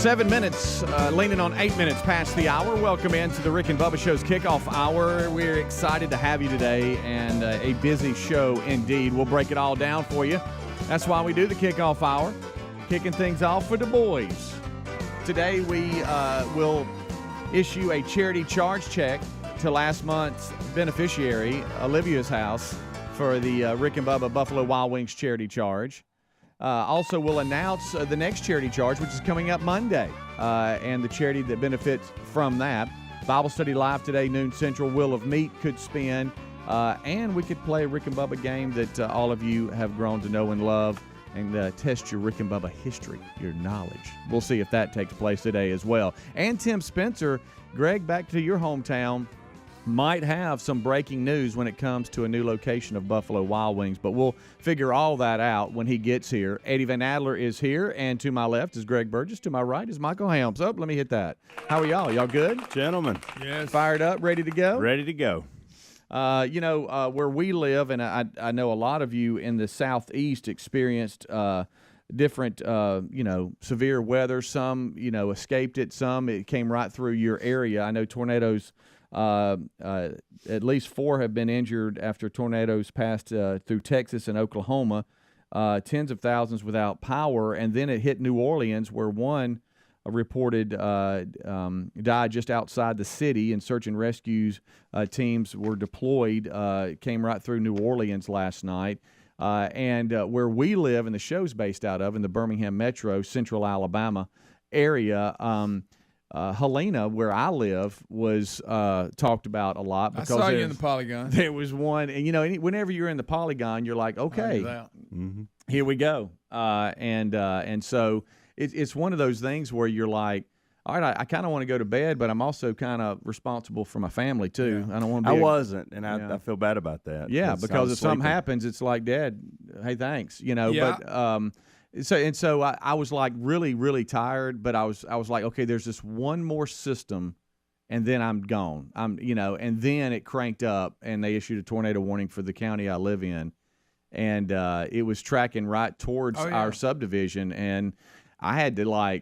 7 minutes, leaning on 8 minutes past the hour. Welcome into the Rick and Bubba Show's kickoff hour. We're excited to have you today, and a busy show indeed. We'll break it all down for you. That's why we do the kickoff hour, kicking things off for the boys. Today we will issue a charity charge check to last month's beneficiary, Olivia's house, for the Rick and Bubba Buffalo Wild Wings charity charge. Also, we'll announce the next charity charge, which is coming up Monday, and the charity that benefits from that. Bible study live today, noon Central. Wheel of Meat could spin, and we could play a Rick and Bubba game that all of you have grown to know and love, and test your Rick and Bubba history, your knowledge. We'll see if that takes place today as well. And Tim Spencer, Greg, back to your hometown, might have some breaking news when it comes to a new location of Buffalo Wild Wings, but we'll figure all that out when he gets here. Eddie Van Adler is here, and to my left is Greg Burgess. To my right is Michael Helms. Let me hit that. How are y'all? Y'all good? Gentlemen. Yes. Fired up, ready to go? Ready to go. Where we live, and I know a lot of you in the southeast experienced different, severe weather. Some, escaped it. Some, it came right through your area. I know tornadoes. At least 4 have been injured after tornadoes passed through Texas and Oklahoma. Tens of thousands without power, and then it hit New Orleans, where one reported died just outside the city, and search and rescue teams were deployed. Came right through New Orleans last night. And where we live, and the show's based out of, in the Birmingham metro, central Alabama area, Helena, where I live, was talked about a lot. Because I saw you in the Polygon. There was one, and whenever you're in the Polygon, you're like, okay, here we go. And so it's one of those things where you're like, all right, I kind of want to go to bed, but I'm also kind of responsible for my family too. Yeah. I don't want to be. I wasn't, and I feel bad about that. Yeah, because if something happens, it's like, Dad, hey, thanks, Yeah. But So I was like really, really tired, but I was like, okay, there's this one more system, and then I'm gone. And then it cranked up, and they issued a tornado warning for the county I live in, and it was tracking right towards our subdivision, and I had to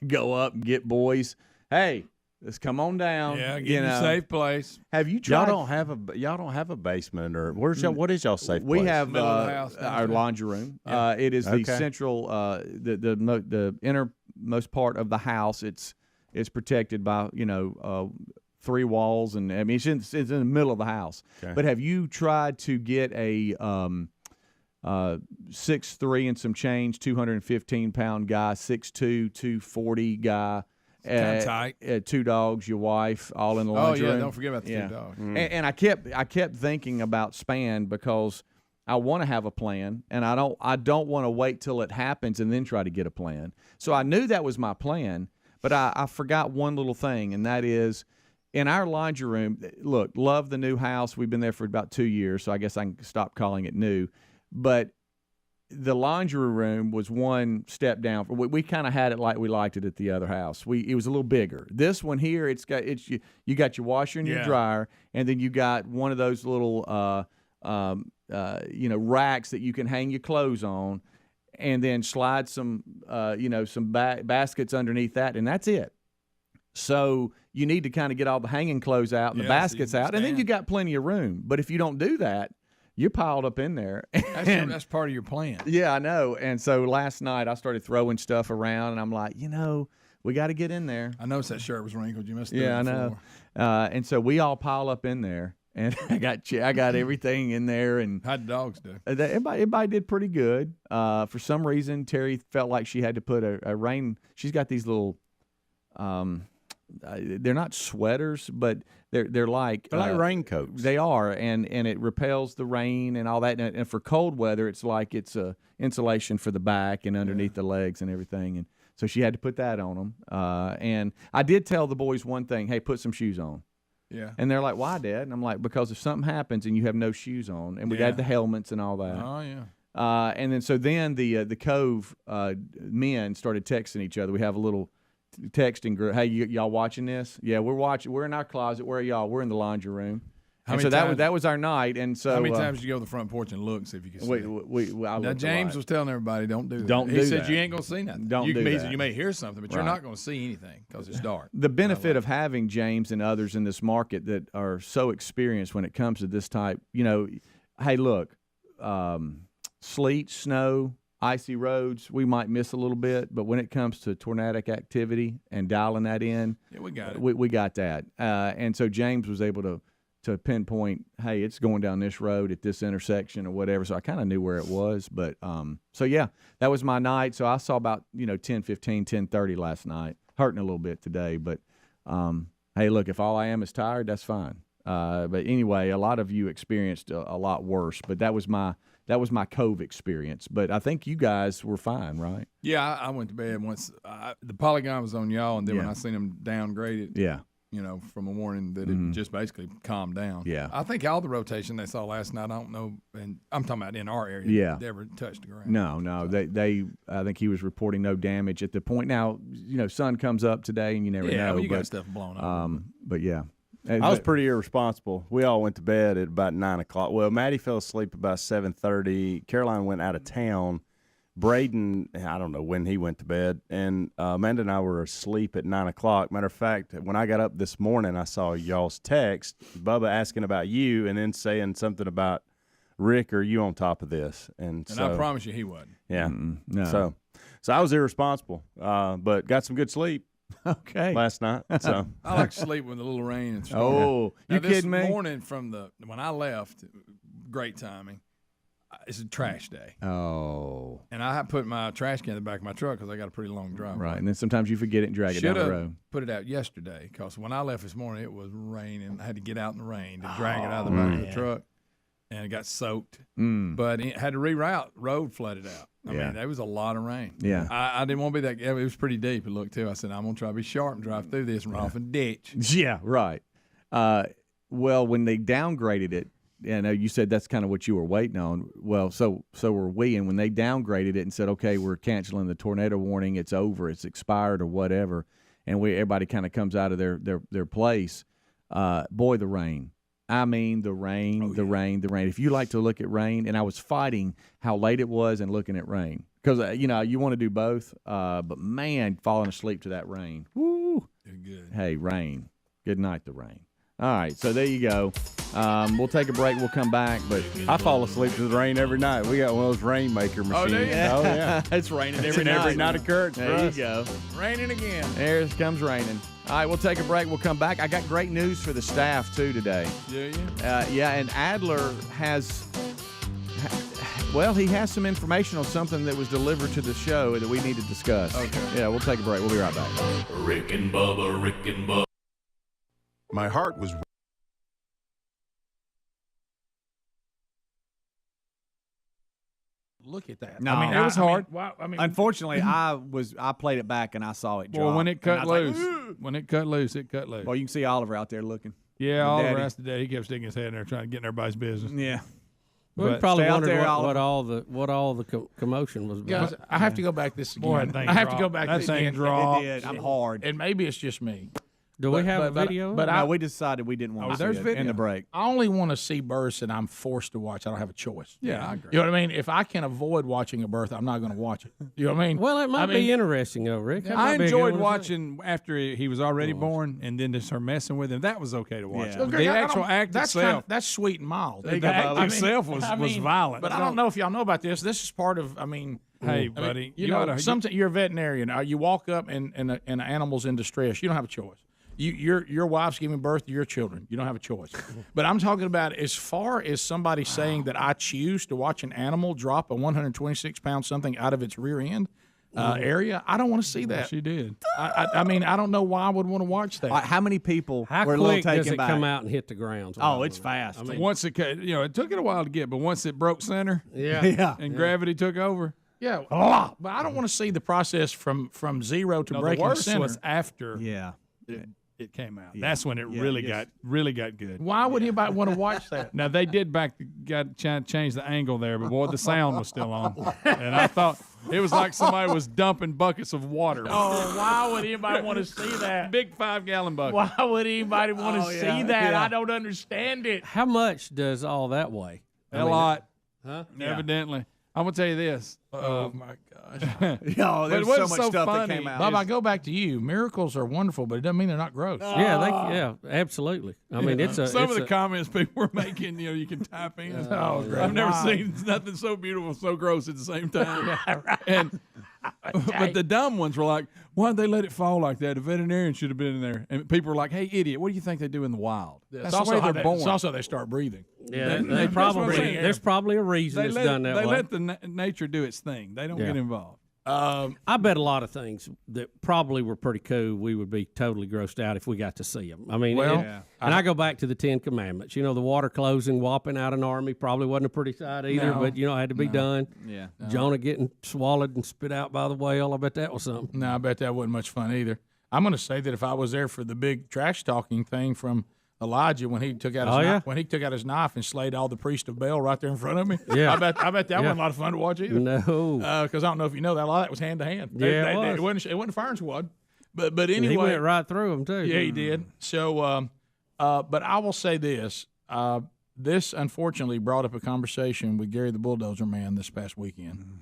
go up and get boys. Hey, let's come on down. Yeah, get in a safe place. Have you tried? Y'all don't have a basement, or what is y'all safe place? We have Middle of the house, our laundry room. Yeah. It is the central, the innermost part of the house. It's protected by 3 walls, and I mean it's in the middle of the house. Okay. But have you tried to get a 6'3" and some change, 215-pound guy, 6'2", 240 guy? Kind of tight. 2 dogs, your wife, all in the laundry room. Don't forget about the 2 dogs. And I kept thinking about Span because I want to have a plan, and I don't want to wait till it happens and then try to get a plan. So I knew that was my plan, but I forgot one little thing, and that is in our laundry room. Look, love the new house. We've been there for about 2 years, so I guess I can stop calling it new. But the laundry room was one step down. We kind of had it like we liked it at the other house. It was a little bigger. This one here, you got your washer and your dryer, and then you got one of those little racks that you can hang your clothes on, and then slide some baskets underneath that, and that's it. So you need to kind of get all the hanging clothes out and the baskets out, and then you got plenty of room. But if you don't do that, you're piled up in there. That's part of your plan. Yeah, I know. And so last night I started throwing stuff around, and I'm like, we got to get in there. I noticed that shirt was wrinkled. You must have done it before. I know. And so we all pile up in there, and I got everything in there. And how'd the dogs do? Everybody did pretty good. For some reason, Terry felt like she had to put a rain. She's got these little. They're not sweaters, but they're like raincoats. They are, and it repels the rain and all that. And for cold weather, it's like it's a insulation for the back and underneath the legs and everything. And so she had to put that on them. And I did tell the boys one thing: hey, put some shoes on. Yeah. And they're like, "Why, Dad?" And I'm like, "Because if something happens and you have no shoes on," and we had the helmets and all that. Oh yeah. And then the Cove men started texting each other. We have a little texting group. Hey, y'all watching this? Yeah, we're watching. We're in our closet. Where are y'all? We're in the laundry room. that was our night. And so how many times did you go to the front porch and look and see if you could see? Now James was telling everybody, don't do that. Don't do that. He said you ain't gonna see nothing. You may hear something, but you're not gonna see anything because it's dark. The benefit of having James and others in this market that are so experienced when it comes to this type, hey, look, sleet, snow, icy roads, we might miss a little bit, but when it comes to tornadic activity and dialing that in, we got it. We got that. And so James was able to pinpoint, hey, it's going down this road at this intersection or whatever. So I kind of knew where it was. But so, yeah, that was my night. So I saw about, 10:15, 10:30 last night. Hurting a little bit today. But, hey, look, if all I am is tired, that's fine. But anyway, a lot of you experienced a lot worse. But that was my Cove experience. But I think you guys were fine, right? Yeah, I went to bed once. The Polygon was on y'all, and then when I seen them downgrade it, from a warning that it just basically calmed down. Yeah. I think all the rotation they saw last night, I don't know, and I'm talking about in our area, never touched the ground. No. They I think he was reporting no damage at the point. Now, sun comes up today, and you never know. Yeah, you got stuff blown up. But, yeah. I was pretty irresponsible. We all went to bed at about 9 o'clock. Well, Maddie fell asleep about 7:30. Caroline went out of town. Braden, I don't know when he went to bed. And Amanda and I were asleep at 9 o'clock. Matter of fact, when I got up this morning, I saw y'all's text, Bubba asking about you and then saying something about, Rick, are you on top of this? And so, I promise you he wasn't. Yeah. No. So I was irresponsible, but got some good sleep. Okay. Last night. So I like to sleep with a little rain and storm. Oh, now, you kidding me? This morning when I left, great timing. It's a trash day. Oh. And I put my trash can in the back of my truck because I got a pretty long drive. Right, and then sometimes you forget it and drag it down the road. Put it out yesterday because when I left this morning, it was raining. I had to get out in the rain to drag it out of the back of the truck, and it got soaked. But it had to reroute. Road flooded out. I mean, there was a lot of rain. Yeah. I didn't want to be that. It was pretty deep, it looked, too. I said, I'm going to try to be sharp and drive through this and run off a ditch. Yeah, right. Well, when they downgraded it, you said that's kind of what you were waiting on. Well, so were we. And when they downgraded it and said, okay, we're canceling the tornado warning, it's over, it's expired or whatever, and everybody kind of comes out of their place, boy, the rain. I mean, the rain. If you like to look at rain, and I was fighting how late it was and looking at rain because, you want to do both. But, man, falling asleep to that rain. Woo. Good. Hey, rain. Good night, the rain. All right, so there you go. We'll take a break. We'll come back. But I fall asleep to the rain every night. We got one of those rainmaker machines. Oh, do you? Oh, yeah. It's raining every night. Every night occurs. There you go. Raining again. There it comes raining. All right, we'll take a break. We'll come back. I got great news for the staff, too, today. Do you? Yeah, and Adler he has some information on something that was delivered to the show that we need to discuss. Okay. Yeah, we'll take a break. We'll be right back. Rick and Bubba. My heart was... Look at that. No, I mean, it was hard. Unfortunately, I played it back and I saw it drop. Well, when it cut loose, it cut loose. Well, you can see Oliver out there looking. Yeah, Oliver Daddy. asked the day. He kept sticking his head in there trying to get in everybody's business. Yeah. We But probably stay out wondered there, what all the commotion was about. Guys, I have to go back this again. Boy, that thing I have to dropped. go back That this thing again. dropped. It did. I'm hard. And maybe it's just me. Do we have a video? But No, we decided we didn't want to there's see it video. in the break. I only want to see births that I'm forced to watch. I don't have a choice. Yeah, I agree. You know what I mean? If I can avoid watching a birth, I'm not going to watch it. You know what I mean? Well, it might I mean, be interesting, though, Rick. That I might be a good enjoyed one to watching after he was already born, and then just her messing with him. That was okay to watch. Yeah. But Okay, the I don't- actual act that's itself, that's sweet and mild. the act itself was violent. But I don't know if y'all know about this. This is part of. I mean, Hey, buddy, you know, sometimes you're a veterinarian. You walk up and an animal's in distress. You don't have a choice. Your wife's giving birth to your children. You don't have a choice. But I'm talking about as far as somebody saying that I choose to watch an animal drop a 126-pound something out of its rear end area. I don't want to see that. She did. I mean, I don't know why I would want to watch that. All right, how many people How were a little quick does taken it back? come out and hit the ground? Oh, it's fast. I mean, Once it cut, it took it a while to get, but once it broke center yeah. and gravity took over, Yeah, but I don't want to see the process from zero to the breaking worst center. was after. Yeah. it came out. That's when it really got good. Why would anybody want to watch that? Now they did change the angle there, but boy, the sound was still on, and I thought it was like somebody was dumping buckets of water. Oh, why would anybody want to see that? Big 5-gallon bucket. Why would anybody want to see that? I don't understand it. How much does all that weigh? A lot. Huh? Evidently. I'm going to tell you this. Oh, my gosh. Yo, there's But so what's much so stuff that funny- came out. Bob, I go back to you. Miracles are wonderful, but it doesn't mean they're not gross. Yeah, absolutely. I mean, it's a Some it's of the a- comments people were making, you can type in. Oh, great. I've never seen nothing so beautiful, so gross at the same time. And but the dumb ones were like, "Why'd they let it fall like that? A veterinarian should have been in there." And people were like, "Hey, idiot, what do you think they do in the wild?" That's the way they're born. It's also they start breathing. Yeah, That's they what probably I'm saying. there's probably a reason it's done that they way. let the nature do its thing. They don't get involved. I bet a lot of things that probably were pretty cool. We would be totally grossed out if we got to see them. I mean, and I go back to the 10 Commandments. The water closing, whopping out an army probably wasn't a pretty sight either, but it had to be done. Yeah. Jonah getting swallowed and spit out by the whale. I bet that was something. No, I bet that wasn't much fun either. I'm going to say that if I was there for the big trash talking thing from Elijah when he took out his knife and slayed all the priests of Baal right there in front of me. Yeah. I bet that wasn't a lot of fun to watch either. No. Because I don't know if you know that a lot of that was hand to hand. Yeah, it wasn't a firing squad. But anyway, He went right through them too. yeah, he did. So, but I will say this. This unfortunately brought up a conversation with Gary the Bulldozer Man this past weekend.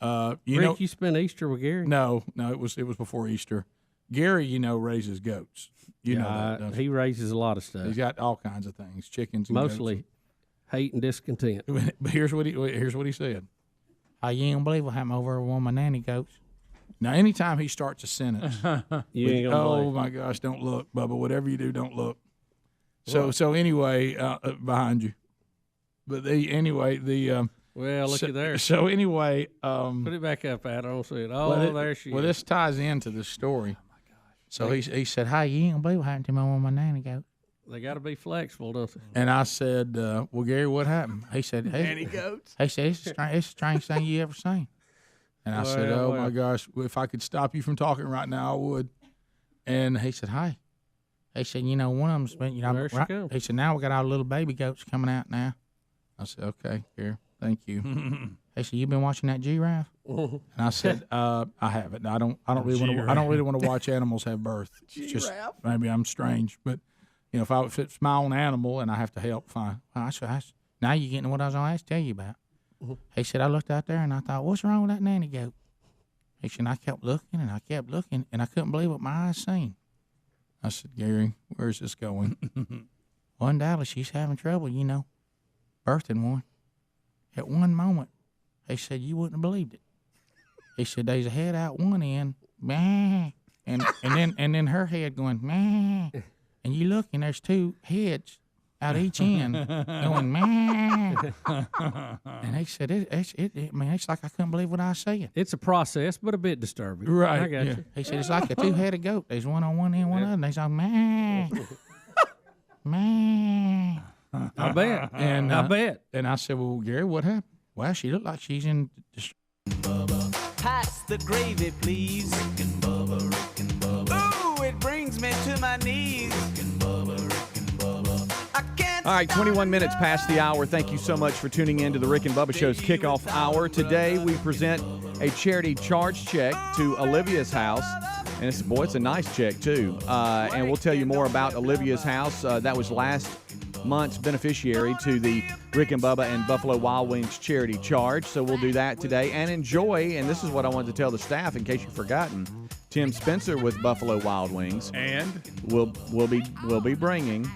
Rick, you spent Easter with Gary? No, it was before Easter. Gary, raises goats. You know that, don't you? He raises a lot of stuff. He's got all kinds of things, chickens, and Mostly hate and discontent. goats. But here's what he said. You ain't gonna believe what happened over one of my nanny goats. Now, anytime he starts a sentence, You ain't gonna oh believe. my gosh, don't look, Bubba. Whatever you do, don't look. So anyway, behind you. But Well, look at there. So anyway, Put it back up, Ad. I don't see it. Oh, well, there she well, is. this ties into the story. Oh my gosh. So he said, "Hey, you ain't gonna believe what happened to me when my nanny goat." They got to be flexible, don't they? And I said, "Well, Gary, what happened?" He said, "Hey, Nanny goats. He said, it's the strangest thing you ever seen." And I said, Well, "Oh well. my gosh, if I could stop you from talking right now, I would." And he said, "Hey," he said, "one of them's been, There she comes. He said, "Now we got our little baby goats coming out now." I said, "Okay, Gary, thank you." He said, "You been watching that giraffe?" And I said, "I haven't. I don't really want to watch animals have birth. It's just maybe I'm strange, but if it's my own animal and I have to help, fine." Now you're getting what I was going to tell you about. He said, "I looked out there and I thought, what's wrong with that nanny goat?" He said, "I kept looking and I kept looking and I couldn't believe what my eyes seen." I said, "Gary, where's this going?" "Well, in Dallas, she's having trouble, birthing one. At one moment, he said, you wouldn't have believed it. He said, there's a head out one end, meh, and then her head going, meh, and you look and there's two heads out each end going, meh." And he said, it's like I couldn't believe what I was saying. It's a process, but a bit disturbing. Right. I got you. He said, it's like a two-headed goat. There's one on one end, one other, and they say, meh, meh. I bet. And I bet. And I said, well, Gary, what happened? Well, she looked like she's in distress. Pass the gravy, please. Rick and Bubba, Rick and Bubba. Ooh, it brings me to my knees. Rick and Bubba, Rick and Bubba. I can't. All right, 21 minutes past the hour. Thank you so much for tuning in to the Rick and Bubba Show's kickoff hour. Today, we present a charity charge check to Olivia's house. And it's a nice check, too. And we'll tell you more about Olivia's house. That was last month's beneficiary to the Rick and Bubba and Buffalo Wild Wings charity charge. So we'll do that today and enjoy. And this is what I wanted to tell the staff in case you've forgotten. Tim Spencer with Buffalo Wild Wings, And will be bringing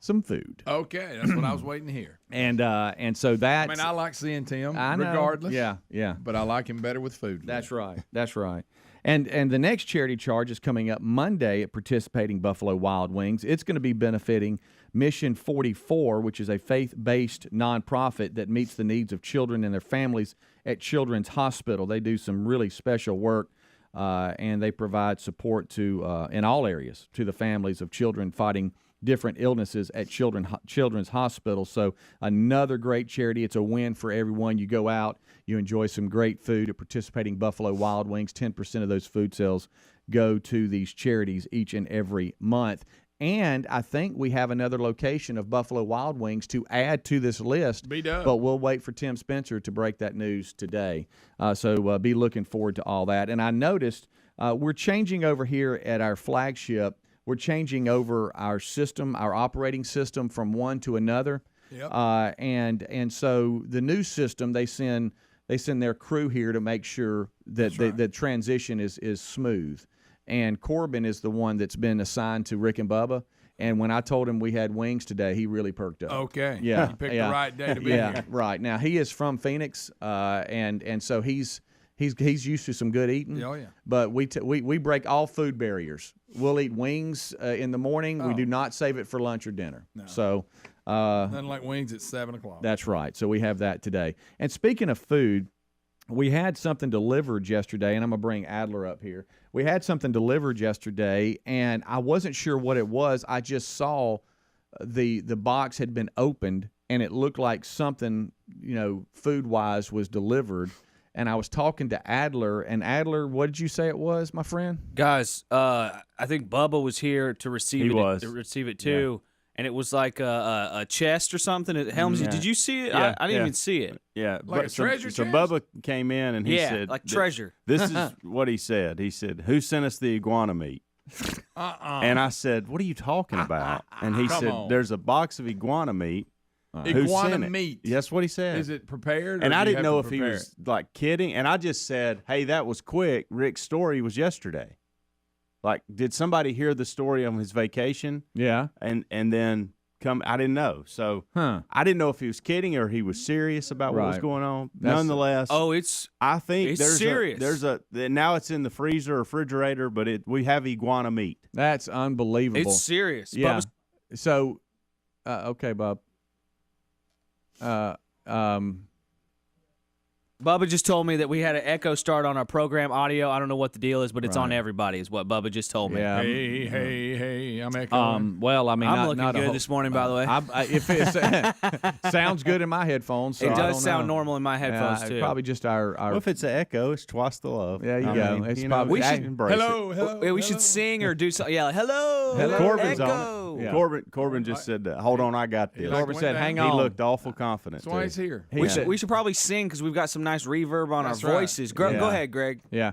some food. okay, that's what I was waiting to hear. And so that I mean, I like seeing Tim, I know. regardless. Yeah. But I like him better with food. That's right. That's right. And the next charity charge is coming up Monday at participating Buffalo Wild Wings. It's going to be benefiting Mission 44, which is a faith-based nonprofit that meets the needs of children and their families at Children's Hospital. They do some really special work, and they provide support to in all areas to the families of children fighting different illnesses at Children's Hospital. So another great charity. It's a win for everyone. You go out, you enjoy some great food at participating Buffalo Wild Wings. 10% of those food sales go to these charities each and every month. And I think we have another location of Buffalo Wild Wings to add to this list. But we'll wait for Tim Spencer to break that news today. So be looking forward to all that. And I noticed we're changing over here at our flagship. We're changing over our system, our operating system, from one to another. Yep. And so the new system, they send their crew here to make sure that the transition is smooth. And Corbin is the one that's been assigned to Rick and Bubba. And when I told him we had wings today, he really perked up. Okay. Yeah. You picked the right day to be here. Right. Now, he is from Phoenix, and so he's used to some good eating. Oh, yeah. But we break all food barriers. We'll eat wings in the morning. We do not save it for lunch or dinner. No. So nothing like wings at 7 o'clock. That's right. So we have that today. And speaking of food, we had something delivered yesterday, and I'm going to bring Adler up here. We had something delivered yesterday, and I wasn't sure what it was. I just saw the box had been opened, and it looked like something, food-wise was delivered. And I was talking to Adler, and Adler, what did you say it was, my friend? Guys, I think Bubba was here to receive it too. Yeah. And it was like a chest or something. Helmsy, did you see it? Yeah, I didn't even see it. Yeah, like a treasure chest? So Bubba came in and he said, like treasure. This is what he said. He said, "Who sent us the iguana meat?" And I said, "What are you talking about?" And he said, "There's a box of iguana meat." Iguana meat. That's what he said. Is it prepared? And I didn't know if he was like kidding. And I just said, "Hey, that was quick. Rick's story was yesterday." Like, did somebody hear the story on his vacation? Yeah. And then come, I didn't know. So I didn't know if he was kidding or he was serious about what was going on. Nonetheless, I think it's serious. Now it's in the freezer or refrigerator, but we have iguana meat. That's unbelievable. It's serious. Yeah. So, okay, Bob. Bubba just told me that we had an echo start on our program audio. I don't know what the deal is, but it's on everybody, is what Bubba just told me. Yeah. Hey, I'm echoing. Well, I mean, I'm looking good this morning, by the way. If it sounds good in my headphones, so it I does don't sound know. normal in my headphones too. Probably just our. Well, if it's an echo, it's twice the love. There you go. It's probably we should embrace hello. We should sing or do something. Yeah, like, hello. Corbin's echo. on it. Yeah. Corbin just said that. Hold on, I got this. Corbin said, "Hang on." He looked awful confident. That's why he's here. We should probably sing because we've got some nice reverb on our voices. Go ahead, Greg. Yeah.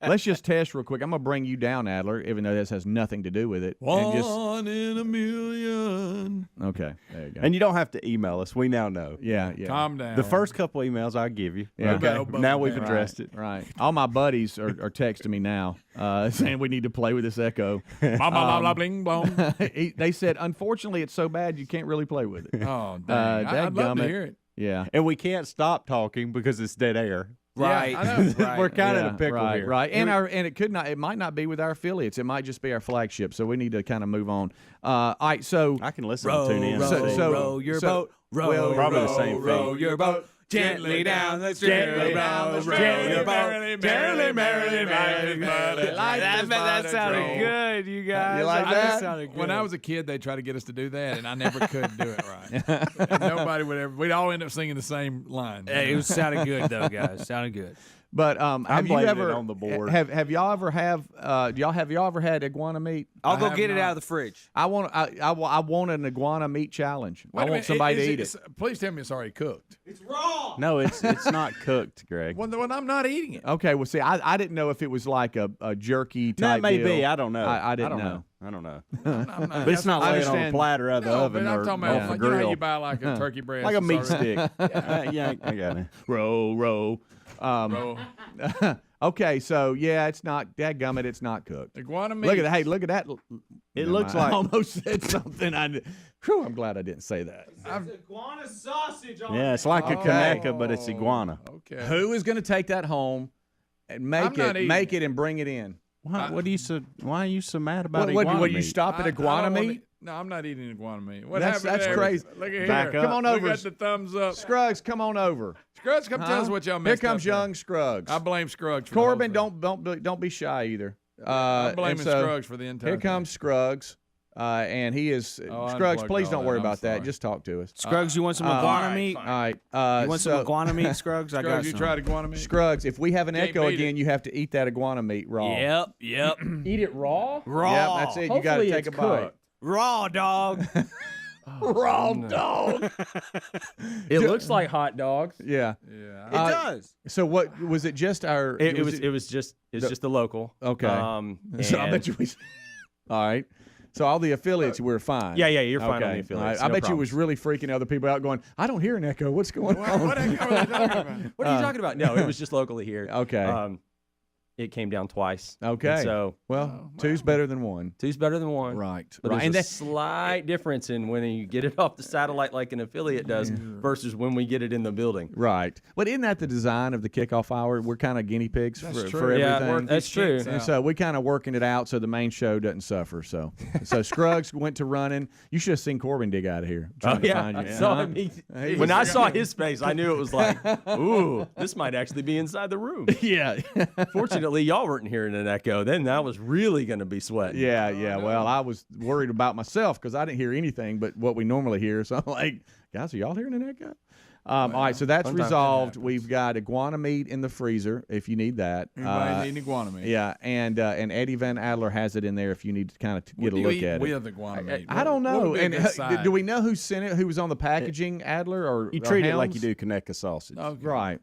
Let's just test real quick. I'm gonna bring you down, Adler, even though this has nothing to do with it. One in a million. Okay, there you go. And you don't have to email us. We now know. Yeah. Calm down. The first couple emails I'll give you. Yeah. Okay. Now we've addressed it. Right. All my buddies are texting me now saying we need to play with this echo. Blah, blah, blah, bling, blong. They said, unfortunately, it's so bad you can't really play with it. Oh, dang. I'd love to hear it. Yeah. And we can't stop talking because it's dead air. Right. Yeah, I know. Right. We're kind of in a pickle here. Right. And it might not be with our affiliates. It might just be our flagship. So we need to kind of move on. All right. So I can listen and tune in. Row your boat. Row, probably the same row thing. your boat. Gently down the stream. Gently down the stream. Gently, merrily, that sounded good, you guys. You like that? Sounded good. When I was a kid, they tried to get us to do that, and I never could do it right. Nobody would ever. We'd all end up singing the same line. Hey, it was sounded good though, guys. Sounded good. But have you ever on the board? Have y'all ever have y'all ever had iguana meat? I'll go get it out of the fridge. I want an iguana meat challenge. I want somebody to eat it. Please tell me it's already cooked. It's raw. No, it's not cooked, Greg. When I'm not eating it. Okay, well, see, I didn't know if it was like a jerky type That may deal. be. I don't know. I didn't know. I don't know. But it's not laying on a platter out of the oven I'm or talking off about the you know how grill. you buy like a turkey breast, Like a meat already- stick. Yeah, I got it. Row. Roll. Okay, so yeah, it's not. Dadgummit, it's not cooked. Iguana meat. Look at that. Hey, look at that. It looks I like almost said something. Whew, I'm glad I didn't say that. It's iguana sausage on it's like a Kaneka, but it's iguana. Okay. Who is going to take that home and make it and bring it in? Why are you so mad about What iguana you meat? stop at I iguana don't wanna- meat? No, I'm not eating iguana meat. What That's happened there? crazy. Look at here. Back up. Come on over. Look at the thumbs up. Scruggs, come on over. Scruggs, come tell us what y'all Here messed comes up young Scruggs. I blame Scruggs. For Corbin, the whole thing. don't be shy either. I'm blaming and so Scruggs for the entire Here comes Scruggs. And he is Oh, I Scruggs. unplugged Please all don't that. worry I'm about that. sorry. Just talk to us. Scruggs, you want some iguana meat? All right. You want some iguana meat, Scruggs? I got Scruggs, you some. tried iguana meat? Scruggs, if we have an Can't echo beat again, it. you have to eat that iguana meat raw. Yep. Eat it raw? Raw. Yep, that's it. You got to Hopefully take a it's bite. cooked. Raw dog. Raw dog. It looks like hot dogs. Yeah. Yeah. It does. So what was it? Just our? It was just the local. Okay. So I and- bet you was. All right. So all the affiliates were fine. Yeah, you're fine on Okay. the affiliates. All right. I no bet you was really freaking other people out, going, "I don't hear an echo. What's going on?" What echo are they talking about? What are you talking about? No, it was just locally here. Okay. It came down twice. Okay. And so Well, two's better than one. two's better than one. Right. But Right. there's And a that, slight difference in when you get it off the satellite like an affiliate does versus when we get it in the building. right. But isn't that the design of the kickoff hour? We're kind of guinea pigs for Yeah, everything. that's true. And so we kind of working it out so the main show doesn't suffer. So Scruggs went to running. You should have seen Corbin dig out of here. Trying to find you. I saw him. When I saw his face, I knew it was like, ooh, this might actually be inside the room. Yeah. Fortunately, y'all weren't hearing an echo. Then that was really going to be sweating. Yeah. Well, I was worried about myself because I didn't hear anything but what we normally hear. So I'm like, guys, are y'all hearing an echo? All right, so that's sometimes that resolved. happens. We've got iguana meat in the freezer if you need that. Anybody need iguana meat? Yeah, and Eddie Van Adler has it in there if you need to kind of get a What do you look eat at it. with iguana meat? I don't What know. would be a And good side? do we know who sent it? Who was on the packaging? Adler or You treat or it like you Helms? do Conecuh sausage. Okay. Right.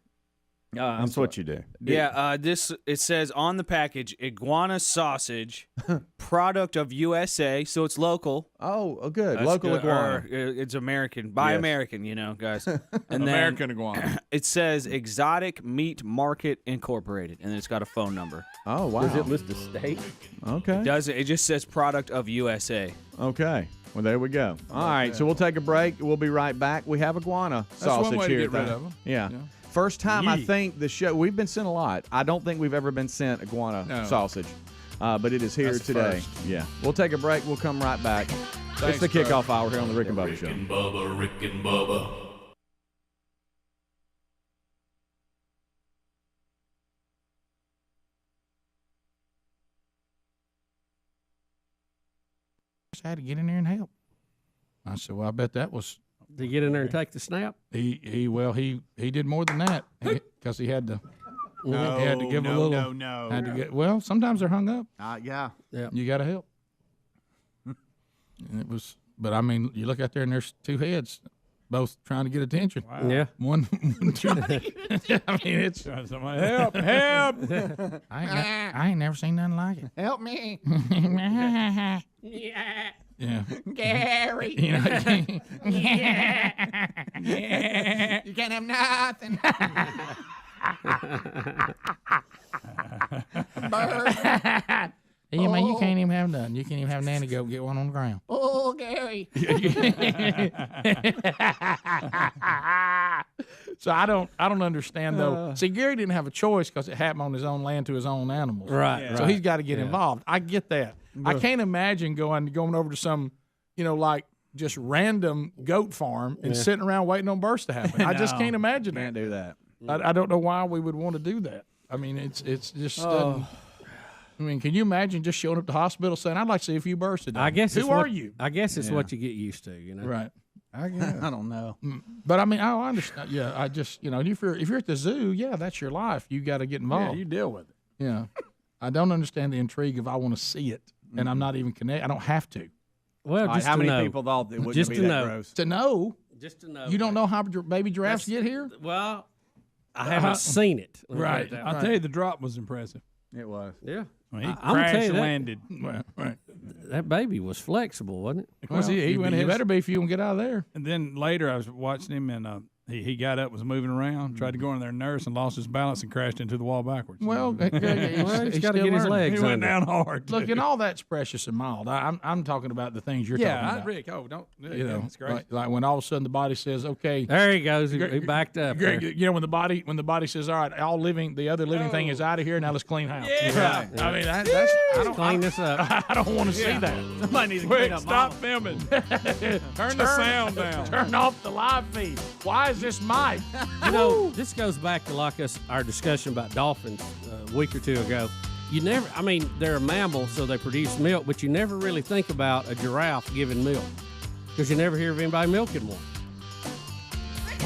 That's what you do. Yeah, it says on the package, iguana sausage, product of USA, so it's local. Oh, good. That's Local good. iguana. Or, it's American, buy Yes. American, guys. And then American iguana. it says Exotic Meat Market Incorporated, and then it's got a phone number. Oh, wow. Does it list a state? Okay. Does it? It just says product of USA. Okay. Well, there we go. All right, so we'll take a break. We'll be right back. We have iguana sausage one way to here. get rid though. of 'em. Yeah. Yeah. First time I think the show we've been sent a lot. I don't think we've ever been sent iguana sausage, but it is here That's the today. first. Yeah. We'll take a break. We'll come right back. Thanks, it's the Kurt. kickoff hour here on the Rick and Bubba Rick Show. and Bubba, Rick and Bubba. I had to get in there and help. I said, well, I bet that was To get in there and take the snap? he did more than that because he had to. He had to give a little. No. Had to get, well, sometimes they're hung up. Yeah. You got to help. And it was, but I mean, you look out there and there's two heads, both trying to get attention. Yeah. One trying. I mean, it's Somebody help! Help! I ain't never seen nothing like it. Help me. Yeah. Gary. You know, You can't have nothing. yeah, man, you can't even have nothing. You can't even have Nanny go get one on the ground. Oh, Gary. So I don't understand though. See, Gary didn't have a choice because it happened on his own land to his own animals. Right. So he's got to get involved. I get that. I can't imagine going over to some, like just random goat farm and sitting around waiting on births to happen. I just can't imagine Can't that. do that. I don't know why we would want to do that. I mean, it's just. doesn't- I mean, can you imagine just showing up to the hospital saying, "I'd like to see a few births today"? I guess. Who are you? I guess it's what you get used to. Right. I guess. I don't know. But I mean, I understand. Yeah, I just, if you're at the zoo, yeah, that's your life. You got to get involved. Yeah, you deal with it. Yeah. I don't understand the intrigue if I want to see it, and I'm not even connected. I don't have to. Well, All just right, how to many know. people thought it wouldn't Just be to that know. gross? To know, Just to know. you don't know how baby giraffes get here. Well, I haven't seen it. Let me put it Right. that I'll way. tell you, the drop was impressive. It was. Yeah. I mean, he I'm gonna tell you crash that. landed. Right. That baby was flexible, wasn't it? Well, he went. You better be if you can get out of there. And then later, I was watching him, and he got up, was moving around, tried to go in there, nurse, and lost his balance and crashed into the wall backwards. Well, Well, he's got to get his legs he went under. down hard. Look, and all that's precious and mild. I'm talking about the things you're talking about. Rick. Oh, don't. It's it's great. like when all of a sudden the body says, "Okay." There he goes. He backed up. there. When the body says, "All right, the other living thing is out of here. Now let's clean house." Yeah. Right. I mean, that's Clean this up. I don't want to see that. Somebody needs to Quick, clean up stop Mama. filming. Turn the sound down. Turn off the live feed. Why is this mic? This goes back to our discussion about dolphins a week or two ago. you never, I mean, they're a mammal, so they produce milk, but you never really think about a giraffe giving milk because you never hear of anybody milking one.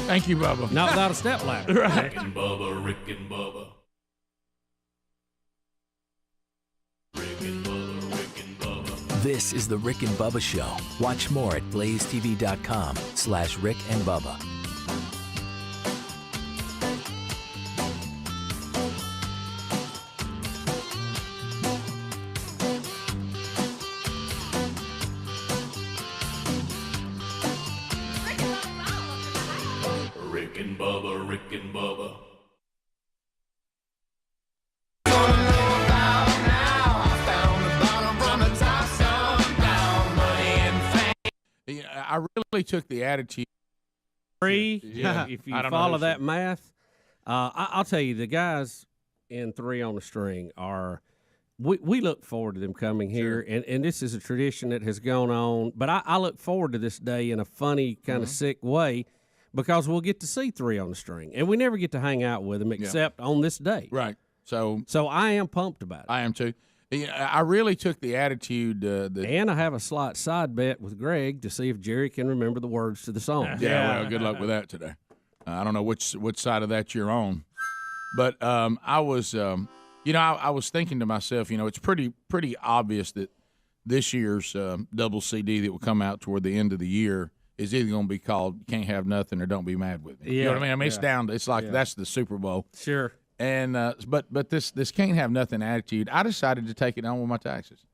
Thank you, Bubba. Not without a stepladder. Right. Rick and Bubba, Rick and Bubba. Rick and Bubba, Rick and Bubba. This is the Rick and Bubba Show. Watch more at blazetv.com/Rick and Bubba. Rick and Bubba, Rick and Bubba. I really took the attitude. Yeah, if you follow that math, I'll tell you, the guys in 3 on the String are. We look forward to them coming here, and this is a tradition that has gone on. But I look forward to this day in a funny, kind of sick way, because we'll get to see 3 on the String, and we never get to hang out with them except on this day. Right. So I am pumped about it. I am too. I really took the attitude. And I have a slight side bet with Greg to see if Jerry can remember the words to the song. Yeah, well, good luck with that today. I don't know which side of that you're on, but I was, I was thinking to myself, it's pretty obvious that this year's double CD that will come out toward the end of the year is either going to be called "Can't Have Nothing" or "Don't Be Mad with Me." You know what I mean? It's down. It's like that's the Super Bowl. Sure. And but this "Can't Have Nothing" attitude, I decided to take it on with my taxes.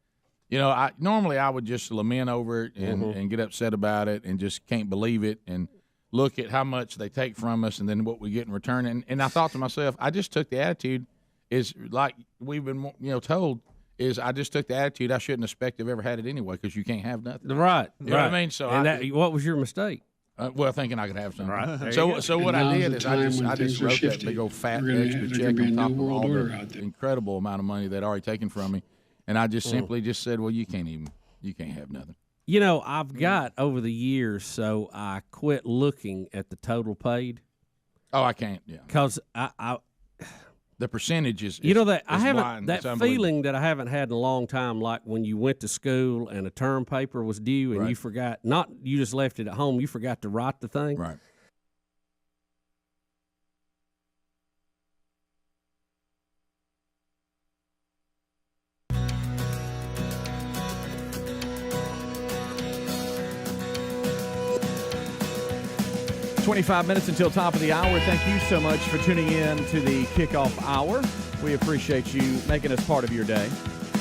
I normally would just lament over it and get upset about it and just can't believe it and look at how much they take from us and then what we get in return. And I thought to myself, I just took the attitude is like we've been told is I just took the attitude I shouldn't expect to have ever had it anyway because you can't have nothing. Right. You know what I mean? So what was your mistake? Well, thinking I could have something. Right. So what I did is I just wrote that big old fat extra check on top of all the incredible amount of money they'd already taken from me, and I just simply just said, well, you can't have nothing. I've got over the years, so I quit looking at the total paid. Oh, I can't. Yeah. Because I the percentage is I haven't that feeling that I haven't had in a long time, like when you went to school and a term paper was due and you forgot, not you just left it at home, you forgot to write the thing. Right. "25 minutes until top of the hour. Thank you so much for tuning in to the kickoff hour. We appreciate you making us part of your day.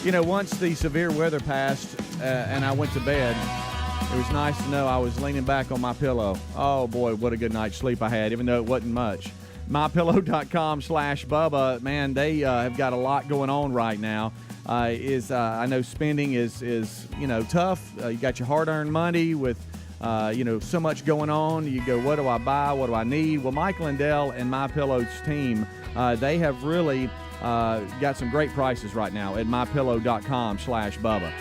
Once the severe weather passed and I went to bed, it was nice to know I was leaning back on my pillow. Oh, boy, what a good night's sleep I had, even though it wasn't much. MyPillow.com/Bubba, man, they have got a lot going on right now. I know spending is tough. You got your hard-earned money with so much going on. You go, what do I buy? What do I need? Well, Mike Lindell and MyPillow's team, they have really got some great prices right now at MyPillow.com/Bubba.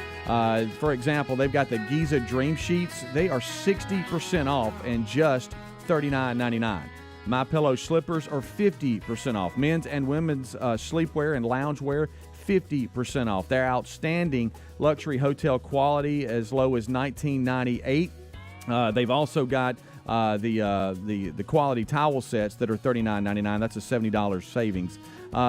For example, they've got the Giza Dream Sheets. They are 60% off and just $39.99. MyPillow slippers are 50% off. Men's and women's sleepwear and loungewear, 50% off. They're outstanding luxury hotel quality as low as $19.98. They've also got the quality towel sets that are $39.99. That's a $70 savings.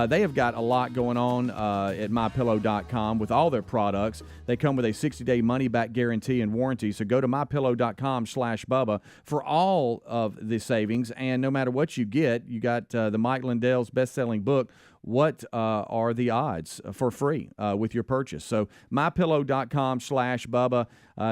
They have got a lot going on at MyPillow.com with all their products. They come with a 60-day money-back guarantee and warranty. So go to MyPillow.com/Bubba for all of the savings. And no matter what you get, you got the Mike Lindell's best-selling book, What Are the Odds, for free with your purchase. So MyPillow.com/Bubba.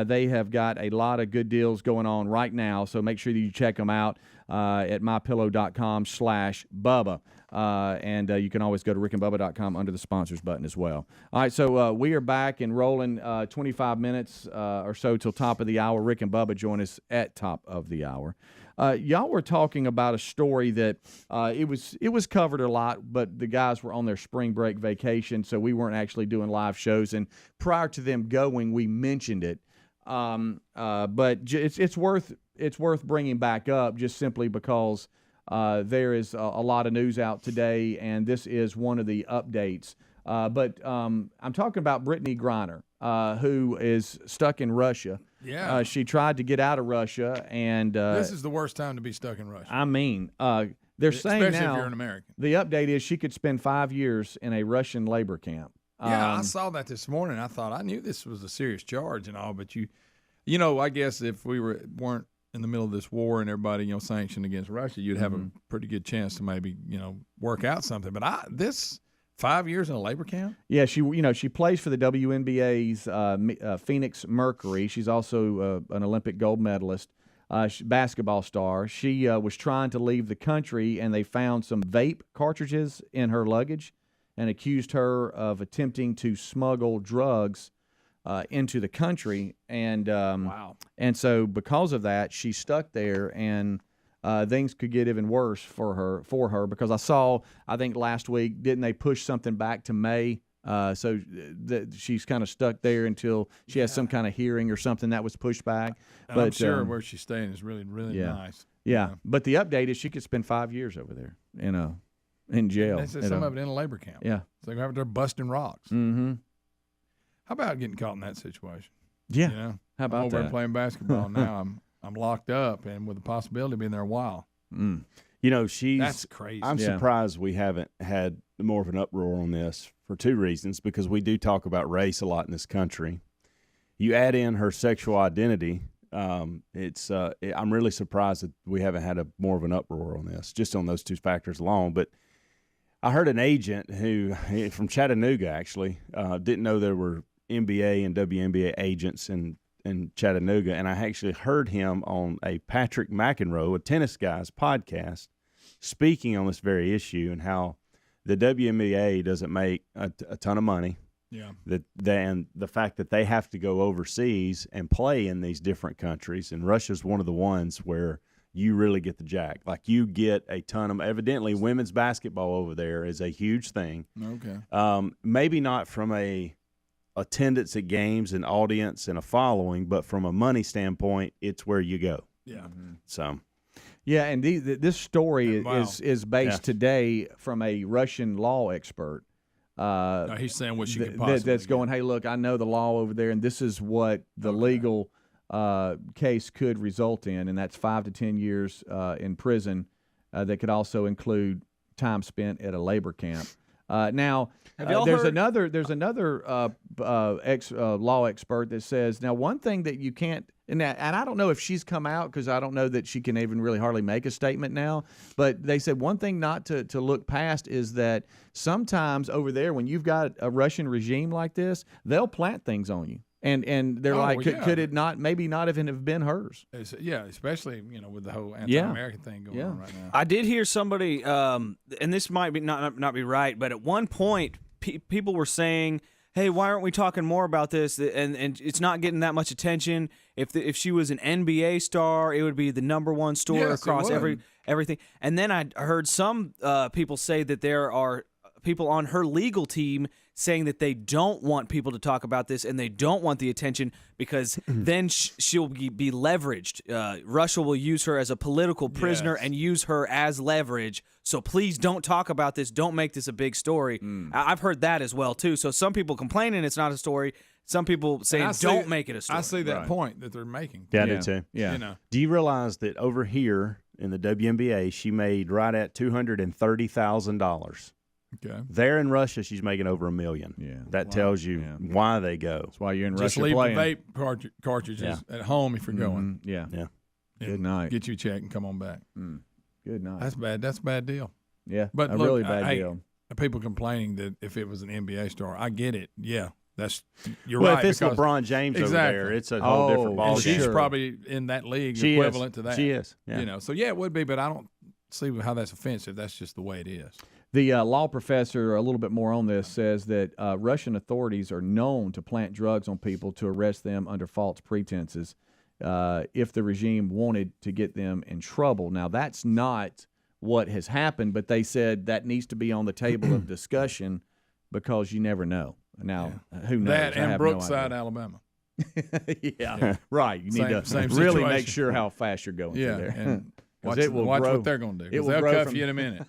They have got a lot of good deals going on right now. So make sure that you check them out at MyPillow.com/Bubba. And you can always go to rickandbubba.com under the sponsors button as well. All right, so we are back and rolling 25 minutes or so till top of the hour. Rick and Bubba join us at top of the hour. Y'all were talking about a story that it was covered a lot, but the guys were on their spring break vacation, so we weren't actually doing live shows. And prior to them going, we mentioned it, but it's worth bringing back up just simply because there is a lot of news out today, and this is one of the updates But I'm talking about Brittany Griner, who is stuck in Russia. Yeah. She tried to get out of Russia, and this is the worst time to be stuck in Russia. I mean, they're saying especially now if you're an American. the update is she could spend 5 years in a Russian labor camp. Yeah, I saw that this morning. I thought I knew this was a serious charge and all, but you know, I guess if we weren't in the middle of this war and everybody, sanctioned against Russia, you'd have a pretty good chance to maybe, work out something. But this 5 years in a labor camp? Yeah, she plays for the WNBA's Phoenix Mercury. She's also an Olympic gold medalist, basketball star. She was trying to leave the country, and they found some vape cartridges in her luggage and accused her of attempting to smuggle drugs into the country. And wow. And so because of that, she's stuck there, and things could get even worse for her because I think last week, didn't they push something back to May? So she's kind of stuck there until she has some kind of hearing or something that was pushed back. And I'm sure where she's staying is really, really nice. Yeah, but the update is she could spend 5 years over there in jail. They said some of it in a labor camp. Yeah. So they're out there busting rocks. Mm-hmm. How about getting caught in that situation? Yeah. How about I'm over that? there playing basketball now. I'm locked up and with the possibility of being there a while. Mm. That's crazy. I'm surprised we haven't had more of an uproar on this for two reasons, because we do talk about race a lot in this country. You add in her sexual identity, I'm really surprised that we haven't had more of an uproar on this, just on those two factors alone. But I heard an agent who from Chattanooga actually didn't know there were NBA and WNBA agents in Chattanooga, and I actually heard him on a Patrick McEnroe, a tennis guy's podcast, speaking on this very issue and how the WNBA doesn't make a ton of money. Yeah. And the fact that they have to go overseas and play in these different countries, and Russia's one of the ones where you really get the jack. Like, you get a ton of – evidently women's basketball over there is a huge thing. Okay. Maybe not from a attendance at games and audience and a following, but from a money standpoint, it's where you go. Yeah. So – yeah, and this story is based today from a Russian law expert. No, he's saying what she could possibly that's going, hey, look, I know the law over there, and this is what the legal case could result in, and that's 5 to 10 years in prison. That could also include time spent at a labor camp. Now, there's another law expert that says, now, one thing that you can't, and I don't know if she's come out, because I don't know that she can even really hardly make a statement now, but they said one thing not to look past is that sometimes over there, when you've got a Russian regime like this, they'll plant things on you. And they're could it not maybe not even have been hers? Yeah, especially with the whole anti-American thing going on right now. I did hear somebody, and this might be not be right, but at one point people were saying, "Hey, why aren't we talking more about this?" And it's not getting that much attention. If she was an NBA star, it would be the #1 story across everything. And then I heard some people say that there are people on her legal team saying that they don't want people to talk about this and they don't want the attention because then she'll be leveraged. Russia will use her as a political prisoner and use her as leverage. So please don't talk about this. Don't make this a big story. I've heard that as well, too. So some people complaining it's not a story. Some people saying don't make it a story. I see that point that they're making. Yeah, I do too. Yeah. Do you realize that over here in the WNBA, she made right at $230,000? Okay. There in Russia, she's making over $1 million. Yeah. That tells you why they go. That's why you're in Just Russia leave playing. the vape cartridges at home if you're going. Yeah. Yeah. Good night. Get you a check and come on back. Good night. That's bad. That's a bad deal. Yeah, but a look, really bad deal. People complaining that if it was an NBA star, I get it. Yeah, you're well, right. If it's LeBron James over there, it's a whole different ball. And she's probably in that league equivalent to that. She is. Yeah. So it would be, but I don't see how that's offensive. That's just the way it is. The law professor, a little bit more on this, says that Russian authorities are known to plant drugs on people to arrest them under false pretenses if the regime wanted to get them in trouble. Now, that's not what has happened, but they said that needs to be on the table of discussion because you never know. Now, who knows? That and Brookside, Alabama. Right. You need to really make sure how fast you're going through there. And watch what they're going to do. They'll cuff you in a minute.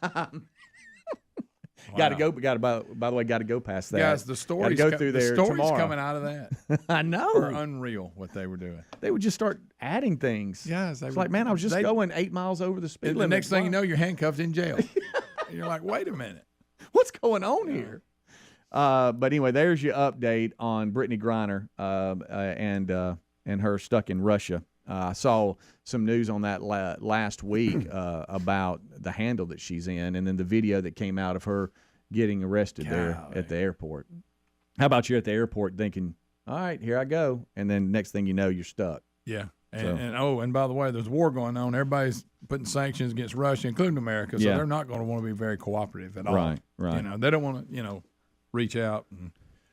Got to go. By the way, got to go past that. Guys, the stories go through there tomorrow. coming out of that. I know. Are unreal what they were doing. They would just start adding things. Yes, it's like, man, I was just going 8 miles over the speed limit. The next thing you know, you're handcuffed in jail. And you're like, wait a minute, what's going on here? But anyway, there's your update on Brittany Griner and her stuck in Russia. I saw some news on that last week about the handle that she's in, and then the video that came out of her getting arrested there at the airport. How about you at the airport thinking, all right, here I go, and then next thing you know, you're stuck. Yeah. And by the way, there's war going on. Everybody's putting sanctions against Russia, including America, so they're not going to want to be very cooperative at all. Right. You know, they don't want to, reach out and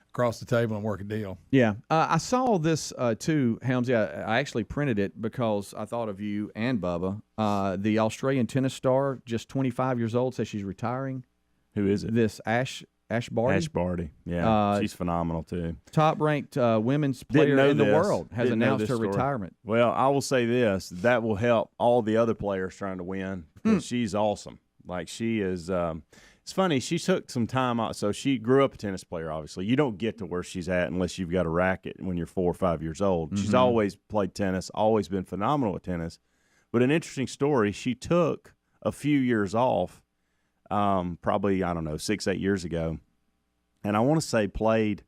across the table and work a deal. Yeah. I saw this too, Helmsy. I actually printed it because I thought of you and Bubba. The Australian tennis star, just 25 years old, says she's retiring. Who is it? This Ash Barty. Ash Barty. Yeah, she's phenomenal too. Top-ranked women's player in the world has announced her retirement. Well, I will say this: that will help all the other players trying to win. Because she's awesome. Like she is. It's funny. She took some time out. So she grew up a tennis player. Obviously, you don't get to where she's at unless you've got a racket when you're 4 or 5 years old. She's always played tennis. Always been phenomenal at tennis. But an interesting story: she took a few years off. Probably, I don't know, 6-8 years ago. And I want to say played,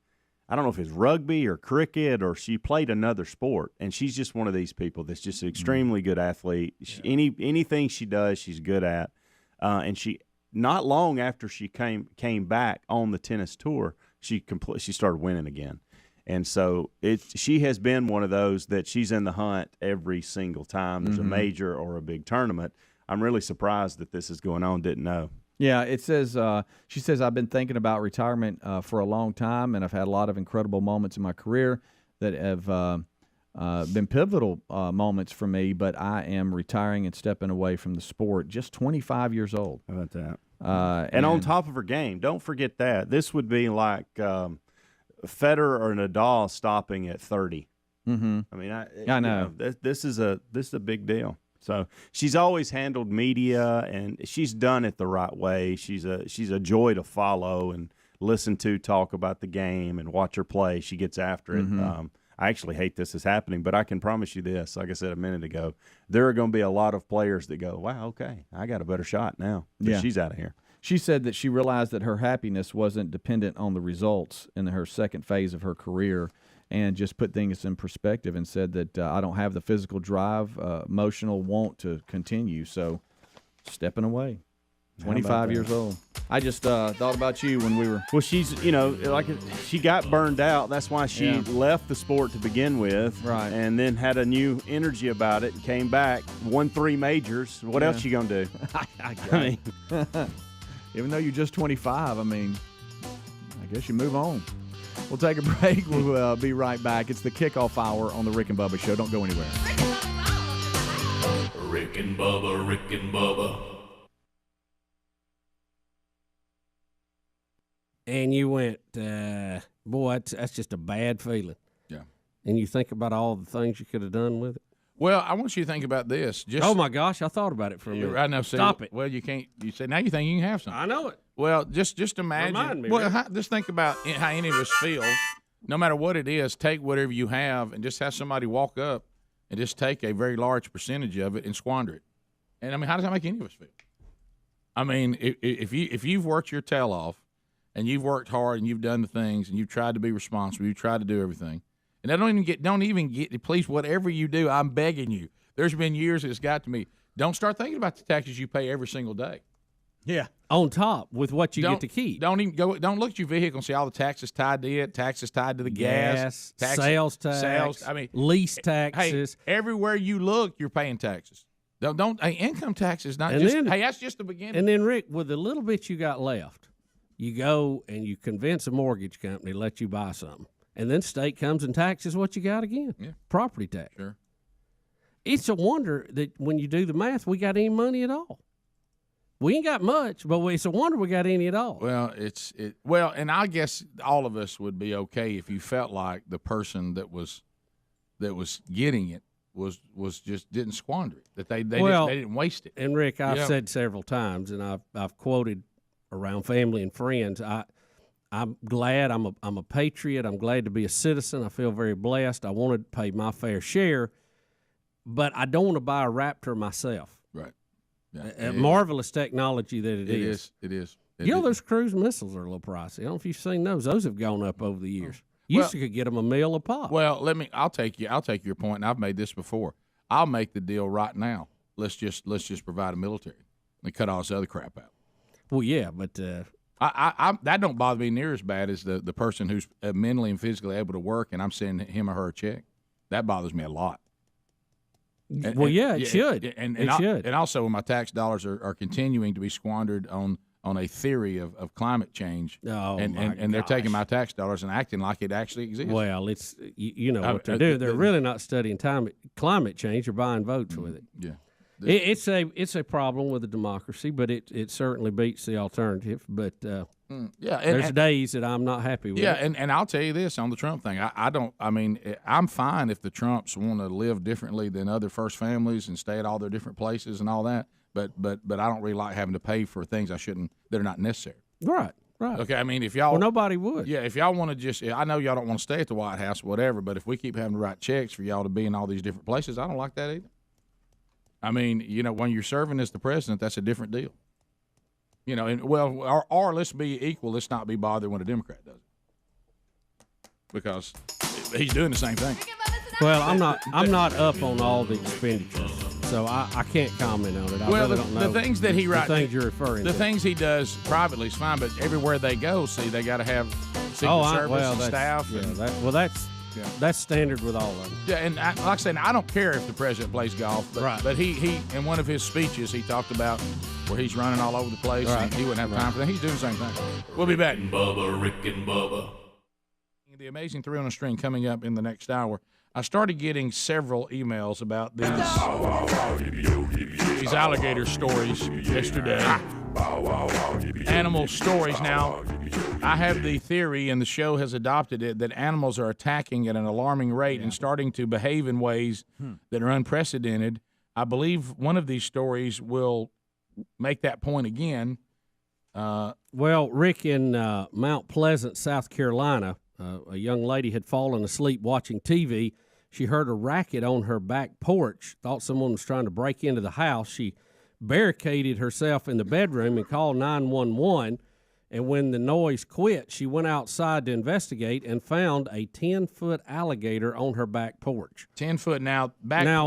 I don't know if it's rugby or cricket or she played another sport. And she's just one of these people that's just an extremely good athlete. Anything she does, she's good at. And she, not long after she came back on the tennis tour, she started winning again. And so she has been one of those that she's in the hunt every single time there's a major or a big tournament. I'm really surprised that this is going on. Didn't know. Yeah, it says she says, I've been thinking about retirement for a long time, and I've had a lot of incredible moments in my career that have been pivotal moments for me, but I am retiring and stepping away from the sport. Just 25 years old. How about that? And on top of her game, don't forget that. This would be like Federer or Nadal stopping at 30. Mm-hmm. I mean, I know. This is a big deal. So she's always handled media, and she's done it the right way. She's a joy to follow and listen to, talk about the game, and watch her play. She gets after it. I actually hate this is happening, but I can promise you this, like I said a minute ago, there are going to be a lot of players that go, wow, okay, I got a better shot now that she's out of here. She said that she realized that her happiness wasn't dependent on the results in her second phase of her career, and just put things in perspective and said that I don't have the physical drive, emotional want to continue, so stepping away. 25 years old. I just thought about you when we were. Well, she's, like she got burned out. That's why she left the sport to begin with. Right. And then had a new energy about it and came back, won 3 majors. What else you going to do? I mean, even though you're just 25, I mean, I guess you move on. We'll take a break. We'll be right back. It's the kickoff hour on the Rick and Bubba Show. Don't go anywhere. Rick and Bubba, Rick and Bubba. And you went, boy, that's just a bad feeling. Yeah. And you think about all the things you could have done with it. Well, I want you to think about this. Oh, my gosh, I thought about it for a minute. Right now, Stop it. Well, you can't. You say now you think you can have something. I know it. Well, just imagine. Remind me, just think about how any of us feel. No matter what it is, take whatever you have and just have somebody walk up and just take a very large percentage of it and squander it. And I mean, how does that make any of us feel? I mean, if you've worked your tail off and you've worked hard and you've done the things and you've tried to be responsible, you've tried to do everything, and I don't even get. Please, whatever you do, I'm begging you. There's been years it's got to me. Don't start thinking about the taxes you pay every single day. Yeah. On top with what you get to keep. Don't even go. Don't look at your vehicle and see all the taxes tied to it. Taxes tied to the gas, sales tax. I mean, lease taxes. Hey, everywhere you look, you're paying taxes. Don't. Hey, income tax is not And just. then- Hey, that's just the beginning. And then, Rick, with the little bit you got left, you go and you convince a mortgage company to let you buy something. And then state comes and taxes what you got again. Yeah. Property tax. Sure. It's a wonder that when you do the math, we got any money at all. We ain't got much, but it's a wonder we got any at all. Well, well, and I guess all of us would be okay if you felt like the person that was getting it was just didn't squander it, that they didn't waste it. And Rick, I've Yeah. said several times, and I've quoted around family and friends. I'm glad I'm a patriot. I'm glad to be a citizen. I feel very blessed. I want to pay my fair share, but I don't want to buy a Raptor myself. Right. Yeah. Marvelous technology that it is. It is. Those cruise missiles are a little pricey. I don't know if you've seen those. Those have gone up over the years. You could get them a meal a pop. Well, I'll take your point, and I've made this before. I'll make the deal right now. Let's just provide a military and cut all this other crap out. Well, yeah, but I that don't bother me near as bad as the person who's mentally and physically able to work, and I'm sending him or her a check. That bothers me a lot. It should. It should. And also, when my tax dollars are continuing to be squandered on a theory of climate change, and they're taking my tax dollars and acting like it actually exists. Well, it's what they're doing. They're really not studying climate change. They're buying votes with it. Yeah. It's a problem with the democracy, but it certainly beats the alternative. But there's days that I'm not happy with. Yeah, and I'll tell you this on the Trump thing. I'm fine if the Trumps want to live differently than other first families and stay at all their different places and all that. But I don't really like having to pay for things that are not necessary. Right. Okay, I mean, if y'all... Well, nobody would. Yeah, if y'all want to I know y'all don't want to stay at the White House or whatever, but if we keep having to write checks for y'all to be in all these different places, I don't like that either. I mean, when you're serving as the president, that's a different deal. Or let's be equal. Let's not be bothered when a Democrat does it, because he's doing the same thing. Well, I'm not up on all the expenditures, so I can't comment on it. I really don't know the things that he writes, the things you're referring to. The things he does privately is fine, but everywhere they go, they got to have Secret Service and staff. That's standard with all of them. Yeah, and like I said, I don't care if the president plays golf, but he in one of his speeches he talked about where he's running all over the place and he wouldn't have time for that. He's doing the same thing. We'll be back. Rick and Bubba. The amazing three on the string coming up in the next hour. I started getting several emails about these alligator stories yesterday. Animal stories. Now, I have the theory, and the show has adopted it, that animals are attacking at an alarming rate and starting to behave in ways that are unprecedented. I believe one of these stories will make that point again. Well, Rick, in Mount Pleasant, South Carolina, a young lady had fallen asleep watching TV. She heard a racket on her back porch, thought someone was trying to break into the house. She barricaded herself in the bedroom and called 911. And when the noise quit, she went outside to investigate and found a 10-foot alligator on her back porch. 10-foot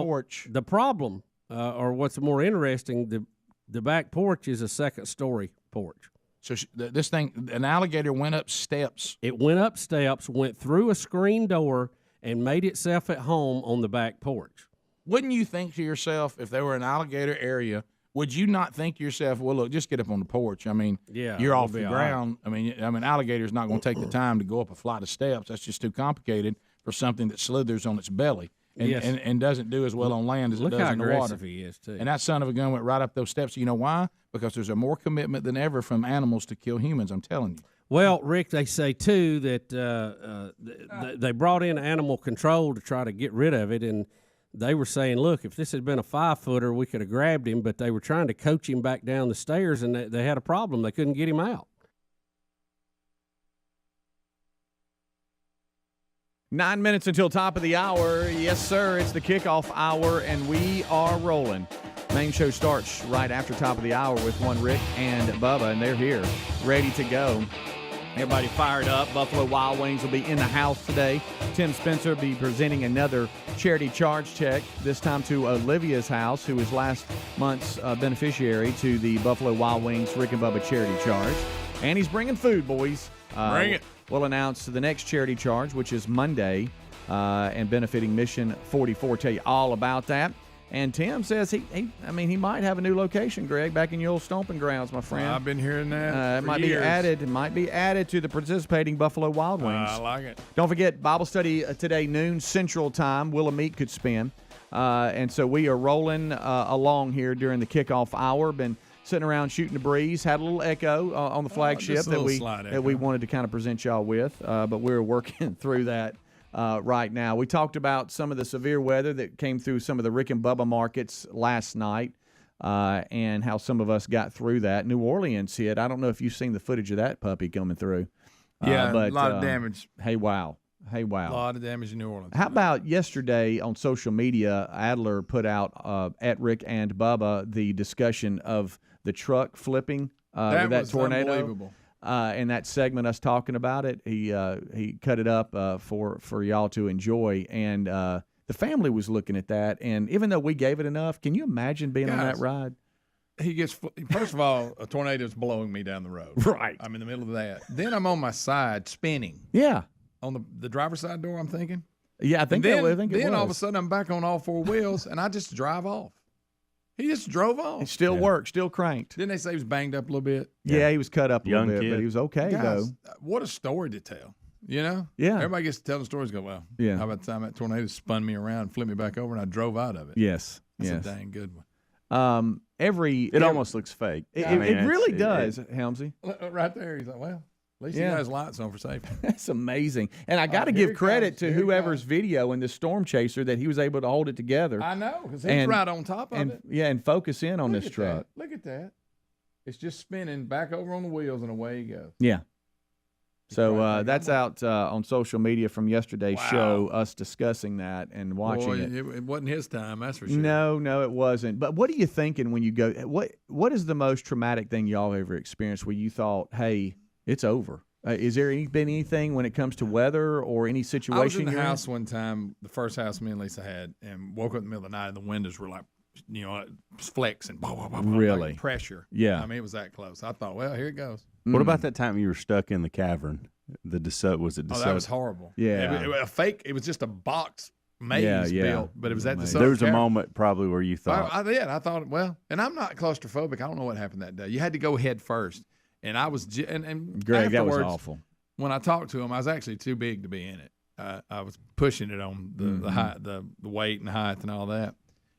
porch. The problem, or what's more interesting, the back porch is a second-story porch. So this thing, an alligator went up steps. It went up steps, went through a screen door, and made itself at home on the back porch. Wouldn't you think to yourself, if there were an alligator area, would you not think to yourself, well, look, just get up on the porch? I mean, you're off the ground. Right. I mean, alligator's not going to take the time to go up a flight of steps. That's just too complicated for something that slithers on its belly and doesn't do as well on land as it does in the water. Look how aggressive he is, too. And that son of a gun went right up those steps. You know why? Because there's a more commitment than ever from animals to kill humans, I'm telling you. Well, Rick, they say, too, that they brought in animal control to try to get rid of it, and they were saying, look, if this had been a 5-footer, we could have grabbed him, but they were trying to coach him back down the stairs, and they had a problem. They couldn't get him out. 9 minutes until top of the hour. Yes, sir, it's the kickoff hour, and we are rolling. Main show starts right after top of the hour with one Rick and Bubba, and they're here, ready to go. Everybody fired up. Buffalo Wild Wings will be in the house today. Tim Spencer will be presenting another charity charge check, this time to Olivia's house, who was last month's beneficiary to the Buffalo Wild Wings Rick and Bubba charity charge. And he's bringing food, boys. Bring it. We'll announce the next charity charge, which is Monday, and benefiting Mission 44. Tell you all about that. And Tim says he might have a new location, Greg, back in your old stomping grounds, my friend. I've been hearing that. It might be added to the participating Buffalo Wild Wings. I like it. Don't forget Bible study today, noon Central Time. Willamette could spin, and so we are rolling along here during the kickoff hour. Been sitting around shooting the breeze. Had a little echo on the flagship that we wanted to kind of present y'all with, but we're working through that. Right now. We talked about some of the severe weather that came through some of the Rick and Bubba markets last night. and how some of us got through that. New Orleans hit. I don't know if you've seen the footage of that puppy coming through. Yeah, but, a lot of damage. Hey, wow. A lot of damage in New Orleans. How about yesterday on social media, Adler put out at Rick and Bubba the discussion of the truck flipping with that was tornado. Unbelievable. In that segment, us talking about it, he cut it up for y'all to enjoy, and the family was looking at that. And even though we gave it enough, can you imagine being on that ride? He gets first of all, a tornado's blowing me down the road. Right. I'm in the middle of that. Then I'm on my side spinning. Yeah. On the driver's side door, I'm thinking. Yeah, I think then, I think it then was. all of a sudden I'm back on all four wheels and I just drive off. He just drove off. It still worked, still cranked. Didn't they say he was banged up a little bit? Yeah, he was cut up a Young little bit, kid. but he was okay Guys, though. what a story to tell. You know? Yeah. Everybody gets to tell the stories. Go, well, Yeah. how about the time that tornado spun me around, flipped me back over, and I drove out of it? Yes. That's yes. a dang good one. It almost looks fake. It really does, Helmsy. Right there. He's like, well, at least Yeah. he has lights on for safety. That's amazing. And I got to here give it credit comes. to Here it whoever's video in the storm chaser that he was able to hold it together. I know, because he's And- right on top of and it. yeah, and focus in on Look this at truck. that. Look at that. It's just spinning back over on the wheels, and away he goes. Yeah. So Right, that's out on social media from yesterday's Wow. show, us discussing that and watching Boy, it. it wasn't his time, that's for sure. No, it wasn't. But what are you thinking when you go? What is the most traumatic thing y'all ever experienced where you thought, "Hey, it's over"? Is there been anything when it comes to weather or any situation? I was in the you're house one time, the first house me and Lisa had, and woke up in the middle of the night, and the windows were like, flexing, blah, blah, blah, blah, Really? like pressure. Yeah. I mean, it was that close. I thought, well, here it goes. What about that time you were stuck in the cavern? Was it DeSoto? Oh, that was horrible. Yeah. It was a fake. It was just a box maze Yeah. built, but it was at the There was a moment probably where you thought, I did. I thought, well, and I'm not claustrophobic. I don't know what happened that day. You had to go head first, and I was, and Greg, that was afterwards, awful. When I talked to him, I was actually too big to be in it. I was pushing it on the height, the weight and height and all that.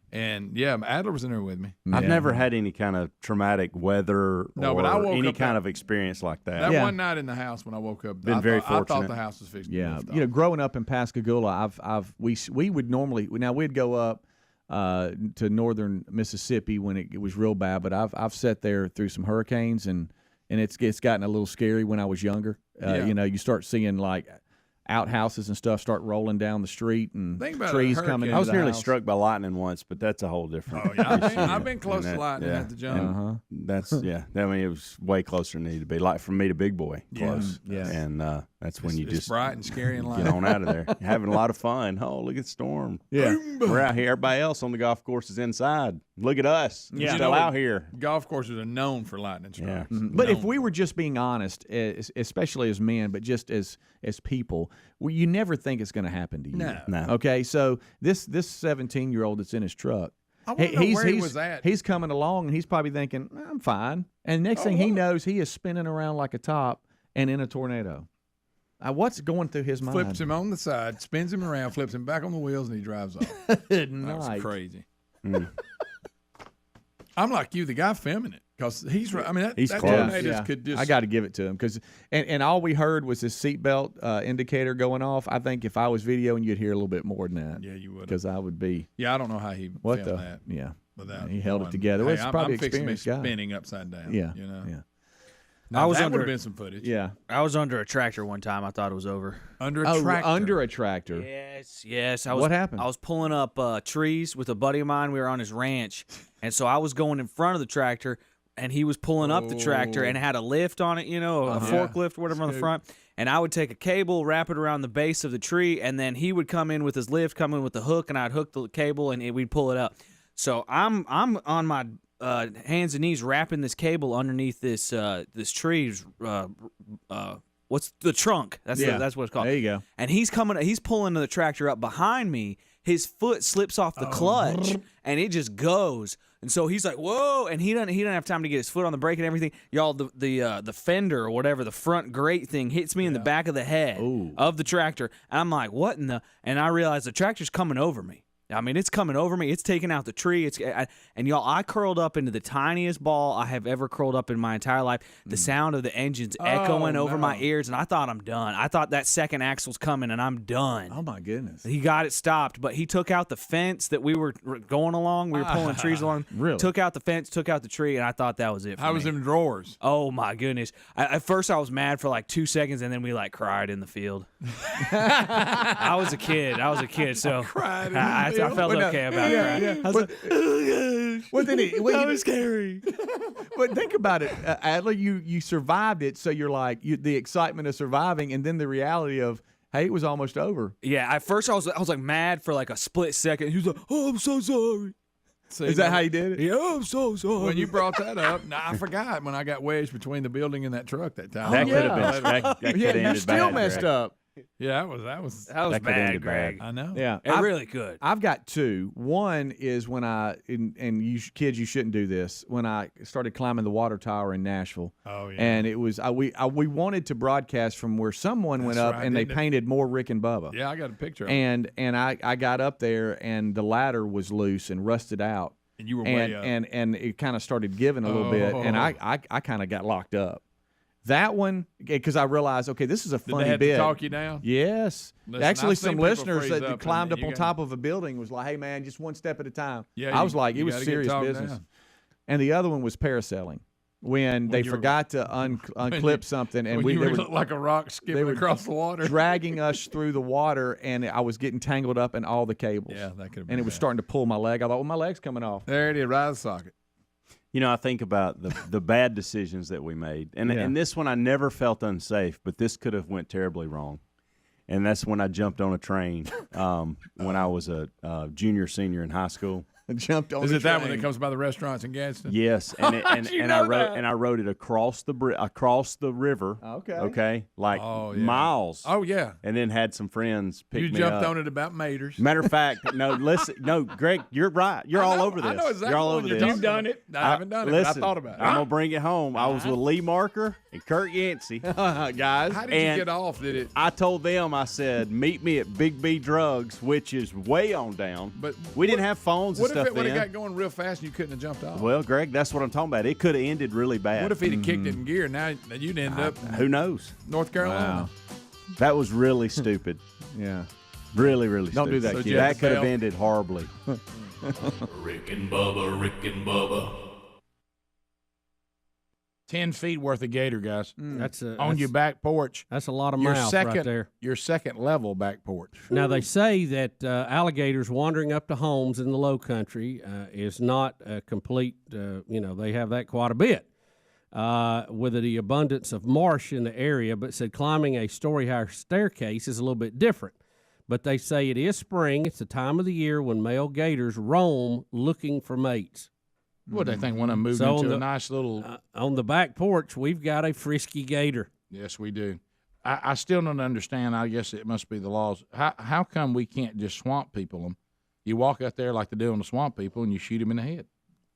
And yeah, Adler was in there with me. I've never had any kind of traumatic weather No, or but I woke any up kind of experience like that. That one night in the house when I woke up, Been I very thought, I thought fortunate. the house was fixed. to Yeah, lift you know, off. growing up in Pascagoula, we would normally we'd go up to northern Mississippi when it was real bad, but I've sat there through some hurricanes and it's gotten a little scary when I was younger. Yeah. You know, you start seeing like outhouses and stuff start rolling down the street and Think about trees a coming. hurricane. I was into the nearly house. struck by lightning once, but that's a whole different. Oh, yeah, issue. I've been close And to lightning at the jump. Uh-huh. That's I mean, it was way closer than it needed to be. Like from me to Big Boy, close. Yeah. And that's when you It's just bright and scary and get light. on out of there. You're having a lot of fun. Oh, look at the storm. Yeah. We're out here. Everybody else on the golf course is inside. Look at us. Yeah. Still out here. Golf courses are known for lightning strikes. But if we were just being honest, especially as men, but just as people, you never think it's going to happen to you. No. Okay, so this 17-year-old that's in his truck, I wanna know where he was at. He's coming along and he's probably thinking, I'm fine. And next thing he knows, he is spinning around like a top and in a tornado. What's going through his mind? Flips him on the side, spins him around, flips him back on the wheels, and he drives off. That was crazy. I'm like you, the guy filming it, because he's right. I mean, He's that close. tornadoes could just. I got to give it to him because, and all we heard was his seatbelt indicator going off. I think if I was videoing, you'd hear a little bit more than that. Yeah, you would. Because I would be. Yeah, I don't know how he What filmed the? that. Yeah. Without he held it knowing. together. Hey, It's probably I'm fixing me experienced guy. spinning upside down. Yeah. You know. Yeah. Now, I was that under- would have been some footage. Yeah. I was under a tractor one time. I thought it was over. Under a tractor. Under a tractor. Yes. I was, What happened? I was pulling up trees with a buddy of mine. We were on his ranch, and so I was going in front of the tractor, and he was pulling up the tractor and had a lift on it, you know, a forklift or whatever on the front. And I would take a cable, wrap it around the base of the tree, and then he would come in with his lift, come in with the hook, and I'd hook the cable, and we'd pull it up. So I'm on my hands and knees wrapping this cable underneath this tree. What's the trunk? That's what it's called. There you go. And he's pulling the tractor up behind me. His foot slips off the clutch, and it just goes. And so he's like, "Whoa!" And he doesn't have time to get his foot on the brake and everything. Y'all, the fender or whatever, the front grate thing hits me in the back of the head of the tractor. And I'm like, "What in the?" And I realize the tractor's coming over me. I mean, it's coming over me. It's taking out the tree. And y'all, I curled up into the tiniest ball I have ever curled up in my entire life. The sound of the engines echoing over my ears, and I thought I'm done. I thought that second axle's coming, and I'm done. Oh my goodness! He got it stopped, but he took out the fence that we were going along. We were pulling trees along. Really? Took out the fence, took out the tree, and I thought that was it. How was them drawers? Oh my goodness! At first, I was mad for like 2 seconds, and then we like cried in the field. I was a kid, so I felt okay about it. Yeah. I was like, Well, then that was scary. But think about it, Adler. You survived it, so you're like the excitement of surviving, and then the reality of, hey, it was almost over. Yeah. At first, I was like mad for like a split second. He was like, "Oh, I'm so sorry." Is that how you did it? Yeah, I'm so sorry. When you brought that up, I forgot when I got wedged between the building and that truck that time. That could have been. That could have ended still bad, messed Greg. up. Yeah, that was that was bad, Greg. I know. Yeah, it really could. I've got two. One is when and you kids, you shouldn't do this. When I started climbing the water tower in Nashville. Oh yeah. And it was we wanted to broadcast from where someone went up and they painted more Rick and Bubba. Yeah, I got a picture of it. And I got up there and the ladder was loose and rusted out. And you were way up. And it kind of started giving a little bit, and I kind of got locked up. That one, because I realized, okay, this is a funny Did they have bit. to talk you down? Yes. Listen, Actually, I've seen some people listeners freeze that up climbed and up on top of a building was like, hey, man, just one step at a time. Yeah, I was like, it you was gotta get serious talked business. down. And the other one was parasailing. When they forgot to unclip something, and when you they looked like a rock skipping across the water, dragging us through the water, and I was getting tangled up in all the cables. Yeah, that could have been And it was bad. starting to pull my leg. I thought, well, my leg's coming off. There it is, right of the socket. You know, I think about the bad decisions that we made, and this one I never felt unsafe, but this could have went terribly wrong. And that's when I jumped on a train when I was a junior, senior in high school. Jumped on. Is the it that train. one that comes by the restaurants in Gadsden? Yes, and I rode it across the river. Okay, like miles. Oh yeah, and then had some friends pick me up. You jumped on it about meters. Matter of fact, no, Greg, you're right. You're all over this. I know exactly you're all what over you're this. You've done it. I haven't done it. Listen, But I thought about it. I'm gonna bring it home. I was with Lee Marker and Kurt Yancey, guys. How did you get off? Did it? I told them, I said, meet me at Big B Drugs, which is way on down. But we didn't have phones and What stuff if it would then. have got going real fast and you couldn't have jumped off? Well, Greg, that's what I'm talking about. It could have ended really bad. What if he'd have kicked it in gear? Now you'd end up. Who knows? North Carolina. Wow. That was really stupid. Yeah. Really, really Don't do stupid. that, So kid. Jeff That could have Bell. ended horribly. Rick and Bubba, Rick and Bubba. 10 feet worth of gator, guys. That's on your back porch. That's a lot of Your mouth second, right there. Your second level back porch. Now they say that alligators wandering up to homes in the Low Country is not a complete. They have that quite a bit with the abundance of marsh in the area. But said climbing a story high staircase is a little bit different. But they say it is spring. It's the time of the year when male gators roam looking for mates. What they think when I moved So into on a nice little. On the back porch, we've got a frisky gator. Yes, we do. I still don't understand. I guess it must be the laws. How come we can't just swamp people them? You walk out there like they do on the swamp people, and you shoot them in the head.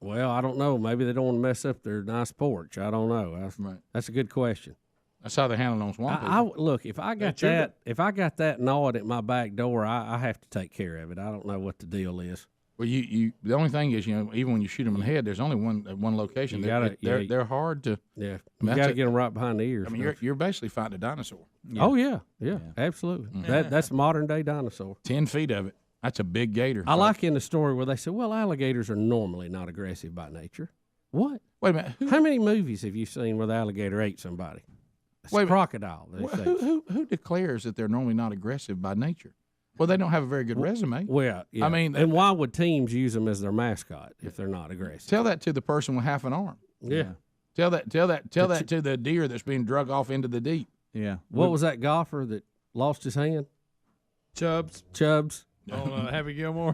Well, I don't know. Maybe they don't want to mess up their nice porch. I don't know. That's a good question. That's how they handle it on swamp people. Look, if I got that gnawed at my back door, I have to take care of it. I don't know what the deal is. Well, you the only thing is, even when you shoot them in the head, there's only one location. They're hard to. Yeah, you got to get them right behind the ears. I mean, you're basically fighting a dinosaur. Yeah. Oh yeah, absolutely. That's modern day dinosaur. 10 feet of it. That's a big gator. I like in the story where they say, "Well, alligators are normally not aggressive by nature." What? Wait a minute. How many movies have you seen where the alligator ate somebody? It's Wait a minute. crocodile. They say. Who declares that they're normally not aggressive by nature? Well, they don't have a very good resume. Well, yeah. I mean, and why would teams use them as their mascot if they're not aggressive? Tell that to the person with half an arm. Yeah. Tell that to the deer that's being drug off into the deep. Yeah. What was that golfer that lost his hand? Chubbs. Oh, Happy Gilmore.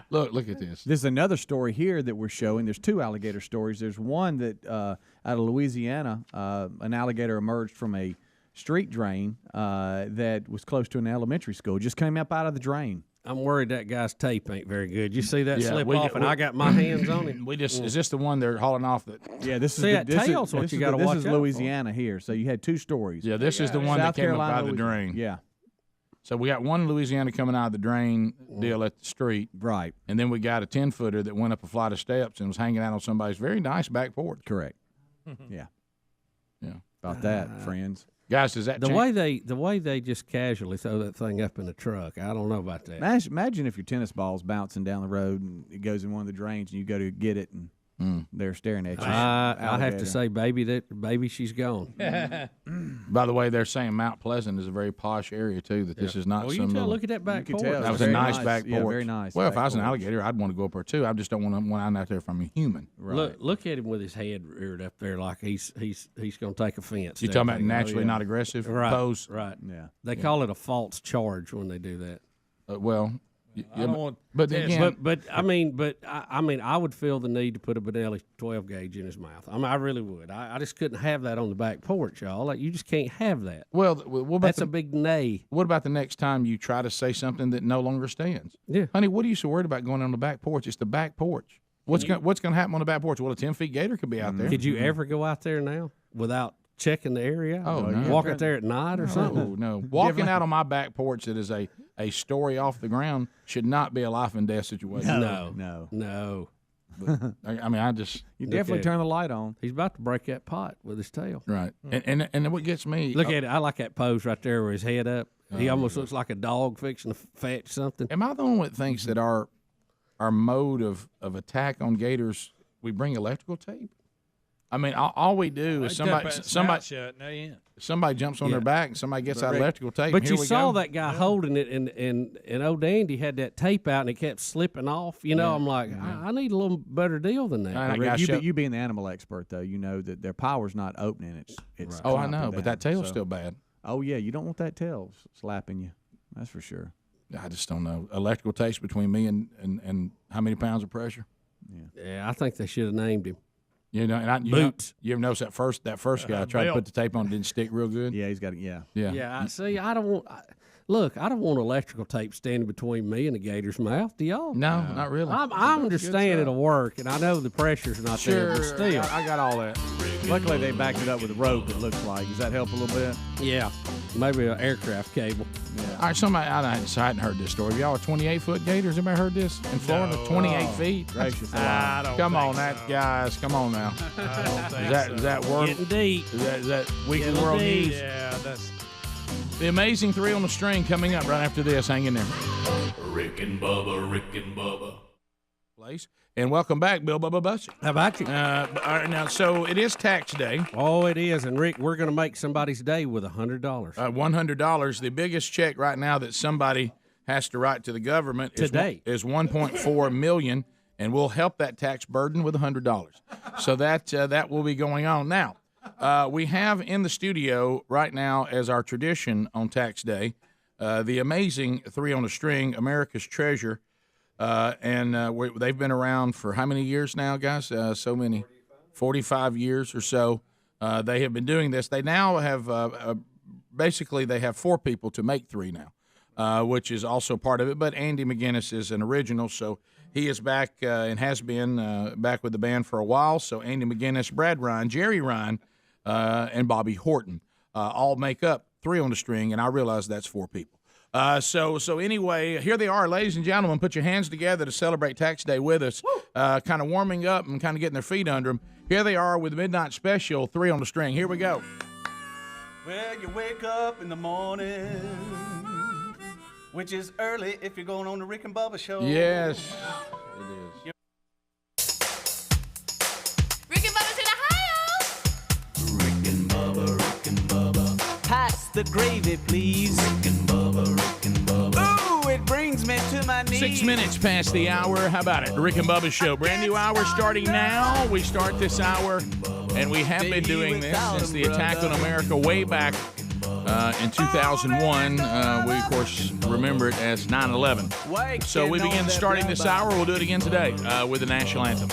Look at this. There's another story here that we're showing. There's two alligator stories. There's one that out of Louisiana, an alligator emerged from a street drain that was close to an elementary school. Just came up out of the drain. I'm worried that guy's tape ain't very good. You see that Yeah, slip we- off, and we- I got my hands on it. Is this the one they're hauling off? That Yeah, this See, is that this tail's is, what this you is gotta the- watch This is out for. Louisiana here. So you had two stories. Yeah, this is the one South that came Carolina, up out of the Louisiana. drain. Yeah. So we got one in Louisiana coming out of the drain deal at the street. Right. And then we got a 10-footer that went up a flight of steps and was hanging out on somebody's very nice back porch. Correct. Yeah. Yeah. About that, friends. Guys, does that the change? way they just casually throw that thing up in the truck? I don't know about that. Imagine if your tennis ball's bouncing down the road and it goes in one of the drains and you go to get it and they're staring at you. I have to say, baby, she's gone. By the way, they're saying Mount Pleasant is a very posh area too. That this is not Well, some. you tell. little- Look at that back porch. tell. That was Very a nice nice. back Yeah, porch. very nice Well, if back I was an porch. alligator, I'd want to go up there too. I just don't want one out there from a human. Right. Look at him with his head reared up there like he's going to take offense. You to talking about everything. naturally not aggressive Right, pose? right. Yeah. They call it a false charge when they do that. I don't want. But tennis- again, But I mean, I would feel the need to put a Benelli 12 gauge in his mouth. I mean, I really would. I just couldn't have that on the back porch, y'all. Like, you just can't have that. well, what about That's the, a big nay. what about the next time you try to say something that no longer stands? Yeah. Honey, what are you so worried about going on the back porch? It's the back porch. What's going to happen on the back porch? Well, a 10-foot gator could be out there. Could you ever go out there now without checking the area out? Oh, no. Walk out there at night or something? No. Walking out on my back porch that is a story off the ground should not be a life and death situation. No. I mean, I just You definitely at turn the light on. He's about to break that pot with his tail. right. And what gets me Look at it. I like that pose right there with his head up. He almost looks like a dog fixing to fetch something. Am I the only one that thinks that our mode of attack on gators, we bring electrical tape? I mean, all we do is somebody jumps on their back and somebody gets out electrical tape. But and you here we saw go. that guy holding it, and old Andy had that tape out, and it kept slipping off. You know, I'm like, I need a little better deal than that. And Rick, you being the animal expert, though, you know that their power's not opening. It's Oh, I clamping know, but down. that tail's So- still bad. Oh, yeah, you don't want that tail slapping you. That's for sure. I just don't know. Electrical tape between me and how many pounds of pressure? Yeah, I think they should have named him. You know, and Boots. You ever notice that first guy tried to put the tape on, didn't stick real good. Yeah, he's got it. Yeah. Yeah, see, I don't want. Look, I don't want electrical tape standing between me and the gator's mouth. Do y'all? No, not really. I understand it'll work, and I know the pressure's not there, but still. I got all that. Luckily, they backed it up with a rope. It looks like. Does that help a little bit? Yeah, maybe an aircraft cable. All right, somebody I hadn't heard this story. Y'all are 28-foot gators. Anybody heard this in Florida? 28 feet. Gracious Come on, guys. Come on now. Does that work? Getting deep. Is that Weekly Getting World deep. News? Yeah, that's. The amazing three on the string coming up right after this. Hang in there. Rick and Bubba. Place. And welcome back, Bill Bubba Bussy. How about you? All right, now, so it is tax day. Oh, it is. And Rick, we're going to make somebody's day with $100. $100. The biggest check right now that somebody has to write to the government Today. is $1.4 million, and we'll help that tax burden with $100. So that will be going on now. We have in the studio right now, as our tradition on tax day, the amazing three on the string, America's Treasure. They've been around for how many years now, guys? So many, 45 years or so. They have been doing this. They now have basically they have four people to make three now, which is also part of it. But Andy McGinnis is an original, so he is back and has been back with the band for a while. So Andy McGinnis, Brad Ryan, Jerry Ryan, and Bobby Horton all make up three on the string, and I realize that's four people. So anyway, here they are, ladies and gentlemen. Put your hands together to celebrate Tax Day with us. Kind of warming up and kind of getting their feet under them. Here they are with the Midnight Special, three on the string. Here we go. Well, you wake up in the morning, which is early if you're going on the Rick and Bubba show. Yes, it is. Rick and Bubba's in Ohio. Rick and Bubba. Pass the gravy, please. Rick and Bubba. Ooh, it brings me to my knees. 6 minutes past the hour. How about it? Rick and Bubba show. Brand new hour starting now. We start this hour, and we have been doing this since the attack on America way back in 2001. We, of course, remember it as 9/11. So we begin starting this hour. We'll do it again today with the national anthem.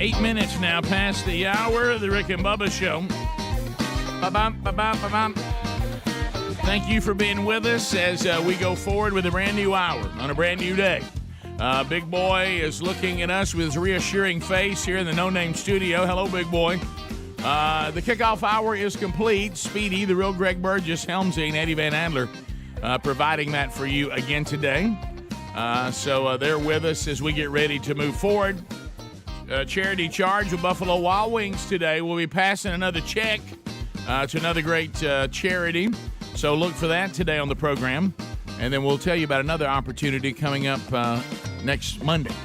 8 minutes now past the hour of the Rick and Bubba Show. Ba-bum, ba-bum, ba-bum. Thank you for being with us as we go forward with a brand new hour on a brand new day. Big Boy is looking at us with his reassuring face here in the No Name Studio. Hello, Big Boy. The kickoff hour is complete. Speedy, the real Greg Burgess, Helmsy, and Eddie Van Adler providing that for you again today. So they're with us as we get ready to move forward. Charity charge with Buffalo Wild Wings today. We'll be passing another check to another great charity. So look for that today on the program. And then we'll tell you about another opportunity coming up next Monday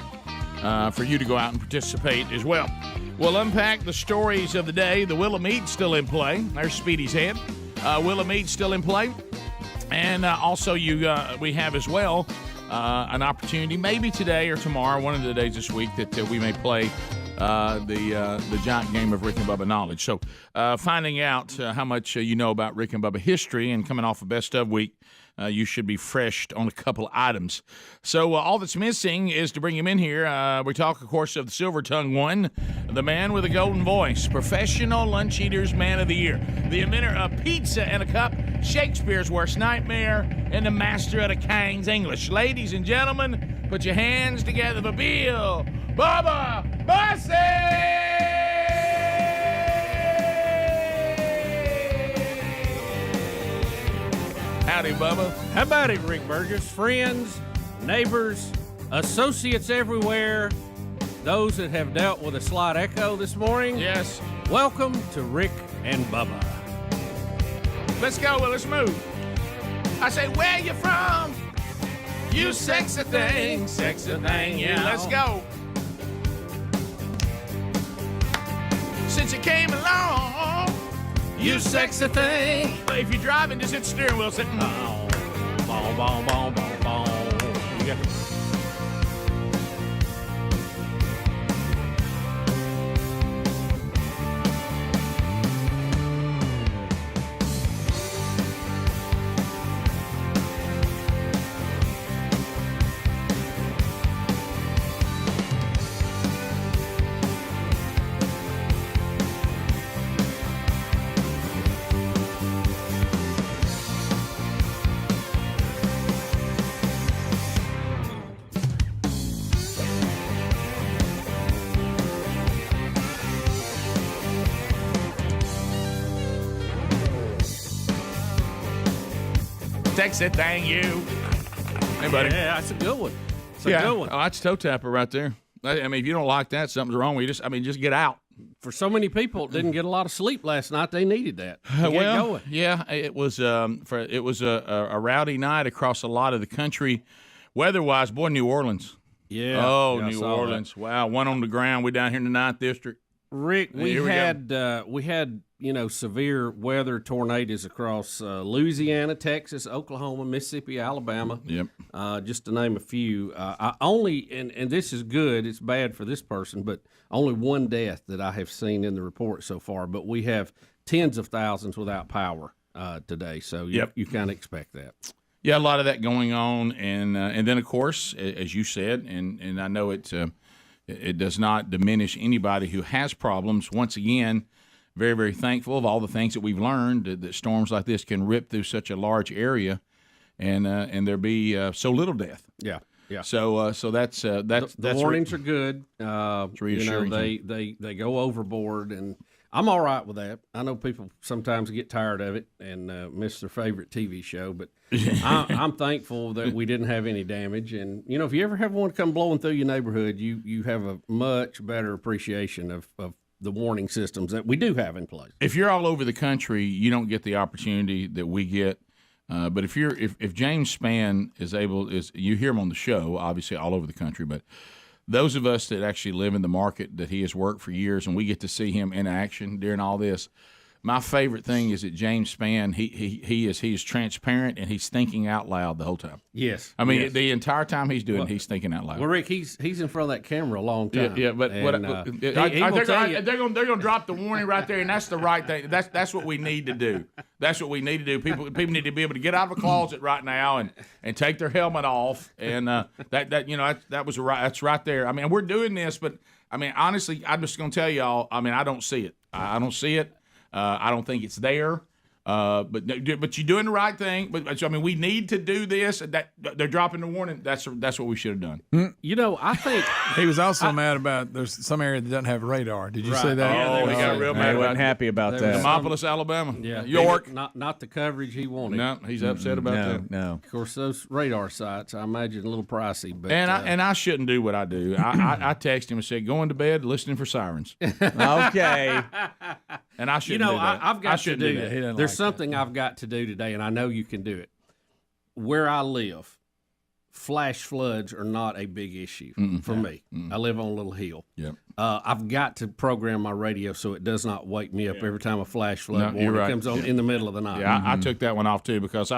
for you to go out and participate as well. We'll unpack the stories of the day. The Wheel of Meat's still in play. There's Speedy's head. Wheel of Meat's still in play. And also we have as well an opportunity, maybe today or tomorrow, one of the days this week, that we may play the giant game of Rick and Bubba knowledge. So finding out how much you know about Rick and Bubba history, and coming off a best of week, you should be fresh on a couple items. So all that's missing is to bring him in here. We talk, of course, of the Silver Tongue one, the man with a golden voice, professional lunch eaters man of the year, the inventor of pizza and a cup, Shakespeare's worst nightmare, and the master of the King's English. Ladies and gentlemen, put your hands together for Bill Bubba Bussey! Howdy, Bubba. How about it, Rick Burgess? Friends, neighbors, associates everywhere, those that have dealt with a slight echo this morning. Yes. Welcome to Rick and Bubba. Let's go. Well, let's move. I say, where you from? You sexy thing, yeah. Let's go. Since you came along, you sexy thing. If you're driving, just hit the steering wheel. Say, boom, boom, boom, boom, boom. You got the sexy thing, you. Hey, buddy. Yeah, that's a good one. It's a good one. Oh, that's toe tapper right there. I mean, if you don't like that, something's wrong with you. Just get out. For so many people that didn't get a lot of sleep last night, they needed that. Well, yeah, it was a rowdy night across a lot of the country. Weather-wise, boy, New Orleans. Yeah. Oh, yeah, New Orleans. That. Wow, one on the ground. We're down here in the 9th District. Rick, we had severe weather tornadoes across Louisiana, Texas, Oklahoma, Mississippi, Alabama. Yep. Just to name a few. I only and this is good. It's bad for this person, but only one death that I have seen in the report so far. But we have tens of thousands without power today, so you kind of expect that. Yeah, a lot of that going on, and then of course, as you said, and I know it does not diminish anybody who has problems. Once again, very, very thankful of all the things that we've learned, that storms like this can rip through such a large area, and there be so little death. Yeah, yeah. So that's the warnings are good. It's reassuring. They go overboard, and I'm all right with that. I know people sometimes get tired of it and miss their favorite TV show, but I'm thankful that we didn't have any damage. And if you ever have one come blowing through your neighborhood, you have a much better appreciation of the warning systems that we do have in place. If you're all over the country, you don't get the opportunity that we get. But if James Spann is you hear him on the show, obviously all over the country, but those of us that actually live in the market that he has worked for years, and we get to see him in action during all this, My favorite thing is that James Spann, he is transparent and he's thinking out loud the whole time. Yes. I mean, yes. the entire time he's doing, he's thinking out loud. Well, Rick, he's in front of that camera a long time. Yeah, but they're going to drop the warning right there, and that's the right thing. That's what we need to do. That's what we need to do. People need to be able to get out of a closet right now and take their helmet off, and that's right there. I mean, we're doing this, but I mean, honestly, I'm just going to tell y'all. I mean, I don't see it. I don't see it. I don't think it's there. But you're doing the right thing. But I mean, we need to do this. That they're dropping the warning. That's what we should have done. You know, I think he was also mad about there's some area that doesn't have radar. Did you say that? Oh, he got real mad. He wasn't happy about that. Demopolis, Alabama. Yeah, York. Not the coverage he wanted. No, he's upset about that. No. Of course, those radar sites, I imagine, a little pricey. But I shouldn't do what I do. I text him and said, going to bed, listening for sirens. Okay. And I shouldn't do that. I've got to do that. that. There's something I've got to do today, and I know you can do it. Where I live, flash floods are not a big issue for me. I live on a little hill. Yep. I've got to program my radio so it does not wake me up every time a flash flood warning comes on in the middle of the night. Yeah, I took that one off too because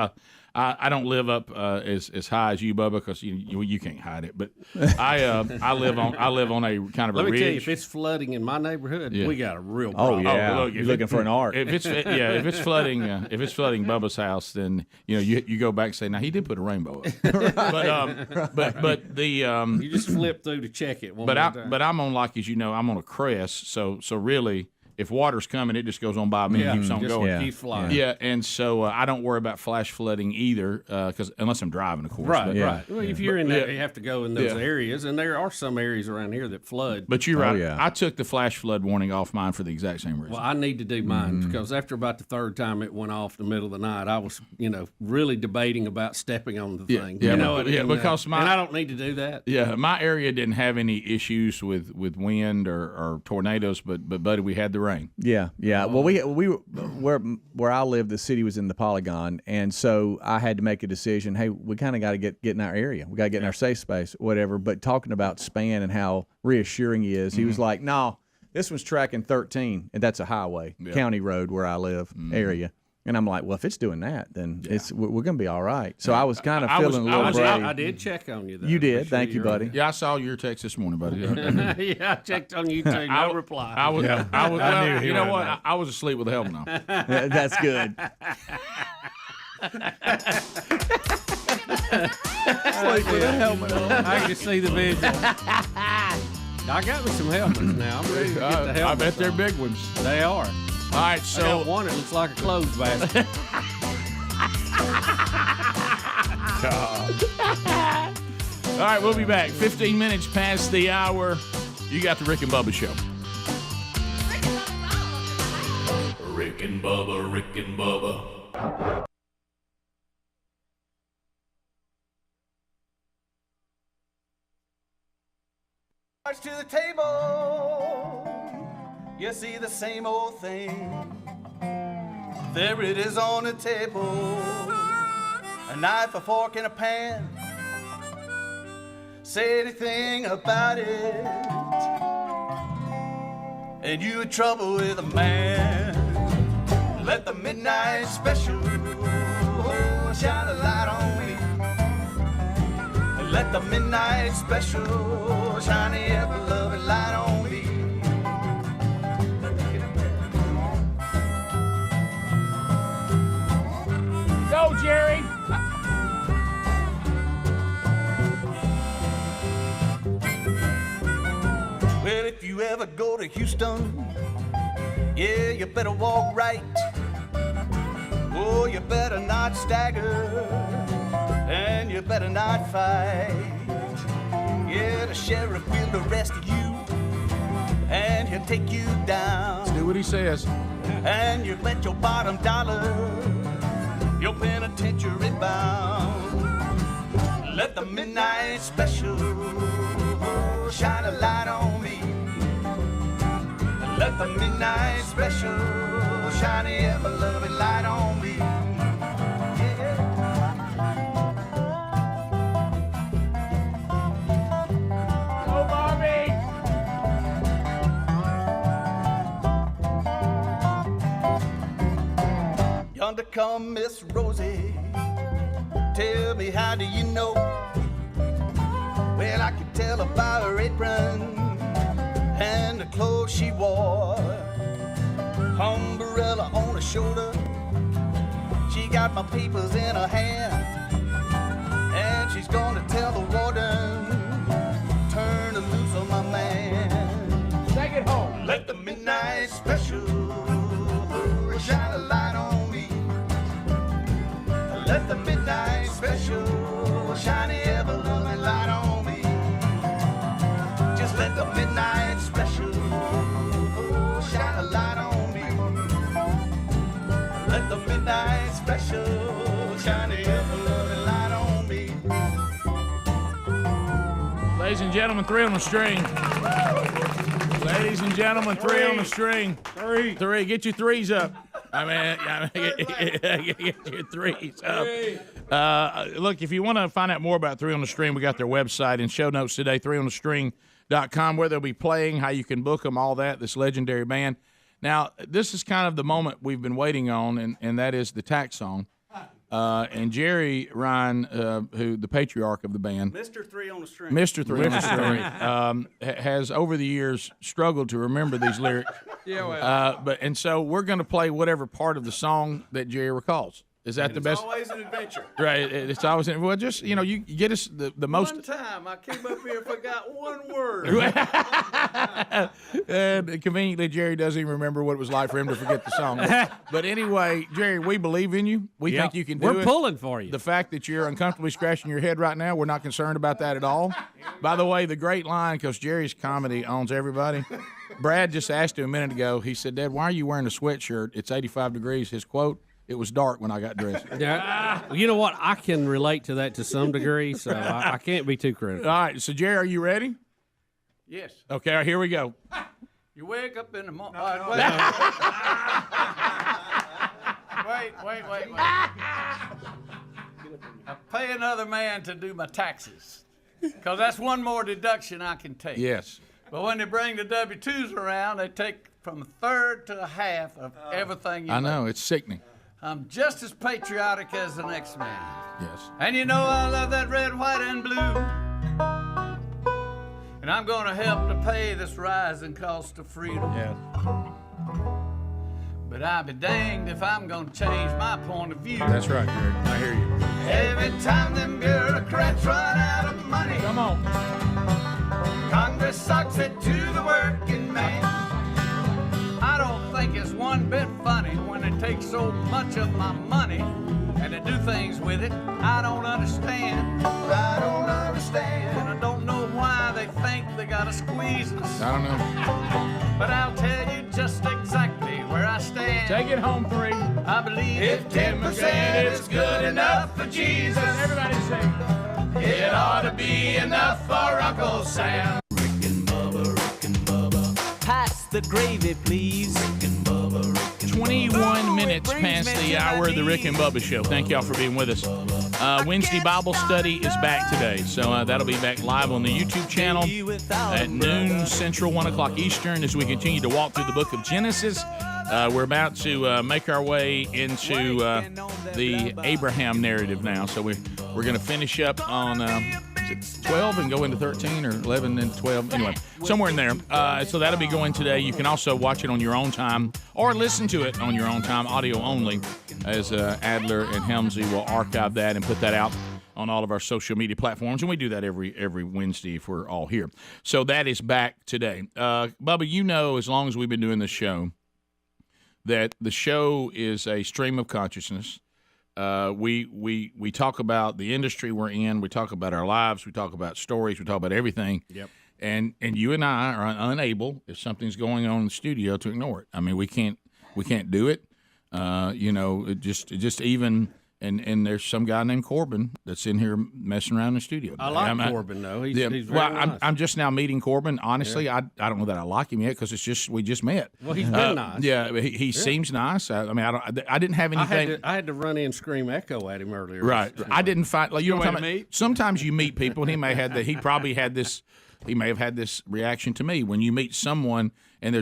I don't live up as high as you, Bubba, because you can't hide it. But I live on a kind of a ridge. Let me tell you, if it's flooding in my neighborhood, we got a real problem. Oh yeah, you're looking for an ark. If it's flooding Bubba's house, then you go back and say, now he did put a rainbow up. but the you just flip through to check it. But I'm on, like, as you know, I'm on a crest, so really, if water's coming, it just goes on by me and keeps on going. Keep flying. Yeah, and so I don't worry about flash flooding either, because unless I'm driving, of course. Right, right. Well, if you're in there, you have to go in those areas, and there are some areas around here that flood. But you're right. I took the flash flood warning off mine for the exact same reason. Well, I need to do mine because after about the third time it went off in the middle of the night, I was, really debating about stepping on the thing. Because and I don't need to do that. Yeah, my area didn't have any issues with wind or tornadoes, but buddy, we had the rain. Yeah. Well, we where I live, the city was in the polygon, and so I had to make a decision. Hey, we kind of got to get in our area. We got to get in our safe space, whatever. But talking about Spann and how reassuring he is, he was like, "No, this one's tracking 13, and that's a highway, county road where I live area." And I'm like, well, if it's doing that, then we're going to be all right. So I was kind of feeling a little brave. I did check on you, though. You did. Thank you, buddy. Yeah, I saw your text this morning, buddy. Yeah, I checked on you, too. No reply. I knew you know what? I was asleep with the helmet on. That's good. Sleep with a helmet on. I can just see the visual. I got me some helmets now. I'm ready to get the helmets. I bet they're big ones. They are. All right, so I got one that looks like a clothes basket. All right, we'll be back. 15 minutes past the hour. You got the Rick and Bubba Show. Rick and Bubba, Rick and Bubba. To the table, you see the same old thing. There it is on the table, a knife, a fork, and a pan. Say anything about it, and you in trouble with a man. Let the midnight special shine a light on me. Let the midnight special shine the ever-loving light on me. Go, Jerry. Well, if you ever go to Houston, yeah, you better walk right. Oh, you better not stagger, and you better not fight. Yeah, the sheriff will arrest you, and he'll take you down. Let's do what he says. And you bet your bottom dollar, your penitentiary bound. Let the midnight special shine a light on me. Let the midnight special shine the ever-loving light on me. Want to come, Miss Rosie? Tell me, how do you know? Well, I could tell about her apron and the clothes she wore. Umbrella on her shoulder, she got my papers in her hand, and she's gonna tell the warden, turn her loose on my man. Take it home. Let the midnight special shine a light on me. Let the midnight special shine a ever-loving light on me. Just let the midnight special shine a light on me. Let the midnight special shine a ever-loving light on me. Ladies and gentlemen, 3 on the string. Ladies and gentlemen, 3 on the string. Three. Get your threes up. Get your threes up. Look, if you want to find out more about 3 on the String, we got their website and show notes today, 3onthestring.com, where they'll be playing, how you can book them, all that, this legendary band. Now, this is kind of the moment we've been waiting on, and that is the tax song. And Jerry Ryan, who the patriarch of the band, Mr. 3 on the String. Mr. 3 on the String, has over the years struggled to remember these lyrics. Yeah, well. And so we're going to play whatever part of the song that Jerry recalls. Is that the best? It's always an adventure. Right. It's always well. Just you get us the most. One time I came up here and forgot one word. And conveniently, Jerry doesn't even remember what it was like for him to forget the song. But anyway, Jerry, we believe in you. We think you can do it. We're pulling for you. The fact that you're uncomfortably scratching your head right now, we're not concerned about that at all. By the way, the great line, because Jerry's comedy owns everybody. Brad just asked him a minute ago. He said, "Dad, why are you wearing a sweatshirt? It's 85 degrees." His quote: "It was dark when I got dressed." Yeah. You know what? I can relate to that to some degree, so I can't be too critical. All right. So, Jerry, are you ready? Yes. Okay. All right, here we go. You wake up in the morning. Wait. I pay another man to do my taxes, because that's one more deduction I can take. Yes. But when they bring the W-2s around, they take from a third to a half of everything you I know. make. It's sickening. I'm just as patriotic as the next man. Yes. And you know I love that red, white, and blue. And I'm going to help to pay this rising cost of freedom. Yeah. But I'll be danged if I'm going to change my point of view. That's right, Jerry. I hear you. Every time them bureaucrats run out of money, Come on. Congress sucks it to the working man. I don't think it's one bit funny when they take so much of my money and they do things with it I don't understand. I don't understand. And I don't know why they think they gotta squeeze us. I don't know. But I'll tell you just exactly where I stand. Take it home, 3. I believe if 10% is good enough for Jesus, Everybody sing. it ought to be enough for Uncle Sam. Rick and Bubba. Pass the gravy, please. Rick and Bubba. 21 minutes past the hour of the Rick and Bubba Show. Thank y'all for being with us. Wednesday Bible study is back today, so that'll be back live on the YouTube channel at noon Central, 1 o'clock Eastern, as we continue to walk through the book of Genesis. We're about to make our way into the Abraham narrative now, so we're going to finish up on 12 and go into 13, or 11 and 12. Anyway, somewhere in there. So that'll be going today. You can also watch it on your own time or listen to it on your own time, audio only, as Adler and Helmsley will archive that and put that out on all of our social media platforms, and we do that every Wednesday if we're all here. So that is back today. Bubba, you know, as long as we've been doing this show, that the show is a stream of consciousness. We talk about the industry we're in. We talk about our lives. We talk about stories. We talk about everything. Yep. And you and I are unable, if something's going on in the studio, to ignore it. I mean, we can't do it. It just even. And there's some guy named Corbin that's in here messing around in the studio. I like Corbin, though. He's very nice. I'm just now meeting Corbin. Honestly, yeah. I don't know that I like him yet because we just met. Well, he's been nice. Yeah, he seems nice. I didn't have anything. I had to run in and scream echo at him earlier. Right. I didn't find sometimes you meet people, and he probably had this he may have had this reaction to me. When you meet someone and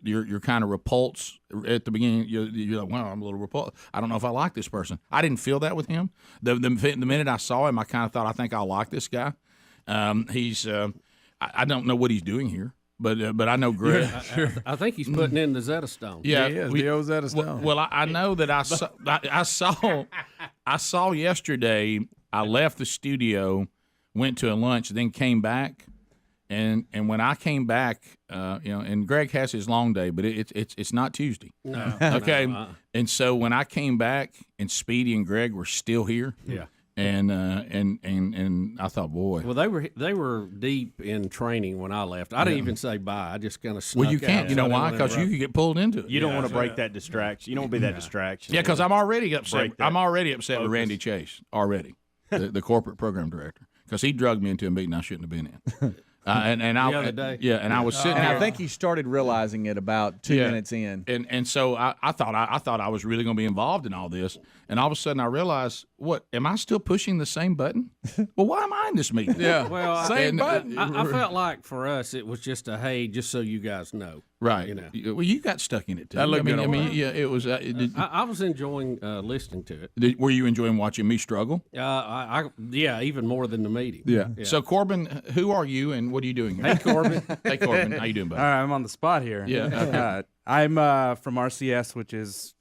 you're kind of repulsed at the beginning, you're like, well, I'm a little repulsed. I don't know if I like this person. I didn't feel that with him. The minute I saw him, I kind of thought, I think I'll like this guy. I don't know what he's doing here. But I know Greg. I think he's putting in the Zeta Stone. Yeah, the old Zeta Stone. Well, I know that I saw yesterday. I left the studio, went to a lunch, then came back, and when I came back, and Greg has his long day, but it's not Tuesday. No. Okay. No, And so when I came back, and Speedy and Greg were still here. Yeah. And I thought, boy. Well, they were deep in training when I left. I didn't even say bye. I just kind of snuck Well, you can't. out. You know why? Because you could get pulled into it. You don't want to break that distraction. You don't want to be that distraction. Yeah, because I'm already upset. I'm already upset with focus. Randy Chase already, the corporate program director, because he drugged me into a meeting I shouldn't have been in. And I The other day. Yeah, and I was sitting And there. I think he started realizing it about 2 minutes in. And so I thought I was really going to be involved in all this, and all of a sudden I realized, what, am I still pushing the same button? Well, why am I in this meeting? Yeah, Well, same button. I felt like for us it was just a hey, just so you guys know. Right. You know. Well, you got stuck in it too. That looked good on yeah, it was. I was enjoying listening to it. Were you enjoying watching me struggle? Yeah, even more than the meeting. Yeah. So Corbin, who are you, and what are you doing here? Hey, Corbin. Hey, Corbin, how you doing, buddy? All right, I'm on the spot here. Yeah. Okay. I'm from RCS, which is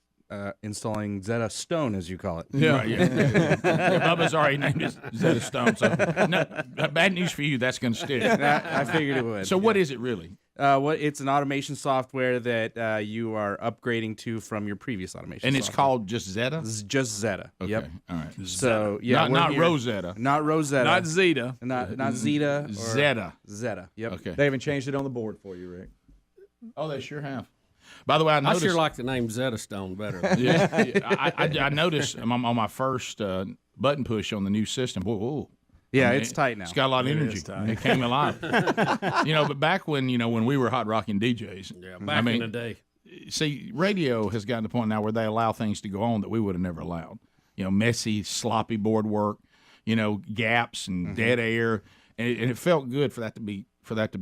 installing Zeta Stone, as you call it. Yeah. Right, yeah. Bubba's already named it Zeta Stone. So bad news for you. That's going to stick. I figured it would. So what is it really? It's an automation software that you are upgrading to from your previous automation. And it's software. called just Zeta? It's just Zeta. Okay. Yep. All right. So yeah, not Rosetta. Not Rosetta. Not Zeta. Not Zeta. Or Zeta. Zeta. Yep. Okay. They haven't changed it on the board for you, Rick. Oh, they sure have. By the way, I I noticed. sure like the name Zeta Stone better. I noticed on my first button push on the new system. Whoa. Yeah, I mean, it's tight now. It's got a lot of energy. It came alive. But back when when we were hot rocking DJs. Yeah, back in the day. See, radio has gotten to the point now where they allow things to go on that we would have never allowed. Messy, sloppy board work. Gaps and dead air, and it felt good for that to be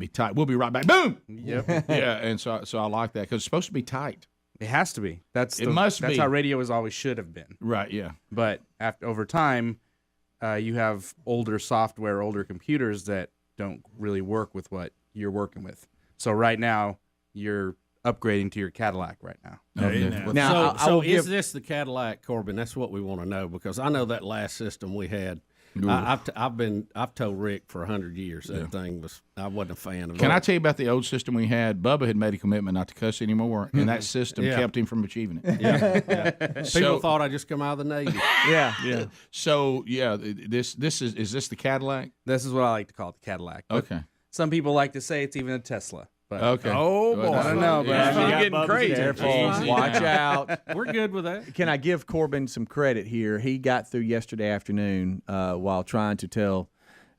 tight. We'll be right back. Boom. Yep. Yeah, and so I like that because it's supposed to be tight. It has to be. That's That's how radio is always should have been. Right. Yeah. But over time, you have older software, older computers that don't really work with what you're working with. So right now, you're upgrading to your Cadillac right now. Okay. Now, so is this the Cadillac, Corbin? That's what we want to know, because I know that last system we had. I've told Rick for 100 years that thing I wasn't a fan of it. Can I tell you about the old system we had? Bubba had made a commitment not to cuss anymore, and that system kept him from achieving it. Yeah. People thought I just come out of the Navy. Yeah. So this is this the Cadillac? This is what I like to call it, the Cadillac. But Okay. some people like to say it's even a Tesla. But Okay. Oh boy, I don't know, but you're getting crazy. Careful. Watch out. We're good with that. Can I give Corbin some credit here? He got through yesterday afternoon while trying to tell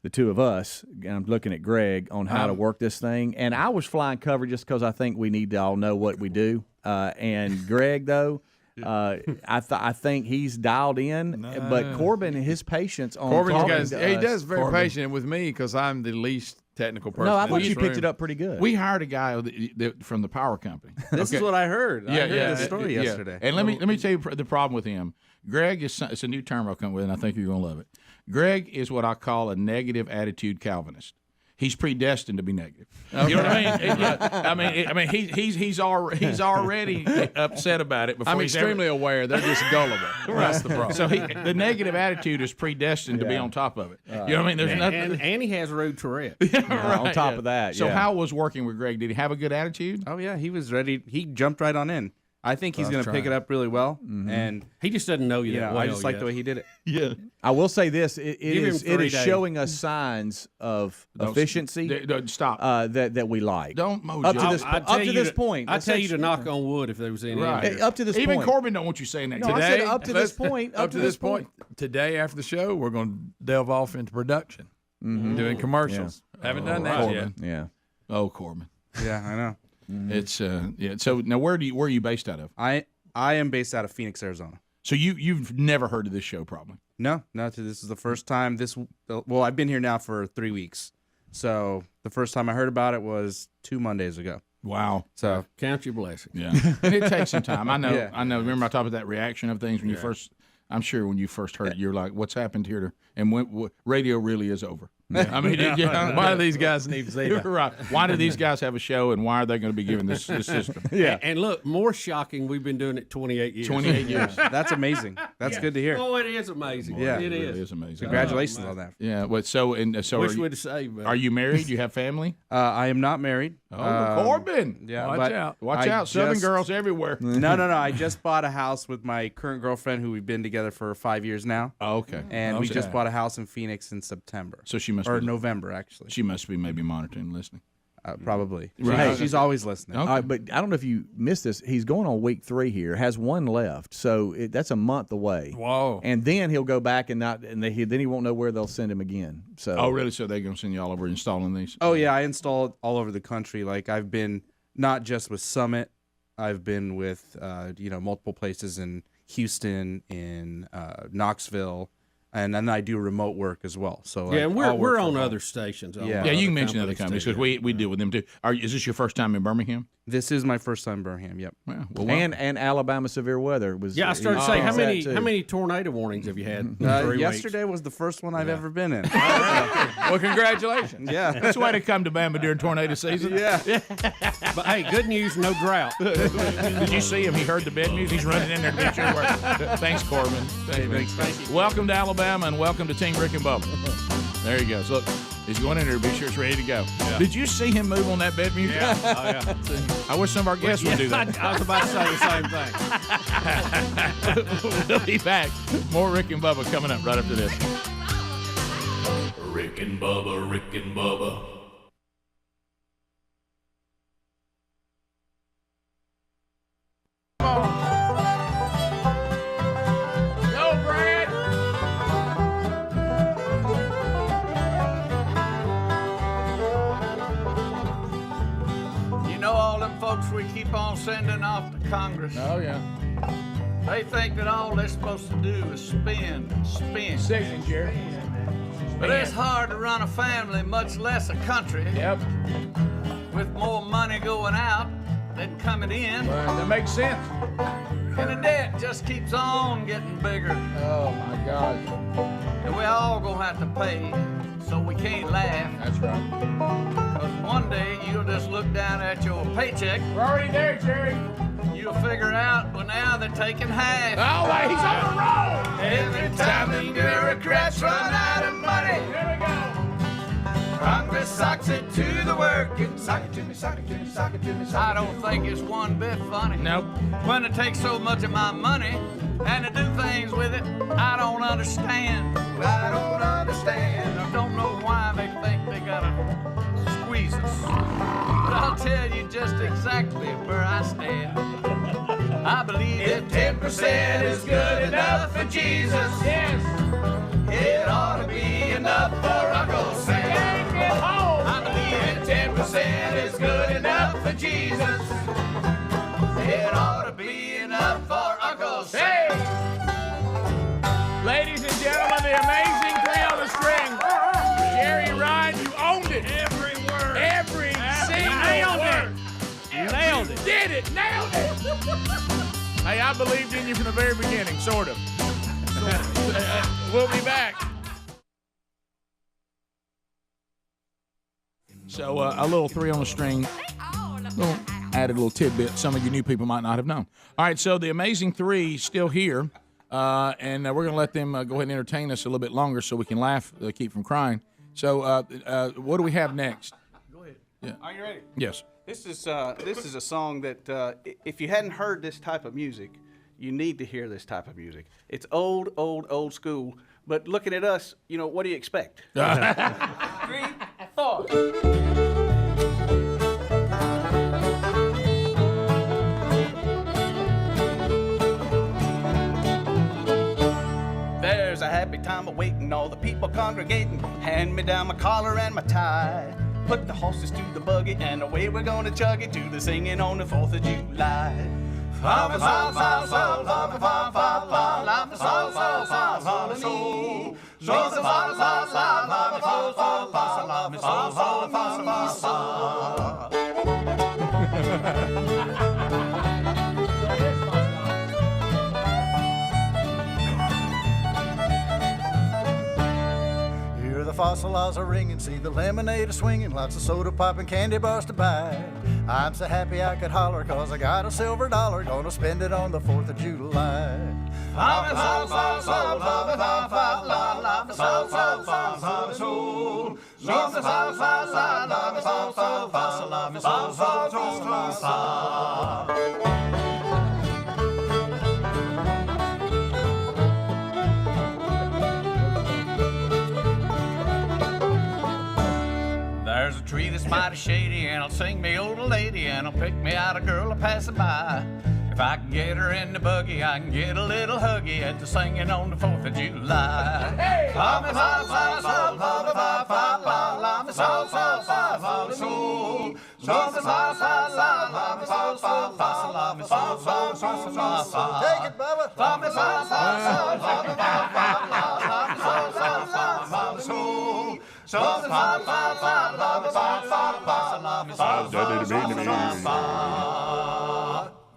the two of us, and I'm looking at Greg, on how to work this thing. And I was flying cover just because I think we need to all know what we do. And Greg, though, I think he's dialed in. But Corbin, his patience on Corbin's talking got to he us- does very patient with me because I'm the least technical person. No, I in thought this you picked room. it up pretty good. We hired a guy from the power company. this is what I heard. I heard this story yeah. yesterday. And let me tell you the problem with him. Greg it's a new term I'll come with, and I think you're going to love it. Greg is what I call a negative attitude Calvinist. He's predestined to be negative. You know what I mean? He's already upset about it. Before I'm he's extremely aware. They're just gullible. That's the problem. So the negative attitude is predestined to be on top of it. You know what I mean? There's nothing. And he has road Tourette. on top of that. So yeah. how was working with Greg? Did he have a good attitude? Oh yeah, he was ready. He jumped right on in. I think he's going to pick it up really well, and He just doesn't know you that well I just like yet. the way he did it. Yeah. I will say this: it Give him is 3 days. showing us signs of efficiency Stop. that we like. Don't mojo. Up to this I'd tell you this to- point. I'd tell you to knock on wood if there was any. Right. Up to this Even point. Corbin don't want you saying that No, I today. said up to this point. Up to this point, today after the show, we're going to delve off into production, doing commercials. Haven't done that yet. Yeah. Oh, Corbin. Yeah, I know. It's So now where are you based out of? I am based out of Phoenix, Arizona. So you've never heard of this show, probably. No, this is the first time. Well, I've been here now for 3 weeks, So the first time I heard about it was 2 Mondays ago. Wow. So count your blessings. Yeah. And it takes some time. I know. Yeah. I know. Remember I talked about that reaction of things when you first. I'm sure when you first heard it, you're like, "What's happened here?" And when radio really is over. I mean, why do these guys need to say that? Right. Why do these guys have a show, and why are they going to be given this system? Yeah. And look, more shocking, we've been doing it 28 years. 28 years. That's amazing. That's good to hear. Oh, it is amazing. Yeah. It It is. is amazing. Congratulations on that. Yeah. But so Wish we'd have saved, but are you married? You have family? I am not married. Oh, Corbin. Yeah, Watch but out. Watch I out. Southern just- girls everywhere. No. I just bought a house with my current girlfriend, who we've been together for 5 years now. Oh, okay. And we just bought a house in Phoenix in September. So she must or be November, actually. She must be maybe monitoring and listening. Probably. Right. She's always listening. Okay. All right, but I don't know if you missed this. He's going on week 3 here. Has 1 left, so that's a month away. Whoa! And then he'll go back and then he won't know where they'll send him again. So. Oh, really? So they're going to send you all over installing these? Oh, yeah. I install it all over the country. Like, I've been not just with Summit. I've been with, multiple places in Houston, in Knoxville. And then I do remote work as well. So yeah, I'll we're work on from home. other stations. Yeah, you can mention other companies because we deal with them too. Is this your first time in Birmingham? This is my first time in Birmingham. Yep. Well, and Alabama severe weather was. Yeah, I started to say how many tornado warnings have you had? in 3 yesterday was the first one I've ever been in. Well, congratulations. Yeah, that's the way to come to Bama during tornado season. Yeah. But hey, good news, no drought. Did you see him? He heard the bad news. He's running in there to get your work. Thanks, Corbin. Thank you. Welcome to Alabama and welcome to Team Rick and Bubba. There he goes. Look, he's going in there to be sure it's ready to go. Yeah. Did you see him move on that bed music? Yeah. Oh, yeah. I wish some of our guests would do that. I was about to say the same thing. We'll be back. More Rick and Bubba coming up right after this. Rick and Bubba, Rick and Bubba. Go, Brad! You know all them folks we keep on sending off to Congress? Oh, yeah. They think that all they're supposed to do is spend and spend. Second, Jerry. But it's hard to run a family, much less a country. Yep. With more money going out than coming in. Well, that makes sense. And the debt just keeps on getting bigger. Oh, my God. And we all gonna have to pay, so we can't laugh. That's right. Because one day you'll just look down at your paycheck. We're already there, Jerry. You'll figure out, well, now they're taking half. Oh, wait, he's on the roll. Every time the bureaucrats run out of money, Here we go. Congress socks it to the working. Sock it to me, sock it to me, sock it to me. I don't think it's one bit funny. Nope. When they take so much of my money and to do things with it, I don't understand. I don't understand. I don't know why they think they gotta squeeze us. But I'll tell you just exactly where I stand. I believe if 10% is good enough for Jesus, Yes. it ought to be enough for Uncle Sam. I believe if 10% is good enough for Jesus, it ought to be enough for Uncle Sam. Ladies and gentlemen, the amazing three on the string. Jerry Ryan, you owned it. Every word. Every single word. Nailed it. Did it. Nailed it. Hey, I believed in you from the very beginning, sort of. We'll be back. So a little three on the string. Added a little tidbit some of you new people might not have known. All right, so the amazing three still here. And we're going to let them go ahead and entertain us a little bit longer so we can laugh, keep from crying. So what do we have next? Go ahead. Yeah. Are you ready? Yes. This is a song that if you hadn't heard this type of music, you need to hear this type of music. It's old school. But looking at us, what do you expect? 3, 4. There's a happy time of waiting, all the people congregating. Hand me down my collar and my tie. Put the horses to the buggy and away we're gonna chug it to the singing on the 4th of July. Hear the fossil laws are ringing, see the lemonade a swinging, lots of soda pop and candy bars to buy. I'm so happy I could holler, cause I got a silver dollar, gonna spend it on the 4th of July. There's a tree that's mighty shady, and I'll sing me old lady, and I'll pick me out a girl a passing by. If I can get her in the buggy, I can get a little huggy at the singing on the 4th of July. Hey! Take it,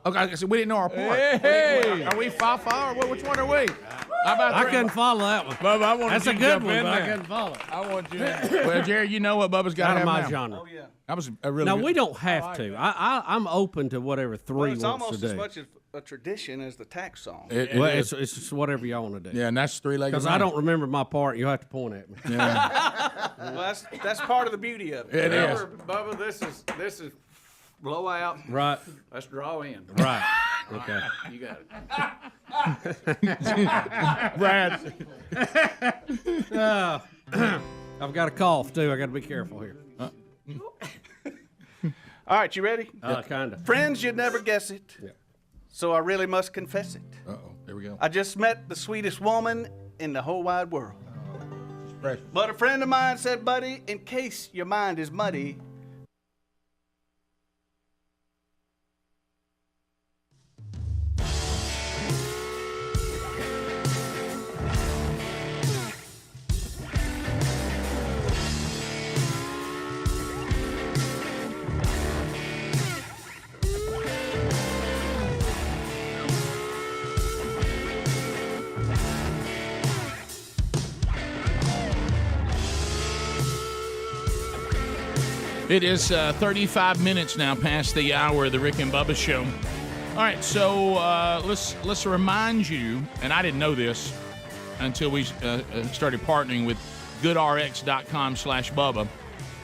Okay, so we didn't know our part. Hey. Are we fa-fa or which one are we? How about I couldn't follow that one. Bubba, I want That's you a to good jump one, in but I there. couldn't follow it. I want you to. Well, Jerry, you know what Bubba's got to Out have of my now. genre. Oh, yeah. That was a really Now, good. we don't have to. I'm open to whatever Well, three it's wants almost to as do. much as a tradition as the tax song. Well, it's just whatever y'all want to do. Yeah, and that's three-legged. Because I don't remember my part. You'll have to point at me. Well, that's part of the beauty of it. It is. Remember, Bubba, this is blow out. Right. Let's draw in. Right. Okay. You got it. Brad. I've got a cough, too. I got to be careful here. All right, you ready? Kind of. Friends, you'd never guess it. Yeah. So I really must confess it. Uh-oh, there we go. I just met the sweetest woman in the whole wide world. Fresh. But a friend of mine said, buddy, in case your mind is muddy, It is 35 minutes now past the hour of the Rick and Bubba Show. All right, so let's remind you, and I didn't know this until we started partnering with goodrx.com/Bubba.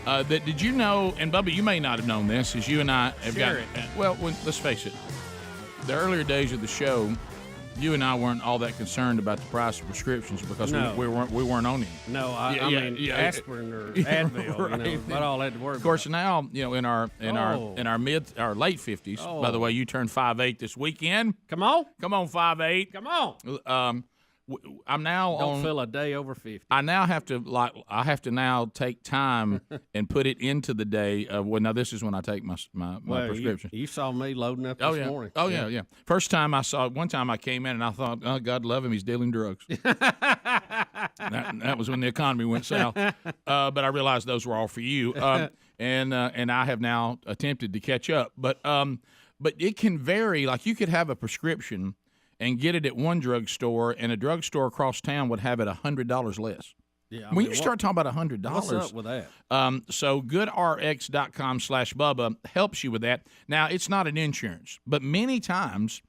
That did you know, and Bubba, you may not have known this, as you and I have got. Well, let's face it, the earlier days of the show, you and I weren't all that concerned about the price of prescriptions because we weren't on it. No, I mean aspirin or Advil, right. you know, about all I had to worry about. Of course, now in our late 50s. By the way, you turned 5'8" this weekend. Come on, 5'8". Come on. I'm now Don't feel a day over 50. I now have to now take time and put it into the day of now this is when I take my prescription. You saw me loading up this morning. Oh yeah. First time one time I came in and I thought, oh, God love him, he's dealing drugs. that was when the economy went south. But I realized those were all for you. And I have now attempted to catch up. But it can vary. Like you could have a prescription and get it at one drugstore, and a drugstore across town would have it $100 less. Yeah, when you start talking about $100, what's up with that? So goodrx.com/Bubba helps you with that. Now, it's not an insurance, but many times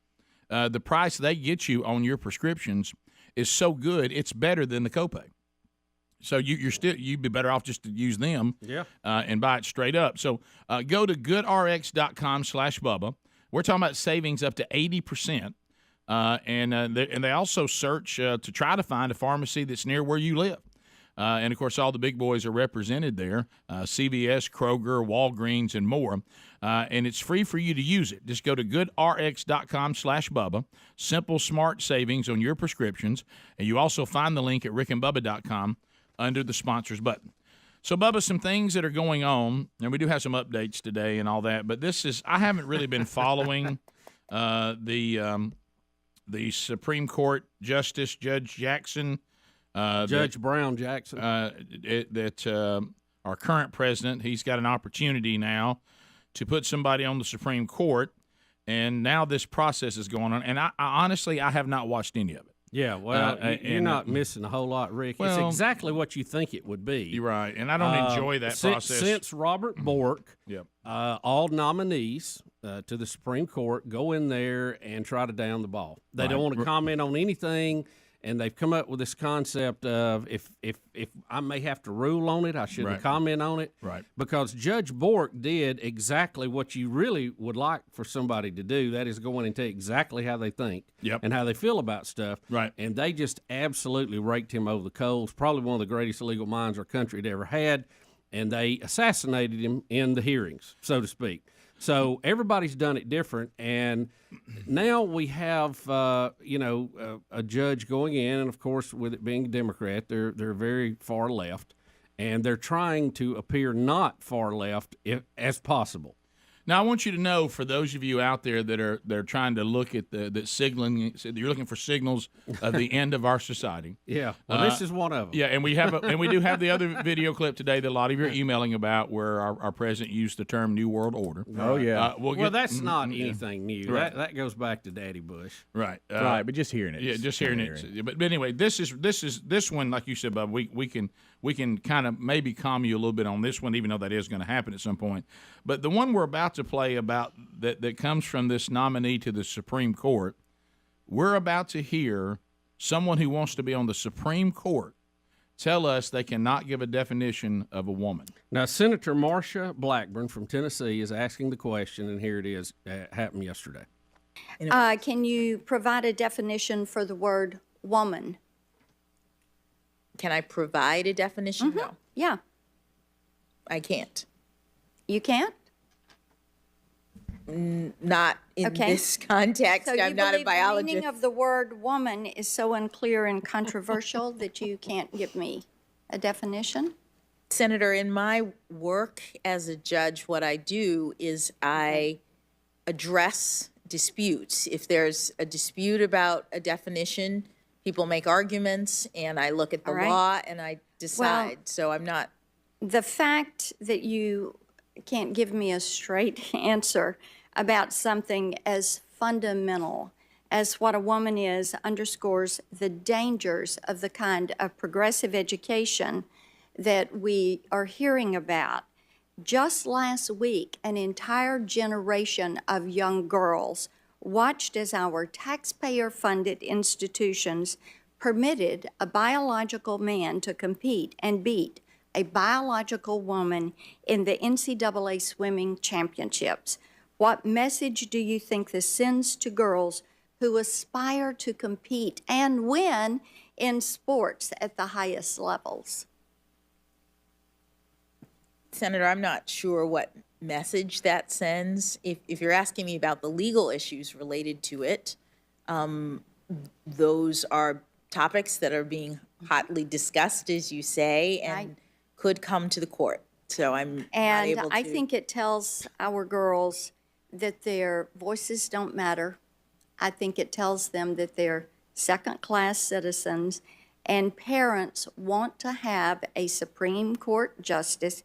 the price they get you on your prescriptions is so good, it's better than the copay. So you'd be better off just to use them and buy it straight up. So go to goodrx.com/Bubba. We're talking about savings up to 80%. And they also search to try to find a pharmacy that's near where you live. And, of course, all the big boys are represented there, CVS, Kroger, Walgreens, and more. And it's free for you to use it. Just go to goodrx.com/Bubba. Simple, smart savings on your prescriptions. And you also find the link at rickandbubba.com under the sponsors button. So, Bubba, some things that are going on, and we do have some updates today and all that, but I haven't really been following the Supreme Court Justice Judge Jackson Judge Brown Jackson. Our current president, he's got an opportunity now to put somebody on the Supreme Court, and now this process is going on. And I honestly, I have not watched any of it. Yeah, well, you're not missing a whole lot, Rick. It's exactly what you think it would be. You're right, and I don't enjoy that process. Since Robert Bork, all nominees to the Supreme Court go in there and try to down the ball. They don't want to comment on anything, and they've come up with this concept of if I may have to rule on it, I shouldn't comment on it. Right. Because Judge Bork did exactly what you really would like for somebody to do. That is go in and tell exactly how they think and how they feel about stuff. Right. And they just absolutely raked him over the coals. Probably one of the greatest legal minds our country had ever had. And they assassinated him in the hearings, so to speak. So everybody's done it different, and now we have a judge going in, and of course, with it being a Democrat, they're very far left, and they're trying to appear not far left as possible. Now, I want you to know, for those of you out there that they're trying to look at the signaling, you're looking for signals of the end of our society. Yeah, well, this is one of them. Yeah, and we do have the other video clip today that a lot of you are emailing about, where our president used the term "New World Order." Oh yeah. Well, that's not anything new. Right. That goes back to Daddy Bush. Right. Right, but just hearing it. Yeah, just hearing it. But anyway, this one, like you said, Bob, we can kind of maybe calm you a little bit on this one, even though that is going to happen at some point. But the one we're about to play about that comes from this nominee to the Supreme Court, we're about to hear someone who wants to be on the Supreme Court tell us they cannot give a definition of a woman. Now, Senator Marsha Blackburn from Tennessee is asking the question, and here it is. Happened yesterday. Can you provide a definition for the word woman? Can I provide a definition? No. Yeah. I can't. You can't? Not in this context. So I'm not a biologist. The meaning of the word woman is so unclear and controversial that you can't give me a definition? Senator, in my work as a judge, what I do is I address disputes. If there's a dispute about a definition, people make arguments, and I look at the law and I decide. Well, so I'm not. The fact that you can't give me a straight answer about something as fundamental as what a woman is underscores the dangers of the kind of progressive education that we are hearing about. Just last week, an entire generation of young girls watched as our taxpayer-funded institutions permitted a biological man to compete and beat a biological woman in the NCAA swimming championships. What message do you think this sends to girls who aspire to compete and win in sports at the highest levels? Senator, I'm not sure what message that sends. If you're asking me about the legal issues related to it, those are topics that are being hotly discussed, as you say, and could come to the court. So I'm not able to. I think it tells our girls that their voices don't matter. I think it tells them that they're second-class citizens, and parents want to have a Supreme Court justice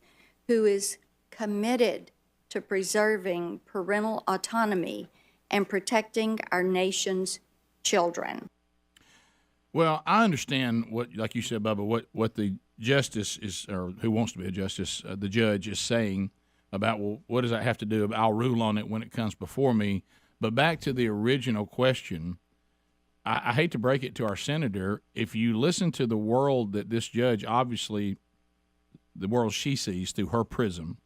who is committed to preserving parental autonomy and protecting our nation's children. Well, I understand what, like you said, Bubba, what the justice is, or who wants to be a justice, the judge is saying about, well, what does that have to do? I'll rule on it when it comes before me. But back to the original question, I hate to break it to our senator. If you listen to the world that this judge, obviously, the world she sees through her prism,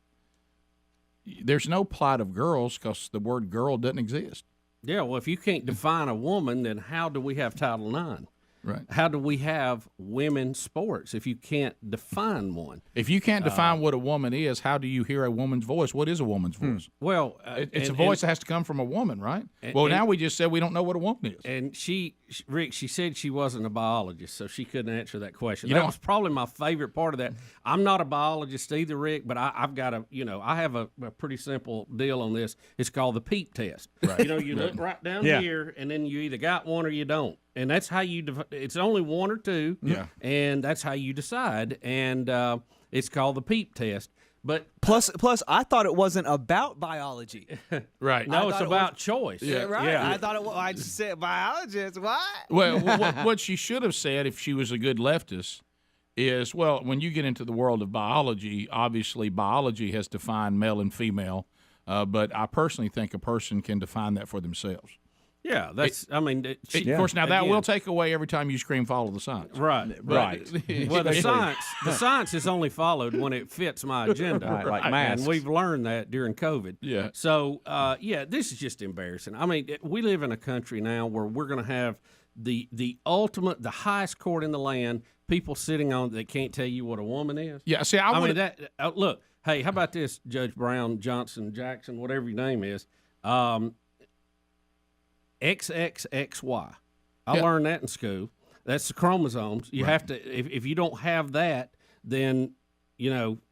there's no plight of girls because the word girl doesn't exist. Yeah, well, if you can't define a woman, then how do we have Title IX? Right. How do we have women's sports if you can't define one? If you can't define what a woman is, how do you hear a woman's voice? What is a woman's voice? Well, it's a voice that has to come from a woman, right? Now we just said we don't know what a woman is. And Rick, she said she wasn't a biologist, so she couldn't answer that question. That was probably my favorite part of that. I'm not a biologist either, Rick, but I've got I have a pretty simple deal on this. It's called the PEEP test. Right. You look right down here, and then you either got one or you don't. and that's how you. It's only one or two. Yeah. And that's how you decide, and it's called the PEEP test. But plus, I thought it wasn't about biology. Right. No, it's about choice. Yeah, right. Yeah. I thought it was. I just said biologist. What? Well, what she should have said if she was a good leftist is, well, when you get into the world of biology, obviously biology has defined male and female, but I personally think a person can define that for themselves. Yeah, that's. Of course, now that will take away every time you scream "follow the science." Right. Well, the science is only followed when it fits my agenda, like masks. And we've learned that during COVID. Yeah. So, this is just embarrassing. I mean, we live in a country now where we're going to have the ultimate, the highest court in the land. People sitting on that can't tell you what a woman is. Yeah. See, I mean that. Look, hey, how about this, Judge Brown Johnson Jackson, whatever your name is. XXXY. I learned that in school. That's the chromosomes. You have to, if you don't have that, then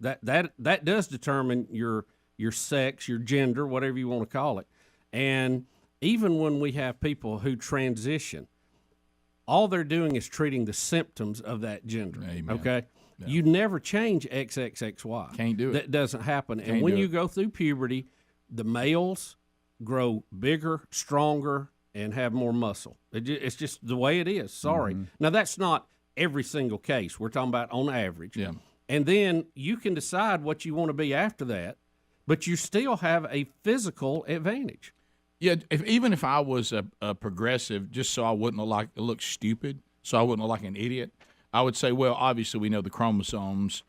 that does determine your sex, your gender, whatever you want to call it. And even when we have people who transition, all they're doing is treating the symptoms of that gender. Amen. Okay. Yeah. You never change XXXY. Can't do it. That doesn't happen. And when you go through puberty, the males grow bigger, stronger, and have more muscle. It's just the way it is. Sorry. Mm-hmm. Now, that's not every single case. We're talking about on average. Yeah. And then you can decide what you want to be after that, but you still have a physical advantage. Yeah, even if I was a progressive, just so I wouldn't look stupid, so I wouldn't look like an idiot, I would say, well, obviously we know the chromosomes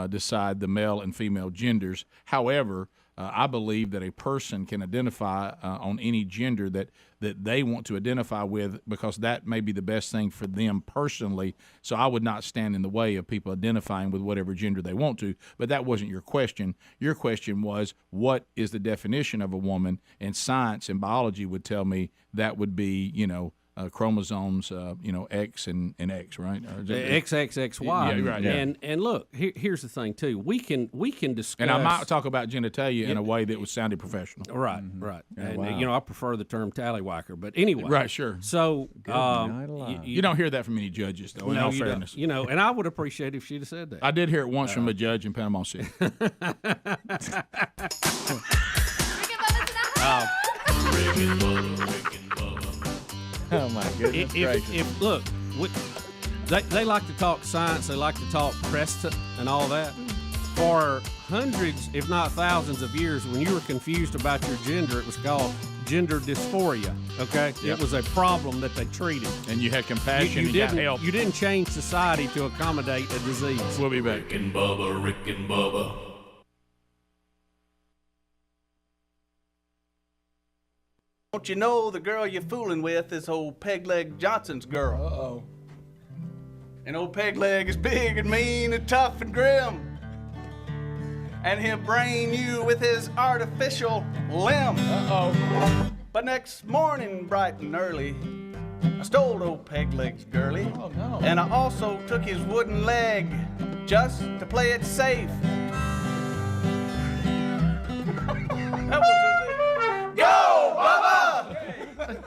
decide the male and female genders. However, I believe that a person can identify on any gender that they want to identify with, because that may be the best thing for them personally. So I would not stand in the way of people identifying with whatever gender they want to. But that wasn't your question. Your question was, what is the definition of a woman? And science and biology would tell me that would be, chromosomes, X and X, right? XXXY. Yeah, right. Yeah. And look, here's the thing too. We can discuss. And I might talk about genitalia in a way that was sounded professional. Right, right. And I prefer the term tallywhacker, but anyway. Right, sure. So you don't hear that from any judges, though. In all fairness, and I would appreciate if she'd have said that. I did hear it once from a judge in Panama City. Oh my goodness gracious! They like to talk science. They like to talk precedent and all that. For hundreds, if not thousands of years, when you were confused about your gender, it was called gender dysphoria. Okay, Yep. It was a problem that they treated, and you had compassion. You and got help. You didn't change society to accommodate a disease. We'll be back. Rick and Bubba. Don't you know the girl you're fooling with is old Pegleg Johnson's girl? Uh-oh. And old Pegleg is big and mean and tough and grim. And he'll brain you with his artificial limb. Uh-oh. But next morning, bright and early, I stole old Pegleg's girlie. Oh, no. And I also took his wooden leg just to play it safe. That was a go, Bubba!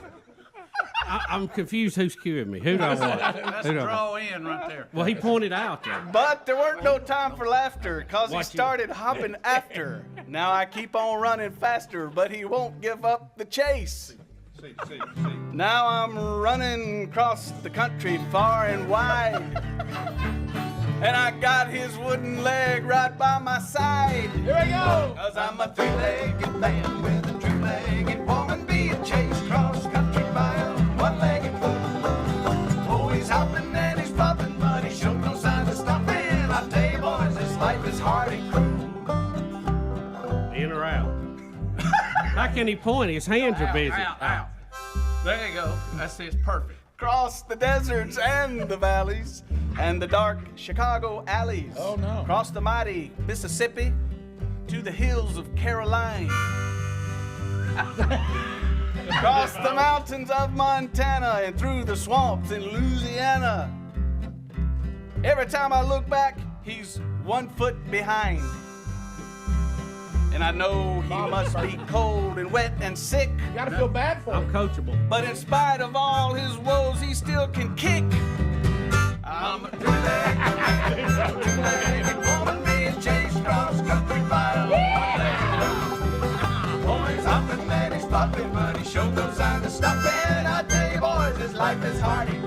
I'm confused. Who's cueing me? Who do I want? That's a draw in right there. Well, he pointed out there. But there weren't no time for laughter, cause he started hopping after. Now I keep on running faster, but he won't give up the chase. Now I'm running across the country far and wide. And I got his wooden leg right by my side. Here we go! Cause I'm a three-legged man with a two-legged woman being chased cross country by a one-legged fool. Oh, he's hopping and he's flopping, but he showed no signs of stopping. I tell you boys, this life is hard and cruel. In or out? How can he point? His hands are busy. Out. There you go. That's perfect. Cross the deserts and the valleys and the dark Chicago alleys. Oh no. Cross the mighty Mississippi to the hills of Caroline. Across the mountains of Montana and through the swamps in Louisiana. Every time I look back, he's 1 foot behind. And I know he must be cold and wet and sick. You gotta feel bad for him. I'm coachable. But in spite of all his woes, he still can kick. I'm a two-legged woman being chased across country by a boys hopping and he's popping, but he showed no sign of stopping. I tell you boys, his life is hardy.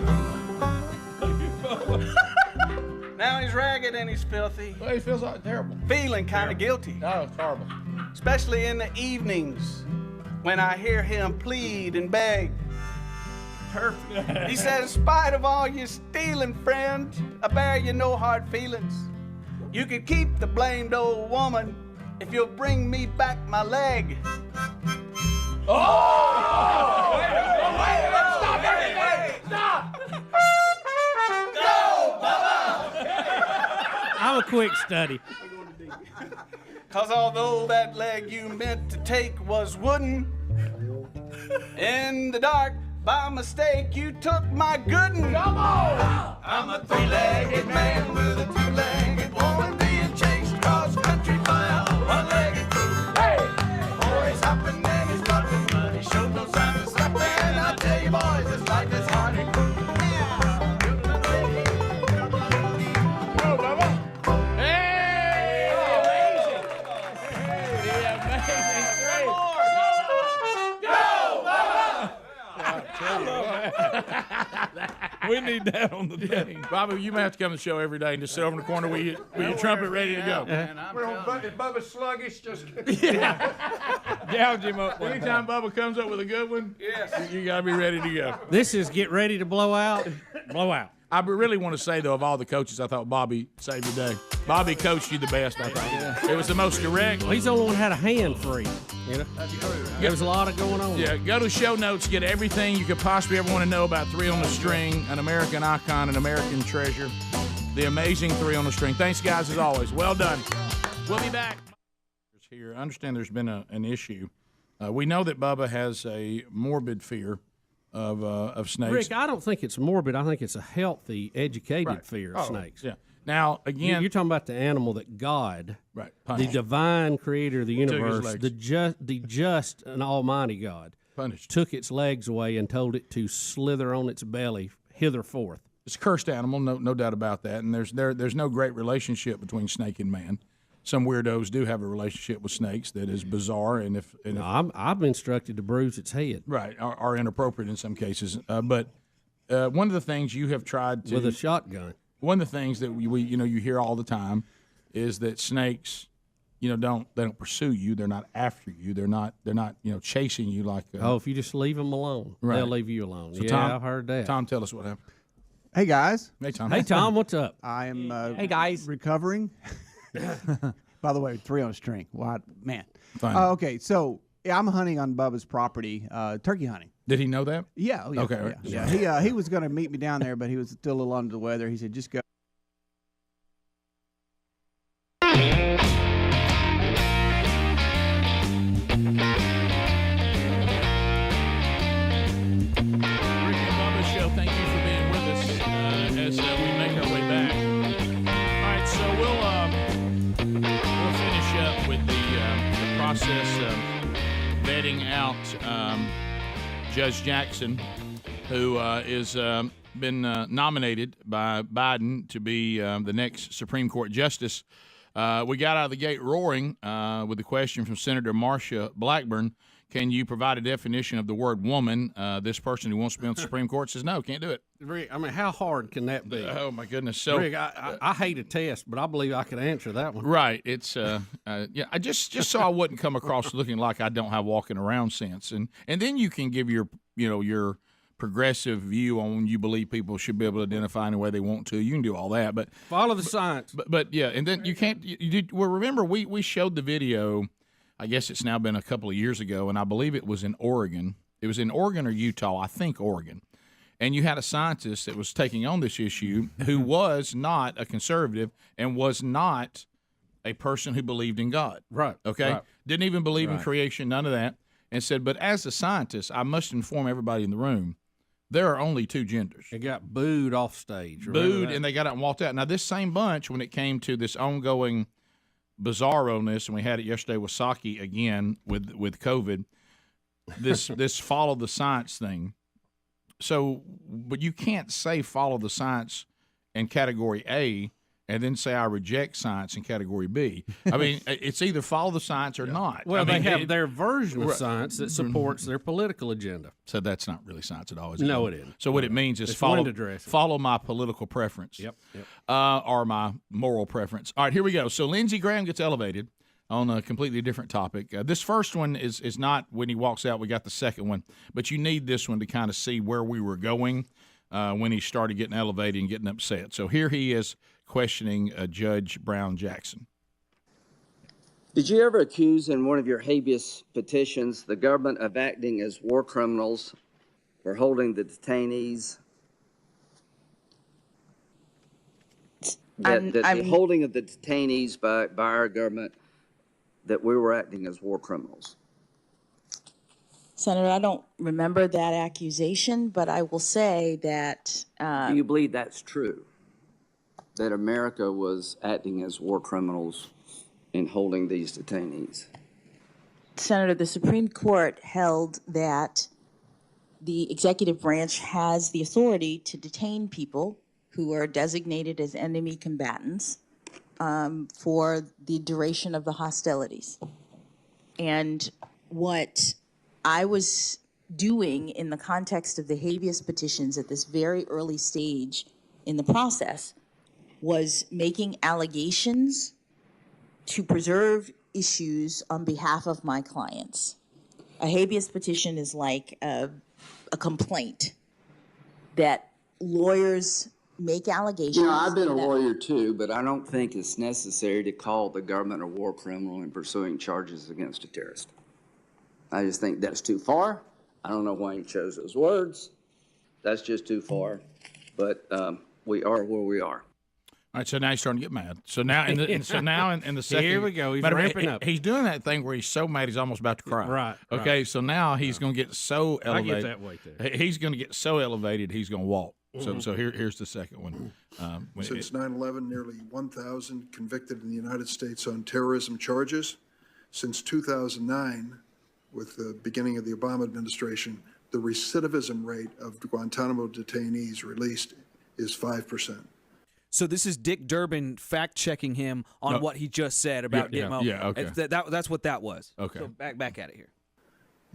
Now he's ragged and he's filthy. Well, he feels terrible. Feeling kind of guilty. Oh, it's horrible. Especially in the evenings when I hear him plead and beg. Perfect. He said, in spite of all your stealing, friend, I bear you no hard feelings. You can keep the blamed old woman if you'll bring me back my leg. Oh! Wait, stop everything! Stop! Go, Bubba! I'm a quick study. Cause although that leg you meant to take was wooden, in the dark, by mistake, you took my goodin'. Come on! I'm a three-legged man with a two-legged woman being chased across country by a one-legged fool. Hey! Boys hopping and he's dropping, but he showed no sign of stopping. I tell you boys, this life is hard. Go, Bubba! Hey! Amazing! Hey, amazing three! Go, Bubba! We need that on the thing. Bobby, you may have to come to the show every day and just sit over in the corner with your trumpet ready to go. We're on Bubba's sluggish. Just Gouge him up. Anytime Bubba comes up with a good one, yes, you got to be ready to go. This is get ready to blow out. Blow out. I really want to say, though, of all the coaches, I thought Bobby saved the day. Bobby coached you the best, I thought. It was the most direct. Well, he's the only one who had a hand free. You know? There was a lot of going on. Yeah, go to show notes, get everything you could possibly ever want to know about Three on the String, an American icon, an American treasure, the amazing Three on the String. Thanks, guys, as always. Well done. We'll be back. Here, I understand there's been an issue. We know that Bubba has a morbid fear of snakes. Rick, I don't think it's morbid. I think it's a healthy, educated fear of snakes. Yeah. Now, again, you're talking about the animal that God, right, the divine creator of the Took his universe, legs. the just and almighty God, punished, took its legs away and told it to slither on its belly hitherforth. It's a cursed animal, no doubt about that. And there's no great relationship between snake and man. Some weirdos do have a relationship with snakes that is bizarre, and I'm instructed to bruise its head. Right, are inappropriate in some cases. But one of the things you have tried to with a shotgun. One of the things that we you hear all the time is that snakes, don't pursue you. They're not after you. They're not chasing you like. If you just leave them alone, they'll leave you alone. So Tom, I've heard that. Tom, tell us what happened. Hey guys. Hey Tom. Hey Tom, what's up? I am. Hey guys. Recovering. By the way, Three on a String. What man? Fine. Okay, so I'm hunting on Bubba's property, turkey hunting. Did he know that? Yeah. Oh, yeah okay. Yeah. Right. Yeah. He was going to meet me down there, but he was still a little under the weather. He said, "Just go." Thank you for being with us as we make our way back. All right, so we'll finish up with the process of vetting out Judge Jackson, who is been nominated by Biden to be the next Supreme Court justice. We got out of the gate roaring with a question from Senator Marsha Blackburn. Can you provide a definition of the word woman? This person who wants to be on the Supreme Court says no, can't do it. Rick, I mean, how hard can that be? Oh my goodness! So Rick, I hate a test, but I believe I can answer that one. Right. It's I just so I wouldn't come across looking like I don't have walking around sense, and then you can give your your progressive view on when you believe people should be able to identify any way they want to. You can do all that, but follow the science. But yeah, and then you can't. Well, remember we showed the video. I guess it's now been a couple of years ago, and I believe it was in Oregon. It was in Oregon or Utah, I think Oregon. And you had a scientist that was taking on this issue who was not a conservative and was not a person who believed in God. Right. Okay? Right. Didn't even believe in Right. creation, none of that. And said, but as a scientist, I must inform everybody in the room, there are only two genders. It got booed off stage. Remember Booed, that? and they got out and walked out. Now, this same bunch, when it came to this ongoing bizarroness, and we had it yesterday with Saki again with COVID. This follow the science thing. So, but you can't say follow the science in category A and then say I reject science in category B. I mean, it's either follow the science or not. Well, I mean, they have their version of science that supports their political agenda. So that's not really science at all, is it? No, it isn't. So what it means is It's follow my political preference. Yep. Or my moral preference. All right, here we go. So Lindsey Graham gets elevated on a completely different topic. This first one is not when he walks out. We got the second one. But you need this one to kind of see where we were going when he started getting elevated and getting upset. So here he is questioning Judge Brown Jackson. Did you ever accuse in one of your habeas petitions the government of acting as war criminals for holding the detainees? The holding of the detainees by our government, that we were acting as war criminals? Senator, I don't remember that accusation, but I will say that... Do you believe that's true? That America was acting as war criminals in holding these detainees? Senator, the Supreme Court held that the executive branch has the authority to detain people who are designated as enemy combatants for the duration of the hostilities. And what I was doing in the context of the habeas petitions at this very early stage in the process was making allegations to preserve issues on behalf of my clients. A habeas petition is like a complaint that lawyers make allegations. You know, I've been a lawyer too, but I don't think it's necessary to call the government a war criminal in pursuing charges against a terrorist. I just think that's too far. I don't know why he chose those words. That's just too far. But we are where we are. All right, so now he's starting to get mad. So now, in the second, Here we go. He's matter of fact, ramping up. He's doing that thing where he's so mad he's almost about to cry. Right. Okay. So now he's going to get so I elevated. get that weight there. He's going to get so elevated he's going to walk. So here's the second one. Since 9/11, nearly 1,000 convicted in the United States on terrorism charges. Since 2009, with the beginning of the Obama administration, the recidivism rate of Guantanamo detainees released is 5%. So this is Dick Durbin fact-checking him on what he just said about Gitmo. Yeah, okay. That's what that was. Okay. So back at it here.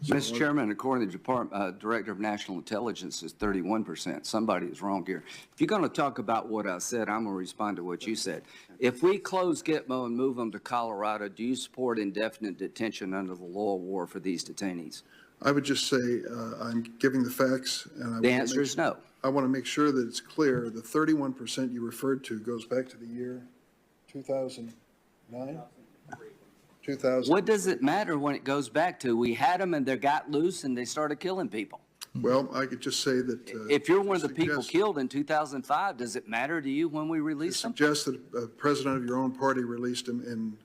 Mr. Chairman, according to the Director of National Intelligence, it's 31%. Somebody is wrong here. If you're going to talk about what I said, I'm going to respond to what you said. If we close Gitmo and move them to Colorado, do you support indefinite detention under the law of war for these detainees? I would just say I'm giving the facts. And The answer is no. I want to make sure that it's clear. The 31% you referred to goes back to the year 2009? 2000. What does it matter when it goes back to? We had them and they got loose and they started killing people. Well, I could just say that... if you're one of the people killed in 2005, does it matter to you when we release them? Suggest that a president of your own party released him in...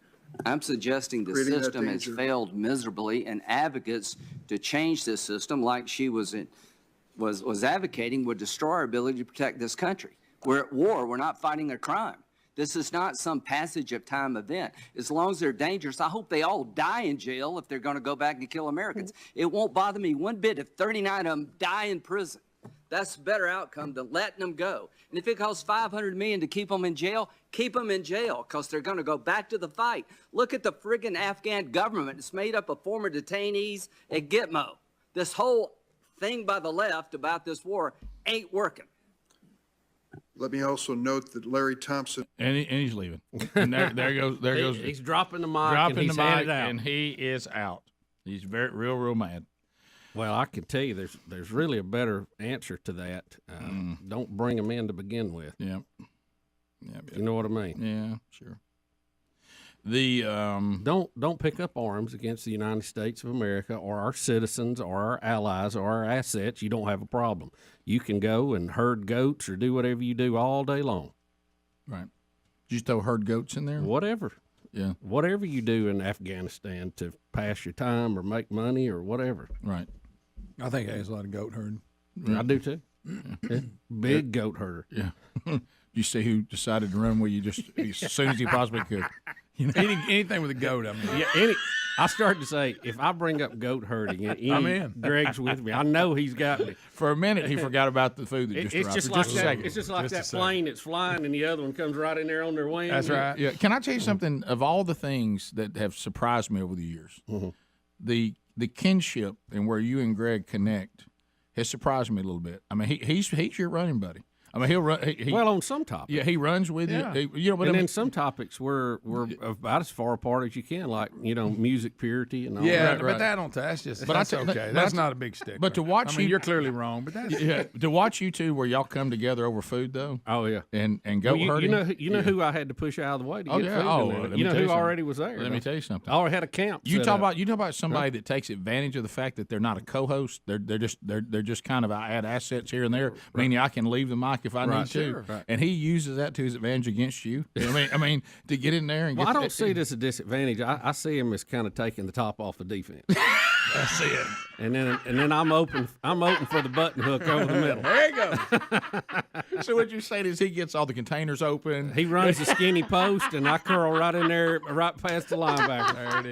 I'm suggesting the creating that system has danger. failed miserably, and advocates to change this system, like she was advocating, would destroy our ability to protect this country. We're at war. We're not fighting a crime. This is not some passage of time event. As long as they're dangerous, I hope they all die in jail if they're going to go back and kill Americans. It won't bother me one bit if 39 of them die in prison. That's a better outcome than letting them go. And if it costs $500 million to keep them in jail, keep them in jail, because they're going to go back to the fight. Look at the friggin' Afghan government. It's made up of former detainees at Gitmo. This whole thing by the left about this war ain't working. Let me also note that Larry Thompson... And he's leaving. And there goes. He's dropping the mic Dropping and he's the mic, headed out. and he is out. He's real mad. Well, I can tell you there's really a better answer to that. Don't bring them in to begin with. Yep. You know what I mean? Yeah, sure. The don't pick up arms against the United States of America or our citizens or our allies or our assets. You don't have a problem. You can go and herd goats or do whatever you do all day long. Right. Did you throw herd goats in there? Whatever. Yeah. Whatever you do in Afghanistan to pass your time or make money or whatever. Right. I think there's a lot of goat herding. I do too. Yeah. Big goat herder. Yeah. You see who decided to run where you just as soon as he possibly could. You know, anything with a goat. I mean, Yeah, I started to say, if I bring up goat herding, I'm in. Greg's with me. I know he's got me. For a minute, he forgot about the food that just It's arrived. just For like just a that. second. It's just like Just a that second. plane that's flying, and the other one comes right in there on their wing. That's right. Yeah. Can I tell you something? Of all the things that have surprised me over the years, the kinship and where you and Greg connect has surprised me a little bit. I mean, he's your running buddy. I mean, he'll run. Well, on some topics. Yeah, he runs with Yeah. you. You know, but and I mean, then some topics we're about as far apart as you can, like music purity and all yeah, that. but that don't. That's just. But That's I tell- okay. but That's I- not a big stick. but to watch I mean, you- you're clearly wrong. But that's yeah, to watch you two where y'all come together over food though. Oh yeah, and go Well, herding. you know who I had to push out of the way to Oh, get yeah. food. Oh, in there. let me You know tell who you something. already was there. Let me tell you something. I already had a camp. You set talk up. about somebody that takes advantage of the fact that they're not a co-host. They're just kind of I add assets here and there, meaning I can leave the mic if I Right, need to. sure. Right. And he uses that to his advantage against you. I mean to get in there and Well, get. I don't see it as a disadvantage. I see him as kind of taking the top off the defense. That's it. And then I'm open for the button hook over the middle. There you go. So what you're saying is he gets all the containers open. He runs the skinny post, and I curl right in there, right past the linebacker.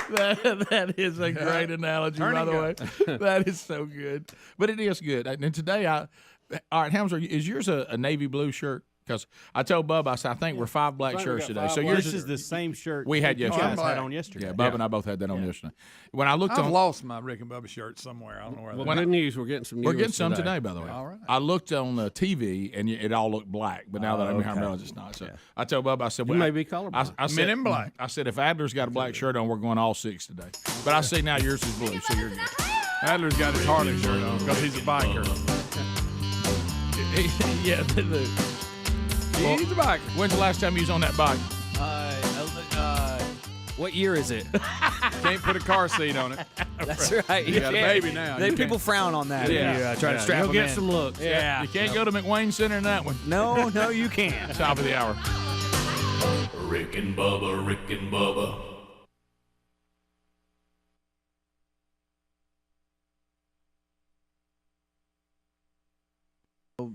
There it is. That is a great analogy, by the way. That is so good. But it is good. And today, all right, Helms, is yours a navy blue shirt? Because I told Bubba, I said, I think we're 5 black shirts today. So yours This is the same shirt we had you yesterday. guys had on yesterday. Yeah, Bubba and I both had that on yesterday. When I looked I've on, lost my Rick and Bubba shirt somewhere. I don't know where. Well, that good news, we're getting some new we're getting ones some today, by the way. All right. I looked on the TV and it all looked black, but now that I'm here, I realize it's not. So I told Bubba, I said, You may be colorblind. I said, Men in black. I said, if Adler's got a black shirt on, we're going all 6 today. But I see now yours is blue, so you're good. Adler's got his Harley shirt on because he's a biker. Yeah, he's a biker. When's the last time you was on that bike? What year is it? Can't put a car seat on it. That's right. You got a can't. baby now. People frown on that. Yeah. You try to strap You'll them get in. some looks. Yeah. You can't go to McWayne Center in that one. No, you can't. Top of the hour. Rick and Bubba, Rick and Bubba.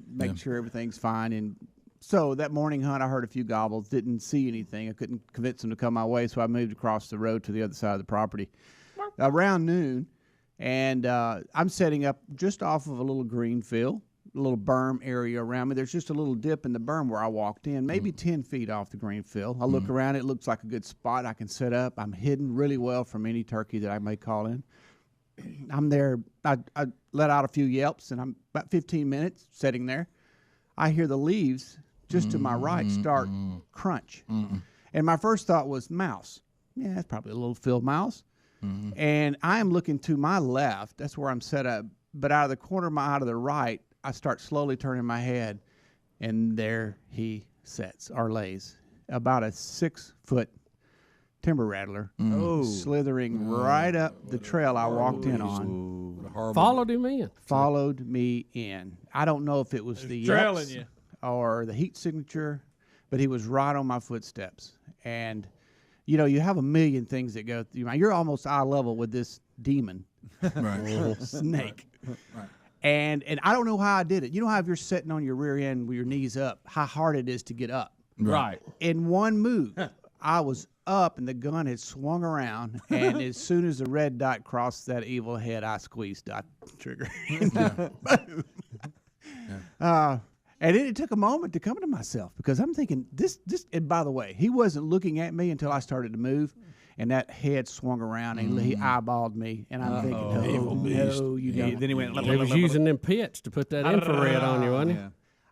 Make sure everything's fine. And so that morning hunt, I heard a few gobbles, didn't see anything. I couldn't convince them to come my way, so I moved across the road to the other side of the property around noon. And I'm setting up just off of a little green field, a little berm area around me. There's just a little dip in the berm where I walked in, maybe 10 feet off the green field. I look around, it looks like a good spot I can set up. I'm hidden really well from any turkey that I may call in. I'm there. I let out a few yelps, and I'm about 15 minutes sitting there. I hear the leaves just to my right start crunch. And my first thought was mouse. Yeah, that's probably a little field mouse. And I am looking to my left. That's where I'm set up. But out of the corner of my eye to the right, I start slowly turning my head, and there he sits or lays, about a 6-foot timber rattler, slithering right up the trail I walked in on. Followed him in. Followed me in. I don't know if it was the trailing yelps you. or the heat signature, but he was right on my footsteps. And, you know, you have a million things that go through your mind. You're almost eye level with this demon snake. Right. And I don't know how I did it. You know how if you're sitting on your rear end with your knees up, how hard it is to get up. Right. In one move, I was up and the gun had swung around, and as soon as the red dot crossed that evil head, I squeezed that trigger. Boom. And then it took a moment to come to myself because I'm thinking this. And by the way, he wasn't looking at me until I started to move, and that head swung around and he eyeballed me, and I'm thinking, no, you don't. Then he went. They was using them pits to put that infrared on you, wasn't he?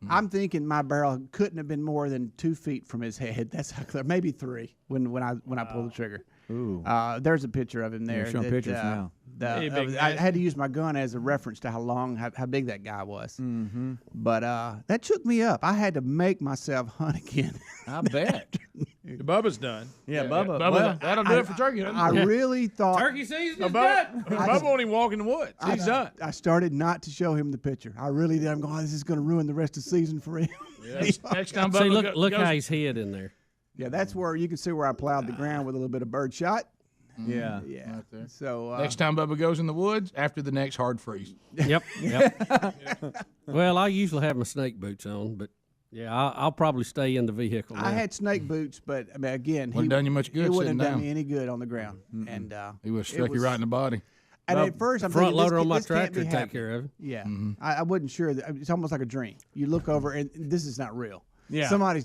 I'm thinking my barrel couldn't have been more than 2 feet from his head. That's how clear. Maybe 3 when I pulled the trigger. Ooh. There's a picture of him there. You're showing pictures now. I had to use my gun as a reference to how big that guy was. Mm-hmm. But that shook me up. I had to make myself hunt again. I bet. Bubba's done. Yeah, Bubba. Bubba, that'll do it for turkey hunting. I really thought Turkey season is Bubba, good. Bubba won't even walk in the woods. He's done. I started not to show him the picture. I really did. I'm going, this is going to ruin the rest of the season for him. Next time See, Bubba look goes, how he's hid in there. Yeah, that's where you can see where I plowed the ground with a little bit of bird shot. Yeah. Yeah. So Next time Bubba goes in the woods, after the next hard freeze. Yep. Well, I usually have my snake boots on, but Yeah, I'll probably stay in the vehicle. I had snake boots, but I mean, again, Wouldn't done you much good He wouldn't have sitting done down. me any good on the ground, and He would have struck you right in the body. And at first, I'm front thinking, loader this, on my this can't tractor be to take happening. care of it. Yeah, I wasn't sure. It's almost like a dream. You look over, and this is not real. Yeah. somebody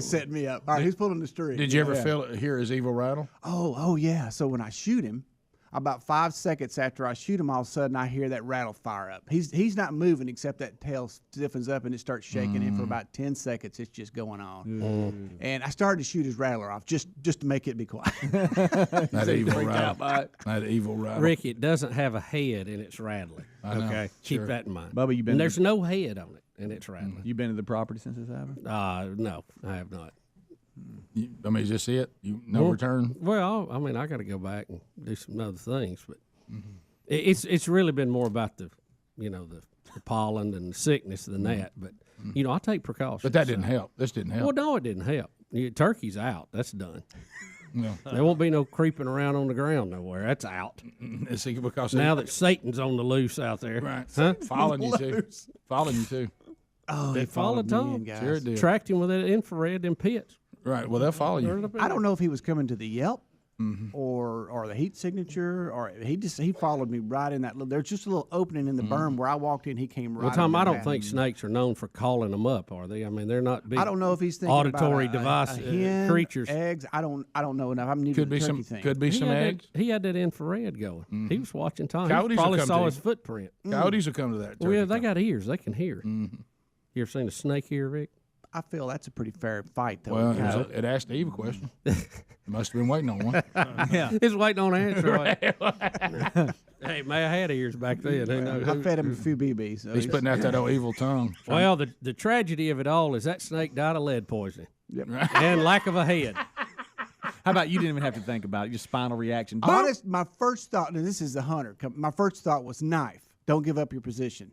set me up. All right, who's pulling the string? Did you ever Yeah. hear his evil rattle? Oh yeah. So when I shoot him, about 5 seconds after I shoot him, all of a sudden I hear that rattle fire up. He's not moving except that tail stiffens up and it starts shaking. And for about 10 seconds, it's just going on. And I started to shoot his rattler off just to make it be quiet. That evil freaked rattle. out by it. That evil rattle. Rick, it doesn't have a head and it's rattling. I know. Okay, Sure. keep that in mind. Bubba, you been And to there's no head on it and it's rattling. You been to the property since this happened? No, I have not. I mean, is this it? No return? Well, I mean, I got to go back and do some other things, but it's really been more about the pollen and the sickness than that. But I take precautions. But that didn't help. This didn't help. Well, no, it didn't help. Turkey's out. That's done. No. There won't be no creeping around on the ground nowhere. That's out. It's because Now that Satan's on the loose out there, right, huh? following you too. Following you too. Oh, They followed Tom. Sure it did. Tracked him with that infrared in pits. Right. Well, they'll follow you. I don't know if he was coming to the Yelp or the heat signature, or he followed me right in that little. There's just a little opening in the berm where I walked in. He came right. Well, Tom, under I don't that. think snakes are known for calling them up, are they? I mean, they're not big. I don't know if he's thinking auditory about device a hen, creatures. eggs. I don't know enough. I'm new to the turkey thing. Could be some eggs. He had that infrared going. He was watching Tom. Coyotes He will probably come saw to his you. footprint. Coyotes will come to that. Well, yeah, turkey they time. got ears. They can hear. You ever seen a snake ear, Rick? I feel that's a pretty fair fight, though. Well, it asked Eve a question. It must have been waiting on one. Yeah. It's waiting on an answer. Right? Hey, may I had ears back then. Who knows? I fed him a few BBs. So He's putting out that old evil tongue. Well, the tragedy of it all is that snake died of lead poisoning Yep. and lack of a head. How about you didn't even have to think about it, just spinal reaction? Honest, my first thought, and this is the hunter, my first thought was knife. Don't give up your position.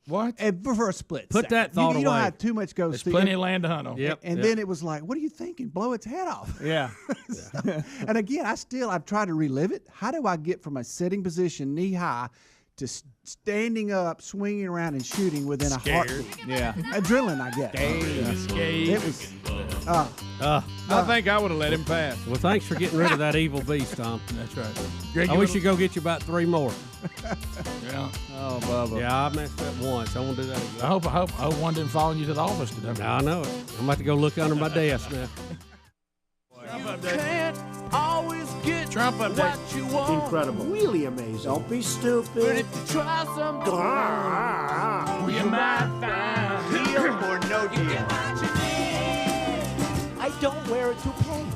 What? And for a split Put second. that thought you don't away. have too much goes There's through. plenty of land to hunt on. Yep. And then it was like, what are you thinking? Blow its head off. Yeah. And again, I've tried to relive it. How do I get from a sitting position, knee high, to standing up, swinging around, and shooting within a heartbeat? Yeah. Adrenaline, I guess. It was. I think I would have let him pass. Well, thanks for getting rid of that evil beast, Tom. That's right. Greg, I wish you go get you about 3 more. Yeah. Oh, Bubba. Yeah, I messed up once. I won't do that again. I hope one didn't follow you to the office today. I know it. I'm about to go look under my desk now. Can't always get Trump update. what you want. Incredible. Really amazing. Don't be But stupid. if you try something, you might find Deal or no you deal. get what you need. I don't wear a toupee.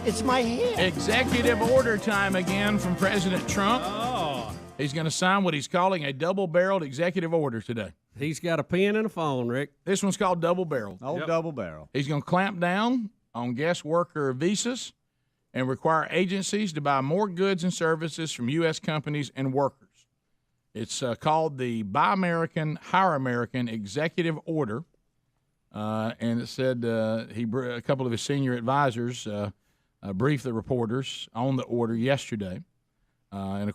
It's my hair. Executive order time again from President Trump. Oh. He's going to sign what he's calling a double-barreled executive order today. He's got a pen and a phone, Rick. This one's called double-barreled. Old double barrel. He's going to clamp down on guest worker visas and require agencies to buy more goods and services from U.S. companies and workers. It's called the Buy American, Hire American Executive Order. And it said a couple of his senior advisors briefed the reporters on the order yesterday. And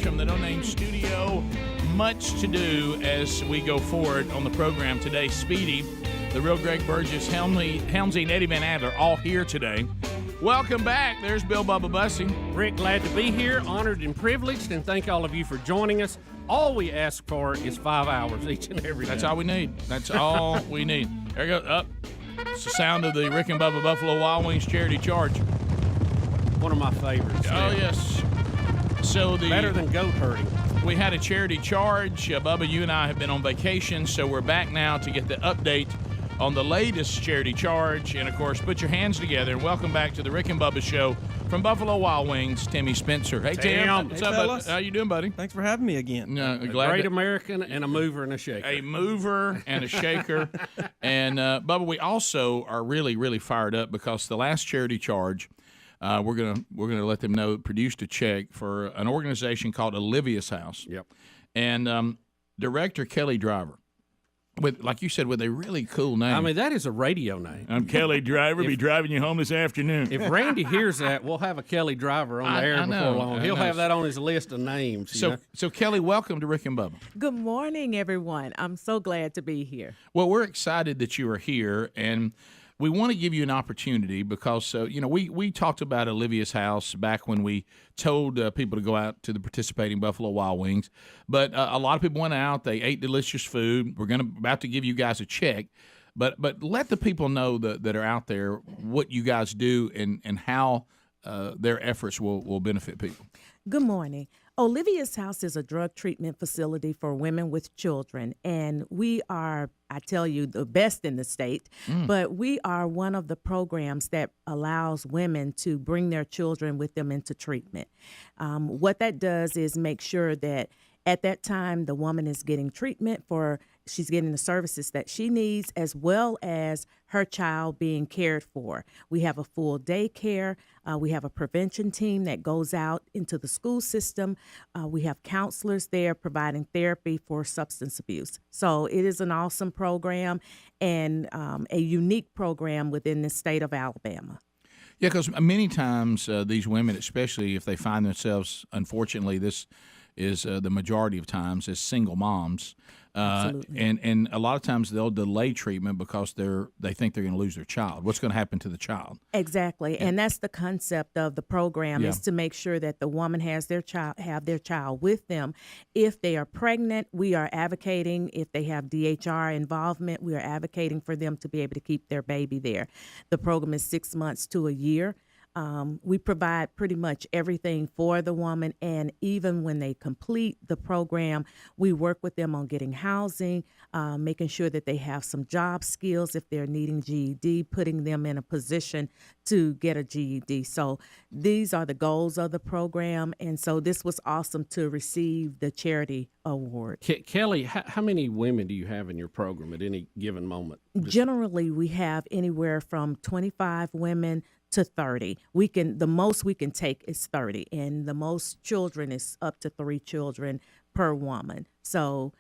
from the No Name Studio. Much to do as we go forward on the program today. Speedy, the real Greg Burgess, Helmsy, and Eddie Van Adler all here today. Welcome back. There's Bill Bubba Bussy. Rick, glad to be here, honored and privileged, and thank all of you for joining us. All we ask for is 5 hours each and every day. That's all we need. That's all we need. There you go. Up. It's the sound of the Rick and Bubba Buffalo Wild Wings charity charge. One of my favorites. Oh, yes. So better than goat herding. We had a charity charge. Bubba, you and I have been on vacation, so we're back now to get the update on the latest charity charge. And, of course, put your hands together and welcome back to the Rick and Bubba Show from Buffalo Wild Wings, Timmy Spencer. Hey, Tim. What's up, fellas? how you doing, buddy? Thanks for having me again. A great American and a mover and a shaker. A mover and a shaker. And, Bubba, we also are really, really fired up because the last charity charge we're gonna let them know, produced a check for an organization called Olivia's House. Yep. And director Kelly Driver, with, like you said, with a really cool name. I mean, that is a radio name. I'm Kelly Driver. Be driving you home this afternoon. If Randy hears that, we'll have a Kelly Driver on the air before long. He'll have that on his list of names. So Kelly, welcome to Rick and Bubba. Good morning, everyone. I'm so glad to be here. Well, we're excited that you are here, and we want to give you an opportunity because, we talked about Olivia's House back when we told people to go out to the participating Buffalo Wild Wings. But a lot of people went out. They ate delicious food. We're about to give you guys a check. But let the people know that are out there what you guys do and how their efforts will benefit people. Good morning. Olivia's House is a drug treatment facility for women with children, and we are, I tell you, the best in the state, but we are one of the programs that allows women to bring their children with them into treatment. What that does is make sure that at that time the woman is getting treatment she's getting the services that she needs, as well as her child being cared for. We have a full daycare. We have a prevention team that goes out into the school system. We have counselors there providing therapy for substance abuse. So it is an awesome program and a unique program within the state of Alabama. Yeah, because many times these women, especially if they find themselves, unfortunately, this is the majority of times, as single moms. And a lot of times they'll delay treatment because they think they're going to lose their child. What's going to happen to the child? Exactly, yeah. And that's the concept of the program is to make sure that the woman have their child with them. If they are pregnant, we are advocating. If they have DHR involvement, we are advocating for them to be able to keep their baby there. The program is 6 months to a year. We provide pretty much everything for the woman, and even when they complete the program, we work with them on getting housing, making sure that they have some job skills if they're needing GED, putting them in a position to get a GED. So these are the goals of the program, and so this was awesome to receive the charity award. Kelly, how many women do you have in your program at any given moment? Generally, we have anywhere from 25 women to 30. The most we can take is 30, and the most children is up to 3 children per woman. So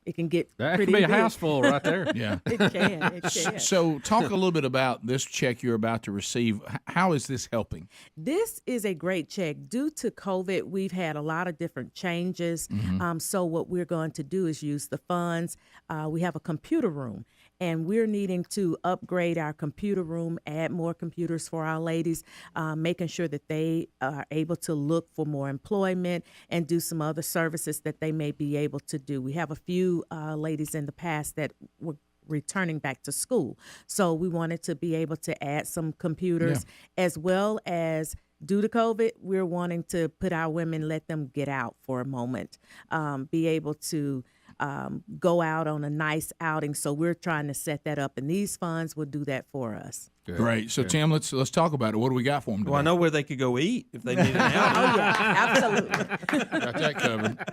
it can get that pretty can be big. a house full right there. Yeah, it can. So talk a little bit about this check you're about to receive. How is this helping? This is a great check. Due to COVID, we've had a lot of different changes. So what we're going to do is use the funds. We have a computer room, and we're needing to upgrade our computer room, add more computers for our ladies, making sure that they are able to look for more employment and do some other services that they may be able to do. We have a few ladies in the past that were returning back to school. So we wanted to be able to add some computers, as well as due to COVID, we're wanting to put our women, let them get out for a moment, be able to go out on a nice outing. So we're trying to set that up, and these funds will do that for us. Good. Great. So, Tim, let's talk about it. What do we got for them today? Well, I know where they could go eat if they need an outing. Oh, yeah, absolutely.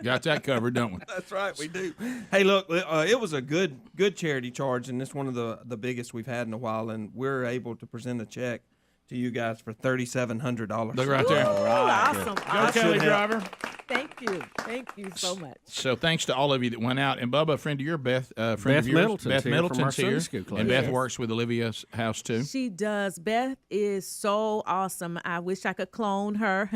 Got that covered, don't we? That's right, we do. Hey, look, it was a good charity charge, and it's one of the biggest we've had in a while, and we're able to present a check to you guys for $3,700. Look right there. Ooh, awesome. Go, Kelly Driver. Thank you so much. So thanks to all of you that went out. And Bubba, a friend of yours, Beth Middleton's here. School class. And Beth works with Olivia's House too. She does. Beth is so awesome. I wish I could clone her.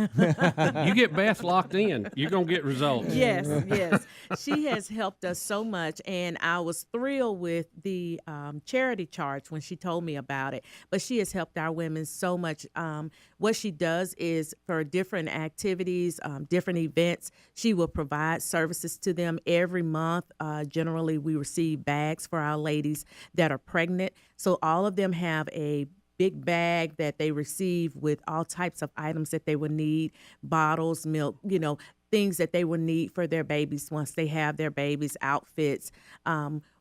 You get Beth locked in, you're going to get results. Yes. She has helped us so much, and I was thrilled with the charity charge when she told me about it. But she has helped our women so much. What she does is for different activities, different events, she will provide services to them every month. Generally, we receive bags for our ladies that are pregnant. So all of them have a big bag that they receive with all types of items that they would need, bottles, milk, things that they will need for their babies once they have their babies, outfits.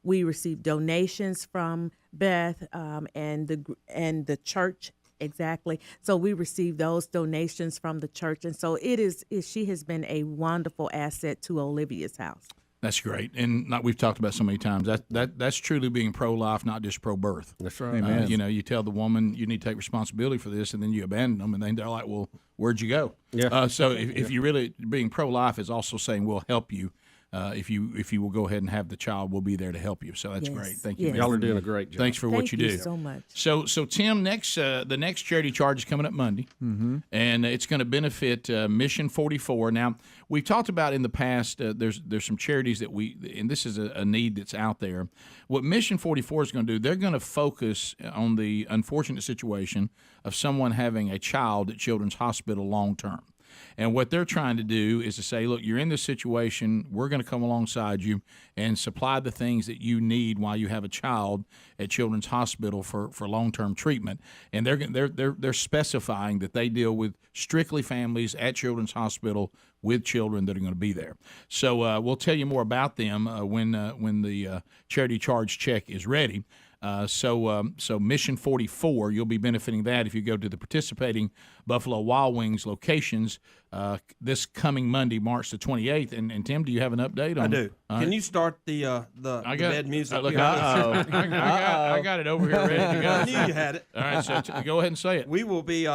We receive donations from Beth and the church. Exactly. So we receive those donations from the church. And so she has been a wonderful asset to Olivia's House. That's great, and like we've talked about so many times, that's truly being pro-life, not just pro-birth. That's right. Amen. You tell the woman you need to take responsibility for this, and then you abandon them, and then they're like, "Well, where'd you go?" Yeah. So if you really being pro-life is also saying we'll help you. If you will go ahead and have the child, we'll be there to help you. So that's great. Thank you. Yes. Y'all are doing a great job. Thanks for what you do. Thank you so much. So Tim, the next charity charge is coming up Monday, and it's going to benefit Mission 44. Now we've talked about in the past. There's some charities that and this is a need that's out there. What Mission 44 is going to do, they're going to focus on the unfortunate situation of someone having a child at Children's Hospital long term. And what they're trying to do is to say, look, you're in this situation. We're going to come alongside you and supply the things that you need while you have a child at Children's Hospital for long-term treatment. And they're specifying that they deal with strictly families at Children's Hospital with children that are going to be there. So we'll tell you more about them when the charity charge check is ready. So Mission 44, you'll be benefiting that if you go to the participating Buffalo Wild Wings locations this coming Monday, March the 28th. And Tim, do you have an update on? I do. Can you start the bed music? Look, I got it over here ready to go. I knew you had it. All right, so go ahead and say it. We will be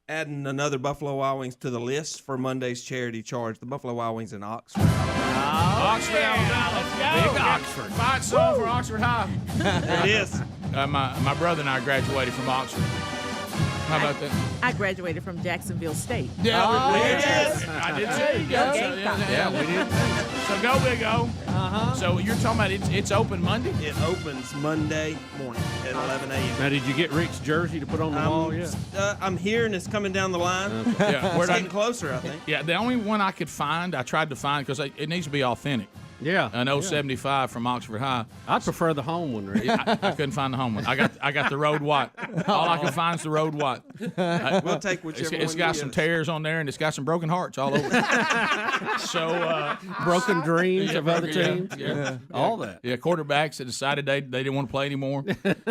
adding another Buffalo Wild Wings to the list for Monday's charity charge. The Buffalo Wild Wings in Oxford. Oxford, Alabama, let's go. Big Oxford. Fight song for Oxford High. There it is. My brother and I graduated from Oxford. How about that? I graduated from Jacksonville State. Yeah, Oh, yes. I did say Go so, Gamecocks. yeah, we did. So go Big O. So you're talking about it's open Monday? It opens Monday morning at 11 a.m. Now, did you get Rick's jersey to put on the wall yet? I'm here, and it's coming down the line. Yeah, It's getting closer, I think. Yeah, the only one I could find, I tried to find because it needs to be authentic. Yeah, an 075 from Oxford High. I'd prefer the home one, Rick. I couldn't find the home one. I got the road white. All I could find is the road white. We'll take whichever It's one got you some get us. tears on there, and it's got some broken hearts all over it. So broken dreams of other teams. Yeah. All that. Yeah, quarterbacks that decided they didn't want to play anymore.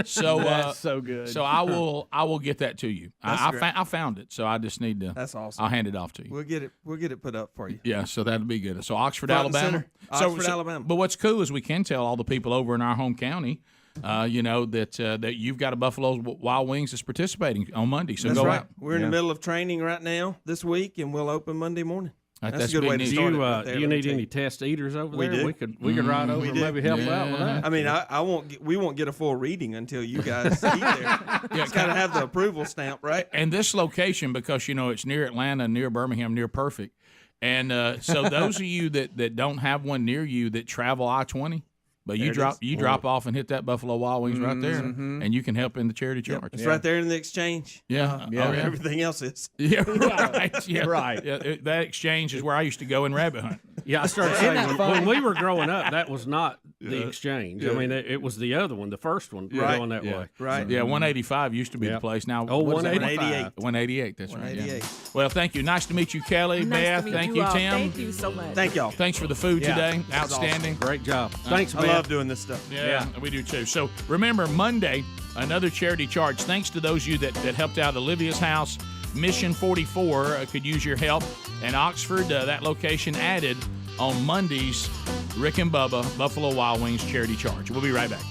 So That's so good. So I will get that to you. I found it, so I just need to. That's awesome. I'll hand it off to you. We'll get it put up for you. Yeah, so that'll be good. So Oxford, Front and Alabama. center. Oxford, Alabama. But what's cool is we can tell all the people over in our home county, that you've got a Buffalo Wild Wings that's participating on Monday. So That's go right. out. We're in the middle of training right now this week, and we'll open Monday morning. That's a good way big to news. start Do you, it right there, do you let me need tell any test eaters over We there? do. We could ride over and maybe help out with that. I mean, we won't get a full reading until you guys. It's got to have the approval stamp, right? And this location, because it's near Atlanta, near Birmingham, near Perfect, and so those of you that don't have one near you that travel I-20. But you drop off and hit that Buffalo Wild Wings right there, and you can help in the charity charge. It's right there in the exchange. Yeah, Everything else is. Yeah, right. Yeah, right. Yeah, that exchange is where I used to go and rabbit hunt. Yeah, I started saying when we were growing up, that was not the exchange. I mean, it was the other one, the first one, going that way. Right. Yeah, 185 used to be the place. Now, what is that? 188. 188. That's right. 188. Yeah. Well, thank you. Nice to meet you, Kelly. Nice Beth. to meet Thank you you, all. Tim. Thank you so much. Thank y'all. Thanks for the food today. Outstanding. Great job. Thanks, I man. love doing this stuff. Yeah, we do too. So remember, Monday, another charity charge. Thanks to those of you that helped out Olivia's house. Mission 44 could use your help. And Oxford, that location added on Monday's Rick and Bubba Buffalo Wild Wings charity charge. We'll be right back.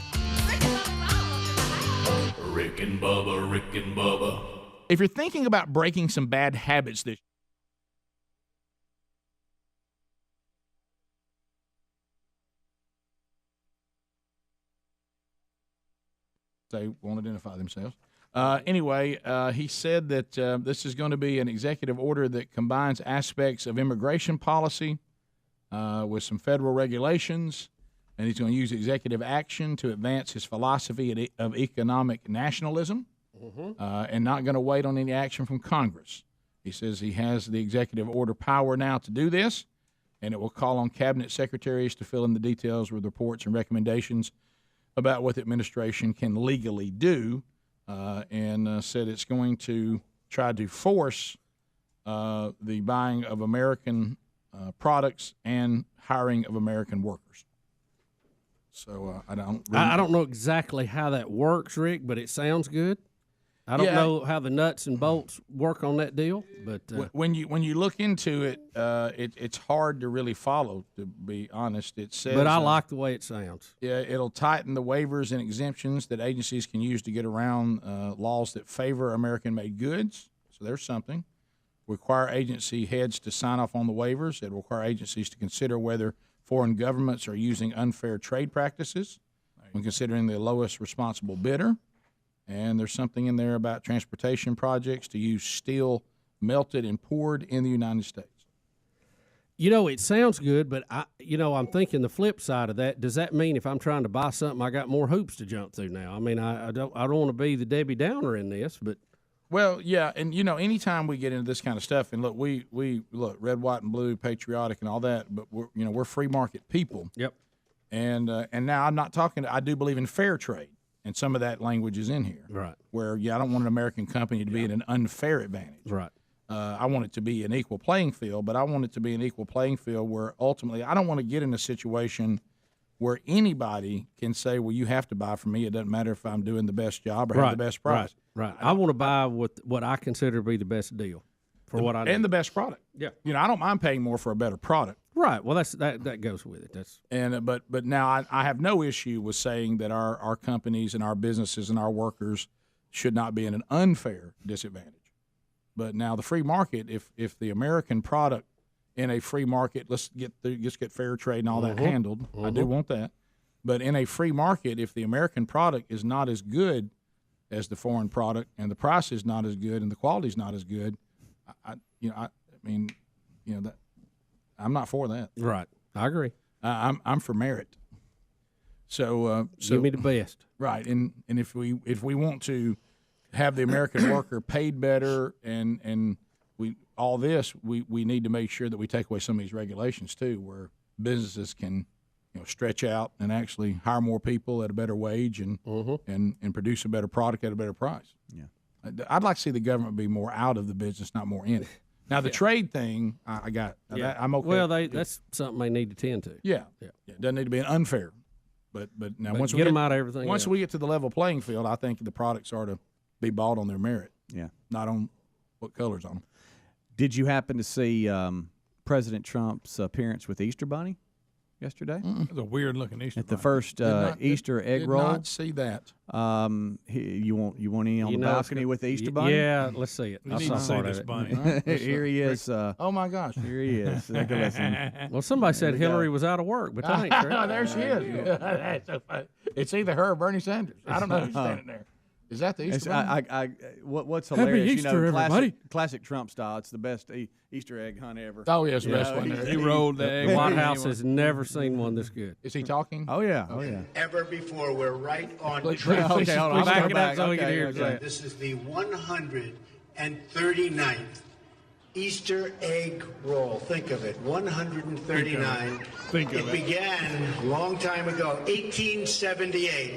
Rick and Bubba, Rick and Bubba. If you're thinking about breaking some bad habits this they won't identify themselves. Anyway, he said that this is going to be an executive order that combines aspects of immigration policy with some federal regulations, and he's going to use executive action to advance his philosophy of economic nationalism, and not going to wait on any action from Congress. He says he has the executive order power now to do this, and it will call on cabinet secretaries to fill in the details with reports and recommendations about what the administration can legally do, and said it's going to try to force the buying of American products and hiring of American workers. So I don't know exactly how that works, Rick, but it sounds good. I don't know how the nuts and bolts work on that deal, but when you look into it, it's hard to really follow. To be honest, it says. But I like the way it sounds. Yeah, it'll tighten the waivers and exemptions that agencies can use to get around laws that favor American-made goods. So there's something. Require agency heads to sign off on the waivers. It will require agencies to consider whether foreign governments are using unfair trade practices when considering the lowest responsible bidder. And there's something in there about transportation projects to use steel melted and poured in the United States. It sounds good, but I'm thinking the flip side of that. Does that mean if I'm trying to buy something, I got more hoops to jump through now? I mean, I don't want to be the Debbie Downer in this, but. Well, yeah, and anytime we get into this kind of stuff, and look, we look red, white, and blue, patriotic, and all that, but we're free market people. Yep. And now I'm not talking. I do believe in fair trade. And some of that language is in here. Right. Where, I don't want an American company to be at an unfair advantage. Right. I want it to be an equal playing field, but I want it to be an equal playing field where ultimately I don't want to get in a situation where anybody can say, well, you have to buy from me. It doesn't matter if I'm doing the best job or have the best price. Right. I want to buy what I consider to be the best deal for what I need. And the best product. Yeah. I don't mind paying more for a better product. Right. Well, that goes with it. But now I have no issue with saying that our companies and our businesses and our workers should not be in an unfair disadvantage. But now the free market, if the American product in a free market, let's get fair trade and all that handled. I do want that. But in a free market, if the American product is not as good as the foreign product and the price is not as good and the quality is not as good, I'm not for that. Right. I agree. I'm for merit. So give me the best. Right. And if we want to have the American worker paid better and we need to make sure that we take away some of these regulations too, where businesses can stretch out and actually hire more people at a better wage and produce a better product at a better price. Yeah. I'd like to see the government be more out of the business, not more in it. Now the trade thing, I got. I'm okay. Well, that's something they need to tend to. Yeah. It doesn't need to be an unfair, but now once we get them out of everything. Once we get to the level playing field, I think the products are to be bought on their merit. Yeah. Not on what colors on them. Did you happen to see President Trump's appearance with Easter Bunny yesterday? It was a weird looking Easter at the bunny. first Easter egg roll. Did not see that. You want any on the balcony with the Easter Bunny? Yeah, let's see it. I saw part of it. Bunny. Here he is. Oh my gosh, here he is. Take a listen. Well, somebody said Hillary was out of work, but that ain't true. There she is. That's so funny. It's either her or Bernie Sanders. I don't know who's standing there. Is that the Easter Bunny? What's Happy hilarious? Easter, everybody. Classic Trump style. It's the best Easter egg hunt ever. Oh yeah, it's the best one. He rolled the egg. The White House has never seen one this good. Is he talking? Oh yeah. Oh yeah. Ever before. We're right on Please, track. okay, hold on. Back it up so we can hear it. This is the 139th Easter egg roll. Think of it, 139. Think of it. It began a long time ago, 1878.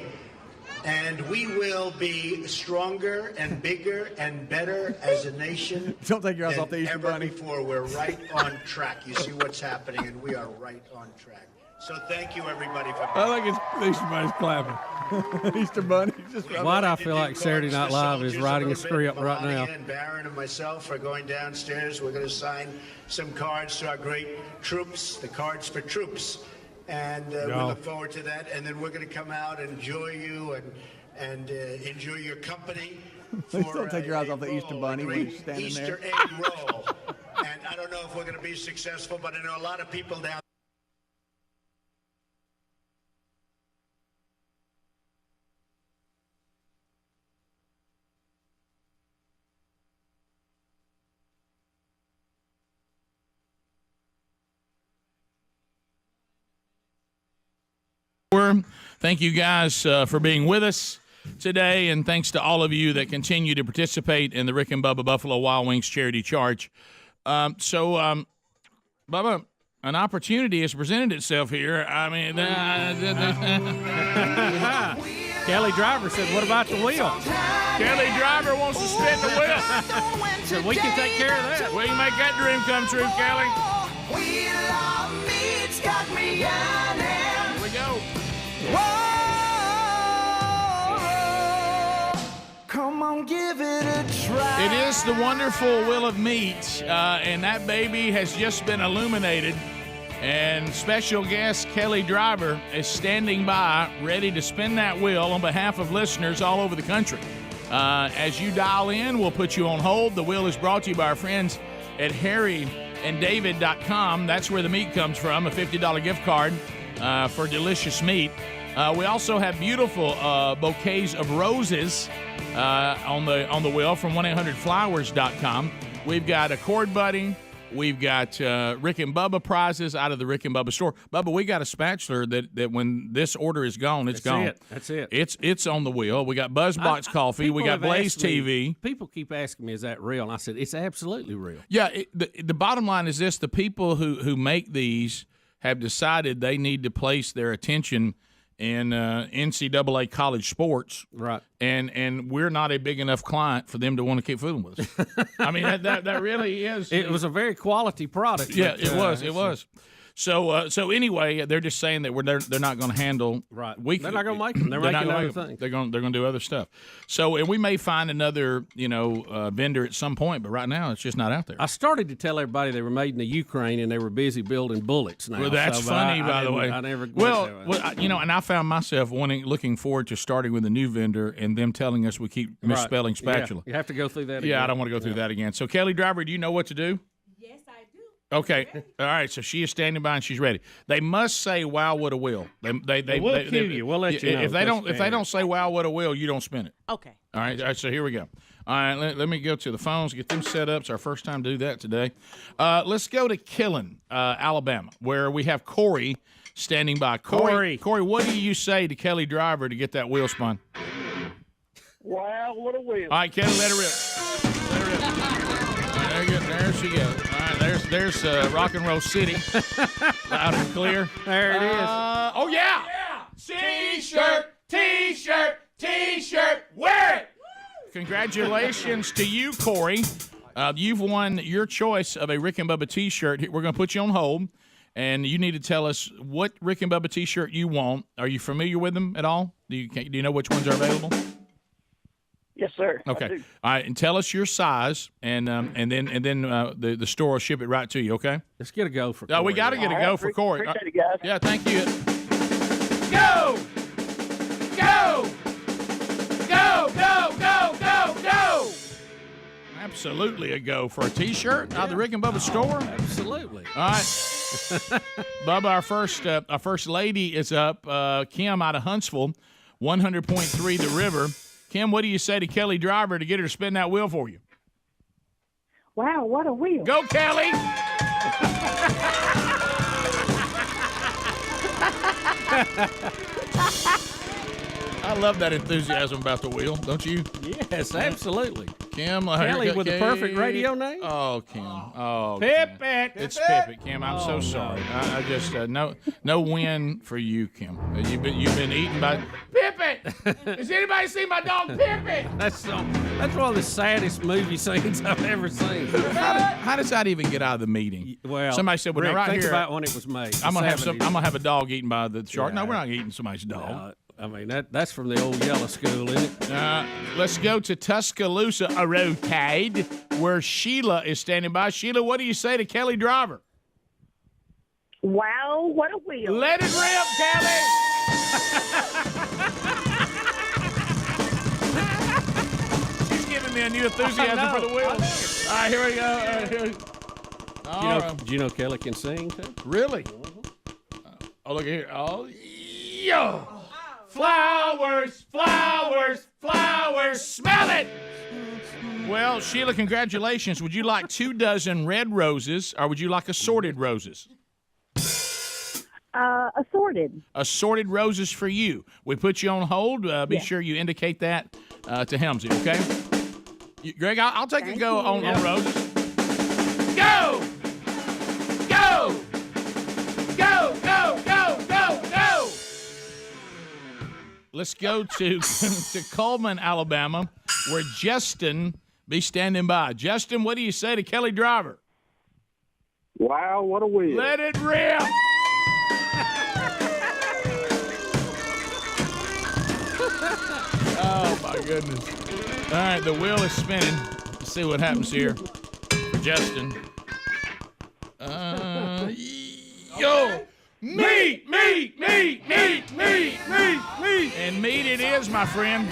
And we will be stronger and bigger and better as a nation. Don't take your eyes off the Easter ever Bunny. Before. We're right on track. You see what's happening, and we are right on track. So thank you, everybody, for being I think it's Easter Bunny's clapping. Easter Bunny. Why do I feel like Saturday Night Live is writing a script right now? And Barron and myself are going downstairs. We're going to sign some cards to our great troops, the cards for troops. And we look forward to that. And then we're going to come out and enjoy you and enjoy your company. Please don't take your eyes off the Easter Bunny when you're standing Easter there. egg roll. And I don't know if we're going to be successful, but I know a lot of people down. Thank you guys for being with us today, and thanks to all of you that continue to participate in the Rick and Bubba Buffalo Wild Wings charity charge. Bubba, an opportunity has presented itself here. I mean, Kelly Driver said, "What about the wheel?" Kelly Driver wants to spin the wheel. So we can take care of that. We can make that dream come true, Kelly. Wheel of meat's got me yearning. Here we go. Whoa, come on, give it It is the wonderful Wheel of Meat, and that baby has just been illuminated. And special guest Kelly Driver is standing by, ready to spin that wheel on behalf of listeners all over the country. As you dial in, we'll put you on hold. The wheel is brought to you by our friends at harryanddavid.com. That's where the meat comes from, a $50 gift card for delicious meat. We also have beautiful bouquets of roses on the wheel from 1-800-Flowers.com. We've got a cord budding. We've got Rick and Bubba prizes out of the Rick and Bubba store. Bubba, we got a spatula that when this order is gone, it's gone. That's it. It's on the wheel. We got BuzzBox coffee. We got Blaze TV. People keep asking me, is that real? And I said, it's absolutely real. Yeah, the bottom line is this. The people who make these have decided they need to place their attention in NCAA college sports, right? And we're not a big enough client for them to want to keep fooling with us. I mean, that really is. It was a very quality product. Yeah, but, it was. So anyway, they're just saying that they're not going to handle. Right. They're not going to make them. They're making other things. They're going to do other stuff. So, and we may find another vendor at some point, but right now it's just not out there. I started to tell everybody they were made in the Ukraine and they were busy building bullets. Now, well, that's funny, by the way. I never. And I found myself looking forward to starting with a new vendor and them telling us we keep misspelling spatula. Yeah, you have to go through that. Again. Yeah, I don't want to go through that again. So, Kelly Driver, do you know what to do? Okay. All right. So she is standing by and she's ready. They must say, "Wow, what a wheel!" We'll cue you. We'll let you know. If they don't say, "Wow, what a wheel," you don't spin it. Okay. All right. So here we go. All right. Let me go to the phones, get them set up. It's our first time to do that today. Let's go to Killen, Alabama, where we have Corey standing by. Corey, what do you say to Kelly Driver to get that wheel spun? Wow, what a wheel! All right, Kelly, let her rip. There she goes. All right, there's Rock and Roll City, loud and clear. There it is. Oh yeah! T-shirt, wear it! Congratulations to you, Corey. You've won your choice of a Rick and Bubba T-shirt. We're going to put you on hold, and you need to tell us what Rick and Bubba T-shirt you want. Are you familiar with them at all? Do you know which ones are available? Yes, sir. Okay. All right, and tell us your size, and then the store will ship it right to you. Okay. Let's get a go for Corey. Oh, we got to get a go for Corey. Appreciate it, guys. Yeah, thank you. Go! Absolutely a go for a T-shirt out of the Rick and Bubba store. Absolutely. All right, Bubba, our first lady is up. Kim out of Huntsville, 100.3 The River. Kim, what do you say to Kelly Driver to get her to spin that wheel for you? Wow, what a wheel! Go, Kelly! I love that enthusiasm about the wheel, don't you? Yes, absolutely. Kim, Kelly with the perfect radio name. Oh, Kim. Oh, Pip-it. It's Pip-it, Kim. I'm so sorry. I just no win for you, Kim. You've been eaten by Pip-it. Has anybody seen my dog Pip-it? That's one of the saddest movie scenes I've ever seen. How does that even get out of the meeting? Well, somebody said, "Well, Rick, right think here, about when it was made. I'm gonna have a dog eaten by the shark." Yeah. No, we're not eating somebody's dog. No, I mean that's from the old yellow school, isn't it? Let's go to Tuscaloosa, a roadcade, where Sheila is standing by. Sheila, what do you say to Kelly Driver? Wow, what a wheel! Let it rip, Kelly! She's giving me a new enthusiasm for the wheel. All right, here we go. Do you know Kelly can sing too? Really? Oh, look at here. Oh, yo! Flowers, smell it! Well, Sheila, congratulations. Would you like 24 red roses, or would you like assorted roses? Assorted. Assorted roses for you. We put you on hold. Be sure you indicate that to Helmsy, okay? Greg, I'll take a go on roses. Go! Go! Go, go, go, go, go! Let's go to Coleman, Alabama, where Justin be standing by. Justin, what do you say to Kelly Driver? Wow, what a wheel! Let it rip! Oh, my goodness. All right, the wheel is spinning. see what happens here for Justin. Yo, meat. And meat it is, my friend.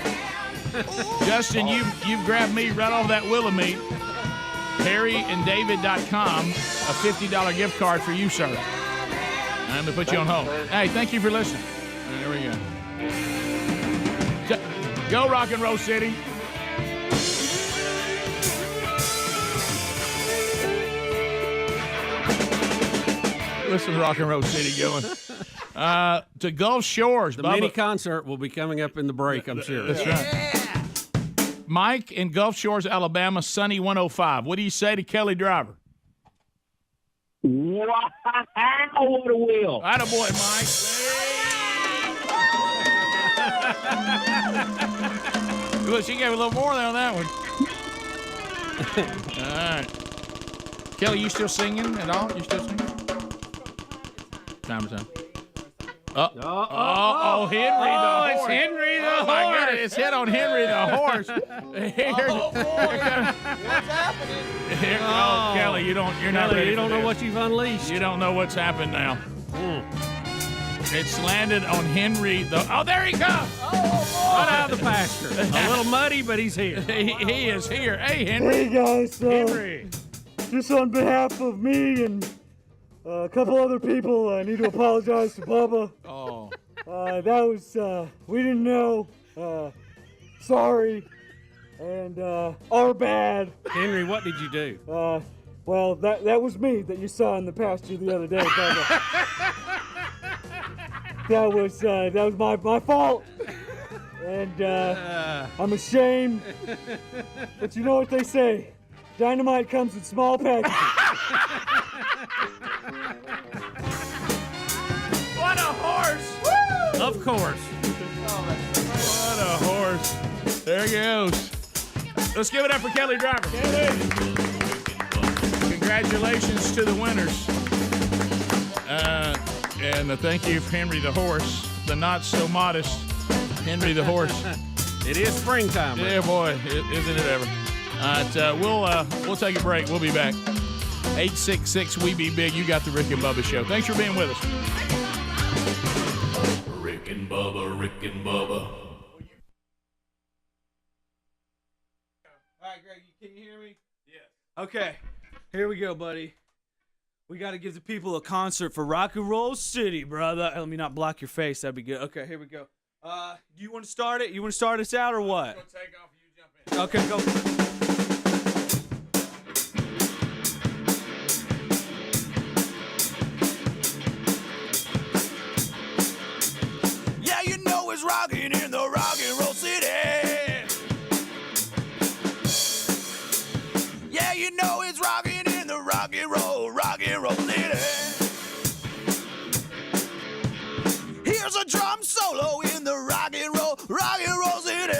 Justin, you've grabbed meat right off that wheel of meat. HarryandDavid.com, a $50 gift card for you, sir. I'm going to put you on hold. Hey, thank you for listening. There we go. Go Rock and Roll City. Listen to Rock and Roll City going. To Gulf Shores. The Bubba. mini concert will be coming up in the break, I'm sure. That's right. Mike in Gulf Shores, Alabama, sunny 105. What do you say to Kelly Driver? Wow, what a wheel. Attaboy, Mike. Look, she gave a little more there on that one. All right. Kelly, you still singing at all? You still singing? Time to time. Henry the horse. It's Henry the Oh, my horse. God, it's hit on Henry the horse. What's happening? Oh, Kelly, you're not ready. You don't for know this. what you've unleashed. You don't know what's happened now. It's landed on Henry the. Oh, there he comes! Right out of the pasture. A little muddy, but he's here. He is here. Hey, Henry. Hey guys, Henry. just on behalf of me and a couple other people, I need to apologize to Bubba. Oh. That was, we didn't know. Sorry. And, our bad. Henry, what did you do? Well, that was me that you saw in the pasture the other day, Bubba. That was my fault. And, I'm ashamed. But you know what they say. Dynamite comes in small packages. What a horse! Woo! Of course. What a horse. There he goes. Let's give it up for Kelly Driver. Congratulations to the winners. And thank you, Henry the horse, the not so modest Henry the horse. It is springtime. Yeah, boy, isn't it ever? All right, we'll take a break. We'll be back. 866-WE-BE-BIG. You got the Rick and Bubba Show. Thanks for being with us. Rick and Bubba, Rick and Bubba. All right, Greg, can you hear me? Yeah. Okay, here we go, buddy. We got to give the people a concert for Rock and Roll City, brother. Let me not block your face. That'd be good. Okay, here we go. Do you want to start it? You want to start us out or what? We'll take off. You jump in. Okay, go. Yeah, you know it's rocking in the Rock and Roll City. Yeah, you know it's rocking in the Rock and Roll City. Here's a drum solo in the Rock and Roll City.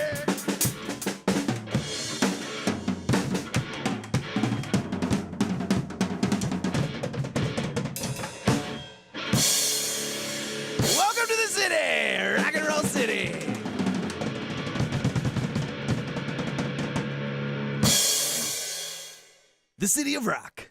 Welcome to the city, Rock and Roll City. The city of rock.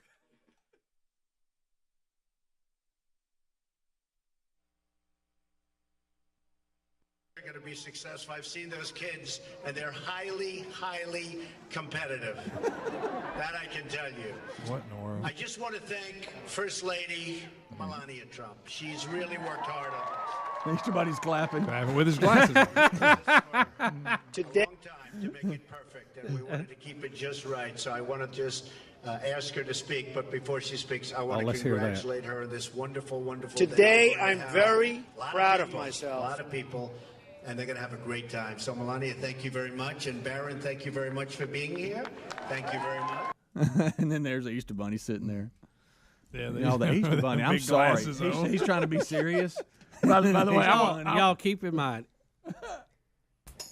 They're going to be successful. I've seen those kids, and they're highly, highly competitive. That I can tell you. What in the world? I just want to thank First Lady Melania Trump. She's really worked hard on this. Everybody's clapping. With his glasses on. Today, time to make it perfect, and we wanted to keep it just right. So I want to just ask her to speak. But before she speaks, I want to let's hear that. congratulate her on this wonderful, wonderful Today, day. I'm very proud of myself. A lot of people, and they're going to have a great time. So Melania, thank you very much, and Barron, thank you very much for being here. Thank you very much. And then there's the Easter Bunny sitting there. Yeah, No, the Easter Bunny. I'm big sorry. glasses on. He's trying to be serious. By the way, y'all keep in mind,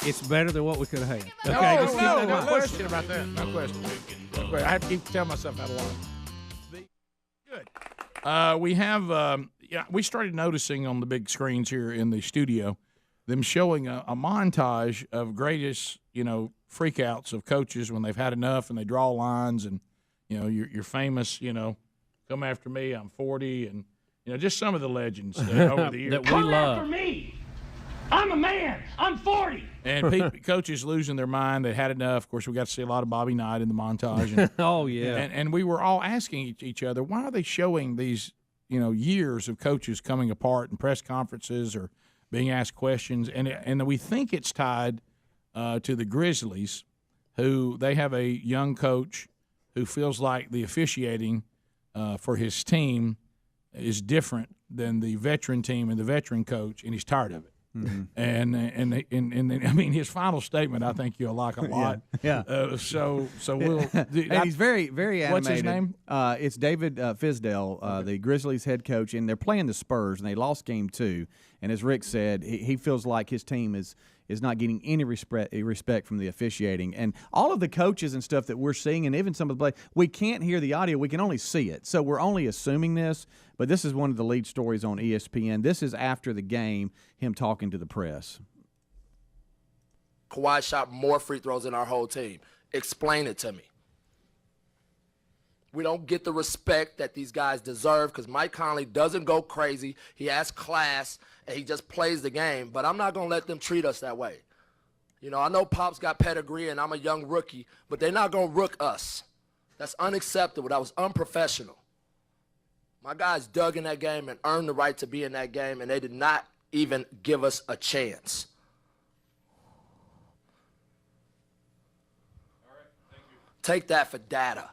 it's better than what we could have had. No, Okay, just keep that in no mind. question about that. No question. I have to keep telling myself that a lot. Good. We have, we started noticing on the big screens here in the studio them showing a montage of greatest, freakouts of coaches when they've had enough and they draw lines and, your famous, come after me, I'm 40, and, just some of the legends over the years. That we Come love. after me. I'm a man. I'm 40. And coaches losing their mind. They had enough. Of course, we got to see a lot of Bobby Knight in the montage. And, oh, yeah. And we were all asking each other, why are they showing these, years of coaches coming apart in press conferences or being asked questions? And we think it's tied to the Grizzlies, who they have a young coach who feels like the officiating for his team is different than the veteran team and the veteran coach, and he's tired of it. Mm-hmm. And I mean, his final statement, I think you'll like a lot. Yeah. So we'll. And he's very, very animated. What's his name? It's David Fisdale, the Grizzlies head coach, and they're playing the Spurs, and they lost game 2. And as Rick said, he feels like his team is not getting any respect from the officiating. And all of the coaches and stuff that we're seeing, and even some of the play, we can't hear the audio. We can only see it. So we're only assuming this. But this is one of the lead stories on ESPN. This is after the game, him talking to the press. Kawhi shot more free throws than our whole team. Explain it to me. We don't get the respect that these guys deserve because Mike Conley doesn't go crazy. He has class, and he just plays the game. But I'm not going to let them treat us that way. I know Pop's got pedigree, and I'm a young rookie, but they're not going to rook us. That's unacceptable. That was unprofessional. My guys dug in that game and earned the right to be in that game, and they did not even give us a chance. All right, thank you. Take that for data.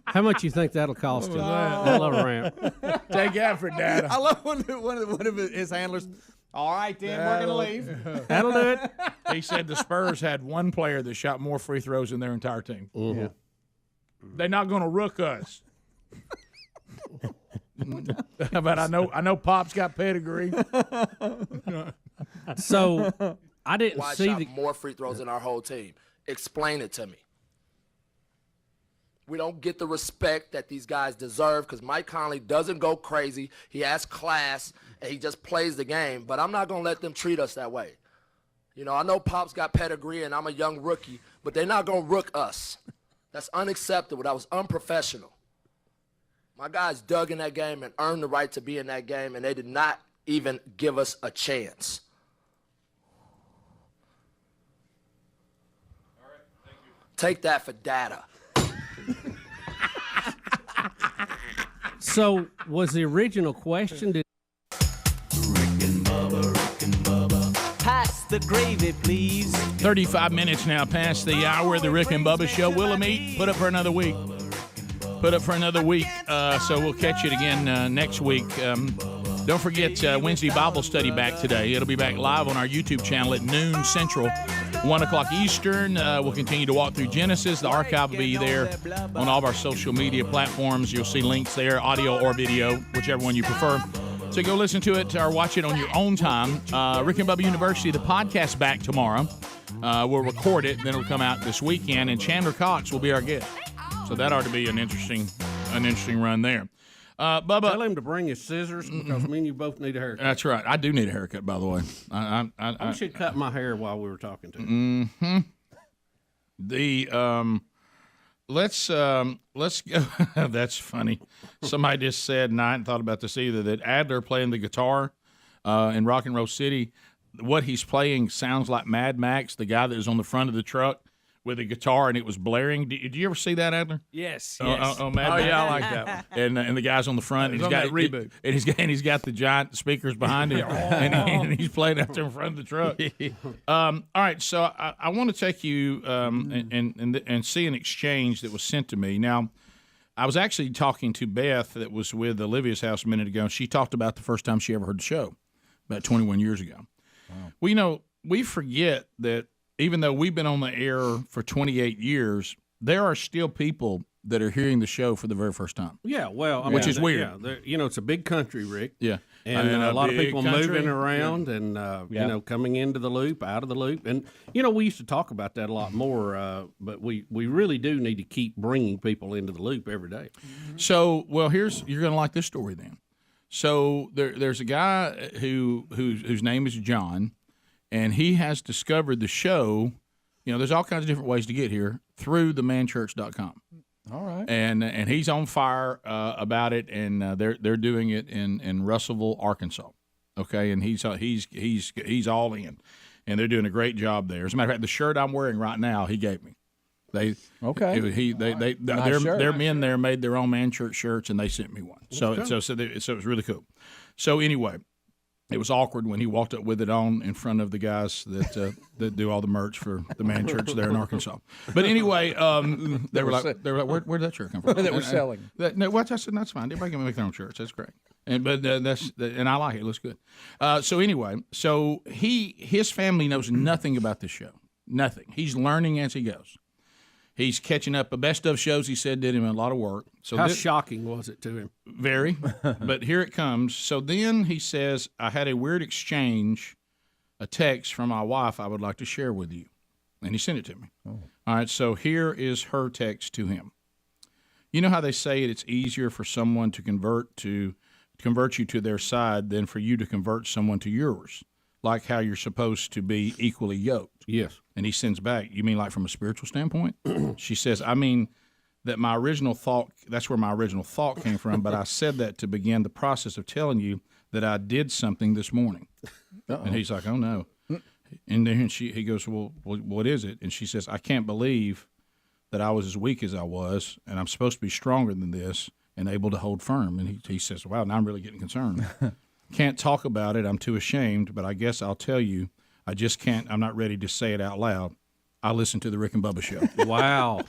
How much you think that'll cost him? That little ramp. Take that for data. I love one of his handlers. All right, then, we're going to leave. That'll do it. He said the Spurs had one player that shot more free throws than their entire team. Mm-hmm. Yeah. They're not going to rook us. But I know Pop's got pedigree. So I didn't Why see shot more free throws than our whole team. Explain it to me. We don't get the respect that these guys deserve because Mike Conley doesn't go crazy. He has class, and he just plays the game. But I'm not going to let them treat us that way. I know Pop's got pedigree, and I'm a young rookie, but they're not going to rook us. That's unacceptable. That was unprofessional. My guys dug in that game and earned the right to be in that game, and they did not even give us a chance. All right, thank you. Take that for data. So, was the original question? Pass the gravy, please. 35 minutes now past the hour of the Rick and Bubba Show. Willamette, put up for another week. So we'll catch it again next week. Don't forget Wednesday Bible study back today. It'll be back live on our YouTube channel at noon Central, 1 o'clock Eastern. We'll continue to walk through Genesis. The archive will be there on all of our social media platforms. You'll see links there, audio or video, whichever one you prefer. So go listen to it or watch it on your own time. Rick and Bubba University, the podcast back tomorrow. We'll record it, then it'll come out this weekend, and Chandler Cox will be our guest. So that ought to be an interesting run there. Bubba, tell him to bring his scissors because me and you both need a haircut. That's right. I do need a haircut, by the way. I should cut my hair while we were talking to you. Mm-hmm. Let's go. That's funny. Somebody just said, and I hadn't thought about this either, that Adler playing the guitar in Rock and Roll City, what he's playing sounds like Mad Max, the guy that was on the front of the truck with a guitar, and it was blaring. Did you ever see that, Adler? Yes. Mad Max? Yeah, I like that one. And the guy's on the front. He's and on that reboot. And he's got the giant speakers behind him, and he's playing out there in front of the truck. All right, so I want to take you and see an exchange that was sent to me. Now, I was actually talking to Beth that was with Olivia's house a minute ago, and she talked about the first time she ever heard the show about 21 years ago. Wow. Well, we forget that even though we've been on the air for 28 years, there are still people that are hearing the show for the very first time. Yeah, well, which is weird. Yeah, it's a big country, Rick. Yeah, and a lot of people country. moving around and coming into the loop, out of the loop, and we used to talk about that a lot more. But we really do need to keep bringing people into the loop every day. So, you're going to like this story then. So there's a guy whose name is John, and he has discovered the show. You know, there's all kinds of different ways to get here through themanchurch.com. All right. And he's on fire about it, and they're doing it in Russellville, Arkansas. Okay, and he's all in, and they're doing a great job there. As a matter of fact, the shirt I'm wearing right now, he gave me. Their men there made their own man church shirts, and they sent me one. So it was really cool. So anyway, it was awkward when he walked up with it on in front of the guys that do all the merch for the man church there in Arkansas. But anyway, they were like, where'd that shirt come from? That we're selling. I said, that's fine. Everybody can make their own shirts. That's great. And I like it. It looks good. So anyway, his family knows nothing about this show. Nothing. He's learning as he goes. He's catching up. The best of shows, he said, did him a lot of work. So how shocking was it to him? Very. But here it comes. So then he says, I had a weird exchange, a text from my wife I would like to share with you. And he sent it to me. Oh. All right, so here is her text to him. You know how they say it's easier for someone to convert you to their side than for you to convert someone to yours, like how you're supposed to be equally yoked. Yes. And he sends back, you mean like from a spiritual standpoint? She says, I mean that my original thought, that's where my original thought came from, but I said that to begin the process of telling you that I did something this morning. Uh-oh. And he's like, oh, no. And then he goes, well, what is it? And she says, I can't believe that I was as weak as I was, and I'm supposed to be stronger than this and able to hold firm. And he says, wow, now I'm really getting concerned. Can't talk about it. I'm too ashamed, but I guess I'll tell you. I just can't. I'm not ready to say it out loud. I listen to the Rick and Bubba show. Wow.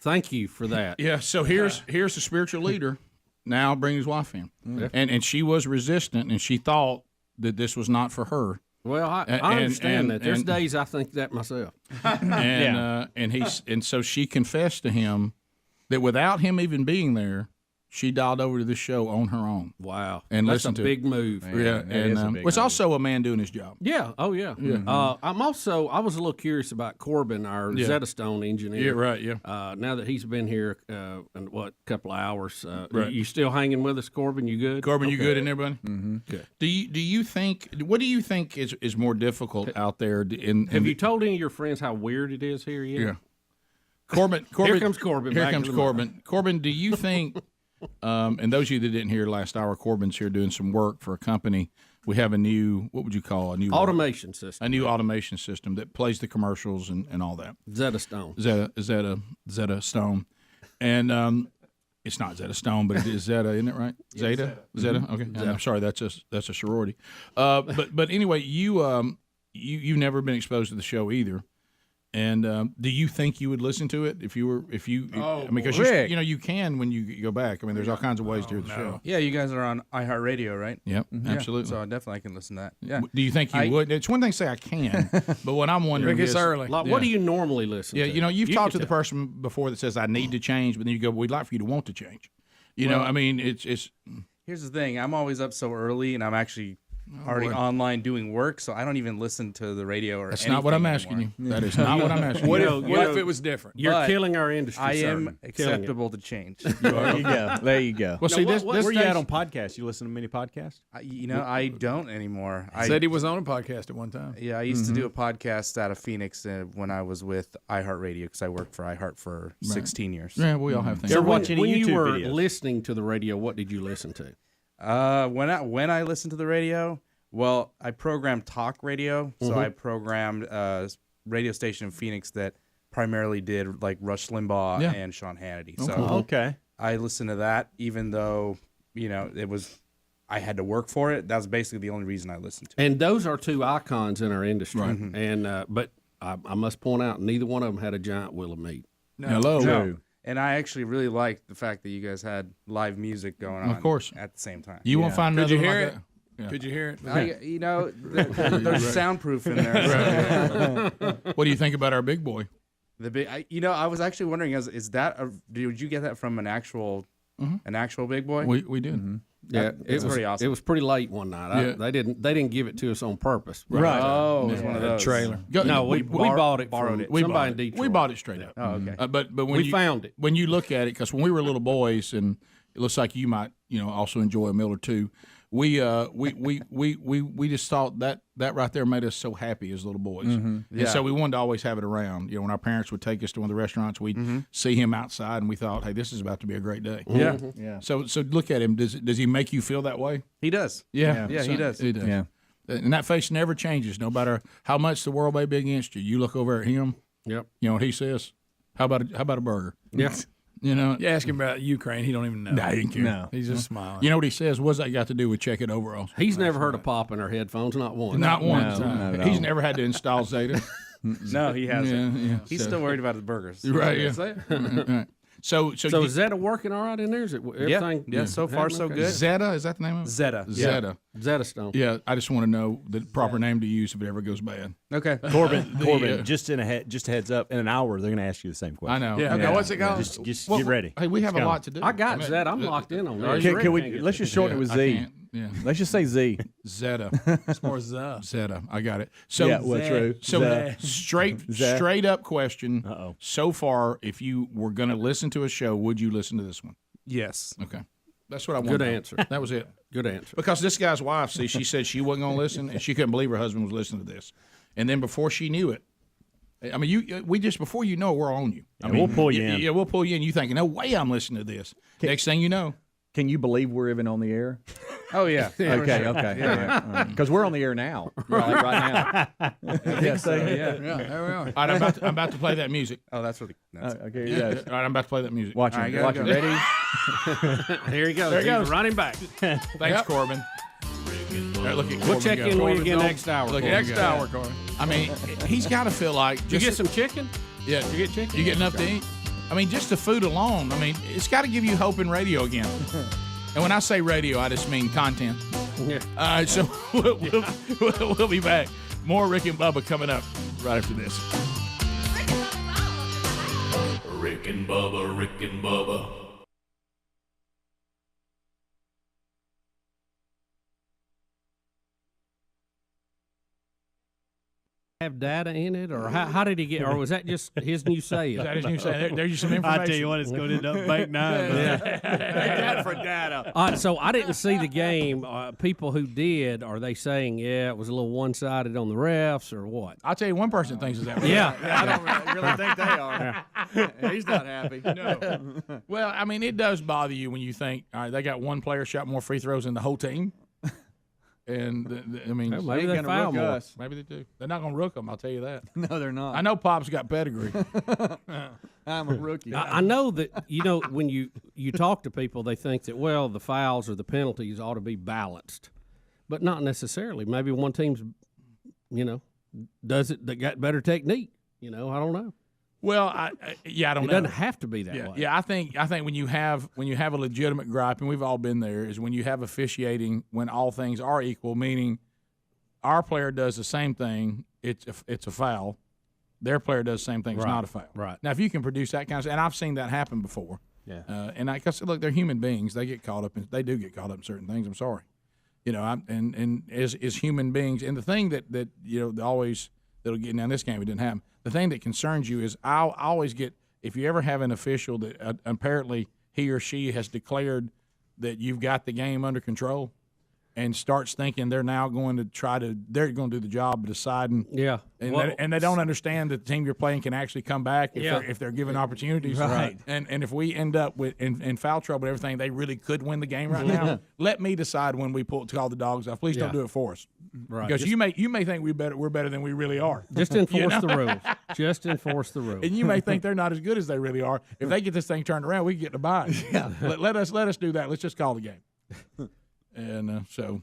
Thank you for that. Yeah, so here's the spiritual leader now bringing his wife in. Mm. And she was resistant, and she thought that this was not for her. Well, I understand that. There's days I think that myself. And so she confessed to him that without him even being there, she dialed over to this show on her own. Wow. And that's a listened to big move. Yeah, and it's also a man doing his job. Yeah. Oh, yeah. Yeah. I was a little curious about Corbin, our Zeta Stone engineer. Yeah, right, yeah. Now that he's been here, in a couple of hours, Right. you still hanging with us, Corbin? You good? Corbin, you good and everybody? Mm-hmm. Good. Do you think, what do you think is more difficult out there? Have you told any of your friends how weird it is here yet? Yeah. Corbin. Here comes Corbin. Here comes Corbin. Corbin, do you think... and those of you that didn't hear last hour, Corbin's here doing some work for a company. We have a new, what would you call a new automation system? A new automation system that plays the commercials and all that. Zeta Stone. Zeta Stone, and it's not Zeta Stone, but it is Zeta, isn't it right? Zeta. Okay, Zeta. I'm sorry, that's a sorority. But anyway, you've never been exposed to the show either. And do you think you would listen to it because you can when you go back. I mean, there's all kinds of ways to hear the show. Yeah, you guys are on iHeartRadio, right? Yep, absolutely. So I definitely can listen to that. Yeah. Do you think you would? It's one thing to say I can, but what I'm wondering is early. Like, what do you normally listen to? Yeah, you've talked to the person before that says I need to change, but then you go, we'd like for you to want to change. I mean, it's. Here's the thing: I'm always up so early, and I'm actually already online doing work, so I don't even listen to the radio or That's not what I'm asking you. That is not what I'm asking you. What if it was different? You're killing our industry. I am acceptable to change. There you go. There you go. Well, see, where you at on podcasts? You listen to many podcasts? I don't anymore. I said he was on a podcast at one time. Yeah, I used to do a podcast out of Phoenix when I was with iHeartRadio because I worked for iHeart for 16 years. Yeah, we all have things. So when you were listening to the radio, what did you listen to? When I listened to the radio, well, I programmed talk radio, so I programmed a radio station in Phoenix that primarily did like Rush Limbaugh and Sean Hannity. So I listened to that, even though I had to work for it. That was basically the only reason I listened to it. And those are two icons in our industry, right. And but I must point out, neither one of them had a giant wheel of meat. No. And I actually really liked the fact that you guys had live music going on, of course, at the same time. You won't find another. Could you hear it? Yeah. Could you hear it? There's soundproof in there. What do you think about our big boy? I was actually wondering, did you get that from an actual big boy? We did. Mm-hmm. Yeah, it's pretty awesome. It was pretty late one night. They didn't give it to us on purpose. Right. Oh, it was one of those. Trailer. No, we bought it. Borrowed it. Somebody in Detroit. We bought it straight up. Oh, okay. But when we found it. When you look at it, because when we were little boys and it looks like you might, also enjoy a meal or two. We just thought that right there made us so happy as little boys, and so we wanted to always have it around. When our parents would take us to one of the restaurants, we'd see him outside, and we thought, hey, this is about to be a great day. Yeah. So look at him. Does he make you feel that way? He does. Yeah, he does. He does. Yeah. And that face never changes, no matter how much the world may be against you. You look over at him. Yep. You know what he says? How about a burger? Yeah. You ask him about Ukraine. He don't even know. Nah, he didn't care. No. He's just smiling. You know what he says? What's that got to do with checking overalls? He's never heard a pop in our headphones, not one. Not one No, time. not at He's all. never had to install Zeta. No, he hasn't. Yeah. He's still worried about his burgers. Right. Yeah. That's it. Right. So is Zeta working all right in there? Is it everything? Yeah, so far so okay? good. Zeta, is that the name of it? Zeta. Zeta. Zeta Stone. Yeah, I just want to know the proper name to use if it ever goes bad. Okay. Corbin, just a heads up. In an hour, they're going to ask you the same question. I know. Yeah. Okay, what's it called? Just Well, get ready. Hey, we have a lot to do. I got Zeta. I'm locked in on that. Can we? Let's just shorten it with I Z. can't. Yeah. Let's just say Z. Zeta. It's more Zeta. I got it. So Yeah, well, true. So Zeta. straight up question. Uh-oh. So far, if you were going to listen to a show, would you listen to this one? Yes. Okay. That's what I wanted. Good to know. answer. That was it. Good answer. Because this guy's wife, see, she said she wasn't going to listen, and she couldn't believe her husband was listening to this. And then before she knew it, I mean, we just before you know, we're on you. I mean, we'll pull you in. Yeah, we'll pull you in. You thinking, no way, I'm listening to this. Next thing you know, Can you believe we're even on the air? Oh yeah. Okay. Because we're on the air now. Right now. Yes. There we are. All right, I'm about to play that music. Oh, that's really. Okay. Yeah. Yes. All right, I'm about to play that music. Watch him. Watch him. Ready? There he goes. There he goes. He's running back. Thanks, Corbin. All right, look at We'll Corbin check go. in with you Corbin's again on. next hour. Look, Corbin. next hour, Corbin. I mean, he's got to feel like. Did you get some chicken? Yeah. Did you get chicken? You get enough to eat? I mean, just the food alone. I mean, it's got to give you hope in radio again. And when I say radio, I just mean content. Yeah. All right, so we'll be back. More Rick and Bubba coming up right after this. Rick and Bubba, Rick and Bubba. Have data in it, or how did he get? Or was that just his new sale? Is that his new say? There's just some information. I tell you what, it's going to end up bank 9. Yeah. For data. So I didn't see the game. People who did, are they saying, yeah, it was a little one-sided on the refs, or what? I'll tell you, one person thinks it's that way. Yeah. I don't really think they are. He's not happy. No. Well, I mean, it does bother you when you think, all right, they got one player shot more free throws than the whole team. And I mean, Well, maybe they foul more. us. Maybe they do. They're not going to rook them. I'll tell you that. No, they're not. I know Pop's got pedigree. I'm a rookie. I know that, when you talk to people, they think that, well, the fouls or the penalties ought to be balanced, but not necessarily. Maybe one team's, does it, that got better technique. I don't know. Well, I don't know. It doesn't have to be that way. Yeah, I think when you have a legitimate gripe, and we've all been there, is when you have officiating when all things are equal, meaning our player does the same thing, it's a foul. Their player does the same thing, it's not a foul. Right. Now, if you can produce that kind of, and I've seen that happen before. Yeah. And because look, they're human beings. They do get caught up in certain things. I'm sorry. And as human beings, and the thing that always that'll get now in this game, it didn't happen. The thing that concerns you is I always get, if you ever have an official that apparently he or she has declared that you've got the game under control and starts thinking they're now going to do the job of deciding. Yeah. And they don't understand that the team you're playing can actually come back if they're given opportunities. Right. And if we end up with in foul trouble and everything, they really could win the game right now. Let me decide when we call the dogs off. Please don't do it for us. Right. Because you may think we're better than we really are. Just enforce the rules. Just enforce the rules. And you may think they're not as good as they really are. If they get this thing turned around, we can get the buy. Yeah. Let us do that. Let's just call the game. And so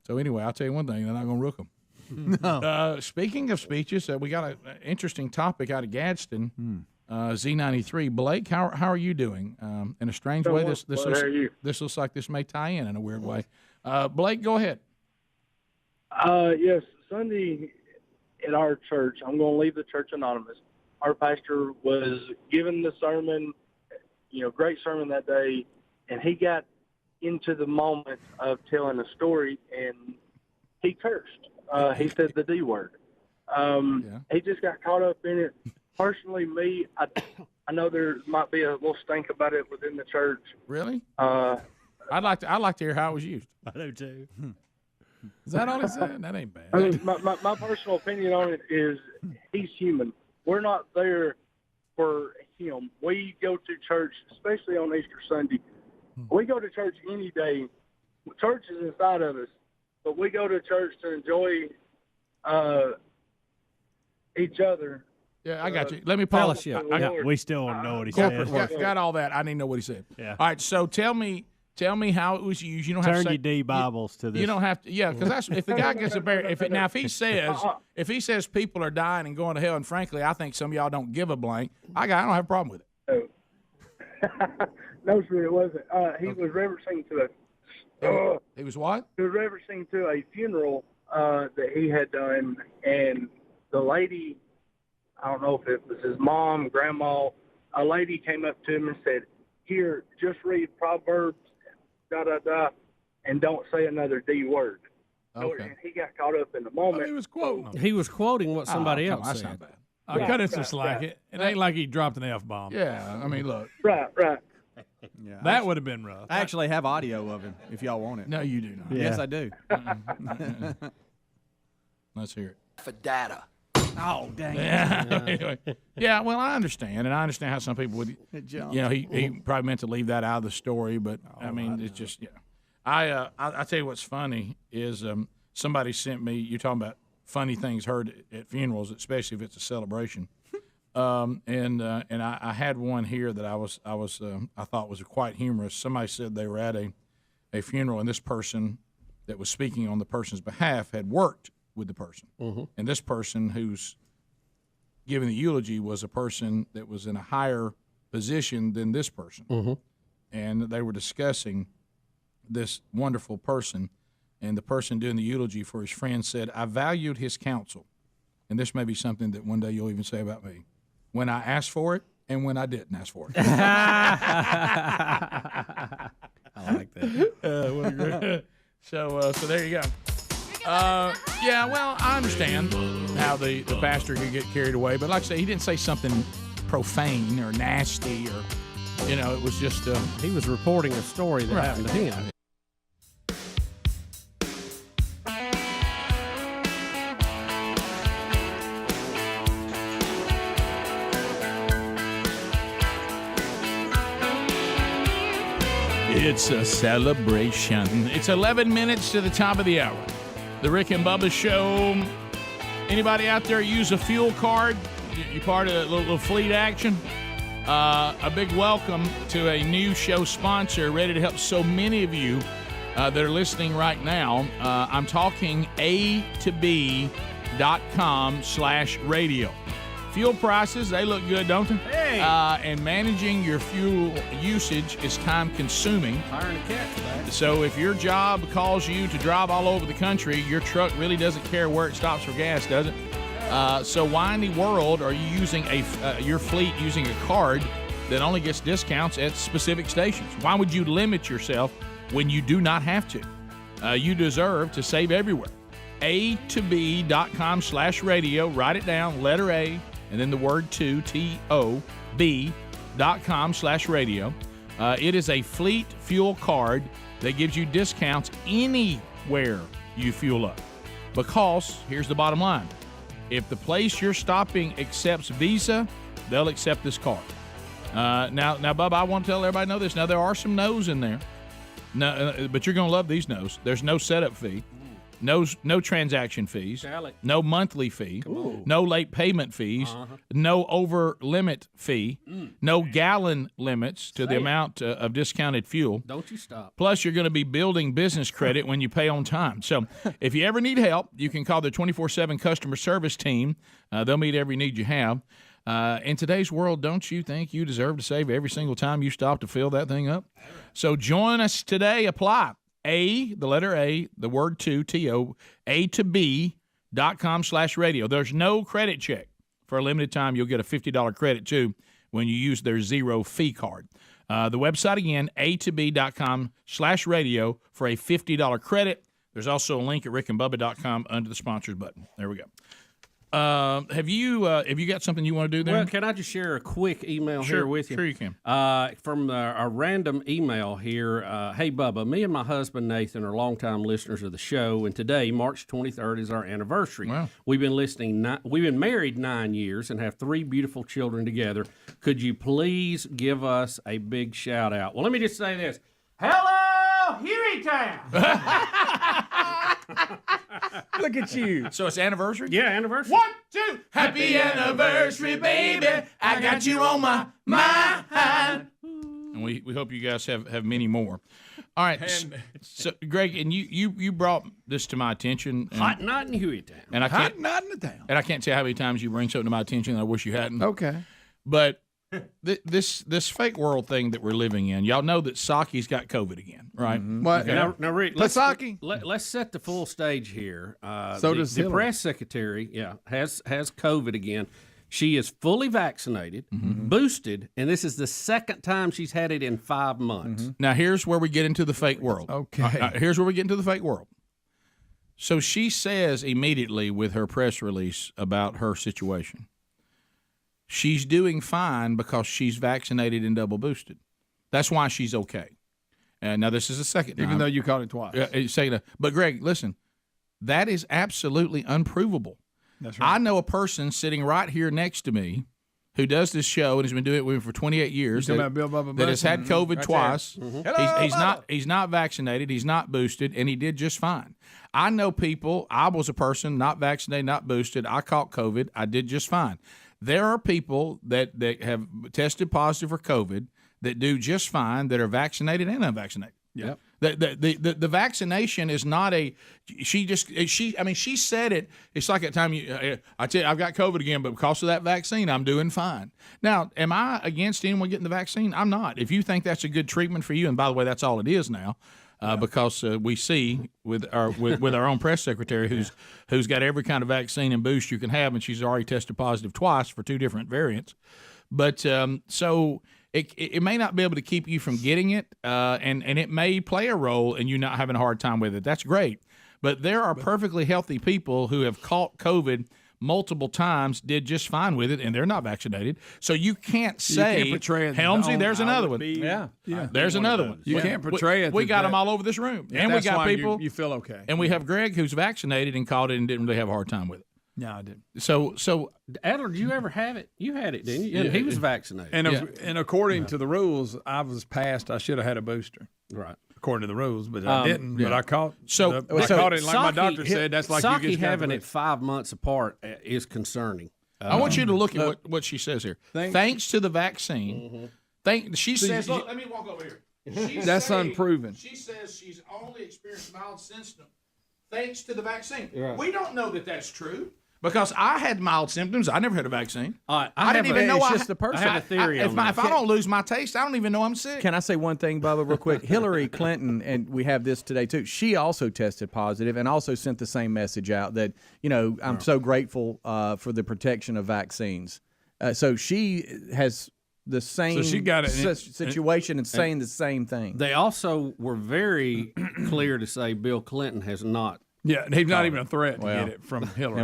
anyway, I'll tell you one thing: they're not going to rook them. No. Speaking of speeches, we got an interesting topic out of Gadsden. Z93. Blake, how are you doing? In a strange way, this looks like this may tie in a weird way. Blake, go ahead. Yes, Sunday at our church, I'm going to leave the church anonymous. Our pastor was giving the sermon, great sermon that day, and he got into the moment of telling a story, and he cursed. He said the D word. He just got caught up in it. Personally, me, I know there might be a little stink about it within the church. Really? I'd like to hear how it was used. I do too. Is that all he said? That ain't bad. I mean, my personal opinion on it is he's human. We're not there for him. We go to church, especially on Easter Sunday. We go to church any day. Church is inside of us, but we go to church to enjoy each other. Yeah, I got you. Let me pause. We still don't know what he Corporate said. got all that. I didn't know what he said. Yeah. All right, so tell me how it was used. You don't have Turn to say, your D Bibles to this. You don't have to. Yeah, because that's if the guy gets a bear. If he says people are dying and going to hell, and frankly, I think some of y'all don't give a blank. I don't have a problem with it. No, sir, it wasn't. He was referencing to He was what? He was referencing to a funeral that he had done, and the lady, I don't know if it was his mom, grandma, a lady came up to him and said, "Here, just read Proverbs, and don't say another D word." Okay. And he got caught up in the moment. He was quoting. He was quoting what somebody else That's said. not bad. I cut it some slack. It ain't like he dropped an F-bomb. Yeah, I mean, look. Right. Yeah, That would have been rough. I actually have audio of him if y'all want it. No, you do not. Yes, I do. Let's hear it. For data. Oh, dang it. Anyway, yeah, well, I understand, and I understand how some people would. He probably meant to leave that out of the story, but I mean, it's just I tell you what's funny is somebody sent me. You're talking about funny things heard at funerals, especially if it's a celebration. And I had one here that I thought was quite humorous. Somebody said they were at a funeral, and this person that was speaking on the person's behalf had worked with the person, and this person who's giving the eulogy was a person that was in a higher position than this person, and they were discussing this wonderful person, and the person doing the eulogy for his friend said, "I valued his counsel," and this may be something that one day you'll even say about me. When I asked for it and when I didn't ask for it. I like that. So there you go. Yeah, well, I understand how the pastor could get carried away, but like I say, he didn't say something profane or nasty or, it was just... he was reporting a story that happened to him. It's a celebration. It's 11 minutes to the top of the hour. The Rick and Bubba Show. Anybody out there use a fuel card? You part of a little fleet action? A big welcome to a new show sponsor ready to help so many of you that are listening right now. I'm talking a2b.com/radio. Fuel prices, they look good, don't they? Hey! And managing your fuel usage is time-consuming. Hiring a cat for that. So if your job calls you to drive all over the country, your truck really doesn't care where it stops for gas, does it? So why in the world are you using your fleet using a card that only gets discounts at specific stations? Why would you limit yourself when you do not have to? You deserve to save everywhere. A2B.com/radio. Write it down, letter A, and then the word 2, TOB.com/radio. It is a fleet fuel card that gives you discounts anywhere you fuel up. Because, here's the bottom line, if the place you're stopping accepts Visa, they'll accept this card. Now, Bubba, I want to tell everybody know this. Now, there are some no's in there, but you're going to love these no's. There's no setup fee. No transaction fees, no monthly fee, no late payment fees, no over limit fee, no gallon limits to the amount of discounted fuel. Don't you stop. Plus, you're going to be building business credit when you pay on time. So if you ever need help, you can call their 24/7 customer service team. They'll meet every need you have. In today's world, don't you think you deserve to save every single time you stop to fill that thing up? So join us today. Apply. The letter A, the word 2, T-O, A2B.com/radio. There's no credit check. For a limited time, you'll get a $50 credit, too, when you use their zero fee card. The website, again, A2B.com/radio for a $50 credit. There's also a link at rickandbubba.com under the sponsors button. There we go. Have you got something you want to do there? Well, can I just share a quick email here with you? Sure you can. From a random email here. Hey, Bubba, me and my husband, Nathan, are longtime listeners of the show, and today, March 23rd, is our anniversary. Wow. We've been married 9 years and have 3 beautiful children together. Could you please give us a big shout-out? Well, let me just say this. Hello, Hueytown! Look at you. So it's anniversary? Yeah, anniversary. 1, 2, happy anniversary, baby. I got you on my mind. And we hope you guys have many more. All right. So Greg, and you brought this to my attention. Hot night in Hueytown. And I can't, Hot night in the town. and I can't tell how many times you bring something to my attention that I wish you hadn't. Okay. But this fake world thing that we're living in, y'all know that Saki's got COVID again, right? What? Okay. Now Rick, let's Pasaki? set the full stage here. So the, does the Hillary. press secretary. Has COVID again. She is fully vaccinated, boosted, and this is the second time she's had it in 5 months. Now here's where we get into the fake world. Okay. Here's where we get into the fake world. So she says immediately with her press release about her situation, she's doing fine because she's vaccinated and double boosted. That's why she's okay. And now this is the second time. Even though you caught it twice. But Greg, listen, that is absolutely unprovable. That's right. I know a person sitting right here next to me who does this show and has been doing it with me for 28 years You talking about Bill Bubba that has had COVID Right twice. there. Hello, he's not vaccinated, he's not boosted, and he did just fine. I know people, I was a person not vaccinated, not boosted. I caught COVID, I did just fine. There are people that have tested positive for COVID that do just fine that are vaccinated and unvaccinated. Yep. The vaccination is not a she said it. It's like that time I tell you I've got COVID again, but because of that vaccine, I'm doing fine. Now, am I against anyone getting the vaccine? I'm not. If you think that's a good treatment for you, and by the way, that's all it is now, because we see with our own press secretary who's got every kind of vaccine and boost you can have, and she's already tested positive twice for 2 different variants. But so. It may not be able to keep you from getting it, and it may play a role in you not having a hard time with it. That's great. But there are perfectly healthy people who have caught COVID multiple times, did just fine with it, and they're not vaccinated. So you can't say, Helmsy, there's another one. Yeah. There's another one. You can't portray it. We got them all over this room. Yeah, and we that's got why people. You feel okay. And we have Greg who's vaccinated and caught it and didn't really have a hard time with it. No, I didn't. So Adler, did you ever have it? You had it, didn't you? And he was vaccinated. And according to the rules, I was passed. I should have had a booster. Right. According to the rules, but I didn't. But I caught. So I caught it. Like my doctor said, that's like Saki you just having it 5 months apart is concerning. I want you to look at what she says here. Thanks to the vaccine. She says. Look, let me walk over here. That's unproven. She says she's only experienced mild symptoms thanks to the vaccine. Right. We don't know that that's true. Because I had mild symptoms, I never had a vaccine. I didn't even know. Just the person. I have a theory if I don't lose my taste, I don't even know I'm sick. Can I say one thing, Bubba, real quick? Hillary Clinton, and we have this today too. She also tested positive and also sent the same message out that I'm so grateful for the protection of vaccines. So she has the same situation and saying the same thing. They also were very clear to say Bill Clinton has not. Yeah, he's not even a threat to get it from Hillary.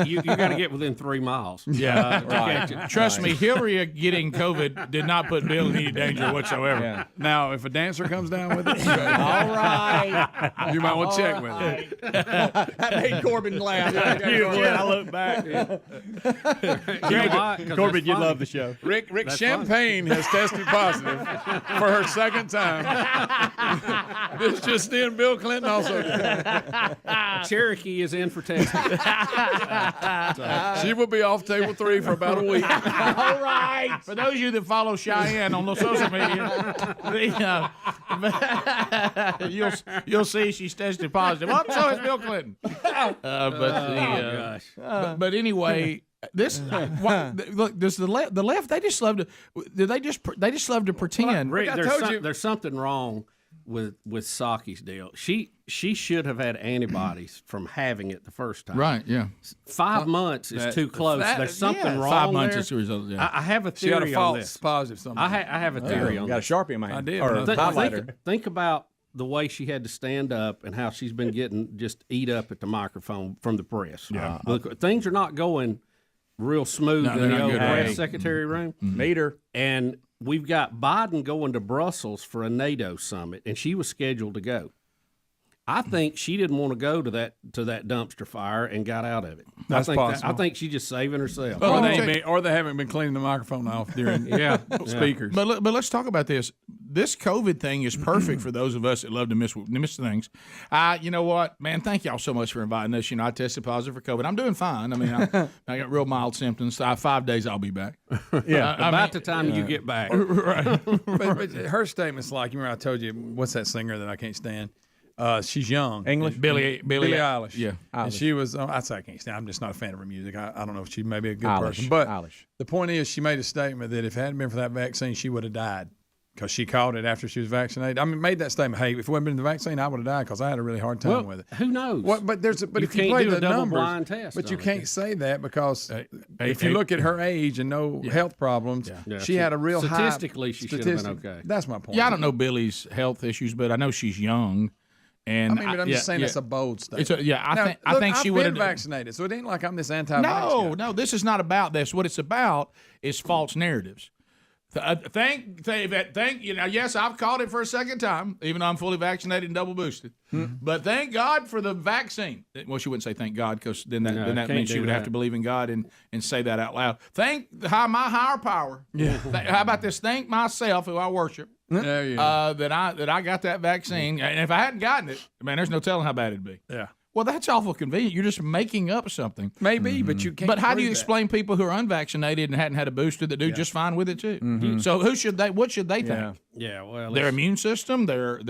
You got to get within 3 miles. Yeah, right. Trust me, Hillary getting COVID did not put Bill in any danger whatsoever. Yeah. Now, if a dancer comes down with it, all right, you might want to check with it. That made Corbin laugh. I look back. Corbin, you love the show. Rick Champagne has tested positive for her second time. This just in, Bill Clinton also did. Cherokee is in for testing. She will be off table 3 for about a week. All right. For those of you that follow Cheyenne on the social media, you'll see she's tested positive. Oh, so is Bill Clinton. But anyway. This look. Does the left? They just love to. They just love to pretend. Rick, there's something wrong with Saki's deal. She should have had antibodies from having it the first time. Right. Yeah. 5 months is too close. There's something wrong 5 months there. is the result. Yeah. I have a She had theory a on false this. positive. I have a theory on got a this. Sharpie in my hand. I did. Or a highlighter. Think about the way she had to stand up and how she's been getting just eat up at the microphone from the press. Yeah. Look, things are not going real smooth No, in they're the not old good. press Hey. secretary room. Meter. And we've got Biden going to Brussels for a NATO summit, and she was scheduled to go. I think she didn't want to go to that dumpster fire and got out of it. That's I possible. think she's just saving herself. Or they haven't been cleaning the microphone off during speakers. But let's talk about this. This COVID thing is perfect for those of us that love to miss things. You know what, man? Thank y'all so much for inviting us. You know, I tested positive for COVID. I'm doing fine. I mean, I got real mild symptoms. 5 days I'll be back. About the time you get back. Right. but her statement's like, you remember I told you, what's that singer that I can't stand? She's young. English? Billie Eilish. Yeah. And she was, I say I can't stand. I'm just not a fan of her music. I don't know if she may be a good Eilish. person. But Eilish. the point is, she made a statement that if it hadn't been for that vaccine, she would have died because she caught it after she was vaccinated. I mean, made that statement, hey, if it hadn't been the vaccine, I would have died because I had a really hard time with it. Who knows? But You if you can't play do the a double numbers, blind test but you on it. can't say that because if you look at her age and no health problems, she had a real high. Statistically, she should have been okay. That's my point. Yeah, I don't know Billie's health issues, but I know she's young. And but I'm just saying it's a bold statement. I think she would have been vaccinated, so it ain't like I'm this anti-vax guy. No, this is not about this. What it's about is false narratives. Yes, I've caught it for a second time, even though I'm fully vaccinated and double boosted. But thank God for the vaccine. Well, she wouldn't say thank God because then that means she would have to believe in God and say that out loud. Thank my higher power. Yeah. How about this? Thank myself, who I worship. That I got that vaccine, and if I hadn't gotten it, man, there's no telling how bad it'd be. Yeah. Well, that's awful convenient. You're just making up something. Maybe, but you can't. But how do you prove that. explain people who are unvaccinated and hadn't had a booster that do just fine with it too? So what should they think? Yeah, well, Their immune system, their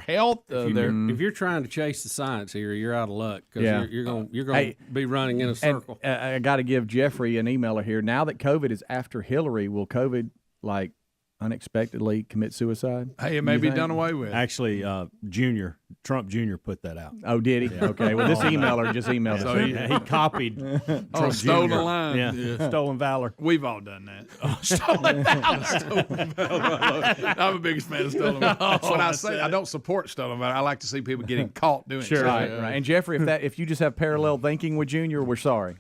health. If you're trying to chase the science here, you're out of luck because you're going to be running in a circle. I got to give Jeffrey an emailer here. Now that COVID is after Hillary, will COVID unexpectedly commit suisuicide? Hey, it may be done away with. Actually, Trump Jr. put that out. Oh, did he? Okay. Well, this emailer just emailed so us. he copied Trump stole Jr. the line. Yeah. Stolen valor. We've all done that. Stolen valor. Stolen valor. I'm a biggest fan of stolen valor. That's what I say. I don't support stolen valor. I like to see people getting caught doing it. Right. And Jeffrey, if you just have parallel thinking with Junior, we're sorry.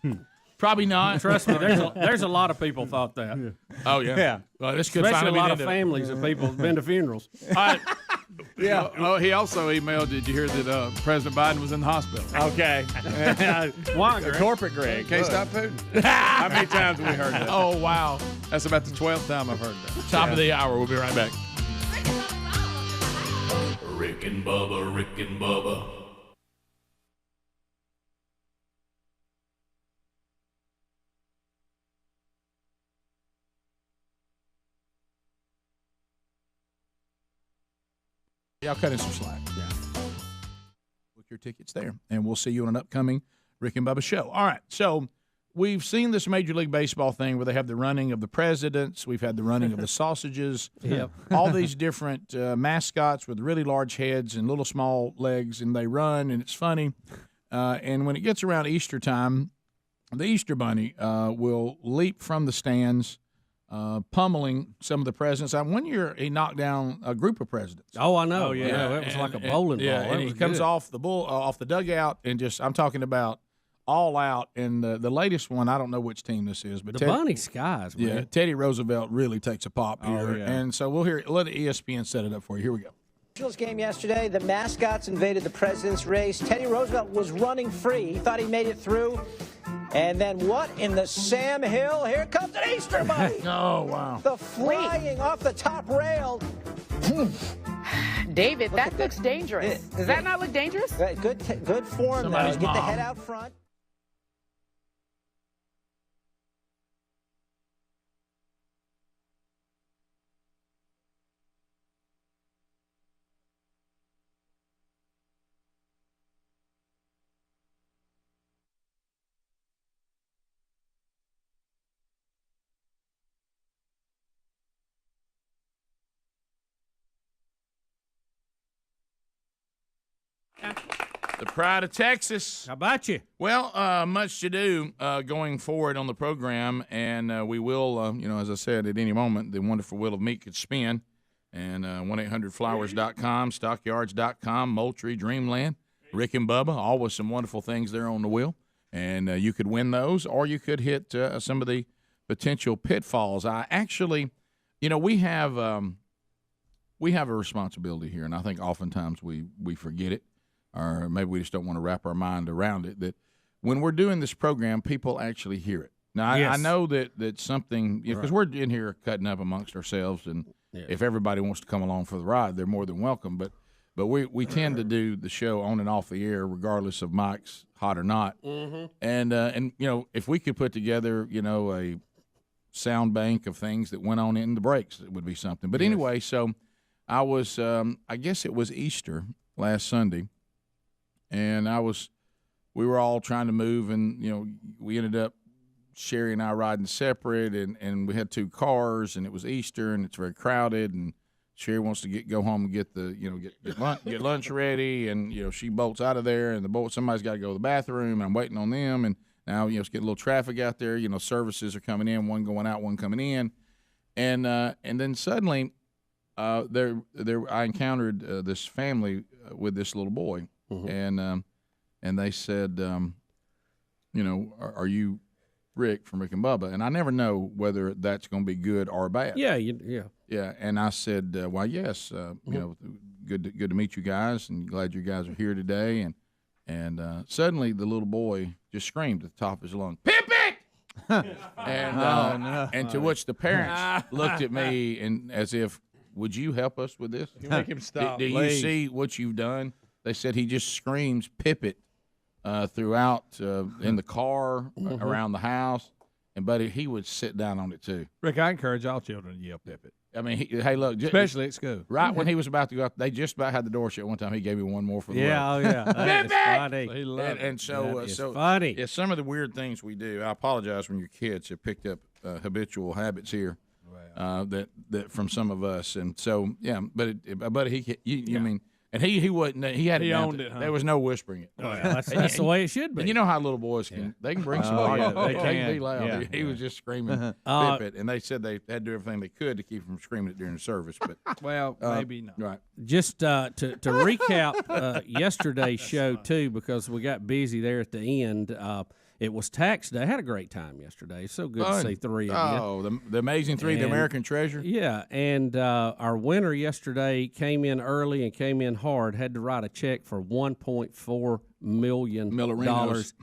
Probably not. Trust me, there's a lot of people thought that. Oh yeah. Well, this could Especially finally a lot be of families of people who've been to funerals. Yeah. Oh, he also emailed. Did you hear that President Biden was in the hospital? Okay. Why, Greg? Corporate Greg. Can't stop Putin. How many times have we heard that? Oh wow. That's about the 12th time I've heard that. Top of the hour. We'll be right back. Rick and Bubba, Rick and Bubba. Yeah, I'll cut in some slack. Yeah. Book your tickets there, and we'll see you on an upcoming Rick and Bubba show. All right, so we've seen this Major League Baseball thing where they have the running of the presidents. We've had the running of the sausages. Yep. All these different mascots with really large heads and little small legs, and they run, and it's funny. And when it gets around Easter time, the Easter Bunny will leap from the stands, pummeling some of the presidents. One year he knocked down a group of presidents. Oh, I know. Oh, Yeah, it was like a bowling ball. And he comes off the dugout and just, I'm talking about all out. And the latest one, I don't know which team this is, but the Bunny Skies, man. Yeah, Teddy Roosevelt really takes a pop here. Oh, yeah. And so we'll let ESPN set it up for you. Here we go. Game yesterday, the mascots invaded the president's race. Teddy Roosevelt was running free. He thought he made it through. And then what in the Sam Hill? Here comes an Easter Bunny. Oh, wow. The flying off the top rail. David, that looks dangerous. Does that not look dangerous? Good form, Somebody's though. Get the mom. head out front. The pride of Texas. How about you? Well, much to do going forward on the program, and we will, as I said, at any moment, the wonderful wheel of meat could spin, And 1-800-Flowers.com, Stockyards.com, Moultrie, Dreamland, Rick and Bubba, always some wonderful things there on the wheel. And you could win those, or you could hit some of the potential pitfalls. I actually, we have a responsibility here, and I think oftentimes we forget it, or maybe we just don't want to wrap our mind around it, that when we're doing this program, people actually hear it. Now, I know that something, because we're in here cutting up amongst ourselves, and if everybody wants to come along for the ride, they're more than welcome. But we tend to do the show on and off the air, regardless of Mike's hot or not. Mm-hmm. And if we could put together, a sound bank of things that went on in the breaks, it would be something. But anyway, so I was, I guess it was Easter last Sunday, and we were all trying to move, and we ended up, Sherry and I riding separate, and we had 2 cars, and it was Easter, and it's very crowded, and Sherry wants to go home and get get lunch ready, and she bolts out of there, and somebody's got to go to the bathroom, and I'm waiting on them, and now it's getting a little traffic out there. Services are coming in, one going out, one coming in, and then suddenly, I encountered this family with this little boy, and they said, are you Rick from Rick and Bubba? And I never know whether that's going to be good or bad. Yeah. Yeah, and I said, "Well, yes, good to meet you guys, and glad you guys are here today." And suddenly the little boy just screamed at the top of his lungs, "Pip it!" and to which the parents looked at me and as if, "Would you help us with this? You make him stop. Do you see what you've done?" They said he just screams "Pip it" throughout in the car, around the house, but he would sit down on it too. Rick, I encourage all children to yell "Pip it." I mean, hey, look, especially at school. Right when he was about to go out, they just about had the door shut one time. He gave me one more for the road. Oh yeah, that's funny. He loved and so funny. Yeah, some of the weird things we do. I apologize when your kids have picked up habitual habits here that from some of us, and so yeah, but I mean. And he wasn't. He had it. He down owned to, it. Huh? There was no whispering it. Oh, yeah, that's the way it should be. And you know how little boys can. They can bring somebody up. they They can. can be loud. Yeah. He was just screaming "Pip it," and they said they had to do everything they could to keep him from screaming it during the service. But well, maybe not. Right. Just to recap yesterday's show too, because we got busy there at the end. It was tax day. I had a great time yesterday. So good to see 3 of you. Oh, the amazing 3, the American treasure. Yeah, and our winner yesterday came in early and came in hard. Had to write a check for $1.4 million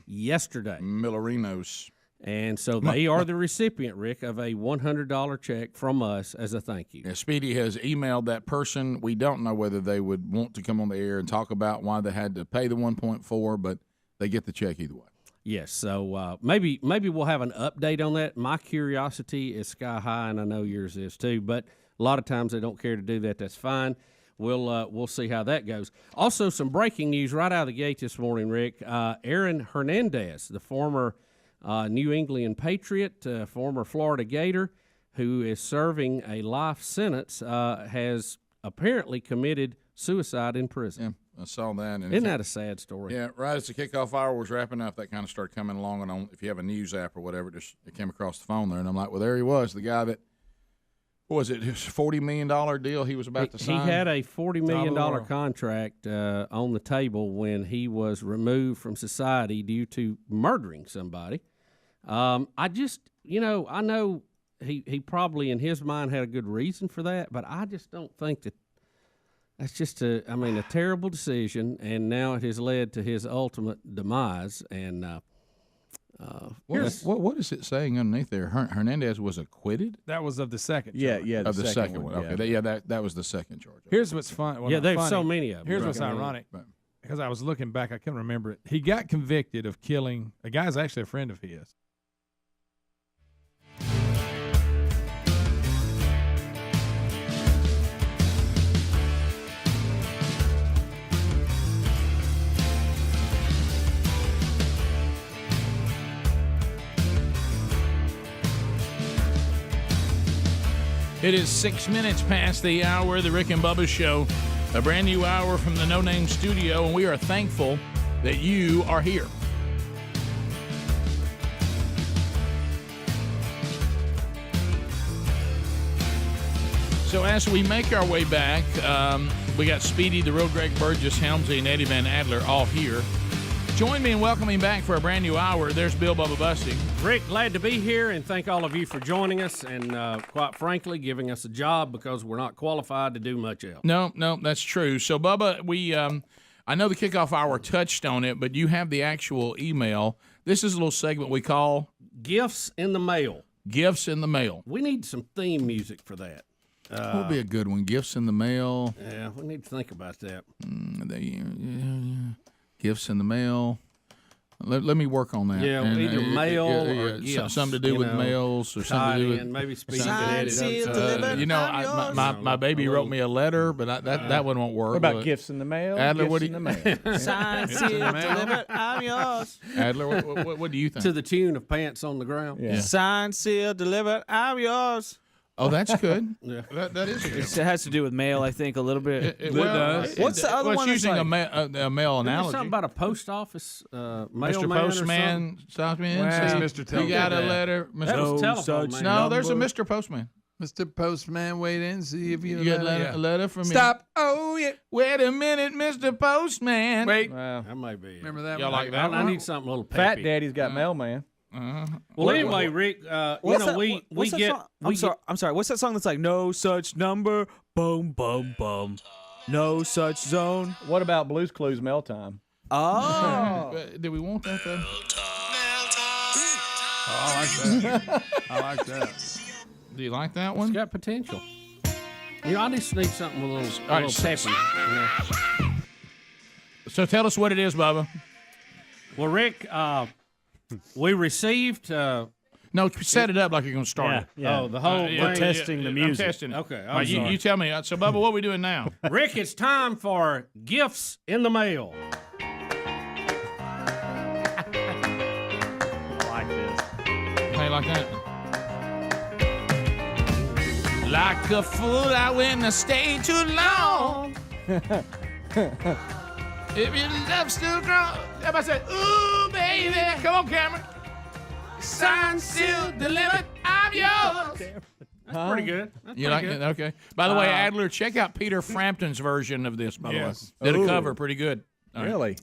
yesterday. Millerinos. And so they are the recipient, Rick, of a $100 check from us as a thank you. Yeah, Speedy has emailed that person. We don't know whether they would want to come on the air and talk about why they had to pay the 1.4, but they get the check either way. Yes, so maybe we'll have an update on that. My curiosity is sky high, and I know yours is too. But a lot of times they don't care to do that. That's fine. We'll see how that goes. Also, some breaking news right out of the gate this morning, Rick. Aaron Hernandez, the former New England Patriot, former Florida Gator, who is serving a life sentence, has apparently committed suicide in prison. Yeah. I saw that. And isn't that a sad story? Yeah, right as the kickoff hour was wrapping up, that kind of started coming along. And if you have a news app or whatever, it came across the phone there. And I'm like, well, there he was, the guy that, what was it, his $40 million deal he was about to sign? He had a $40 million contract on the table when he was removed from society due to murdering somebody. I just, I know he probably in his mind had a good reason for that, but I just don't think that. That's just a terrible decision, and now it has led to his ultimate demise. And what is it saying underneath there? Hernandez was acquitted? That was of the second charge. Yeah, of the second one. Okay, that was the second charge. Here's what's fun. Well, there's so many of them. Here's what's ironic, because I was looking back, I can't remember it. He got convicted of killing a guy's actually a friend of his. It is 6 minutes past the hour of the Rick and Bubba Show, a brand new hour from the No Name Studio, and we are thankful that you are here. So So as we make our way back, we got Speedy, the real Greg Burgess, Helmsy, and Eddie Van Adler all here. Join me in welcoming back for a brand new hour. There's Bill Bubba Bussy. Rick, glad to be here, and thank all of you for joining us and, quite frankly, giving us a job because we're not qualified to do much else. No, that's true. So, Bubba, we I know the kickoff hour touched on it, but you have the actual email. This is a little segment we call Gifts in the Mail. Gifts in the Mail. We need some theme music for that. What would be a good one? Gifts in the Mail. Yeah, we need to think about that. Gifts in the mail. Let me work on that. Yeah, either mail or gifts. Something to do with mails or something to do with maybe speaking my baby wrote me a letter, but that one won't work. What about gifts in the mail? Adler, gifts in the mail. Signed, sealed, delivered, I'm yours. Adler, what do you think? To the tune of Pants on the Ground. Yeah. Signed, sealed, delivered, I'm yours. Oh, that's good. Yeah, that is good. It has to do with mail, I think, a little bit. It does. What's the other one? It's using a mail analogy. Something about a post office Mr. Postman stops me in. Mr. You got a letter, Mr. No, there's a Mr. Postman. Mr. Postman, wait in, see if you get a letter from me. Stop. Oh, yeah. Wait a minute, Mr. Postman. Wait. That might be it. Remember that Y'all one? like that I one? need something a little Fat peppy. Daddy's got mailman. Well, anyway, Rick, we get. I'm sorry. What's that song that's like no such number, boom, boom, boom, no such zone? What about Blue's Clues Mail Time? Oh, do we want that though? Oh, I like that. I like that. Do you like that one? It's got potential. You know, I just need something a little peppy. So tell us what it is, Bubba. Well, Rick, we received. No, set it up like you're going to start it. Yeah. Oh, the whole We're testing the music. I'm testing it. Okay, All right, you tell me. So, Bubba, what are we doing now? Rick, it's time for Gifts in the Mail. I like this. How you like that? Like a fool, I went to stay too long. If your love's still grown, everybody say, ooh, baby. Come on, Cameron. Signed, sealed, delivered, I'm yours. That's pretty good. You like it? Okay. By the way, Adler, check out Peter Frampton's version of this, by the way. Did a cover pretty good. Really?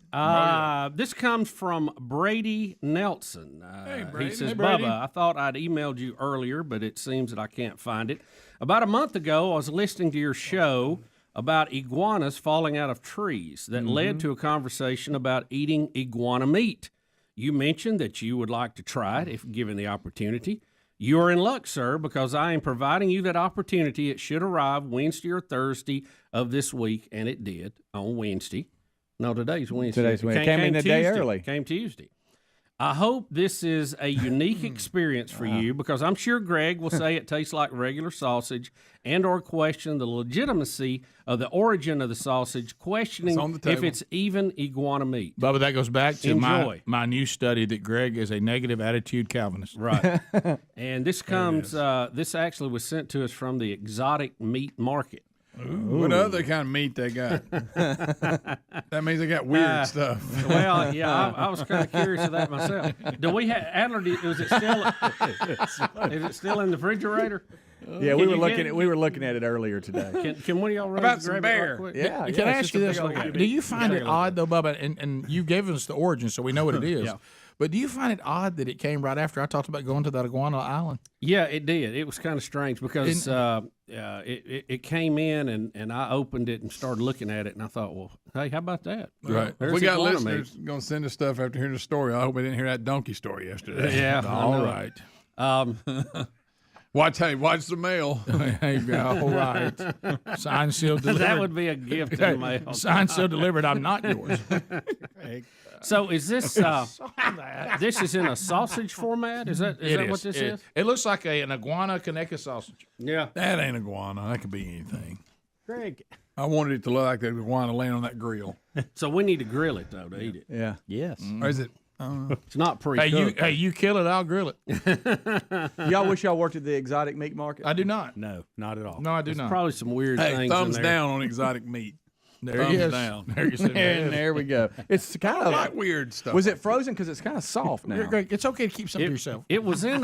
This comes from Brady Nelson. Hey, Brady. He says, Hey, Brady. Bubba, I thought I'd emailed you earlier, but it seems that I can't find it. About a month ago, I was listening to your show about iguanas falling out of trees that led to a conversation about eating iguana meat. You mentioned that you would like to try it if given the opportunity. You are in luck, sir, because I am providing you that opportunity. It should arrive Wednesday or Thursday of this week, and it did on Wednesday. No, today's Wednesday. Today's Wednesday. Came in a day early. Came Tuesday. I hope this is a unique experience for you because I'm sure Greg will say it tastes like regular sausage and or question the legitimacy of the origin of the sausage, questioning if it's even iguana meat. Bubba, that goes back to Enjoy. my new study that Greg is a negative attitude Calvinist. Right. And this comes, this actually was sent to us from the exotic meat market. What other kind of meat they got? That means they got weird stuff. Well, yeah, I was kind of curious of that myself. Do we have Adler? Was it still? Is it still in the refrigerator? Yeah, we were looking at it earlier today. Can one of y'all run about and some grab bear? it right quick? Yeah. Can I it's ask you just a this? big old Do you find it odd, though, Bubba, and you gave us the origin, so we know what it is. Yeah. But do you find it odd that it came right after I talked about going to that Iguana Island? Yeah, it did. It was kind of strange because it came in and I opened it and started looking at it and I thought, well, hey, how about that? Right. If we got listeners going to send us stuff after hearing the story. I hope we didn't hear that donkey story yesterday. Yeah. All right. Watch the mail. Hey, all right. Signed, sealed, delivered. That would be a gift in the mail. Signed, sealed, delivered. I'm not yours. So is this? This is in a sausage format. Is that what this is? It looks like an iguana Kaneka sausage. Yeah. That ain't iguana. That could be anything. Greg. I wanted it to look like the iguana laying on that grill. So we need to grill it though to eat it. Yeah. Yes. Or is it? It's not pre-cooked. Hey, you kill it, I'll grill it. Y'all wish y'all worked at the exotic meat market? I do not. No, not at all. No, I do There's not. probably some weird Hey, things thumbs in there. down on exotic meat. There he is. Down. And there we go. It's kind of like weird stuff. Was it frozen? Because it's kind of soft now. Greg, it's okay to keep some to yourself. It was in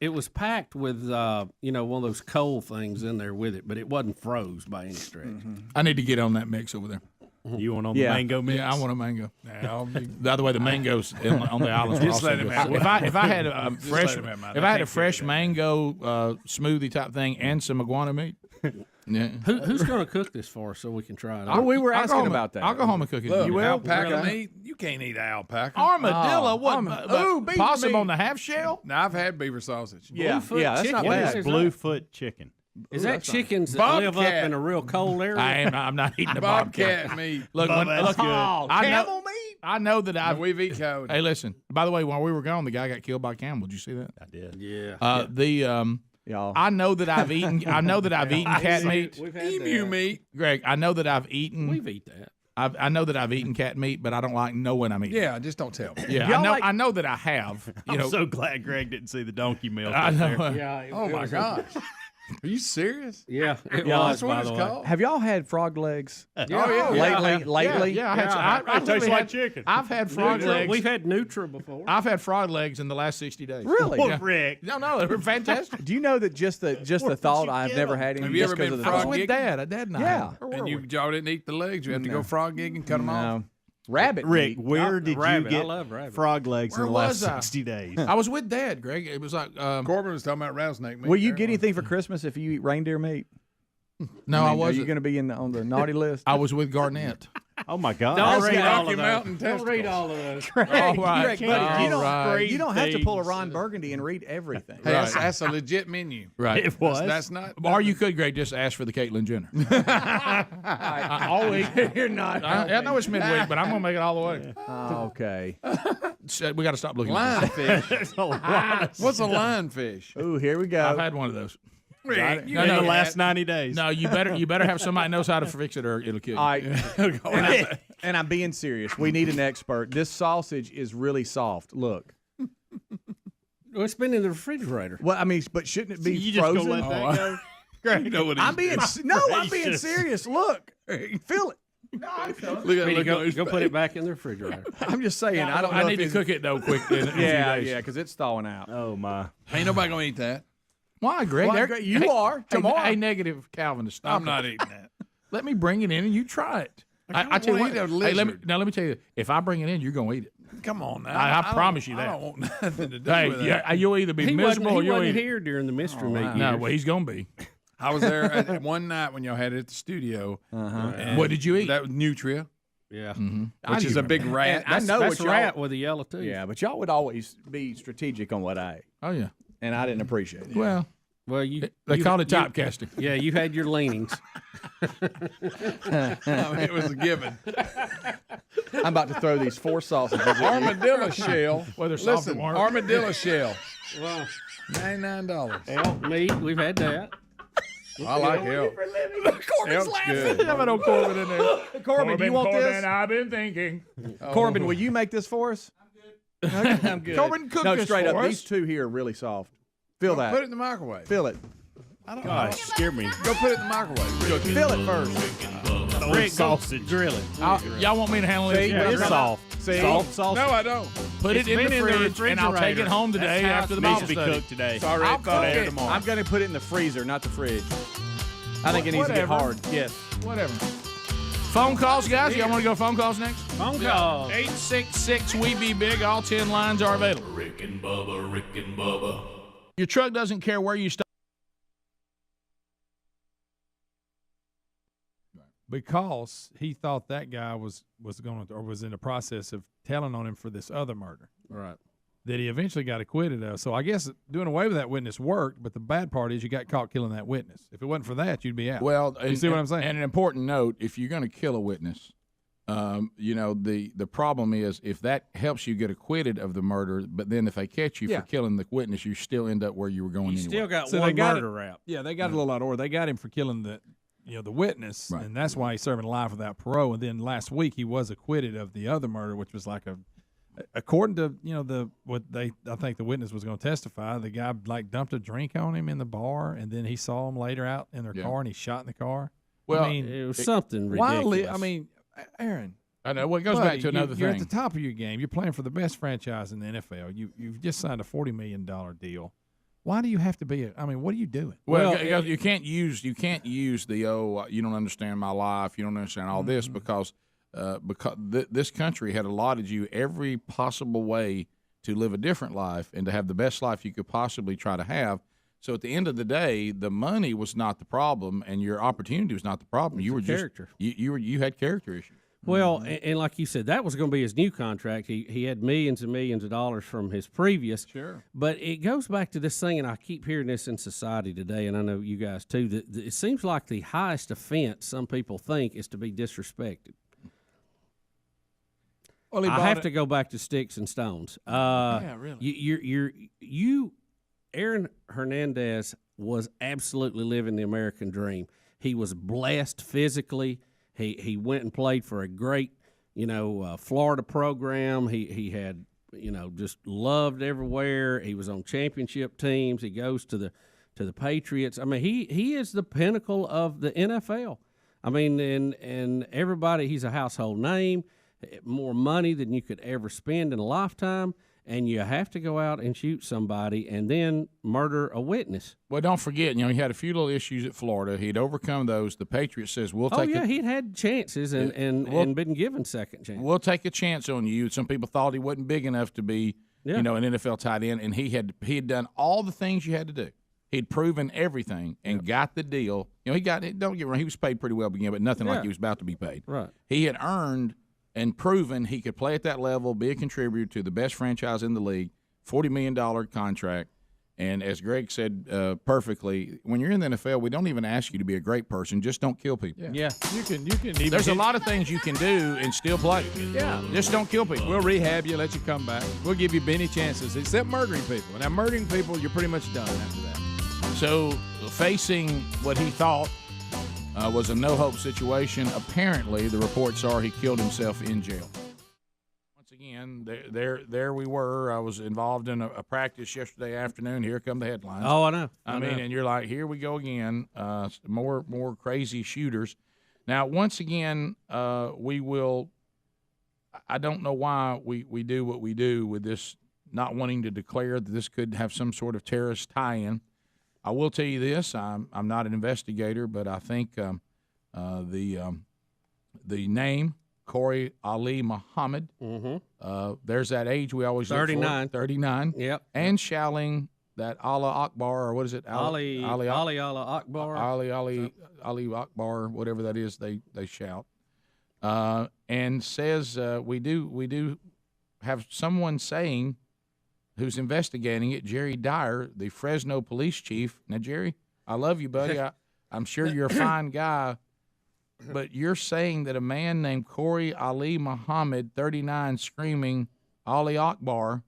it was packed with one of those coal things in there with it, but it wasn't froze by any stretch. I need to get on that mix over there. You want on the mango mix? Yeah, I want a mango. The other way, the mangoes on the islands. Just let him have If I had a Just fresh, let him have mine. if I had a fresh mango smoothie type thing and some iguana meat, yeah. Who's going to cook this for us so we can try it? Oh, we were I'll go asking home- about that. I'll go home and cook it. Look, You will? alpaca Really? meat. You can't eat alpaca. Armadillo. What? Ooh, beaver possum meat. on the half shell? Now I've had beaver sausage. Yeah, Bluefoot that's chicken. not What bad. is Bluefoot chicken? Is that chickens that live up in a real cold area? I'm not eating the Bobcat meat. Look, Bubba, that's good. Camel meat? I know that I've. We've eaten cold. Hey, listen. By the way, while we were gone, the guy got killed by a camel. Did you see that? I did. Yeah. Y'all. I know that I've eaten. I know that I've eaten cat meat. We've had Emu meat. Greg, I know that I've eaten. We've eat that. I know that I've eaten cat meat, but I don't like know when I'm eating. Yeah, just don't tell me. Yeah, I know that I have. You know, I'm so glad Greg didn't see the donkey milk. I up know. there. Yeah. Oh my gosh. Are you serious? Yeah. It Yeah, was, That's what by it's the way. called. Have y'all had frog legs? yeah. Lately? Yeah, I had. I It tastes literally like had- chicken. I've had frog legs. We've had Nutra before. I've had frog legs in the last 60 days. Really? Oh, Yeah. Rick. No, they were fantastic. Do you know that just the thought I've never had any? Have you just ever 'cause been of the I was frog thought. with gigging? Dad. Dad and I. Yeah. And y'all didn't eat the legs. You have to go frog gig and cut them off. No. Rabbit Rick, meat. where did rabbit. you I get love rabbit. frog legs Where in the last was I? 60 days? I was with Dad, Greg. It was like Corbin was talking about rattlesnake meat. Will you there. get anything for Christmas if you eat reindeer meat? no, I I mean, Are wasn't. you going to be on the naughty list? I was with Garnett. Oh my God! Don't That's read the all Rocky of Mountain those. Don't read testicles. all of those. All right. Greg, buddy, All you don't have to pull a things. Ron Burgundy and read everything. Hey, that's a legit menu. Right. It was. That's not. Or you could, Greg, just ask for the Caitlyn Jenner. All week. You're not. I know it's midweek, but I'm going to make it all the way. Okay. We got to stop looking at this. Lionfish. What's a lionfish? Ooh, here we go. I've had one of those. Rick, you in know the last that. 90 days. No, you better have somebody knows how to fix it or it'll kill you. All right. And I'm being serious. We need an expert. This sausage is really soft. Look. Well, it's been in the refrigerator. Well, I mean, but shouldn't it be You just frozen? gonna let that go? Greg, you know what I'm being I'm being gracious. serious. Look, feel it. Look at Go put it back in the refrigerator. I'm just saying. I don't know. I need if to it's- cook it though quick. In a few Yeah, days. yeah, because it's thawing out. Oh my! Ain't nobody gonna eat that. Why, Greg? Why, Greg? You are tomorrow. Hey, negative Calvinist. Stop I'm it. not eating that. Let me bring it in and you try it. I tell you what. wanna eat a Hey, let me lizard. tell you. If I bring it in, you're gonna eat it. Come on now. I don't- promise you that. I don't want nothing to do Hey, with that. yeah, you'll either be He miserable or wasn't, he you'll wasn't eat it. here during the mystery meat years. No, well, he's gonna be. I was there at one night when y'all had it at the studio. and What did you eat? That was Nutria, Yeah. which is a big rat. I know That's what y'all. rat with a yellow tooth. Yeah, but y'all would always be strategic on what I ate, Oh yeah. and I didn't appreciate it. Well, Well, you they you- call it you- typecasting. Yeah, you had your leanings. It was a given. I'm about to throw these 4 sausages. at you. Armadillo shell. Whether soft or Listen, warm. armadillo shell. Well, $99. elk meat, we've had that. I like elk. Elk's good. Have an old Corbin in there. Corbin, do you want this? I've been thinking. Corbin, will you make this for us? I'm good. Corbin, cook no, this straight for up. us. These 2 here are really soft. Feel that. Put it in the microwave. Feel it. I don't Gosh, scared me. Go put it in the microwave. Feel it first. Rick, sausage. Grill it. Y'all want me to handle See, it? Yeah, it's soft. See? Soft sausage. No, I don't. Put It's it in the been in the fridge, and I'll take it refrigerator. home today That's how after the it's Bible Needs to be study. cooked today. Sorry, I'll it's thought cook air it. tomorrow. I'm going to put it in the freezer, not the fridge. I think it needs to get Whatever. hard. Yes. Whatever. Phone calls, guys. Y'all want to go phone calls next? Phone call. 866-WE-BE-BIG. All 10 lines are available. Rick and Bubba, Rick and Bubba. Your truck doesn't care where you stop. Because he thought that guy was going to, or was in the process of telling on him for this other murder. Right. That he eventually got acquitted of. So I guess doing away with that witness worked, but the bad part is you got caught killing that witness. If it wasn't for that, you'd be out. Well, you see what I'm saying? And an important note: if you're going to kill a witness, the problem is if that helps you get acquitted of the murder, but then if they catch you Yeah. for killing the witness, you still end up where you were going You anyway. still got So they one got murder rap. Yeah, they got a little out of order. They got him for killing the witness, Right. and that's why he's serving life without parole. And then last week he was acquitted of the other murder, which was like according to I think the witness was going to testify. The guy like dumped a drink on him in the bar, and then he saw him later out in their car, and he shot in the car. Well, I mean, it was something why ridiculous. I mean, Aaron. I know. Well, it goes back to another You're thing. at the top of your game. You're playing for the best franchise in the NFL. You've just signed a $40 million deal. Why do you have to be? What are you doing? Well, you can't use the you don't understand my life. You don't understand all this because this country had allotted you every possible way to live a different life and to have the best life you could possibly try to have. So at the end of the day, the money was not the problem, and your opportunity was not the problem. You were character. You had character issues. Well, and like you said, that was going to be his new contract. He had millions and millions of dollars from his previous. Sure. But it goes back to this thing, and I keep hearing this in society today, and I know you guys too, that it seems like the highest offense some people think is to be disrespected. Well, I have to go back to sticks and stones. Yeah, really. Aaron Hernandez was absolutely living the American dream. He was blessed physically. He went and played for a great, Florida program. He had, just loved everywhere. He was on championship teams. He goes to the Patriots. I mean, he is the pinnacle of the NFL. I mean, and everybody, he's a household name, more money than you could ever spend in a lifetime. And you have to go out and shoot somebody and then murder a witness. Well, don't forget, he had a few little issues at Florida. He'd overcome those. The Patriots says, we'll take he'd had chances and been given second chances. We'll take a chance on you. Some people thought he wasn't big enough to be, an NFL tight end, and he had done all the things you had to do. He'd proven everything and got the deal. He got, don't get me wrong, he was paid pretty well beginning, but nothing like he was about to be paid. Right. He had earned and proven he could play at that level, be a contributor to the best franchise in the league, $40 million contract. And as Greg said perfectly, when you're in the NFL, we don't even ask you to be a great person. Just don't kill people. Yeah. You can even There's a lot of things you can do and still play. Yeah. Just don't kill people. We'll rehab you, let you come back. We'll give you many chances, except murdering people. Now, murdering people, you're pretty much done after that. So facing what he thought was a no-hope situation. Apparently, the reports are he killed himself in jail. Once again, there we were. I was involved in a practice yesterday afternoon. Here come the headlines. Oh, I know. I mean, and you're like, here we go again. More crazy shooters. Now, once again, we will. I don't know why we do what we do with this, not wanting to declare that this could have some sort of terrorist tie-in. I will tell you this: I'm not an investigator, but I think the name Corey Ali Muhammad. There's that age we always 39. look for. 39. Yep. And shouting that Allah Akbar, or what is it? Ali Allah Akbar. Ali Akbar, whatever that is, they shout, and says we do have someone saying, who's investigating it, Jerry Dyer, the Fresno police chief. Now, Jerry, I love you, buddy. I'm sure you're a fine guy, but you're saying that a man named Corey Ali Muhammad, 39, screaming Ali Akbar.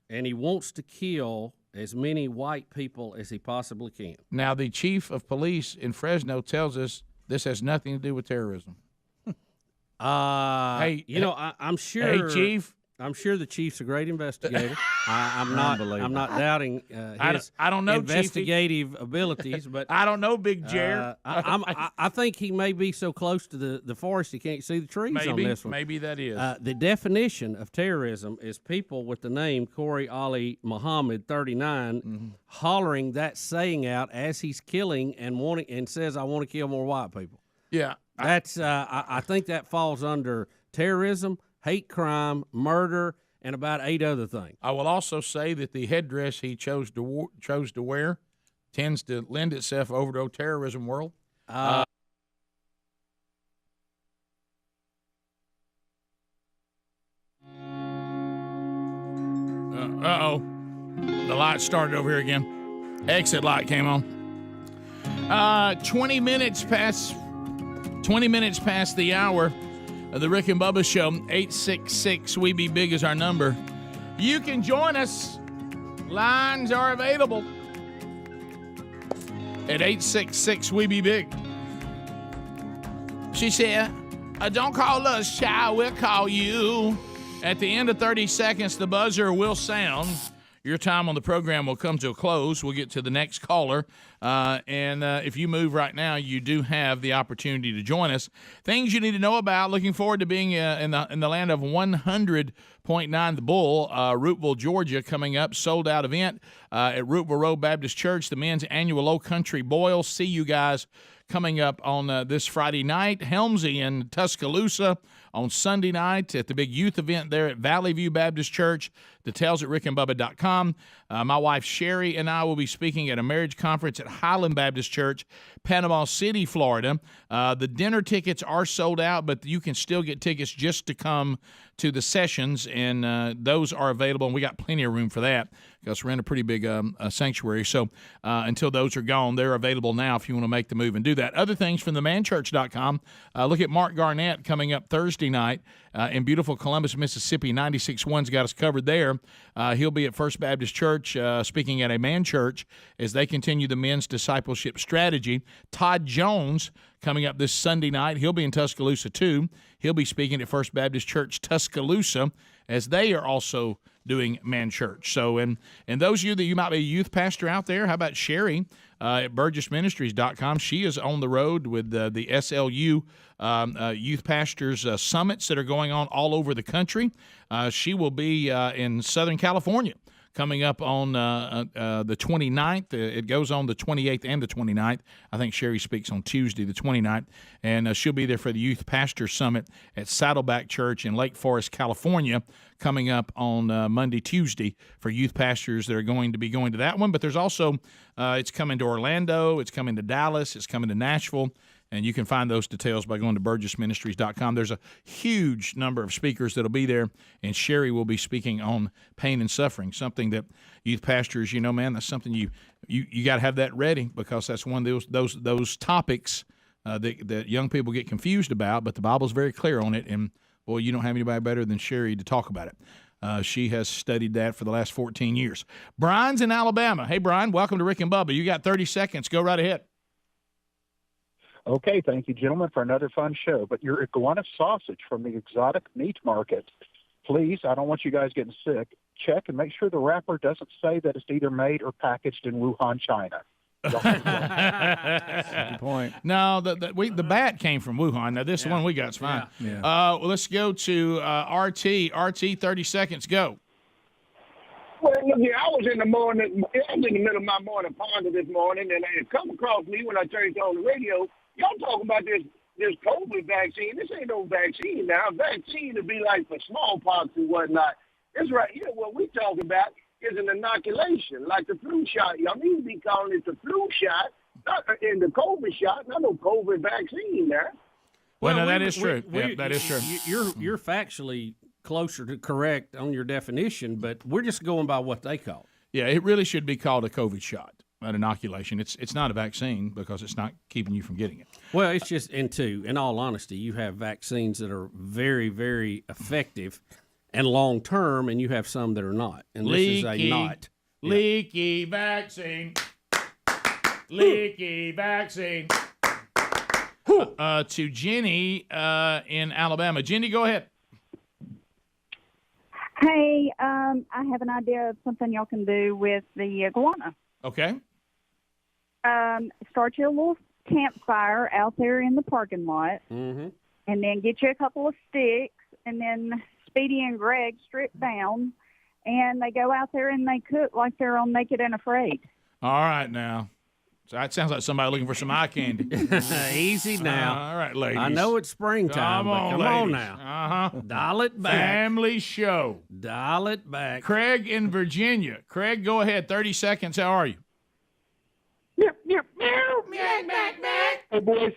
And he wants to kill as many white people as he possibly can. Now, the chief of police in Fresno tells us this has nothing to do with terrorism. I'm sure. Hey, Chief. I'm sure the chief's a great investigator. I'm not doubting his I don't know, investigative abilities, but I don't know, Big Jer. I think he may be so close to the forest he can't see the trees on this one. Maybe that is. The definition of terrorism is people with the name Corey Ali Muhammad 39 hollering that saying out as he's killing and says, "I want to kill more white people." Yeah, that's. I think that falls under terrorism, hate crime, murder, and about 8 other things. I will also say that the headdress he chose to wear tends to lend itself over to terrorism world. Uh-oh. The light started over here again. Exit light came on. 20 minutes past the hour of the Rick and Bubba Show. 866-WE-BE-BIG is our number. You can join us. Lines are available at 866-WE-BE-BIG. She said, don't call us, child, we'll call you. At the end of 30 seconds, the buzzer will sound. your time on the program will come to a close. We'll get to the next caller. And if you move right now, you do have the opportunity to join us. Things you need to know about. Looking forward to being in the land of 100.9 The Bull, Rooteville, Georgia, coming up. Sold-out event at Rooteville Road Baptist Church, the men's annual Low Country Boil. See you guys coming up on this Friday night. Helmsy in Tuscaloosa on Sunday night at the big youth event there at Valley View Baptist Church. Details at rickandbubba.com. My wife Sherry and I will be speaking at a marriage conference at Highland Baptist Church, Panama City, Florida. The dinner tickets are sold out, but you can still get tickets just to come to the sessions, and those are available, and we got plenty of room for that because we're in a pretty big sanctuary. So until those are gone, they're available now if you want to make the move and do that. Other things from themanchurch.com. Look at Mark Garnett coming up Thursday night in beautiful Columbus, Mississippi. 96.1's got us covered there. He'll be at First Baptist Church speaking at a man church as they continue the men's discipleship strategy. Todd Jones coming up this Sunday night. He'll be in Tuscaloosa too. He'll be speaking at First Baptist Church Tuscaloosa as they are also doing man church. So, and those of you that you might be a youth pastor out there, how about Sherry at burgessministries.com? She is on the road with the SLU youth pastors summits that are going on all over the country. She will be in Southern California coming up on the 29th. It goes on the 28th and the 29th. I think Sherry speaks on Tuesday, the 29th. And she'll be there for the Youth Pastor Summit at Saddleback Church in Lake Forest, California, coming up on Monday, Tuesday for youth pastors that are going to be going to that one. But there's also, it's coming to Orlando, it's coming to Dallas, it's coming to Nashville. And you can find those details by going to burgessministries.com. There's a huge number of speakers that will be there, and Sherry will be speaking on pain and suffering, something that youth pastors, you know, man, that's something you got to have that ready because that's one of those topics that young people get confused about, but the Bible's very clear on it, and, boy, you don't have anybody better than Sherry to talk about it. She has studied that for the last 14 years. Brian's in Alabama. Hey, Brian, welcome to Rick and Bubba. You got 30 seconds. Go right ahead. Okay, thank you, gentlemen, for another fun show. But your iguana sausage from the exotic meat market, please, I don't want you guys getting sick. Check and make sure the wrapper doesn't say that it's either made or packaged in Wuhan, China. Good point. No, the bat came from Wuhan. Now, this one we got is fine. Yeah. Well, let's go to RT. RT, 30 seconds, go. Well, look here, I was in the middle of my morning ponder this morning, and it come across me when I turned on the radio. Y'all talking about this COVID vaccine. This ain't no vaccine now. Vaccine would be like for smallpox and whatnot. This right here, what we talking about is an inoculation, like the flu shot. Y'all need to be calling it the flu shot, not in the COVID shot, not no COVID vaccine there. Well, no, that is true. That is true. You're factually closer to correct on your definition, but we're just going by what they call it. Yeah, it really should be called a COVID shot, an inoculation. It's not a vaccine because it's not keeping you from getting it. Well, it's just, in all honesty, you have vaccines that are very, very effective and long-term, and you have some that are not. And this is a not. Leaky vaccine. Leaky vaccine. To Jenny in Alabama. Jenny, go ahead. Hey, I have an idea of something y'all can do with the iguana. Okay. Start you a little campfire out there in the parking lot, Mm-hmm. and then get you a couple of sticks, and then Speedy and Greg strip down, and they go out there and they cook like they're on Naked and Afraid. All right, now. So that sounds like somebody looking for some eye candy. Easy now. All right, ladies. I know it's springtime, but come on now. Uh-huh. Dial it back. Family show. Dial it back. Craig in Virginia. Craig, go ahead. 30 seconds. How are you? Yep, yep, meow, meow, meow, meow. Hey, boys.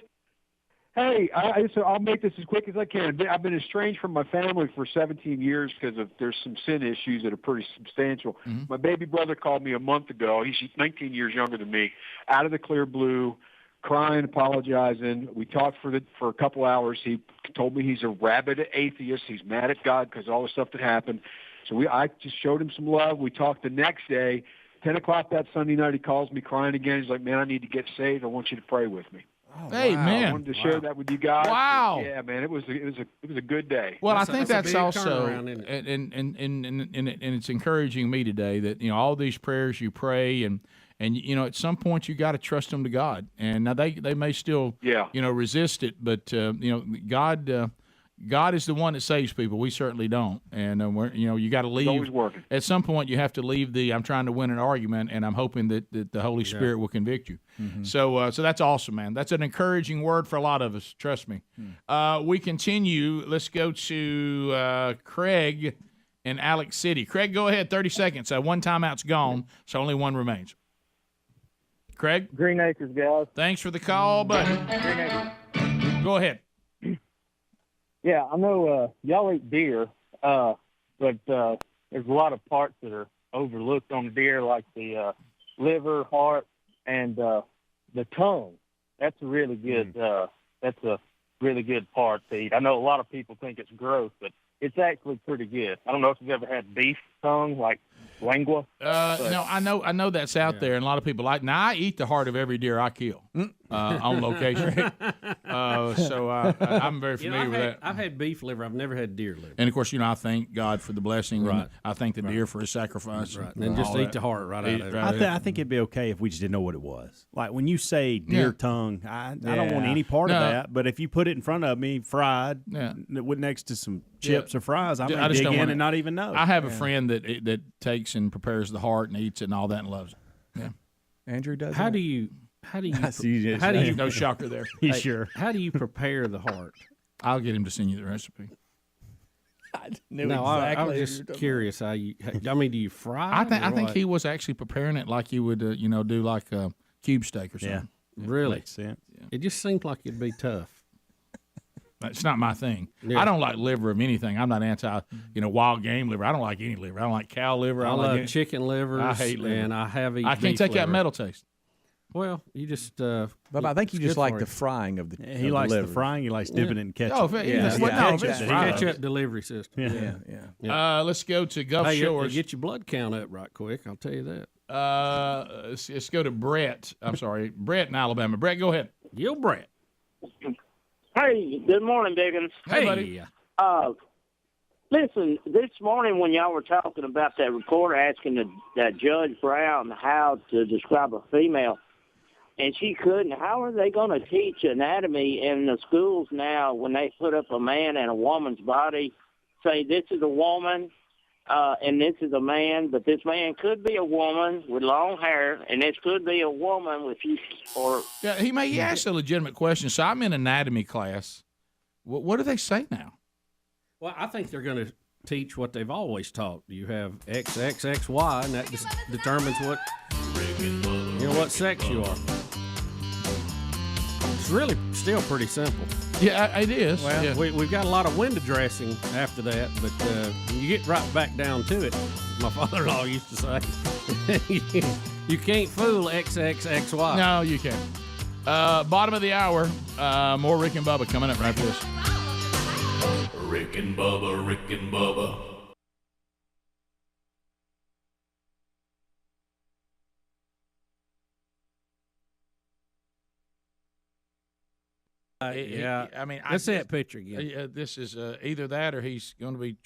Hey, I'll make this as quick as I can. I've been estranged from my family for 17 years because there's some sin issues that are pretty substantial. Mm-hmm. My baby brother called me a month ago. He's 19 years younger than me, out of the clear blue, crying, apologizing. We talked for a couple hours. He told me he's a rabid atheist. He's mad at God because of all the stuff that happened. So I just showed him some love. We talked the next day. 10 o'clock that Sunday night, he calls me crying again. He's like, man, I need to get saved. I want you to pray with me. Hey, I man. wanted to share that with you guys. Wow. Yeah, man, it was a good day. Well, I think that's also, turnaround, isn't and it's encouraging me today that all these prayers you pray and at some point you got to trust them to God. And now they may still resist it, but God is the one that saves people. We certainly don't. And we're you got to leave. It's always working. At some point you have to leave I'm trying to win an argument, and I'm hoping that the Holy Spirit will convict you. Mm-hmm. So that's awesome, man. That's an encouraging word for a lot of us. Trust me. We continue. Let's go to Craig in Alex City. Craig, go ahead. 30 seconds. One timeout's gone, so only one remains. Craig? Green Acres, guys. Thanks for the call, buddy. Green Acres. Go ahead. Yeah, I know y'all eat deer, but there's a lot of parts that are overlooked on the deer, like the liver, heart, and the tongue. That's a really good. That's a really good part to eat. I know a lot of people think it's gross, but it's actually pretty good. I don't know if you've ever had beef tongue, like lingua. No, I know that's out there, and a lot of people like. Now I eat the heart of every deer I kill on location, so I'm very familiar with that. I've had beef liver. I've never had deer liver. And of course, I thank God for the blessing. Right. And I thank the deer for his sacrifice. Right. And just eat the heart right out of it. I think it'd be okay if we just didn't know what it was. Like when you say deer tongue, I don't want any part of that. But if you put it in front of me, fried, with next to some chips or fries, I may dig in and not even know. I have a friend that takes and prepares the heart and eats it and all that and loves it. Yeah. Andrew does. How do you no shocker there. Sure. How do you prepare the heart? I'll get him to send you the recipe. I was just curious how you. I mean, do you fry? I think he was actually preparing it like you would do like a cube steak or something. Yeah. Really? Makes sense. Yeah. It just seemed like it'd be tough. It's not my thing. Yeah. I don't like liver of anything. I'm not anti, wild game liver. I don't like any liver. I don't like cow liver. I love chicken livers. I hate liver. And I have eaten I can't take that metal taste. Well, you just. But I think you just like the frying of the. He likes the frying. He likes dipping it in ketchup. Oh, ketchup delivery system. Yeah. Let's go to Gulf Shores. Get your blood count up right quick. I'll tell you that. Let's go to Brett. I'm sorry, Brett in Alabama. Brett, go ahead. Yo, Brett. Hey, good morning, Diggins. Hey, buddy. Listen, this morning when y'all were talking about that reporter asking that Judge Brown how to describe a female, and she couldn't, how are they going to teach anatomy in the schools now when they put up a man and a woman's body, say this is a woman and this is a man, but this man could be a woman with long hair, and this could be a woman with he asked a legitimate question. So I'm in anatomy class. What do they say now? Well, I think they're going to teach what they've always taught. You have X, X, X, Y, and that just determines what sex you are. It's really still pretty simple. Yeah, it is. Well, we've got a lot of window dressing after that, but when you get right back down to it, my father-in-law used to say, you can't fool XXXY. No, you can't. Bottom of the hour, more Rick and Bubba coming up right after this. Rick and Bubba, Rick and Bubba. I mean, let's see that picture again. This is either that or he's going to be,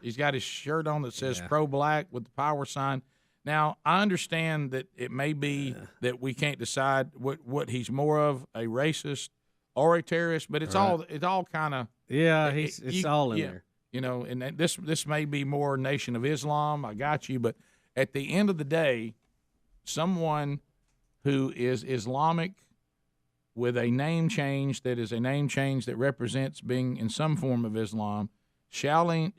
he's got his shirt on that says pro-black with the power sign. Now, I understand that it may be that we can't decide what he's more of, a racist or a terrorist, but it's all kind of it's all in there. And this may be more Nation of Islam. I got you, but at the end of the day, someone who is Islamic with a name change that is a name change that represents being in some form of Islam, shouting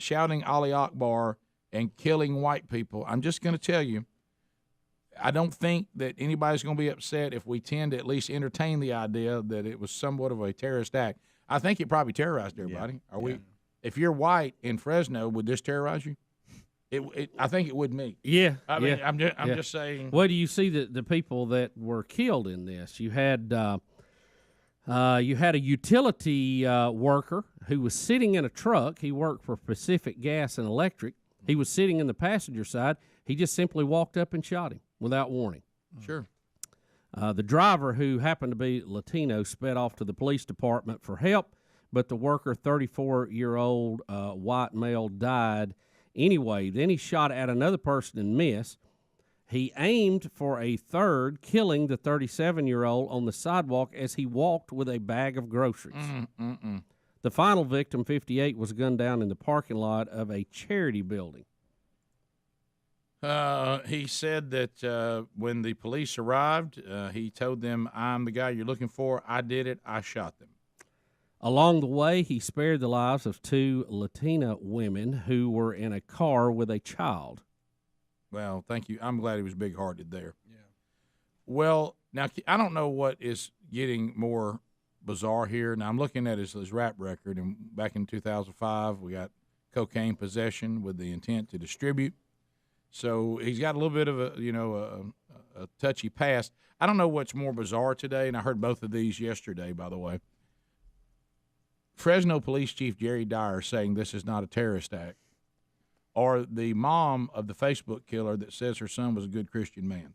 Ali Akbar and killing white people. I'm just going to tell you, I don't think that anybody's going to be upset if we tend to at least entertain the idea that it was somewhat of a terrorist act. I think it probably terrorized everybody. We? If you're white in Fresno, would this terrorize you? I think it would me. Yeah. I mean, I'm just saying. Well, do you see the people that were killed in this? You had a utility worker who was sitting in a truck. He worked for Pacific Gas and Electric. He was sitting in the passenger side. He just simply walked up and shot him without warning. Sure. The driver, who happened to be Latino, sped off to the police department for help, but the worker, 34-year-old white male, died anyway. Then he shot at another person and missed. He aimed for a third, killing the 37-year-old on the sidewalk as he walked with a bag of groceries. The final victim, 58, was gunned down in the parking lot of a charity building. He said that when the police arrived, he told them, "I'm the guy you're looking for. I did it. I shot them." Along the way, he spared the lives of 2 Latina women who were in a car with a child. Well, thank you. I'm glad he was big-hearted there. Yeah. Well, now, I don't know what is getting more bizarre here. Now, I'm looking at his rap record, and back in 2005, we got cocaine possession with the intent to distribute. So he's got a little bit of a touchy past. I don't know what's more bizarre today, and I heard both of these yesterday, by the way. Fresno Police Chief Jerry Dyer saying this is not a terrorist act, or the mom of the Facebook killer that says her son was a good Christian man.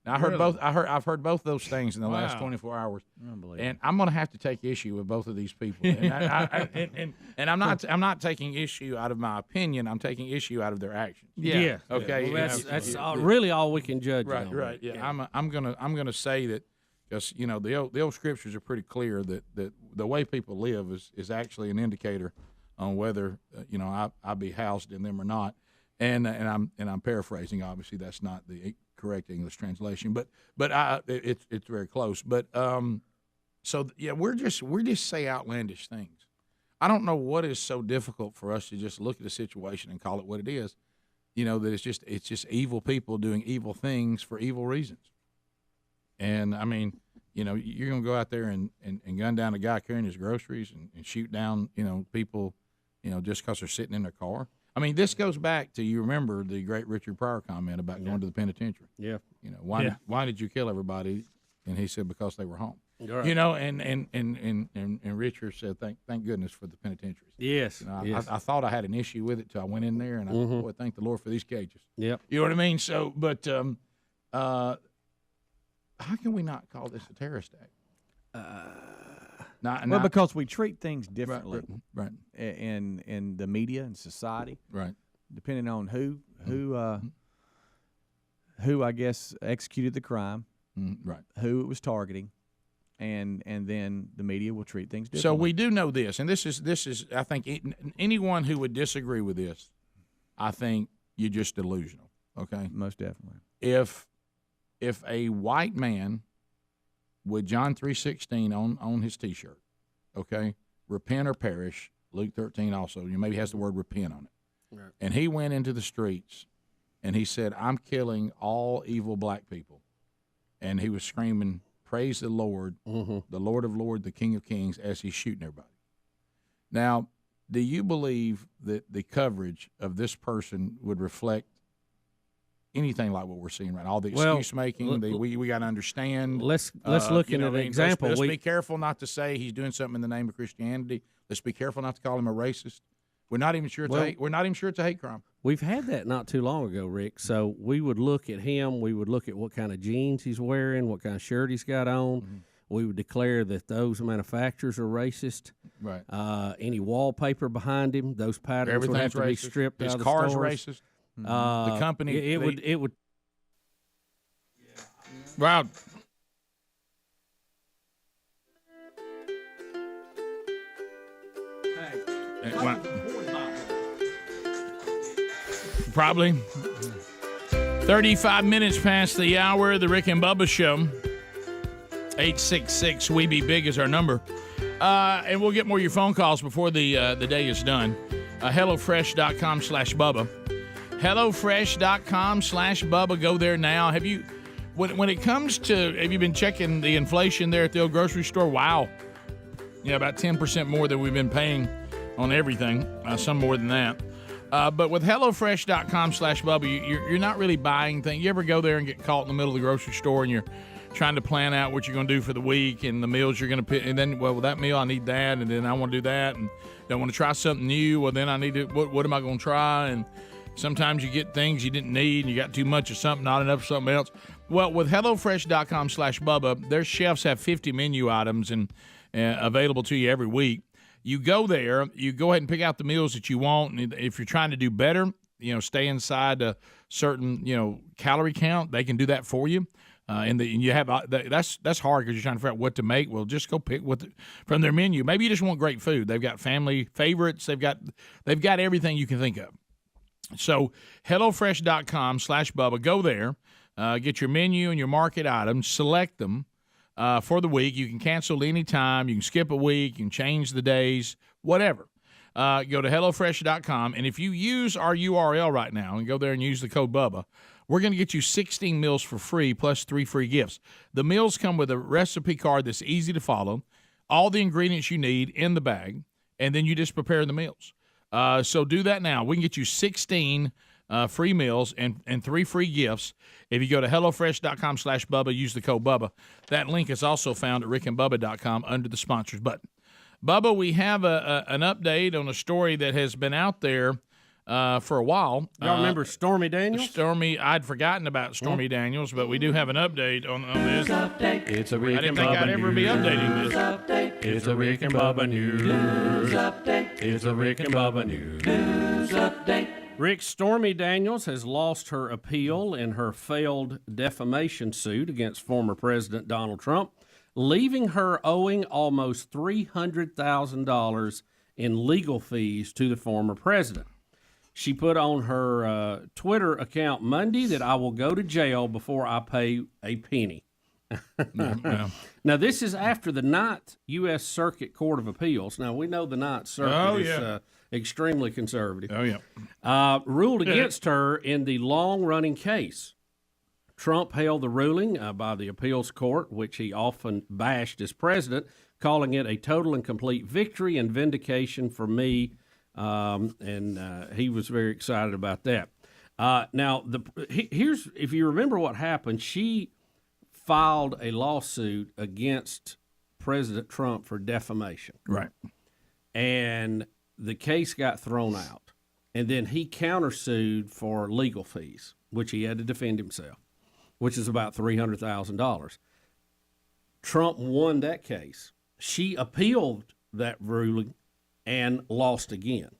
Now I heard Really? both. I've heard both those things in the last Wow. 24 hours, Unbelievable. and I'm going to have to take issue with both of these people. And I'm not taking issue out of my opinion. I'm taking issue out of their actions. Yeah. Okay. Well, that's really all we can judge. Right. on. Right. Yeah. I'm gonna say that, because the old scriptures are pretty clear that the way people live is actually an indicator on whether I be housed in them or not. And I'm paraphrasing. Obviously, that's not the correct English translation, but it's very close. But we're just say outlandish things. I don't know what is so difficult for us to just look at a situation and call it what it is. That it's just evil people doing evil things for evil reasons. And I mean, you're gonna go out there and gun down a guy carrying his groceries and shoot down people, just because they're sitting in their car. I mean, this goes back to, you remember the great Richard Pryor comment about going to the penitentiary. Yeah. Why did you kill everybody? And he said, because they were home. Right. And Richard said, thank goodness for the penitentiaries. Yes. Yes. I thought I had an issue with it till I went in there, and boy, thank the Lord for these cages. Yep. You know what I mean? So, but how can we not call this a terrorist act? Well, because we treat things differently, right? In the media and society, right? Depending on who I guess executed the crime, right? Who it was targeting, and then the media will treat things differently. So we do know this, and this is I think anyone who would disagree with this, I think you're just delusional. Okay, most definitely. If a white man with John 3:16 on his T-shirt, okay, repent or perish. Luke 13 also, maybe has the word repent on it. Right. And he went into the streets, and he said, "I'm killing all evil black people," and he was screaming, "Praise the Lord, the Lord of Lords, the King of Kings," as he's shooting everybody. Now, do you believe that the coverage of this person would reflect anything like what we're seeing right now? All the excuse making, we got to understand. Let's look at an example. Let's be careful not to say he's doing something in the name of Christianity. Let's be careful not to call him a racist. We're not even sure it's a hate crime. We've had that not too long ago, Rick. So we would look at him. We would look at what kind of jeans he's wearing, what kind of shirt he's got on. We would declare that those manufacturers are racist. Right. Any wallpaper behind him, those patterns would have to be stripped His out of the car's stores. racist. The company, it would. Wow. Probably 35 minutes past the hour of the Rick and Bubba Show. 866 We Be Big is our number. And we'll get more of your phone calls before the day is done. HelloFresh.com/Bubba. HelloFresh.com/Bubba. Go there now. Have you, when it comes to, have you been checking the inflation there at the old grocery store? Wow. Yeah, about 10% more than we've been paying on everything. Some more than that. But with HelloFresh.com/Bubba, you're not really buying things. You ever go there and get caught in the middle of the grocery store and you're trying to plan out what you're going to do for the week and the meals you're going to pick, and then, well, with that meal I need that, and then I want to do that, and I want to try something new. Well, then I need to, what am I going to try? And sometimes you get things you didn't need, and you got too much of something, not enough of something else. Well, with HelloFresh.com/Bubba, their chefs have 50 menu items and available to you every week. You go there, you go ahead and pick out the meals that you want, and if you're trying to do better, stay inside a certain calorie count, they can do that for you. And you have that's hard because you're trying to figure out what to make. Well, just go pick from their menu. Maybe you just want great food. They've got family favorites. They've got everything you can think of. So HelloFresh.com/Bubba. Go there, get your menu and your market items, select them for the week. You can cancel anytime. You can skip a week. You can change the days, whatever. Go to HelloFresh.com, and if you use our URL right now and go there and use the code Bubba, we're going to get you 16 meals for free plus 3 free gifts. The meals come with a recipe card that's easy to follow, all the ingredients you need in the bag, and then you just prepare the meals. So do that now. We can get you 16 free meals and 3 free gifts if you go to HelloFresh.com/Bubba, use the code Bubba. That link is also found at rickandbubba.com under the sponsors button. Bubba, we have an update on a story that has been out there for a while. Y'all remember Stormy Daniels? I'd forgotten about Stormy Daniels, but we do have an update on this. It's a Rick I didn't and think Bubba I'd ever be news updating this. update. It's a Rick and Bubba news update. It's a Rick and Bubba news update. Rick, Stormy Daniels has lost her appeal in her failed defamation suit against former President Donald Trump, leaving her owing almost $300,000 in legal fees to the former president. She put on her Twitter account Monday that I will go to jail before I pay a penny. Now, this is after the Ninth U.S. Circuit Court of Appeals. Now, we know the Ninth Circuit is extremely conservative. Ruled against her in the long-running case. Trump hailed the ruling by the appeals court, which he often bashed as president, calling it a total and complete victory and vindication for me. And he was very excited about that. Now, here's if you remember what happened, she filed a lawsuit against President Trump for defamation. Right. And the case got thrown out. And then he countersued for legal fees, which he had to defend himself, which is about $300,000. Trump won that case. She appealed that ruling and lost again.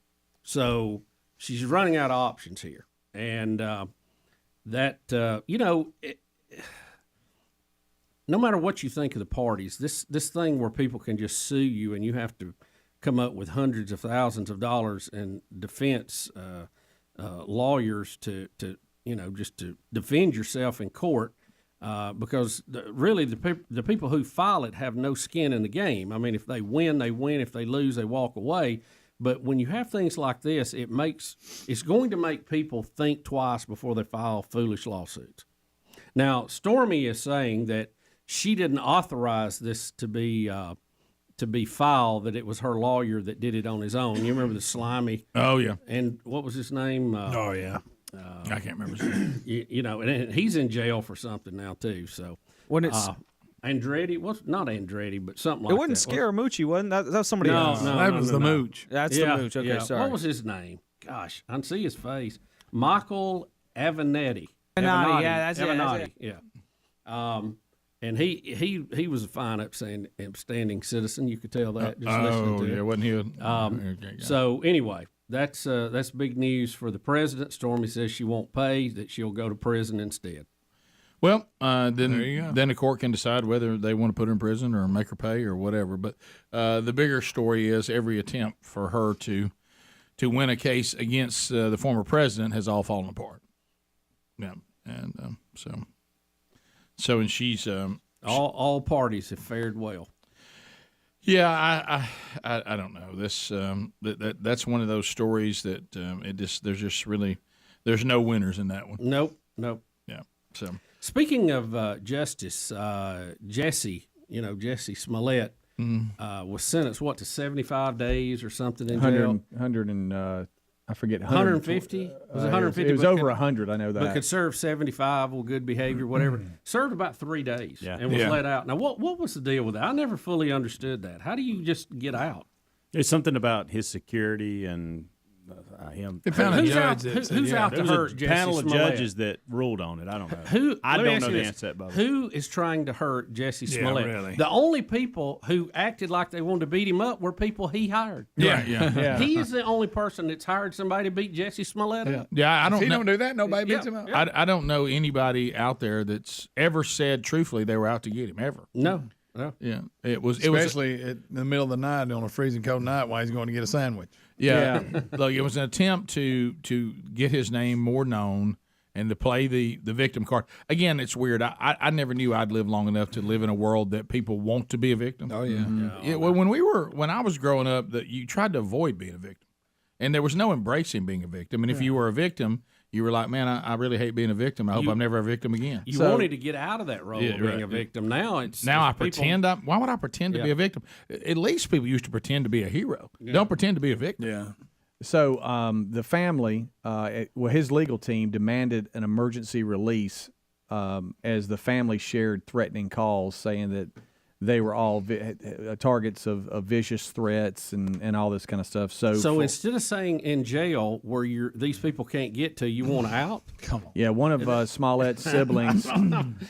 So she's running out of options here. And no matter what you think of the parties, this thing where people can just sue you and you have to come up with hundreds of thousands of dollars in defense lawyers to defend yourself in court, because the people who file it have no skin in the game. I mean, if they win, they win. If they lose, they walk away. But when you have things like this, it's going to make people think twice before they file foolish lawsuits. Now, Stormy is saying that she didn't authorize this to be filed, that it was her lawyer that did it on his own. You remember the slimy? Oh, yeah. And what was his name? I can't remember his name. And he's in jail for something now, too. So when it's Andretti, not Andretti, but something like that. It wasn't Scaramucci, wasn't that? That was somebody else. No, that was the Mooch. That's the Mooch. Okay, yeah. sorry. What was his name? Gosh, I can see his face. Michael Avenatti. Avenatti, yeah, that's Avenatti, it. Yeah. And he was a fine, upstanding citizen. You could tell that just listening to it. Wasn't he? So anyway, that's big news for the president. Stormy says she won't pay; that she'll go to prison instead. Well, then the court can decide whether they want to put her in prison or make her pay or whatever. But the bigger story is every attempt for her to win a case against the former president has all fallen apart. Yeah, and and she's all parties have fared well. Yeah, I don't know this. That's one of those stories that there's no winners in that one. Nope. Yeah. So speaking of justice, Jesse Smollett was sentenced to 75 days or something in jail. 150? Was it 150? It was over 100, I know that. But could serve 75 with good behavior, whatever. Served about 3 days and was let out. Now, what was the deal with that? I never fully understood that. How do you just get out? It's something about his security and him. They found a who's judge out, that who, said, who's yeah, out there to was a hurt Jesse panel of Smollett. judges that ruled on it. I don't know. I I don't ask know you the this. answer to that, Bubba. Who is trying to hurt Jesse Yeah, Smollett? really. The only people who acted like they wanted to beat him up were people he hired. Yeah. He is the only person that's hired somebody to beat Jesse Smollett up. Yeah, I don't If he know. don't do that, nobody beats him up. I don't know anybody out there that's ever said truthfully they were out to get him ever. No. Yeah, it was Especially in the middle of the night on a freezing cold night while he's going to get a sandwich. Yeah, look, it was an attempt to get his name more known and to play the victim card. Again, it's weird. I never knew I'd live long enough to live in a world that people want to be a victim. Oh yeah. Yeah, well, when I was growing up, that you tried to avoid being a victim, and there was no embracing being a victim. And if you were a victim, you were like, man, I really hate being a victim. I hope I'm never a victim again. You wanted to get out of that role of being a victim. Now it's I people- pretend. Why would I pretend to be a victim? At least people used to pretend to be a hero. Don't pretend to be a victim. Yeah. So the family, his legal team demanded an emergency release as the family shared threatening calls saying that they were all targets of vicious threats and all this kind of stuff. So instead of saying in jail where these people can't get to, you want out? Come on. Yeah, one of Smollett's siblings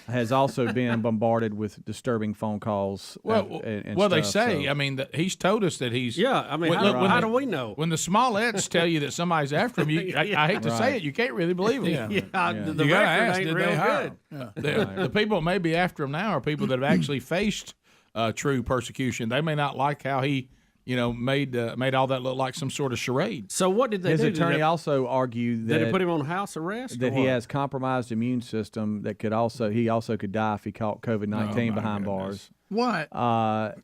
has also been bombarded with disturbing phone calls. And they stuff, say. so. I mean, he's told us that he's. Yeah, I mean, how do we know? When the Smolletts tell you that somebody's after him, I hate to say it, you can't really believe them. The You gotta record ask, ain't did real they hire good. him? The people maybe after him now are people that have actually faced true persecution. They may not like how he, made all that look like some sort of charade. So what did they His do? attorney also argued that Did they put him on house arrest? that he has compromised immune system that could also could die if he caught COVID-19 behind bars. What?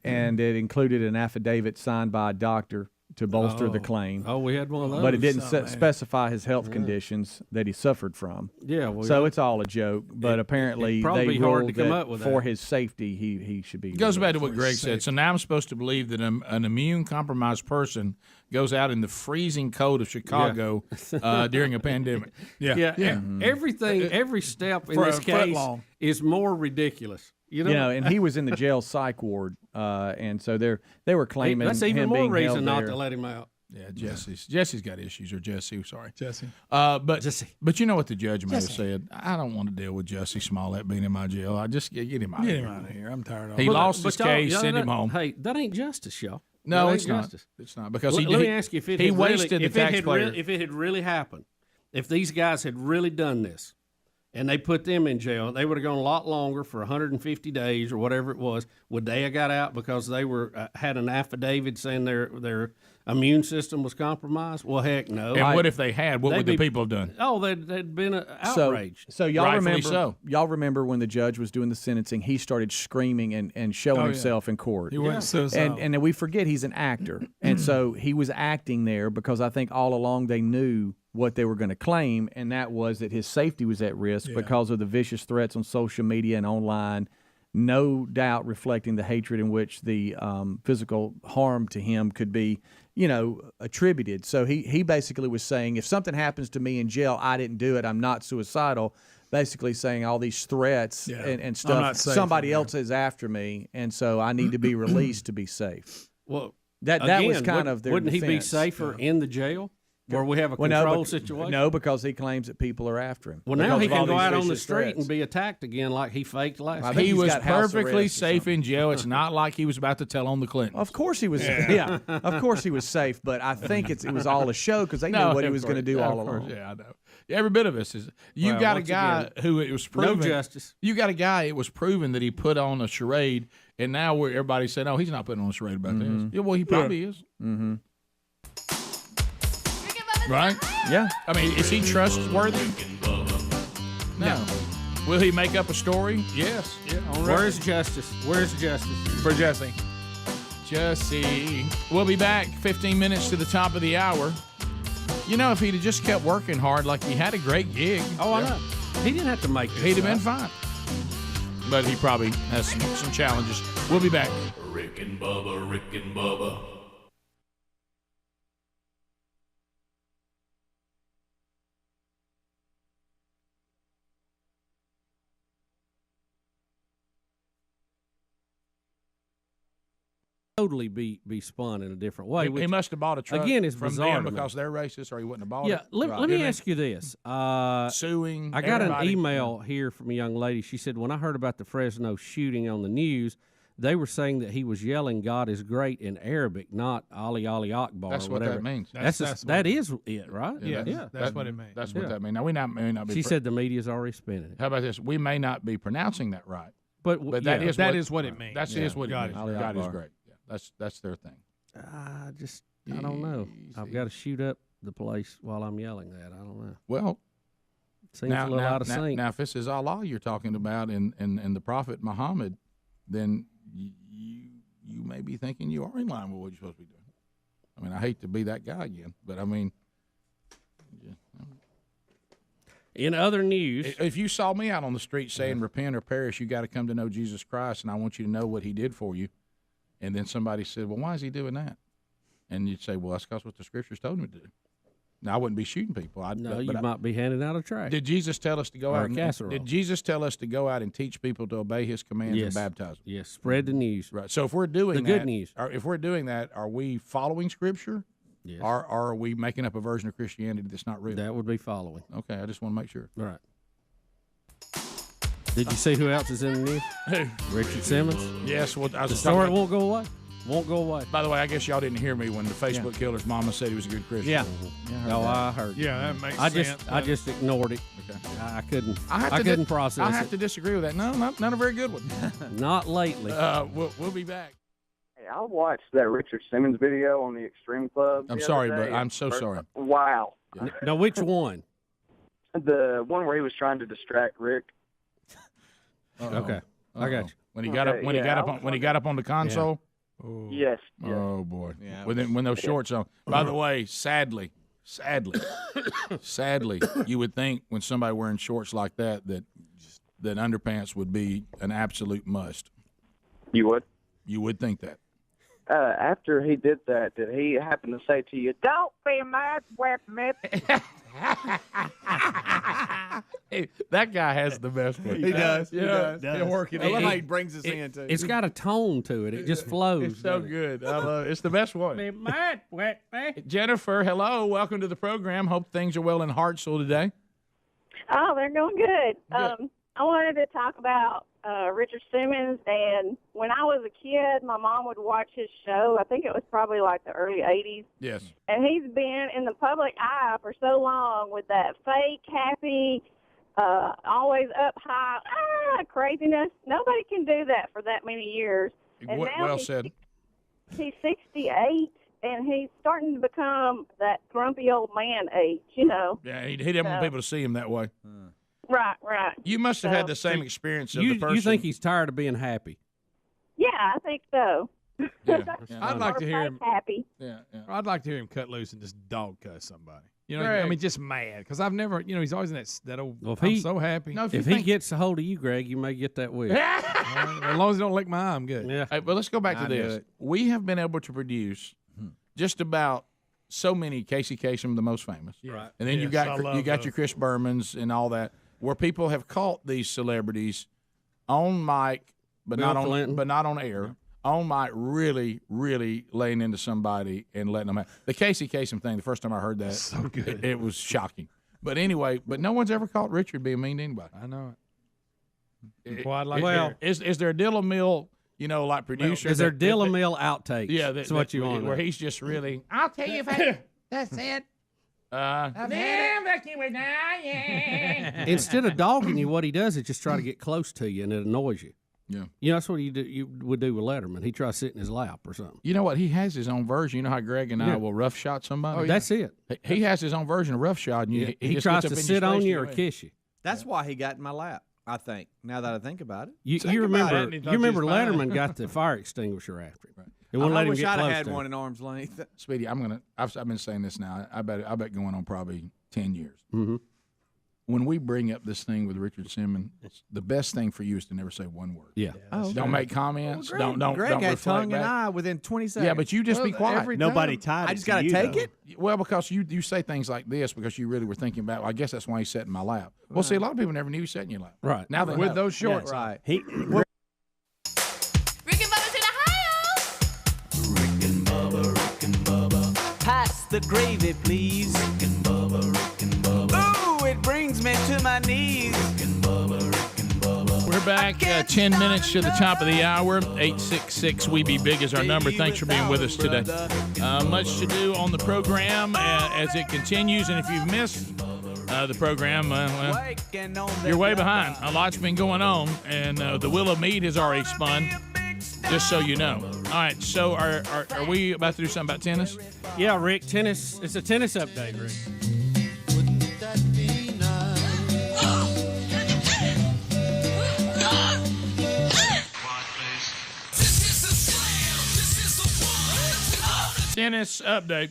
And it included an affidavit signed by a doctor to bolster the claim. Oh, we had one of those. But it didn't specify his health conditions that he suffered from. Yeah, well, so it's all a joke. But apparently probably they be hard ruled to come that up with for that. his safety, he should be. It goes back to what Greg said. So now I'm supposed to believe that an immune-compromised person goes out in the freezing cold of Chicago during a pandemic. Everything, every step in this case is more ridiculous. And he was in the jail psych ward, and so they were claiming that's even him more being reason held not there. to let him out. Yeah, Jesse's got issues, or Jesse, sorry. Jesse. But you know what the judge may have said? I don't want to deal with Jesse Smollett being in my jail. I just get him out of Get here. him out of here. I'm tired of He it. lost his case, send him home. Hey, that ain't justice, y'all. No, That ain't it's not. justice. It's not because Let me ask you if it he had wasted really, the taxpayer. if it had really happened, if these guys had really done this, and they put them in jail, they would have gone a lot longer for 150 days or whatever it was. Would they have got out because they were had an affidavit saying their immune system was compromised? Well, heck no. And what if they had? What would the people have done? Oh, they'd been outraged. So y'all Rightfully remember? so. Y'all remember when the judge was doing the sentencing? He started screaming and showing himself in court. He went suicidal. And then we forget he's an actor, and so he was acting there because I think all along they knew what they were going to claim, and that was that his safety was at risk because of the vicious threats on social media and online, no doubt reflecting the hatred in which the physical harm to him could be, attributed. So he basically was saying, if something happens to me in jail, I didn't do it, I'm not suicidal, basically saying all these threats and stuff, somebody else is after me, and so I need to be released to be safe. Well, that was kind of their wouldn't he be defense. safer in the jail? Where we have a control situation? No, because he claims that people are after him. Well, now he can go out on the vicious street threats. and be attacked again like he faked last time. He he's was got house perfectly arrest or safe in jail. It's not like he was about to tell on the Clintons. Of course he was. Yeah, of course he was safe. But I think it was all a show because they knew what he was going to do all along. Yeah, I know. Every bit of us is. You got a guy who it was proven. No justice. You got a guy. It was proven that he put on a charade, and now everybody's saying, "Oh, he's not putting on a charade about this." Yeah, well, he probably is. Mm-hmm. Right? Yeah. I mean, is he trustworthy? No. Will he make up a story? Yes. Yeah. Where's justice? Where's justice? For Jesse. Jesse. We'll be back 15 minutes to the top of the hour. If he'd have just kept working hard like he had a great gig. Oh, I know. He didn't have to make this He'd have been stuff. fine. But he probably has some challenges. We'll be back. Rick and Bubba, Rick and Bubba. totally be spun in a different way. He must have bought a truck again is from bizarre them to me. because they're racist, or he wouldn't have bought Yeah, it. let me ask you this. Suing. I got everybody. an email here from a young lady. She said, when I heard about the Fresno shooting on the news, they were saying that he was yelling "God is great" in Arabic, not Ali Ali Akbar. That's or what whatever. that means. That is it, right? That's what it means. That's what that means. Now we may not be. She said the media's already spinning it. How about this? We may not be pronouncing that right, but that that is what it means. That is what it means. Ali God is Akbar. great. Yeah, that's their thing. I don't know. I've got to shoot up the place while I'm yelling that. I don't know. Well, seems a little out of sync. Now, if this is Allah you're talking about and the Prophet Muhammad, then you may be thinking you are in line with what you're supposed to be doing. I mean, I hate to be that guy again, but I mean, in other news, if you saw me out on the street saying repent or perish, you got to come to know Jesus Christ, and I want you to know what He did for you, and then somebody said, well, why is He doing that? And you'd say, well, that's because what the Scriptures told him to do. Now, I wouldn't be shooting people. You might be handing out a tract. Did Jesus tell us to go Or out? a casserole. Did Jesus tell us to go out and teach people to obey His commands and baptize them? Yes, spread the news. Right. So if we're doing the that, good news, or if we're doing that, are we following Scripture? Yes. Or are we making up a version of Christianity that's not real? That would be following. Okay, I just want to make sure. Right. Did you see who else is in the news? Who? Richard Simmons. Yes. Well, the story won't go away. Won't go away. By the way, I guess y'all didn't hear me when the Facebook killer's mama said he was a good Christian. Yeah. I heard. Yeah, that makes sense. I just ignored it. Okay. I couldn't. I couldn't process I it. have to disagree with that. No, not a very good one. Not lately. We'll be back. Hey, I watched that Richard Simmons video on the Extreme Club. I'm sorry, but I'm so sorry. Wow. Now, which one? The one where he was trying to distract Rick. Okay, I got you. When he got up, when he got up on the console. Oh. Yes. Oh boy. Yeah, when those shorts on. By the way, sadly, you would think when somebody wearing shorts like that underpants would be an absolute must. You would. You would think that. After he did that, did he happen to say to you, "Don't be mad with me"? Hey, that guy has the best one. He does. He Yeah, does. He'll work it I love in. how he brings us in, too. It's got a tone to it. It just flows. It's so good. I love it. It's the best one. Be mad with me. Jennifer, hello. Welcome to the program. Hope things are well in Hartsville today. Oh, they're doing good. I wanted to talk about Richard Simmons, and when I was a kid, my mom would watch his show. I think it was probably like the early 80s. Yes. And he's been in the public eye for so long with that fake, happy, always up high, craziness. Nobody can do that for that many years. And now Well said. He's 68, and he's starting to become that grumpy old man age, you know. Yeah, he didn't want people to see him that way. Right. You must have had the same experience of the person. You think he's tired of being happy? Yeah, I think so. I'd like to hear him. Happy. Yeah. I'd like to hear him cut loose and just dog cuss somebody. You know, Greg. I mean, just mad because I've never. You know, he's always in that old. Well, if I'm he- so happy. If he gets a hold of you, Greg, you may get that wish. As long as he don't lick my eye, I'm good. Yeah. Hey, but let's go back to I knew this. it. We have been able to produce just about so many Casey Kasem, the most famous. Right. And then you Yes, I got love your those. Chris Bermans and all that, where people have caught these celebrities on mic, but Bill not on Clinton. air. On mic, really, really laying into somebody and letting them have. The Casey Kasem thing, the first time I heard that, So good. It was shocking. But anyway, no one's ever caught Richard being mean to anybody. I know it. It- Well, I'd like well- to hear. Is there a Dilla Mill, like producer? Is there that- Dilla that- Mill outtakes? Yeah, that's what you want. Where he's just really. I'll tell you if I. That's it. Instead of dogging you, what he does is just try to get close to you, and it annoys you. Yeah. You know, that's what you would do with Letterman. He tries to sit in his lap or something. You know what? He has his own version. You know how Greg and I Yeah. will rough shot somebody? That's it. He has his own version of rough shot. And He just tries gets to up in sit your on face you and or go, kiss you. That's why he got in my lap, I think, now that I think about it. You remember Letterman got the fire extinguisher after him. It wouldn't I let him wish get I'd close have had to him. one in arm's length. Speedy, I've been saying this now. I bet going on probably 10 years. Mm-hmm. When we bring up this thing with Richard Simmons, the best thing for you is to never say one word. Yeah. Oh, Don't make comments. don't Greg don't had reflect tongue back. and eye within 20 seconds. Yeah, but you just be quiet. Nobody tied it. I just to got to you, take though. it. Well, because you say things like this because you really were thinking about. Well, I guess that's why he sat in my lap. Well, see, a lot of people never knew he sat in your lap. Right. Now they With know. those shorts. Right. He Rick and Bubba's in Ohio. the gravy, please. Rick and Bubba. Ooh, it brings me to my knees. Rick and Bubba. We're back 10 minutes to the top of the hour. 866-WE-BE-BIG is our number. Thanks for being with us today. Much to do on the program as it continues. And if you've missed the program, well, you're way behind. A lot's been going on. And the Wheel of Meat has already spun, just so you know. All right, so are we about to do something about tennis? Yeah, Rick, tennis. It's a tennis update, Rick. Tennis update.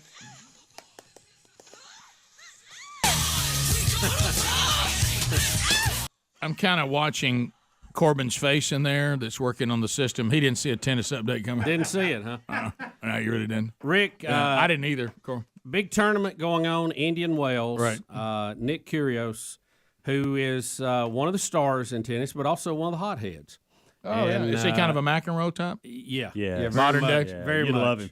I'm kind of watching Corbin's face in there that's working on the system. He didn't see a tennis update coming. Didn't see it, huh? No, you really didn't. Rick, I didn't either. Big tournament going on, Indian Wells. Right. Nick Kyrgios, who is one of the stars in tennis, but also one of the hotheads. Oh, and, yeah. Is he kind of a McEnroe type? Yeah. Yeah. Modern day? Yeah, very you'd much. love him.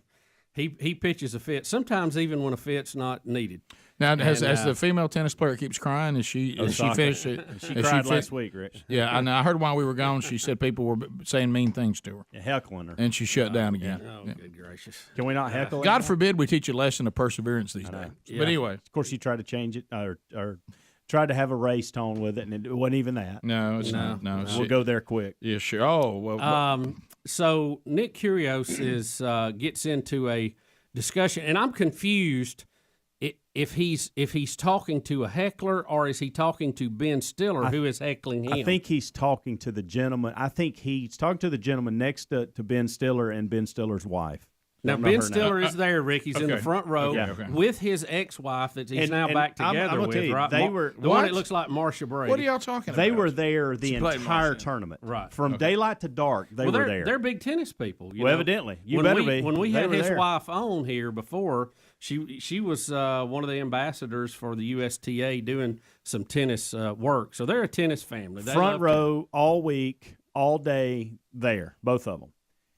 He pitches a fit, sometimes even when a fit's not needed. Now, as the female tennis player keeps crying, is she finished it? She cried last week, Rich. Yeah, I heard while we were gone, she said people were saying mean things to her. Yeah, heckling her. And she shut down again. Oh, yeah. good gracious. Can we not heckle? God forbid we teach a lesson of perseverance these days. Yeah. But anyway. Of course, you tried to change it or tried to have a race tone with it, and it wasn't even that. No, it's not. No, we'll go there quick. Yeah, sure. Oh, well. So Nick Kyrgios gets into a discussion, and I'm confused if he's talking to a heckler or is he talking to Ben Stiller, who is heckling him. I think he's talking to the gentleman. I think he's talking to the gentleman next to Ben Stiller and Ben Stiller's wife. Now, Ben Stiller is there, Rick. He's in the front row with his ex-wife that he's now back together with, right? They were the one that looks like Marsha Brady. What are y'all talking about? They were there the entire tournament. Right. From daylight to dark, they were there. They're big tennis people. You know? Evidently. You better be. When we They had were his there. wife on here before, she was one of the ambassadors for the USTA doing some tennis work. So they're a tennis family. They Front row all week, all day there, both of them.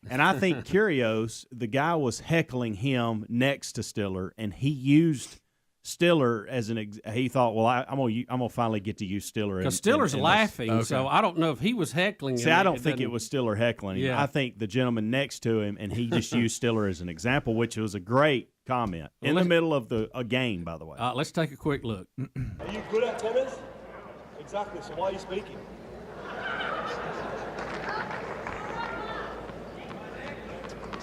And I think Kyrgios, the guy was heckling him next to Stiller, and he used Stiller as he thought, well, I'm gonna finally get to use Stiller. Because Stiller's laughing, so I don't know if he was heckling. See, I don't think it was Stiller heckling him. Yeah. I think the gentleman next to him, and he just used Stiller as an example, which was a great comment in the middle of a game, by the way. Let's take a quick look. Are you good at tennis? Exactly. So why are you speaking?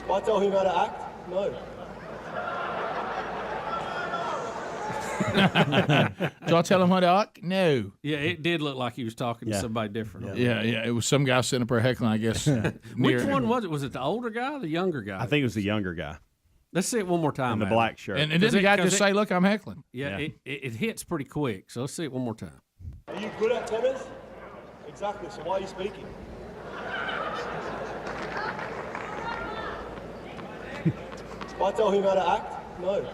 If I tell him how to act, no. Do I tell him how to act? No. Yeah, it did look like he was talking to somebody different. Yeah. It was some guy sitting up there heckling, I guess. Which one was it? Was it the older guy or the younger guy? I think it was the younger guy. Let's see it one more time. In the black shirt. And didn't the guy just say, look, I'm heckling? Yeah. It hits pretty quick, so let's see it one more time. Are you good at tennis? Exactly. So why are you speaking? If I tell him how to act, no.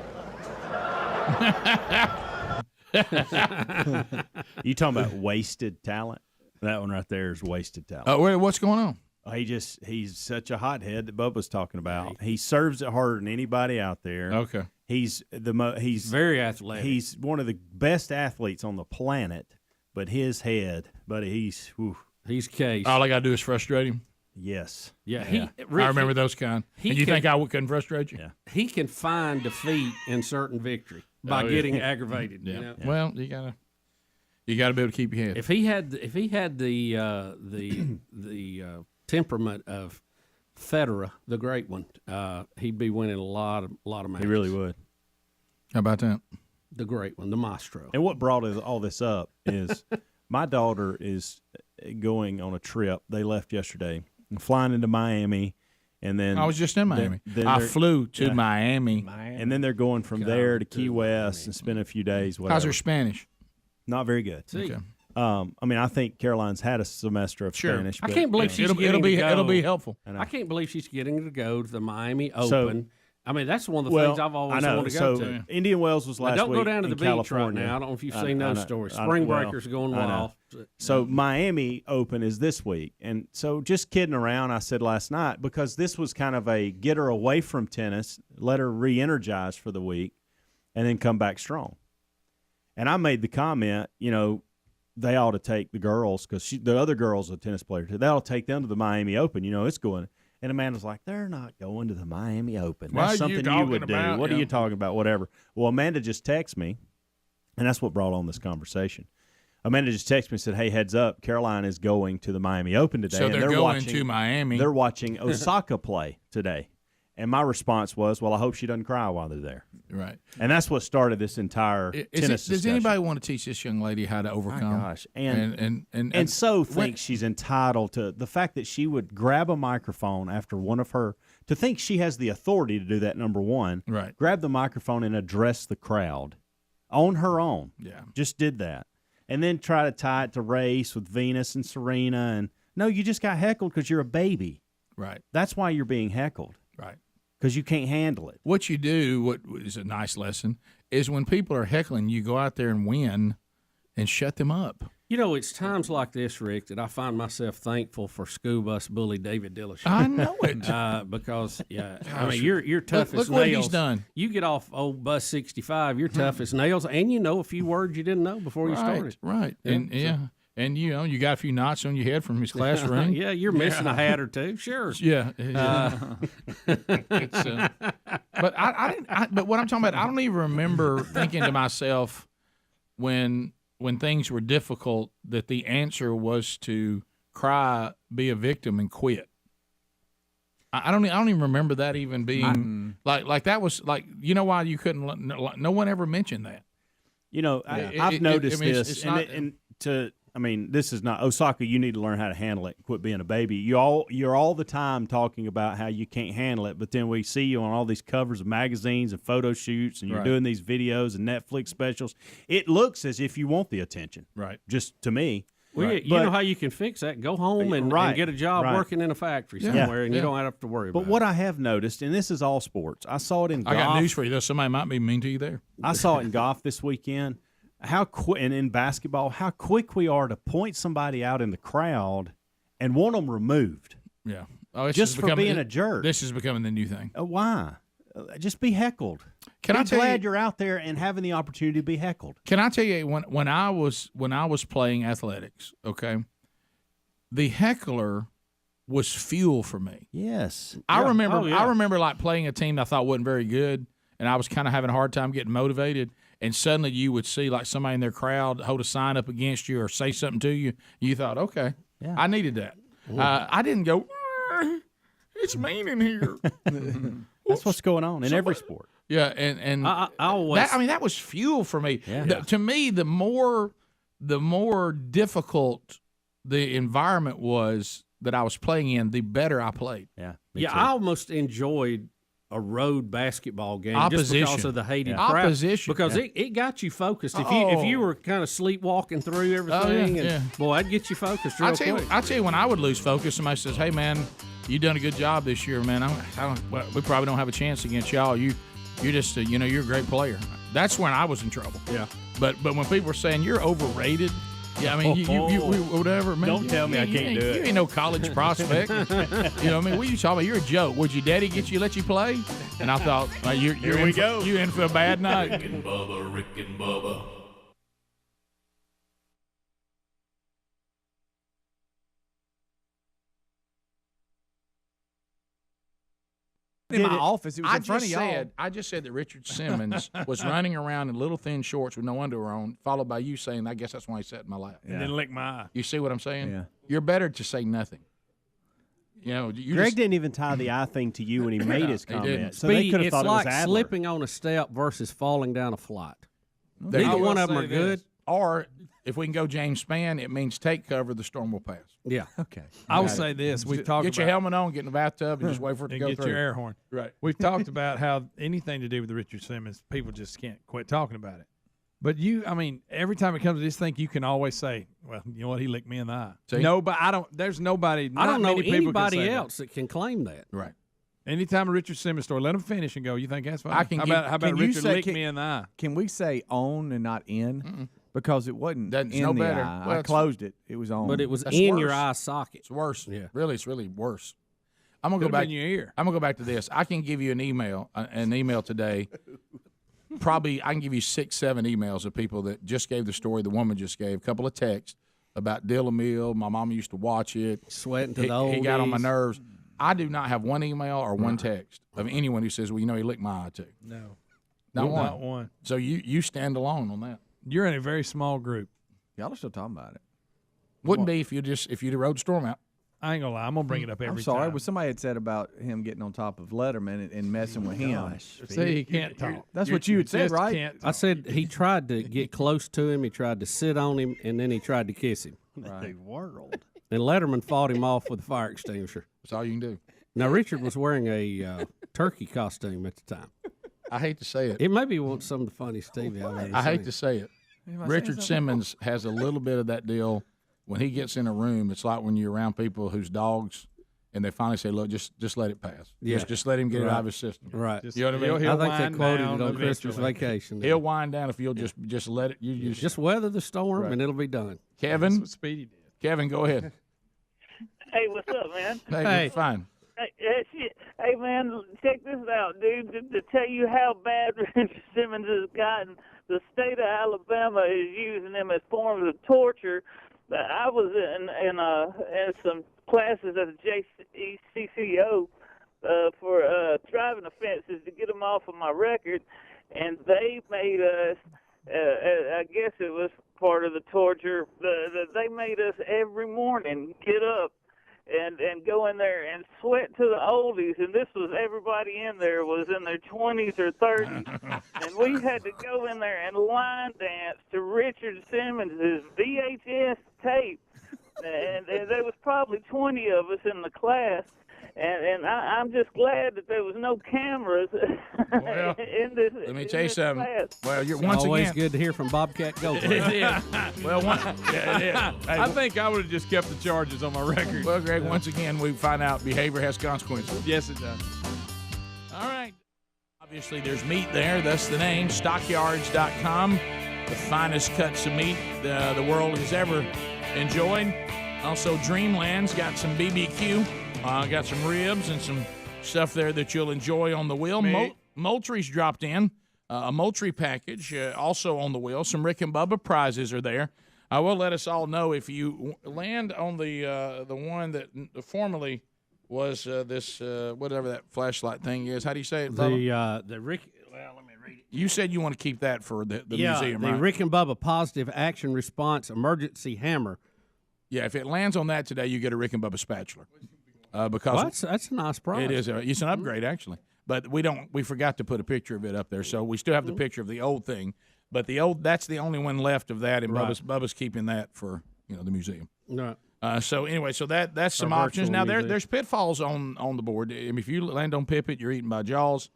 You talking about wasted talent? That one right there is wasted talent. What's going on? He's such a hothead that Bubba's talking about. He serves it harder than anybody out there. Okay. He's very athletic. He's one of the best athletes on the planet, but his head, buddy, he's caged. All I got to do is frustrate him. Yes. Yeah. Rick, I remember those kind. And you think I couldn't frustrate you? Yeah. He can find defeat in certain victory by getting aggravated. Yeah. You know? Well, you gotta be able to keep your head. If he had the temperament of Federer, the great one, he'd be winning a lot of matches. He really would. How about that? The great one, the maestro. And what brought all this up is my daughter is going on a trip. They left yesterday, flying into Miami, and then I was just in Miami. I flew to Miami, and then they're going from there to Key West and spend a few days. Whatever. How's her Spanish? Not very good. See. Okay. I think Caroline's had a semester of Spanish. I can't believe she's getting to go. It'll be helpful. I can't believe she's getting to go to the Miami Open. I mean, that's one of the things I've always wanted to go to. Indian Wells was last week. Don't go down to the beach California. right now. I don't know if you've seen those stories. Spring breakers going wild. So Miami Open is this week. And so just kidding around, I said last night, because this was kind of a get her away from tennis, let her re-energize for the week. and then come back strong. And I made the comment, they ought to take the girls, because the other girl's a tennis player too. They ought to take them to the Miami Open. It's going. And Amanda's like, they're not going to the Miami Open. That's something you would do. What are you talking about? Whatever. Well, Amanda just texted me, and that's what brought on this conversation. Amanda just texted me and said, hey, heads up, Caroline is going to the Miami Open today. So and they're going to Miami. They're watching Osaka play today. And my response was, well, I hope she doesn't cry while they're there. Right. And that's what started this entire tennis discussion. Does anybody want to teach this young lady how to overcome? My gosh. And so thinks she's entitled to the fact that she would grab a microphone after one of her, to think she has the authority to do that, number one. Right. Grab the microphone and address the crowd on her own. Yeah. Just did that. And then try to tie it to race with Venus and Serena. And no, you just got heckled because you're a baby. Right. That's why you're being heckled. Right. Because you can't handle it. What you do, what is a nice lesson, is when people are heckling, you go out there and win and shut them up. It's times like this, Rick, that I find myself thankful for school bus bully David Dillashaw. I know it. Because, you're tough as nails. Look what he's done. You get off old bus 65, you're tough as nails, and you know a few words you didn't know before you started. Right. And you got a few knots on your head from his classroom. Yeah, you're missing a hat or two. Sure. Yeah. But I didn't. But what I'm talking about, I don't even remember thinking to myself when things were difficult that the answer was to cry, be a victim, and quit. I don't even remember that even being like that was like, why you couldn't. No one ever mentioned that. I've noticed this, this is not Osaka. You need to learn how to handle it. Quit being a baby. You're all the time talking about how you can't handle it, but then we see you on all these covers of magazines and photo shoots, and you're doing these videos and Netflix specials. It looks as if you want the attention, right? Just to me. Well, you know how you can fix that? Go home and get a job working in a factory somewhere, and you don't have to worry about it. But what I have noticed, and this is all sports, I saw it in golf. I got news for you, though. Somebody might be mean to you there. I saw it in golf this weekend. How quick, and in basketball, how quick we are to point somebody out in the crowd and want them removed. Yeah. Just for being a jerk. This is becoming the new thing. Why? Just be heckled. I'm glad you're out there and having the opportunity to be heckled. Can I tell you, when I was playing athletics, okay, the heckler was fuel for me. Yes. I remember like playing a team that I thought wasn't very good, and I was kind of having a hard time getting motivated. And suddenly you would see like somebody in their crowd hold a sign up against you or say something to you. You thought, okay, I needed that. I didn't go, it's mean in here. That's what's going on in every sport. Yeah, and I always, that was fuel for me. Yeah. To me, the more difficult the environment was that I was playing in, the better I played. Yeah, I almost enjoyed a road basketball game opposition. Just because of the hated crowd. Opposition. Because it got you focused. If you were kind of sleepwalking through everything, boy, that'd get you focused real quick. I tell you, when I would lose focus, somebody says, "Hey, man, you done a good job this year, man. We probably don't have a chance against y'all. You're just, you're a great player." That's when I was in trouble. Yeah. But when people were saying you're overrated. Yeah, I mean, you whatever, man. Don't tell me I can't do it. You ain't no college prospect. You know what I mean? What are you talking about? You're a joke. Would your daddy let you play? And I thought, you're in for a bad night. Rick and Bubba. In my office, it was in front of y'all. I just said that Richard Simmons was running around in little thin shorts with no underwear on, followed by you saying, I guess that's why he sat in my lap. And then lick my eye. You see what I'm saying? Yeah. You're better to say nothing. Greg didn't even tie the eye thing to you when he made his comment. So Speedy, they could have thought it's like it was Adler. slipping on a step versus falling down a flight. Neither one of them are good. Or if we can go James Spann, it means take cover, the storm will pass. Yeah. Okay. I will say this. We've talked Get your helmet on, get in the bathtub, and just wait for it to go get through. Your air horn. Right. We've talked about how anything to do with the Richard Simmons, people just can't quit talking about it. But every time it comes to this thing, you can always say, well, you know what, he licked me in the eye. See? No, but there's nobody. I don't know anybody else that can claim that. Right. Anytime a Richard Simmons story, let him finish and go, you think that's fine? How about can Richard licked me in the eye? Can we say on and not in? Mm-mm. Because it wasn't in no the better. eye. Well, I closed it. It was on. But it was That's in worse. your eye socket. It's worse. Yeah. Really, it's really worse. I'm gonna go back in your ear. I'm gonna go back to this. I can give you an email today. probably I can give you 6, 7 emails of people that just gave the story the woman just gave. A couple of texts about Dillamille. My mom used to watch it. Sweating to the oldies. He got on my nerves. I do not have one email or one text of anyone who says, well, he licked my eye too. No. Not one. Not one. So you stand alone on that. You're in a very small group. Y'all are still talking about it. Wouldn't be if you rode Storm out. I ain't gonna lie. I'm gonna bring it up every I'm sorry. time. Well, somebody had said about him getting on top of Letterman and messing with him. See, he can't talk. That's what you had said, right? I said he tried to get close to him. He tried to sit on him, and then he tried to kiss him. The world. And Letterman fought him off with a fire extinguisher. That's all you can do. Now, Richard was wearing a turkey costume at the time. I hate to say it. It may be some of the funniest TV I've ever seen. I hate to say it. Richard Simmons has a little bit of that deal. When he gets in a room, it's like when you're around people whose dogs, and they finally say, "Look, just let it pass. Yeah. Just let him get it out of his system." Right. You know what I mean? I think they quoted it on Christmas Vacation. He'll wind down if you'll just let it. You just weather the storm, Right. and it'll be done. Kevin. That's what Speedy did. Kevin, go ahead. Hey, what's up, man? Hey, fine. Hey, man, check this out, dude. To tell you how bad Richard Simmons has gotten, the state of Alabama is using him as forms of torture. I was in some classes at the JCCO for driving offenses to get them off of my record, and they made us. I guess it was part of the torture. They made us every morning get up and go in there and sweat to the oldies, and this was everybody in there was in their 20s or 30s, and we had to go in there and line dance to Richard Simmons' VHS tape, and there was probably 20 of us in the class, and I'm just glad that there was no cameras in this. Let me tell you something. Class. Well, you're It's once always again. good to hear from Bobcat Goldberg. It is. Well, it is. Hey, I think I would have just kept the charges on my record. Well, Greg, once again, we find out behavior has consequences. Yes, it does. All right. Obviously, there's meat there. That's the name. Stockyards.com. The finest cuts of meat the world has ever enjoyed. Also, Dreamland's got some BBQ. Got some ribs and some stuff there that you'll enjoy on the wheel. Moultrie's dropped in. A Moultrie package also on the wheel. Some Rick and Bubba prizes are there. Will let us all know if you land on the one that formerly was this whatever that flashlight thing is. How do you say it, Bubba? The Rick. Well, let me read it. You said you want to keep that for the museum, the right? Rick and Bubba Positive Action Response Emergency Hammer. Yeah, if it lands on that today, you get a Rick and Bubba spatula. Because that's a nice prize. It is. It's an upgrade actually, but we forgot to put a picture of it up there, so we still have the picture of the old thing. But that's the only one left of that, and Right. Bubba's keeping that for the museum. Right. So anyway, that's some options. Now there's pitfalls on the board. I mean, if you land on Pippet, you're eaten by Jaws.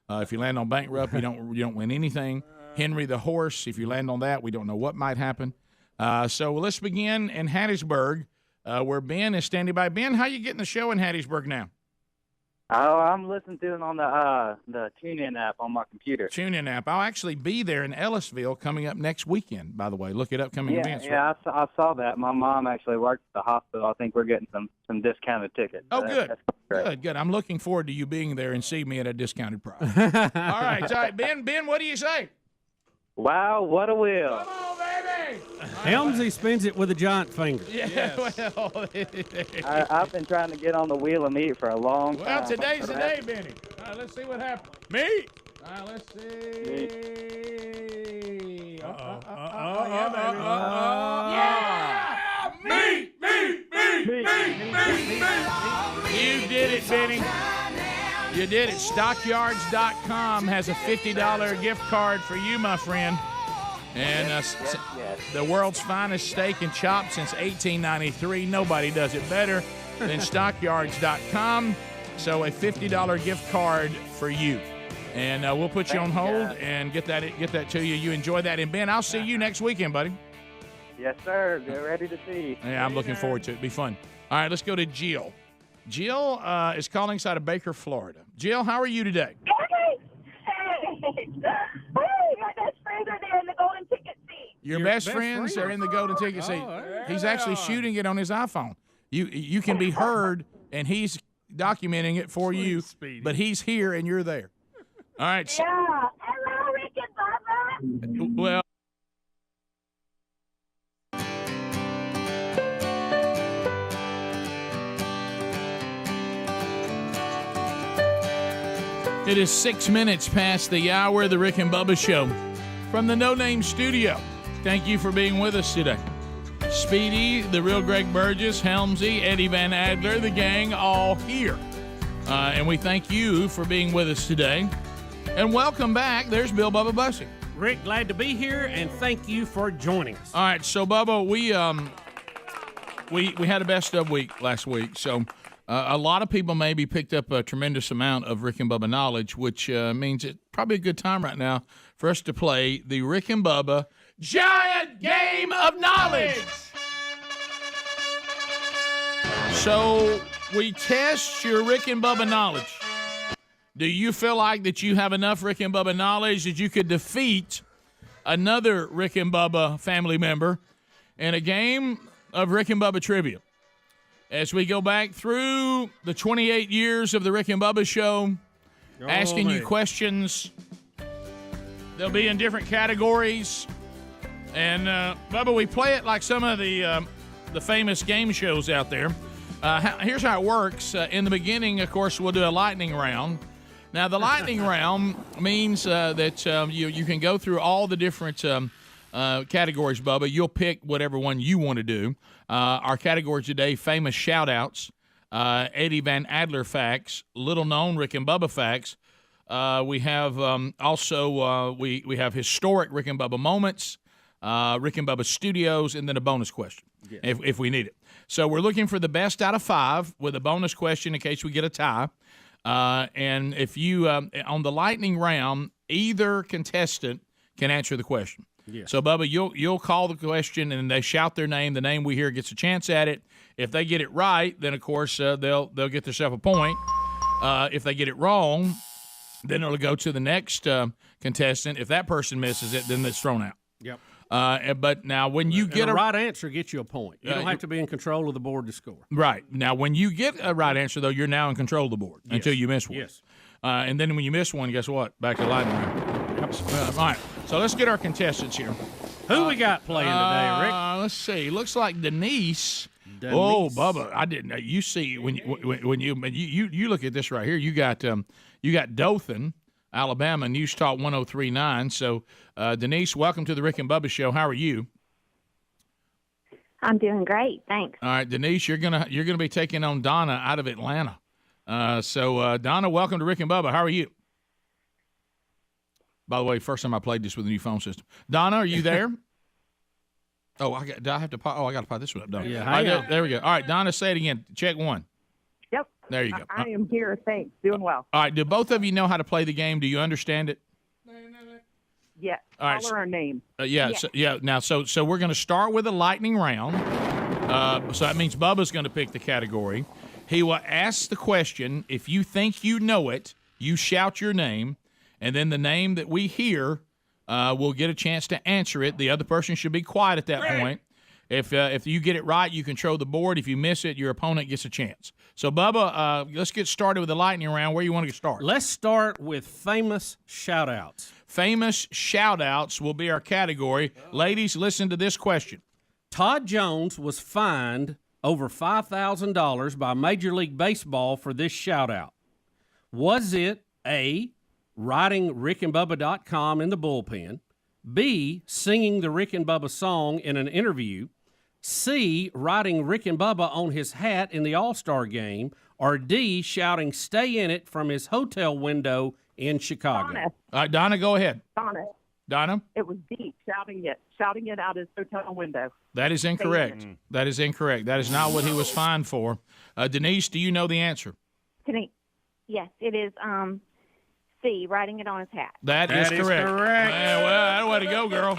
If you land on Bankrupt, you don't win anything. Henry the horse. If you land on that, we don't know what might happen. So let's begin in Hattiesburg. Where Ben is standing by. Ben, how you getting the show in Hattiesburg now? Oh, I'm listening to it on the TuneIn app on my computer. TuneIn app. I'll actually be there in Ellisville coming up next weekend, by the way. Look at upcoming events. Yeah, I saw that. My mom actually works at the hospital. I think we're getting some discounted tickets. Oh, good. That's great. Good. I'm looking forward to you being there and seeing me at a discounted price. All right, Ben, what do you say? Wow, what a wheel. Come on, baby. Helmsy spins it with a giant finger. Yeah, Yes. well. I've been trying to get on the wheel of meat for a long time. Well, today's the day, Benny. All right, let's see what happens. Meat. All right, let's see. Yeah, baby. Meat. You did it, Benny. You did it. Stockyards.com has a $50 gift card for you, my friend. And the world's finest steak and chop since 1893. Nobody does it better than Stockyards.com. So a $50 gift card for you. And we'll put you on hold and get that to you. You enjoy that. And, Ben, I'll see you next weekend, buddy. Yes, sir. Get ready to see. Yeah, I'm looking forward to it. It'll be fun. All right, let's go to Jill. Jill is calling inside of Baker, Florida. Jill, how are you today? Hey, my best friends are there in the golden ticket seat. Your best friends are in the golden ticket seat. He's actually shooting it on his iPhone. You can be heard, and he's documenting it for you, but he's here and you're there. All right. Yeah. Hello, Rick and It is 6 minutes past the hour of the Rick and Bubba Show from the No Name Studio. Thank you for being with us today. Speedy, the real Greg Burgess, Helmsy, Eddie Van Adler, the gang, all here. And we thank you for being with us today. And welcome back. There's Bill Bubba Bussey. Rick, glad to be here, and thank you for joining us. All right, so Bubba, we had a best of week last week, so a lot of people maybe picked up a tremendous amount of Rick and Bubba knowledge, which means it's probably a good time right now for us to play the Rick and Bubba Giant Game of Knowledge. So we test your Rick and Bubba knowledge. Do you feel like that you have enough Rick and Bubba knowledge that you could defeat another Rick and Bubba family member in a game of Rick and Bubba trivia? As we go back through the 28 years of the Rick and Bubba Show, asking you questions. They'll be in different categories. And, Bubba, we play it like some of the famous game shows out there. Here's how it works. In the beginning, of course, we'll do a lightning round. Now, the lightning round means that you can go through all the different categories, Bubba. You'll pick whatever one you want to do. Our categories today, famous shout-outs, Eddie Van Adler facts, little-known Rick and Bubba facts. We have also we have historic Rick and Bubba moments, Rick and Bubba studios, and then a bonus question if we need it. So we're looking for the best out of 5 with a bonus question in case we get a tie. And if you on the lightning round, either contestant can answer the question. Yeah. So Bubba, you'll call the question and they shout their name. The name we hear gets a chance at it. If they get it right, then of course they'll get themselves a point. If they get it wrong, then it'll go to the next contestant. If that person misses it, then it's thrown out. Yep. But now when you get a right answer, gets you a point. You don't have to be in control of the board to score. Right. Now, when you get a right answer, though, you're now in control of the board until you miss one. Yes. And then when you miss one, guess what? Back to lightning round. All right. So let's get our contestants here. Who we got playing today, Rick? Let's see. Looks like Denise. Oh, Bubba, I didn't know. You see when you look at this right here, you got Dothan, Alabama, News Talk 103.9. So, Denise, welcome to the Rick and Bubba Show. How are you? I'm doing great, thanks. All right, Denise, you're gonna be taking on Donna out of Atlanta. So, Donna, welcome to Rick and Bubba. How are you? By the way, first time I played this with a new phone system. Donna, are you there? I got to pot this one up, Donna. Yeah, there we go. All right, Donna, say it again. Check 1. Yep. There you go. I am here. Thanks. Doing well. All right. Do both of you know how to play the game? Do you understand it? Yeah. All right. Call her a name. Now, so we're going to start with a lightning round. So that means Bubba's going to pick the category. He will ask the question. If you think you know it, you shout your name, and then the name that we hear will get a chance to answer it. The other person should be quiet at that point. If you get it right, you control the board. If you miss it, your opponent gets a chance. So, Bubba, let's get started with the lightning round. Where you want to start? Let's start with famous shout-outs. Famous shout-outs will be our category. Ladies, listen to this question. Todd Jones was fined over $5,000 by Major League Baseball for this shout-out. Was it A, writing rickandbubba.com in the bullpen, B, singing the Rick and Bubba song in an interview, C, writing Rick and Bubba on his hat in the All-Star game, or D, shouting "Stay in it" from his hotel window in Chicago? Donna. All right, Donna, go ahead. Donna. It was D, shouting it out his hotel window. That is incorrect. That is incorrect. That is not what he was fined for. Denise, do you know the answer? Yes, it is C, writing it on his hat. That is correct. Well, way to go, girl.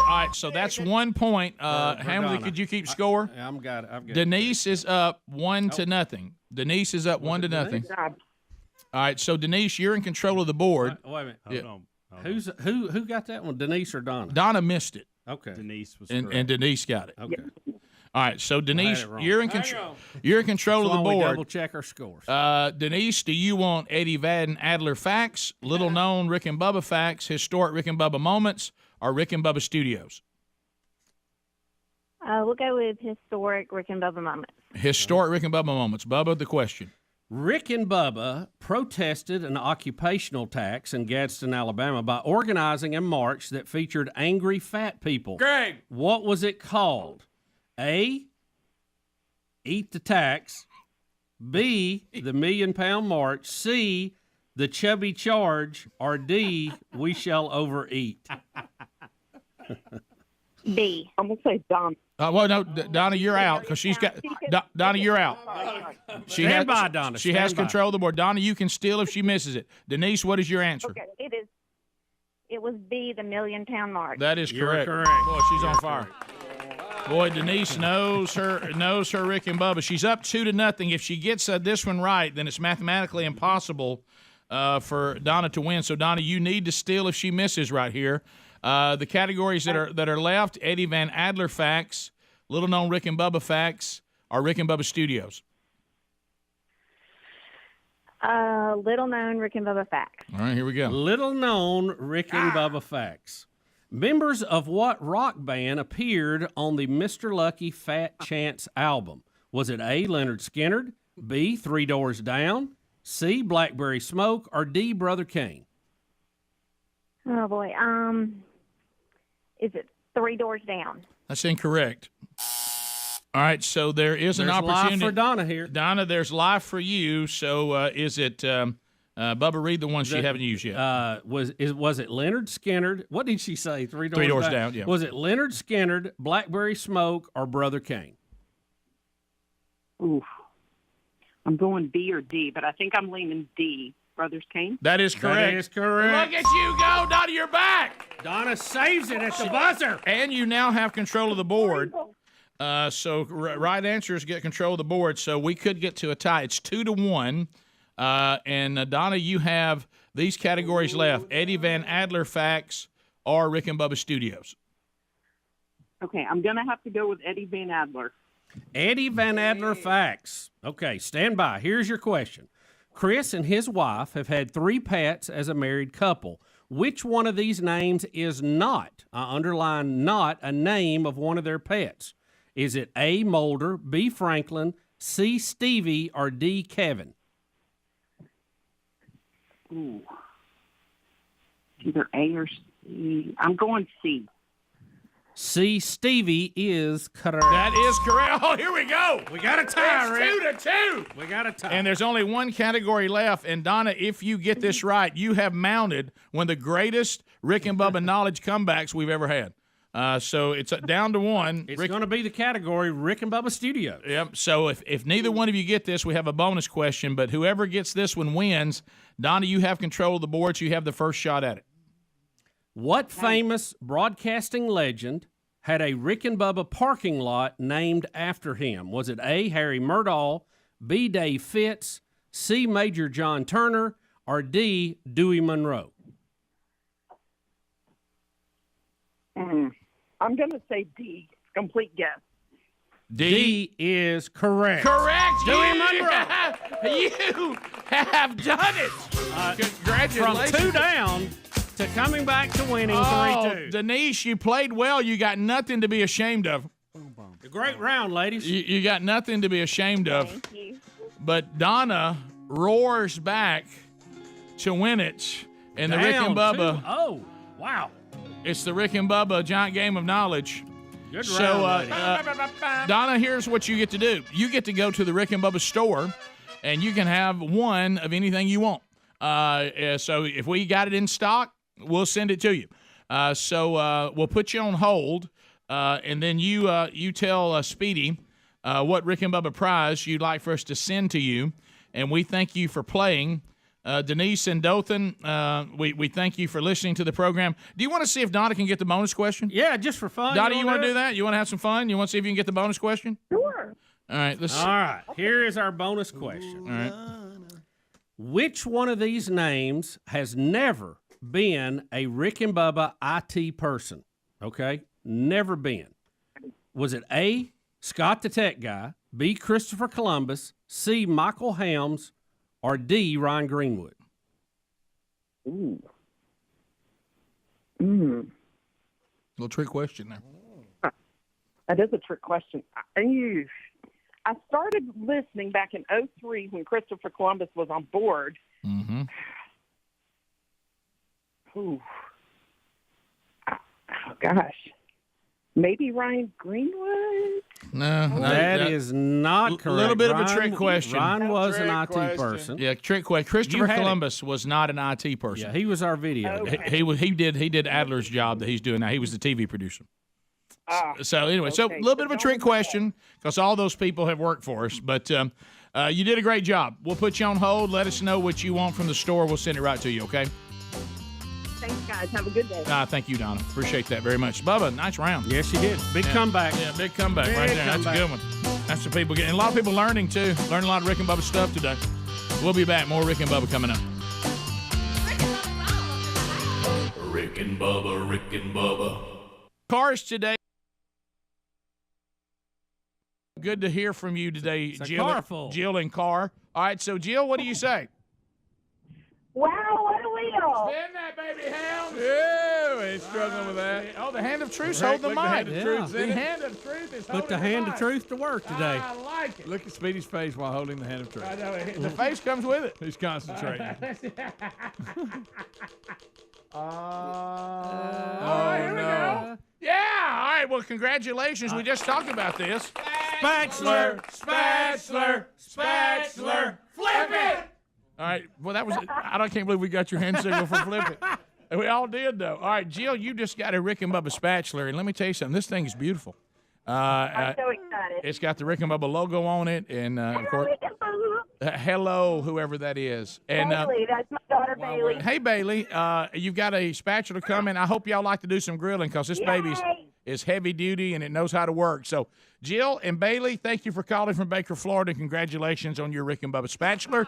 All right, so that's 1 point. Hamley, could you keep score? I've got it. Denise is up 1-0. Denise is up 1-0. All right, so Denise, you're in control of the board. Wait a minute. Hold on. Who got that one? Denise or Donna? Donna missed it. Okay. Denise was and Denise got it. Okay. All right, so Denise, you're in control. You're in control of the We board. double check our scores. Denise, do you want Eddie Van Adler facts, little known Rick and Bubba facts, historic Rick and Bubba moments, or Rick and Bubba studios? We'll go with historic Rick and Bubba moments. Historic Rick and Bubba moments. Bubba, the question. Rick and Bubba protested an occupational tax in Gadsden, Alabama by organizing a march that featured angry fat people. Greg! What was it called? A, Eat the Tax. B, the Million Pound March. C, the Chubby Charge. Or D, We Shall Overeat. B. I'm going to say Donna. Well, no, Donna, you're out because she's got. Donna, you're out. Stand by, Donna. She Stand has by. control of the board. Donna, you can steal if she misses it. Denise, what is your answer? Okay, it was B, the Million Pound March. That is You're correct. correct. Boy, she's on fire. Boy, Denise knows her Rick and Bubba. She's up 2-0. If she gets this one right, then it's mathematically impossible for Donna to win. So Donna, you need to steal if she misses right here. The categories that are left: Eddie Van Adler facts, little known Rick and Bubba facts, or Rick and Bubba Studios. Little known Rick and Bubba facts. All right, here we go. Little known Rick and Bubba facts. Members of what rock band appeared on the Mr. Lucky Fat Chance album? Was it A, Leonard Skinner, B, Three Doors Down, C, Blackberry Smoke, or D, Brother Kane? Oh boy. Is it Three Doors Down? That's incorrect. All right, so there is an There's opportunity life for Donna here. Donna, there's life for you. So is it Bubba? Read the ones you haven't used yet. Was it Leonard Skinner? What did she say? Three Doors Down. Yeah. Was it Leonard Skinner, Blackberry Smoke, or Brother Kane? Oof. I'm going B or D, but I think I'm leaning D. Brothers Kane? That is correct. That is correct. Look at you go, Donna. You're back. Donna saves it at the buzzer. And you now have control of the board. So right answers get control of the board. So we could get to a tie. It's 2-1. And Donna, you have these categories left: Eddie Van Adler facts or Rick and Bubba Studios. Okay, I'm going to have to go with Eddie Van Adler. Eddie Van Adler facts. Okay, stand by. Here's your question. Chris and his wife have had 3 pets as a married couple. Which one of these names is not, I underline not, a name of one of their pets? Is it A, Mulder, B, Franklin, C, Stevie, or D, Kevin? Ooh. Either A or C. I'm going C. C, Stevie is correct. That is correct. Oh, here we go. We got a tie, Rick. It's 2-2. We got a tie. And there's only one category left. And Donna, if you get this right, you have mounted one of the greatest Rick and Bubba knowledge comebacks we've ever had. So it's down to 1. It's going to be the category Rick and Bubba Studios. Yep. So if neither one of you get this, we have a bonus question. But whoever gets this one wins. Donna, you have control of the board, so you have the first shot at it. What famous broadcasting legend had a Rick and Bubba parking lot named after him? Was it A, Harry Murdahl, B, Dave Fitz, C, Major John Turner, or D, Dewey Monroe? I'm going to say D. Complete guess. D is correct. Correct. Dewey Monroe. You have done it. Congratulations. From 2 down to coming back to winning 3-2. Denise, you played well. You got nothing to be ashamed of. A great round, ladies. You got nothing to be ashamed of. Thank you. But Donna roars back to win it. And the Rick and Down Bubba. 2. Oh, wow. It's the Rick and Bubba giant game of knowledge. Good So, round, Donna, here's what you get to do. You get to go to the Rick and Bubba store, and you can have one of anything you want. So if we got it in stock, we'll send it to you. So we'll put you on hold, and then you tell Speedy what Rick and Bubba prize you'd like for us to send to you, and we thank you for playing. Denise and Dothan, we thank you for listening to the program. Do you want to see if Donna can get the bonus question? Yeah, just for fun. Donna, you want to do that? You want to have some fun? You want to see if you can get the bonus question? Sure. All right, let's see. All right, here is our bonus question. All right. Which one of these names has never been a Rick and Bubba IT person? Okay, never been. Was it A, Scott the Tech Guy, B, Christopher Columbus, C, Michael Helms, or D, Ryan Greenwood? Ooh. Little trick question there. That is a trick question. I started listening back in 2003 when Christopher Columbus was on board. Mm-hmm. Ooh. Oh, gosh. Maybe Ryan Greenwood? No, that is not correct. A little bit of a trick question. Ryan was an IT person. Yeah, trick question. Christopher Columbus was not an IT person. Yeah, he was our video guy. He did Adler's job that he's doing now. He was the TV producer. So anyway, a little bit of a trick question because all those people have worked for us. But you did a great job. We'll put you on hold. Let us know what you want from the store. We'll send it right to you, okay? Thanks, guys. Have a good day. Thank you, Donna. Appreciate that very much. Bubba, nice round. Yes, you did. Big comeback. Yeah, big comeback right there. That's a good one. That's the people getting. A lot of people learning, too. Learning a lot of Rick and Bubba stuff today. We'll be back. More Rick and Bubba coming up. Rick and Bubba, Rick and Bubba. Cars today. Good to hear from you today, Jill and Carr. All right, so Jill, what do you say? Wow, what a wheel! Spin that baby hound! Yeah, he's struggling with that. Oh, the hand of truth hold the mic. The hand of truth is holding Put the hand of truth to work today. I like it. Look at Speedy's face while holding the hand of truth. I know, the face comes with it. He's concentrating. Here we go. Yeah, all right, well, congratulations. We just talked about this. Spatchler, flip it! All right, well, that was, I can't believe we got your hand signal for flip it. And we all did, though. All right, Jill, you just got a Rick and Bubba spatula, and let me tell you something. This thing is beautiful. I'm so excited. It's got the Rick and Bubba logo on it, and of course, hello, whoever that is. And Bailey, that's my daughter, Bailey. Hey, Bailey, you've got a spatula coming. I hope y'all like to do some grilling because this baby is heavy duty and it knows how to work. So, Jill and Bailey, thank you for calling from Baker, Florida. Congratulations on your Rick and Bubba spatula.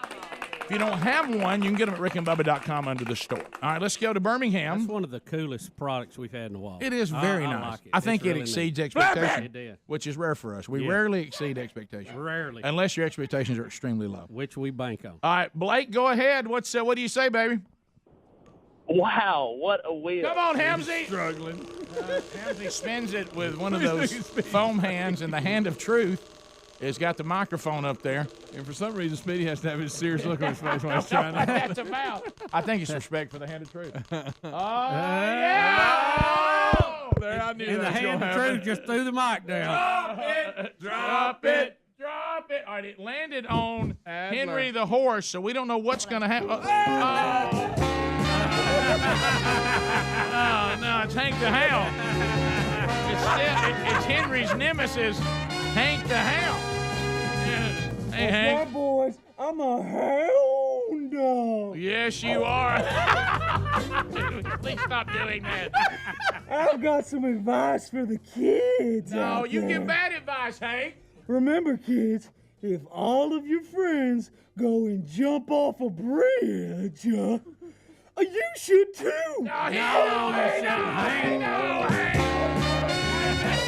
If you don't have one, you can get them at rickandbubba.com under the store. All right, let's go to Birmingham. That's one of the coolest products we've had in a while. It is very nice. Like it. I think it really exceeds neat. expectations, It did. which is rare for us. We rarely exceed expectations. Rarely. Unless your expectations are extremely low. Which we bank on. All right, Blake, go ahead. What do you say, baby? Wow, what a wheel. Come on, Hamzy. Struggling. Hamzy spins it with one of those foam hands, and the hand of truth has got the microphone up there. And for some reason, Speedy has to have his serious look on his face when he's trying to. That's about. I think it's respect for the hand of truth. Yeah! There, I knew and the hand of truth just threw the mic down. Drop it. All right, it landed on Henry the horse, so we don't know what's going to happen. Oh, no, it's Hank the Hound. It's Henry's nemesis, Hank the Hound. Hey, Hank. Boys, I'm a hound dog. Yes, you are. Please stop doing that. I've got some advice for the kids. No, you give bad advice, Hank. Remember, kids, if all of your friends go and jump off a bridge, you should too. No, Hank. That's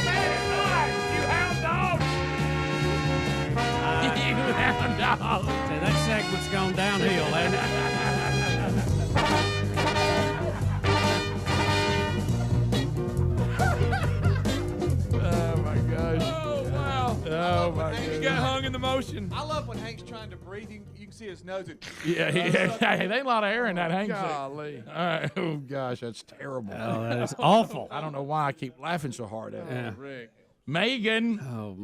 bad advice. You hound dog. So that segment's gone downhill, hasn't Oh, my gosh. Oh, wow. Oh, my He goodness. got hung in the motion. I love when Hank's trying to breathe. You can see his nose. Yeah, hey, they a lot of air in that Hank. Golly. All right. Oh, gosh, that's terrible. Oh, that is awful. I don't know why I keep laughing so hard at it. Yeah. Rick. Megan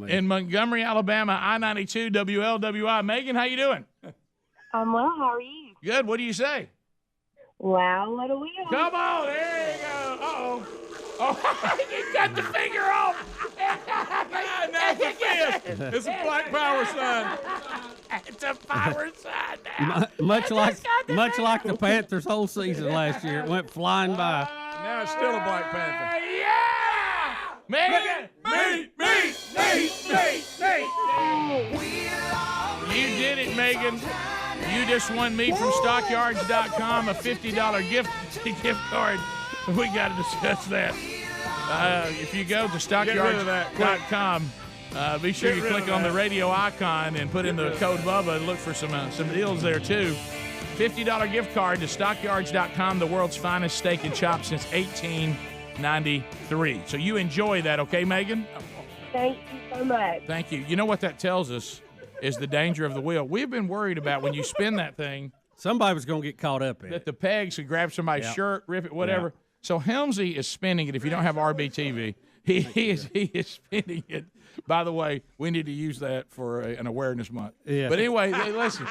in Montgomery, Alabama, I-92 WLWI. Megan, how you doing? I'm well. How are you? Good. What do you say? Wow, what a wheel. Come on. There you go. Uh-oh. Oh, you cut the finger off. Now it's a fist. It's a black power sign. It's a power sign now. much like the Panthers' whole season last year. It went flying by. Now it's still a Black Panther. Yeah! Megan! Me! You did it, Megan. You just won me from stockyards.com a $50 gift card. We got to discuss that. If you go to stockyards.com, be sure you click on the radio icon and put in the code Bubba and look for some deals there, too. $50 gift card to stockyards.com, the world's finest steak and chop since 1893. So you enjoy that, okay, Megan? Thank you so much. Thank you. You know what that tells us is the danger of the wheel. We've been worried about when you spin that thing. Somebody was going to get caught up in that it. The pegs could grab somebody's shirt, rip it, whatever. Yeah. So Helmsy is spinning it. If you don't have RBTV, he is spinning it. By the way, we need to use that for an awareness month. Yeah. But anyway, listen.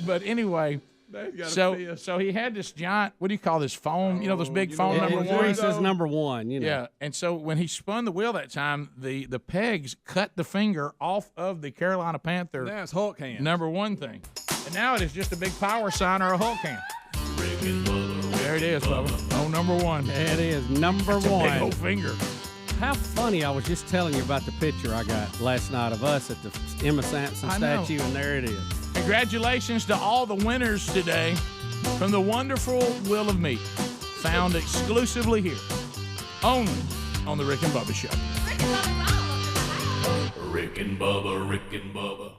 But anyway. So he had this giant, what do you call this, foam? Those big foam number one? He says number one, Yeah, and so when he spun the wheel that time, the pegs cut the finger off of the Carolina Panther. That's Hulk hand. Number one thing. And now it is just a big power sign or a Hulk hand. There it is, Bubba. Oh, number one. There it is, number That's a one. big old finger. How funny, I was just telling you about the picture I got last night of us at the Emma Sampson I know. statue, and there it is. Congratulations to all the winners today from the wonderful Wheel of Meat, found exclusively here, only on the Rick and Bubba Show. Rick and Bubba, Rick and Bubba.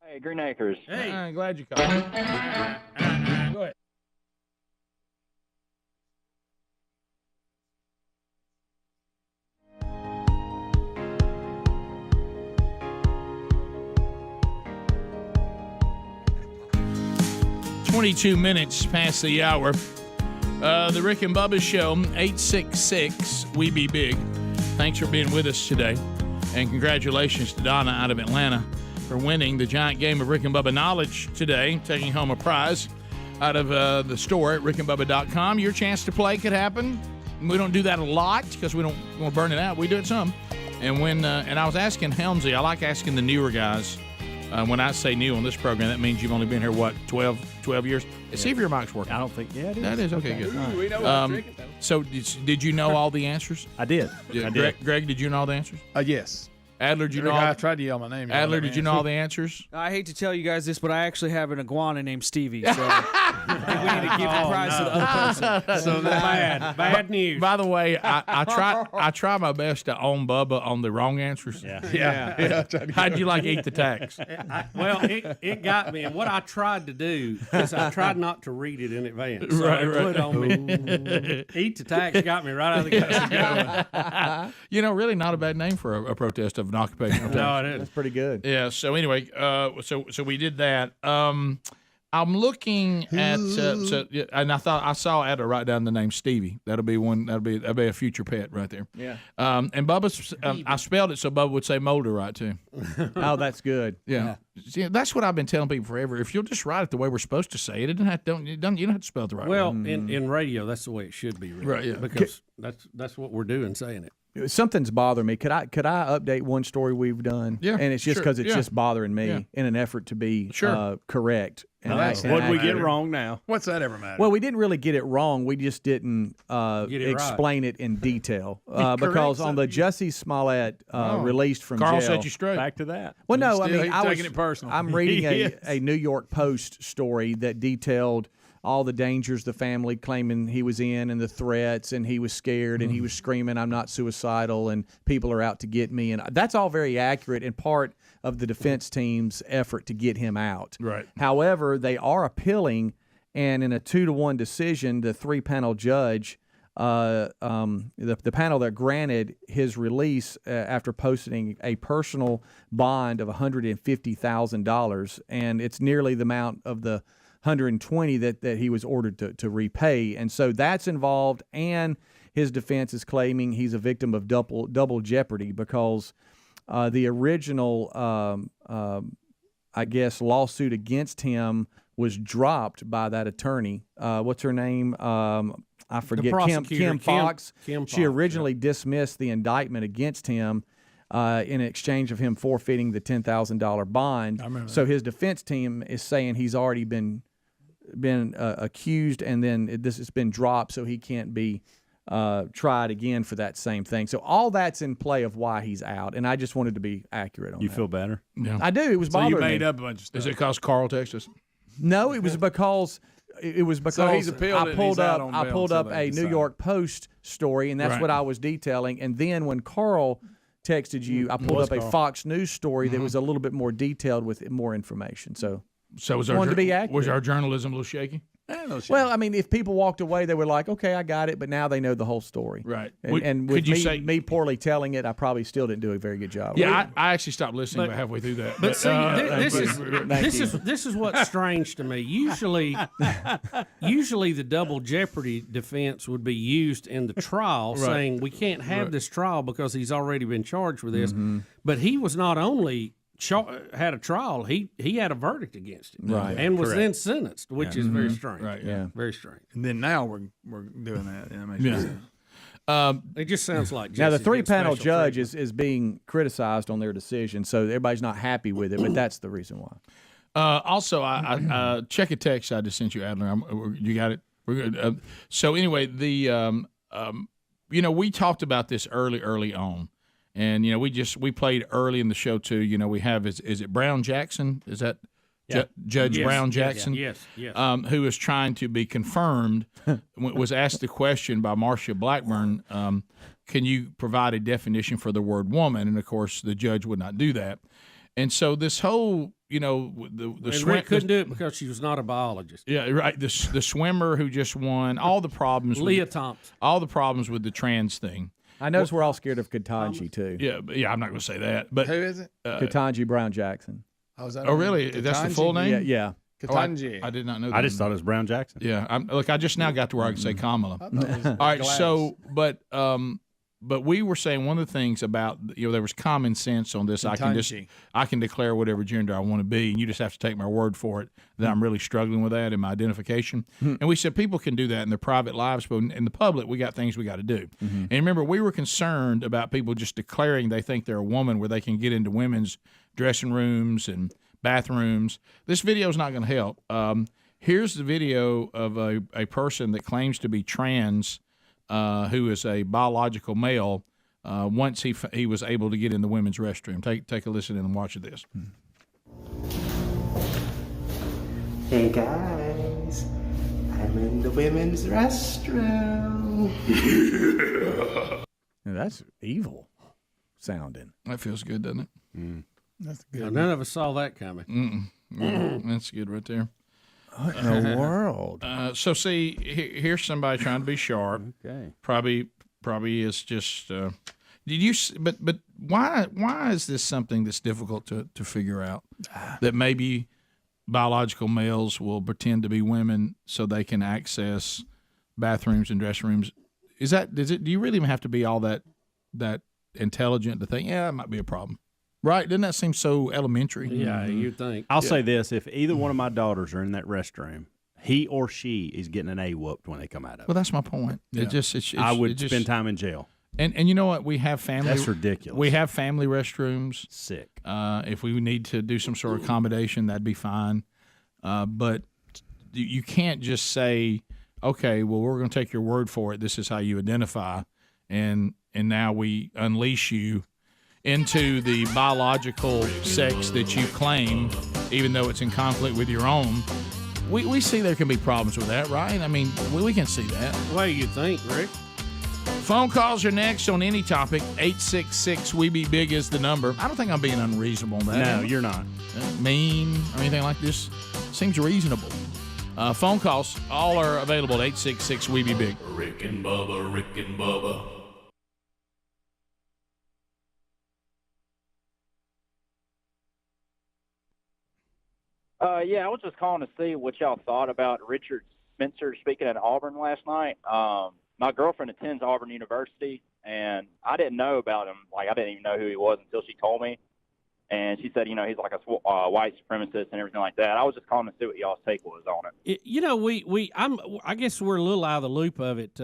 Hey, Green Acres. Hey, I'm glad you called. Go ahead. $22 past the hour. The Rick and Bubba Show, 866 We Be Big. Thanks for being with us today. And congratulations to Donna out of Atlanta for winning the giant game of Rick and Bubba Knowledge today, taking home a prize out of the store at rickandbubba.com. Your chance to play could happen. We don't do that a lot because we don't want to burn it out. We do it some. And and I was asking Helmsy, I like asking the newer guys. When I say new on this program, that means you've only been here, 12 years? Yeah. See if your mic's working. I don't think, it is. That is, okay, good. Ooh, we know what to drink it, though. So did you know all the answers? I did. Yeah, I did. Greg, did you know all the ansers? Yes. Adler, did you know? I tried to yell my name. Adler, did you know all the answers? I hate to tell you guys this, but I actually have an iguana named Stevie, so I think we need to give the prize to the other person. So bad news. By the way, I try my best to own Bubba on the wrong answers. Yeah. How'd you like eat the tax? Well, it got me, and what I tried to do is I tried not to read it in advance. So Right. Put on me. Eat the tax got me right out of the gate. Really not a bad name for a protest of an occupational tax. No, it is. That's pretty good. Yeah. So anyway, so we did that. I'm looking at and I saw Adler write down the name Stevie. That'll be a future pet right there. Yeah. And Bubba's I spelled it so Bubba would say Mulder right too. Oh, that's good. Yeah. See, that's what I've been telling people forever. If you'll just write it the way we're supposed to say it, you don't have to spell it the right way. Well, in radio, that's the way it should be. Really, Right, yeah. Because that's what we're doing, saying it. Something's bothering me. Could I update one story we've done? Yeah, and it's just sure, because it's yeah. just bothering me Yeah. in an effort to be Sure. correct. And What'd we get wrong now? What's that ever matter? Well, we didn't really get it wrong. We just didn't explain it in detail because on the Jussie Smollett released from Carl jail. set you straight. Back to that. Well, no, I Still, mean he's I was taking it personal. I'm reading Yes. a New York Post story that detailed all the dangers the family claiming he was in and the threats, and he was scared and he was screaming, "I'm not suicidal," and people are out to get me, and that's all very accurate and part of the defense team's effort to get him out. Right. However, they are appealing, and in a 2-1 decision, the 3-panel judge, the panel that granted his release after posting a personal bond of $150,000, and it's nearly the amount of the $120 that he was ordered to repay, and so that's involved. And his defense is claiming he's a victim of double jeopardy because the original, I guess, lawsuit against him was dropped by that attorney. What's her name? I forget. Kim Fox. She originally dismissed the indictment against him in exchange of him forfeiting the $10,000 bond. I remember So that. his defense team is saying he's already been accused, and then this has been dropped, so he can't be tried again for that same thing. So all that's in play of why he's out, and I just wanted to be accurate on You that. feel better? Yeah. I do. It was So bothering you made me. up a bunch of stuff. Is it because Carl texted us? No, it was because So he's appealed it I and pulled he's out up on I bail pulled until up they a decide. New York Post story, and that's Right. what I was detailing. And then when Carl texted you, I pulled What's up a Carl? Fox News story that was a little bit more detailed with more information. So So was Wanted to be accurate. was our journalism a little shaky? Well, I mean, if people walked away, they were like, "Okay, I got it," but now they know the whole story, right? And with me poorly telling it, I probably still didn't do a very good job. Yeah, I actually stopped listening about halfway through that. But see, this is what's strange to me. Usually the double jeopardy defense would be used in the trial, saying we can't have this trial because he's already been charged with this. Mm-hmm. But he was not only had a trial, he had a verdict against him, Right. and was Correct. then sentenced, which is very strange. Right. Yeah. Very strange. And then now we're doing that. Yeah, that makes sense. It just sounds like Now the Jesse's getting 3-panel special judge treatment. is being criticized on their decision, so everybody's not happy with it. But that's the reason why. Also, I check a text I just sent you, Adler. You got it. We're good. So anyway, the we talked about this early on, and we played early in the show too. We have is it Brown Jackson? Is that Judge Brown Jackson? Yes. Who is trying to be confirmed? Was asked the question by Marcia Blackburn. Can you provide a definition for the word woman? And of course, the judge would not do that. And so this whole, Rick couldn't do it because she was not a biologist. Yeah, right. The swimmer who just won, all the problems. Leah Thompson. All the problems with the trans thing. I notice we're all scared of Ketanji too. Yeah. I'm not going to say that. But who is it? Ketanji Brown Jackson. Oh, is that oh really? That's the full name? Yeah. Ketanji. I did not know that. I just thought it was Brown Jackson. Yeah. Look, I just now got to where I can say Kamala. I thought it was All right. Gladys. So, but we were saying one of the things about there was common sense on this. Ketanji. I can declare whatever gender I want to be, and you just have to take my word for it that I'm really struggling with that in my identification. And we said people can do that in their private lives, but in the public, we got things we got to do. And remember, we were concerned about people just declaring they think they're a woman, where they can get into women's dressing rooms and bathrooms. This video is not going to help. Here's the video of a person that claims to be trans, who is a biological male. Once he was able to get in the women's restroom. Take a listen and watch this. Hey guys, I'm in the women's restroom. Now, that's evil sounding. That feels good, doesn't it? That's good. None of us saw that coming. That's good right there. What in the world? So see, here's somebody trying to be sharp. Okay. Probably is just. Did you? But why is this something that's difficult to figure out? That maybe biological males will pretend to be women so they can access bathrooms and dressing rooms. Do you really even have to be all that intelligent to think? Yeah, that might be a problem. Right? Doesn't that seem so elementary? Yeah, you'd think. I'll say this: if either one of my daughters are in that restroom, he or she is getting an A whooped when they come out of it. Well, that's my point. Yeah. I would spend time in jail. And you know what? We have family. That's ridiculous. We have family restrooms. Sick. If we need to do some sort of accommodation, that'd be fine. But you can't just say, okay, well, we're going to take your word for it. This is how you identify, and now we unleash you into the biological sex that you claim, even though it's in conflict with your own. We see there can be problems with that, right? I mean, we can see that. Well, you think, Rick? Phone calls are next on any topic. 866-WE-BE-BIG is the number. I don't think I'm being unreasonable on that. No, you're not. Mean or anything like this. Seems reasonable. Phone calls, all are available at 866-WE-BE-BIG. Rick and Bubba, Rick and Bubba. Yeah, I was just calling to see what y'all thought about Richard Spencer speaking at Auburn last night. My girlfriend attends Auburn University, and I didn't know about him. Like, I didn't even know who he was until she told me. And she said, he's like a white supremacist and everything like that. I was just calling to see what y'all's take was on it. I guess we're a little out of the loop of it.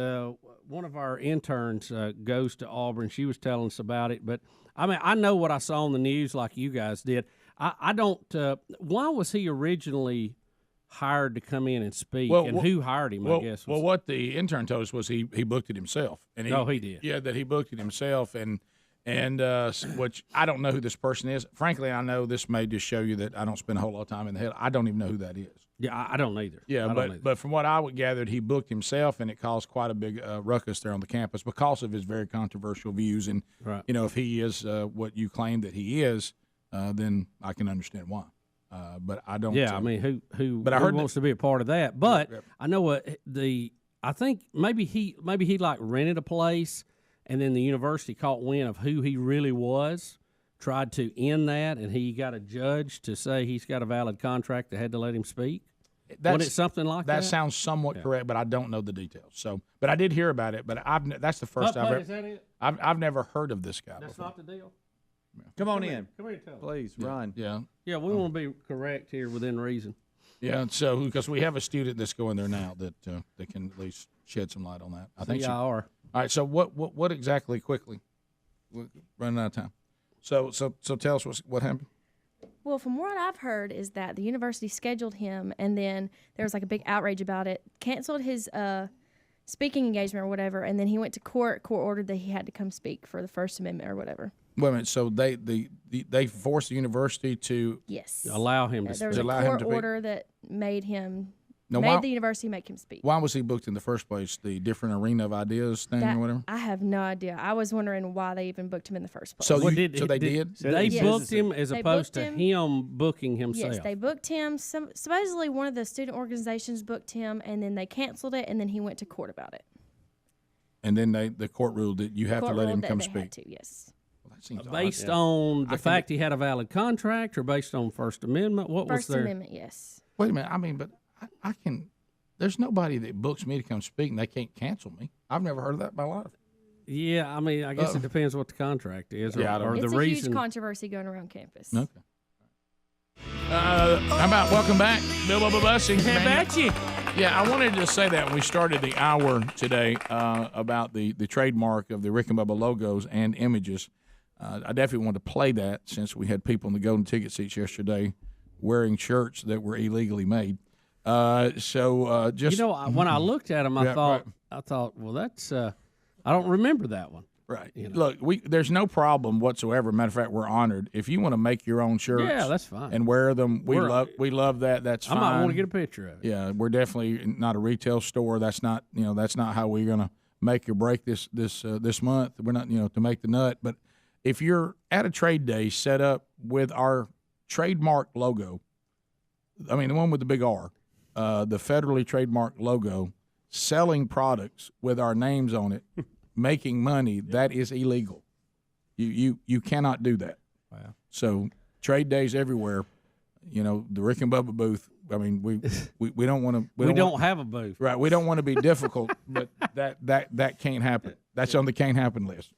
One of our interns goes to Auburn. She was telling us about it, but I mean, I know what I saw on the news like you guys did. I don't. Why was he originally hired to come in and speak, and who hired him? I guess. Well, what the intern told us was he booked it himself. And he did. Yeah, that he booked it himself, and which I don't know who this person is. Frankly, I know this may just show you that I don't spend a whole lot of time in the head. I don't even know who that is. Yeah, I don't either. Yeah, but from what I gathered, he booked himself, and it caused quite a big ruckus there on the campus because of his very controversial views. And if he is what you claim that he is, then I can understand why. But I don't. Yeah, I mean, who But I heard wants to be a part of that? But I know what I think maybe he like rented a place, and then the university caught wind of who he really was, tried to end that, and he got a judge to say he's got a valid contract that had to let him speak. Wasn't it something like that? That sounds somewhat correct, but I don't know the details. So, but I did hear about it. But that's the first I've ever. Is that it? I've never heard of this guy. That's before. not the deal. Come on in. Come here, tell us. Please, run. Yeah. Yeah, we want to be correct here within reason. Yeah, so because we have a student that's going there now that can at least shed some light on that. I think y'all are. All right. So what exactly? Quickly, we're running out of time. So tell us what happened. Well, from what I've heard is that the university scheduled him, and then there was like a big outrage about it, canceled his speaking engagement or whatever, and then he went to court. Court ordered that he had to come speak for the First Amendment or whatever. Wait a minute. So they forced the university to allow him to speak. There was a court order that made him the university make him speak. Why was he booked in the first place? The different arena of ideas thing or whatever. I have no idea. I was wondering why they even booked him in the first place. So they did. They booked him as opposed to him booking himself. Yes, they booked him. Supposedly one of the student organizations booked him, and then they canceled it, and then he went to court about it. And then the court ruled that you have to let him come speak. Had to, yes. Based on the fact he had a valid contract, or based on First Amendment? What was there? First Amendment, yes. Wait a minute. I mean, but I can. There's nobody that books me to come speak, and they can't cancel me. I've never heard of that in my life. Yeah, I mean, I guess it depends what the contract is, or the it's a reason. huge controversy going around campus. Okay. How about welcome back, Bill Bubba Bussing? How about you? Yeah, I wanted to say that when we started the hour today about the trademark of the Rick and Bubba logos and images. I definitely want to play that since we had people in the golden ticket seats yesterday wearing shirts that were illegally made. Just when I looked at them, I thought, well, that's I don't remember that one. Right. Look, there's no problem whatsoever. Matter of fact, we're honored if you want to make your own shirts. Yeah, that's fine. And wear them. We love that. That's fine. I might want to get a picture of it. Yeah, we're definitely not a retail store. That's not how we're gonna make or break this month. We're not to make the nut. But if you're at a trade day set up with our trademark logo, I mean the one with the big R, the federally trademarked logo, selling products with our names on it, making money, that is illegal. You cannot do that. Wow. So trade days everywhere. The Rick and Bubba booth. I mean, we don't want to. We don't have a booth. Right. We don't want to be difficult, but that can't happen. That's on the can't happen list.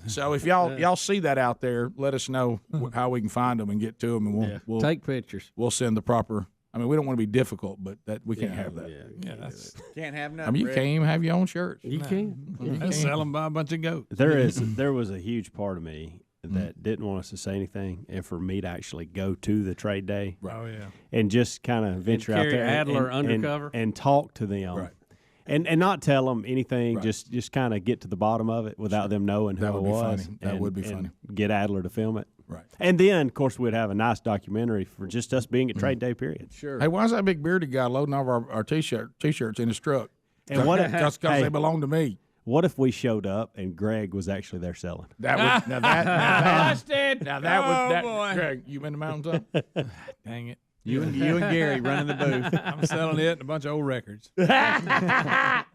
So if y'all see that out there, let us know how we can find them and get to them, and we'll take pictures. We'll send the proper. I mean, we don't want to be difficult, but we can't have that. That's can't have nothing. I mean, you can't even have your own shirts. You can. You can't sell them by a bunch of goats. There was a huge part of me that didn't want us to say anything, and for me to actually go to the trade day, oh yeah, and just kind of venture out there, Adler undercover, and talk to them, right. And not tell them anything, right. just kind of get to the bottom of it without them knowing who it was. That would be funny. Get Adler to film it. Right. And then, of course, we'd have a nice documentary for just us being at trade day, period. Sure. Hey, why is that big bearded guy loading all of our T-shirts in his truck? And what because they belong to me. What if we showed up and Greg was actually there selling? That would busted. Now that would Greg, you in the mountains up? Dang it. You and Gary running the booth. I'm selling it and a bunch of old records. To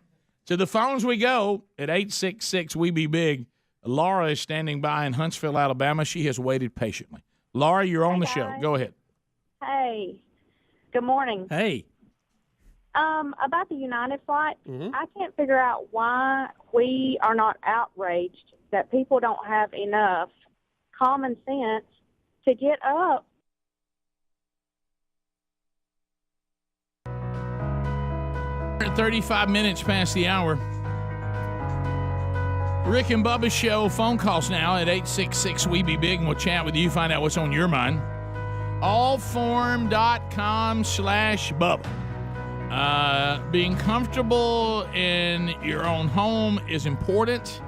the phones we go at 866-WE-BE-BIG. Laura is standing by in Huntsville, Alabama. She has waited patiently. Laura, you're on the show. Go ahead. Hey. Good morning. Hey. About the United flight, I can't figure out why we are not outraged that people don't have enough common sense to get up. 35 minutes past the hour. Rick and Bubba's show. Phone calls now at 866-WE-BE-BIG, and we'll chat with you, find out what's on your mind. allform.com/Bubba. Being comfortable in your own home is important.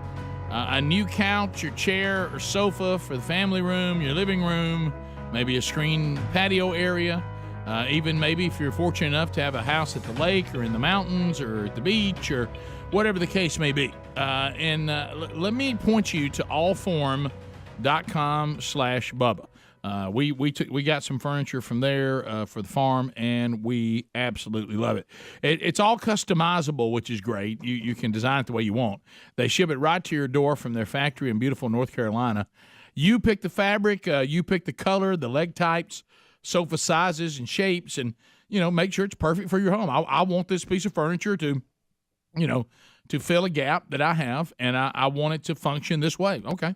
A new couch or chair or sofa for the family room, your living room, maybe a screened patio area. Even maybe if you're fortunate enough to have a house at the lake or in the mountains or at the beach or whatever the case may be. Let me point you to allform.com/Bubba. We got some furniture from there for the farm, and we absolutely love it. It's all customizable, which is great. You can design it the way you want. They ship it right to your door from their factory in beautiful North Carolina. You pick the fabric, you pick the color, the leg types, sofa sizes and shapes, and make sure it's perfect for your home. I want this piece of furniture to fill a gap that I have, and I want it to function this way. Okay,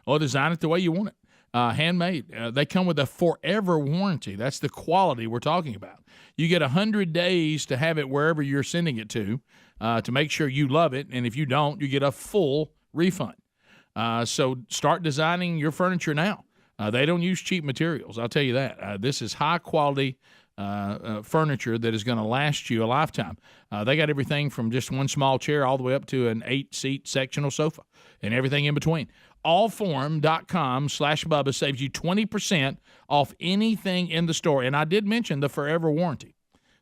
well, design it the way you want it. Handmade. They come with a forever warranty. That's the quality we're talking about. You get 100 days to have it wherever you're sending it to make sure you love it. And if you don't, you get a full refund. So start designing your furniture now. They don't use cheap materials. I'll tell you that. This is high quality furniture that is going to last you a lifetime. They got everything from just one small chair all the way up to an 8-seat sectional sofa and everything in between. Allform.com/Bubba saves you 20% off anything in the store. And I did mention the forever warranty.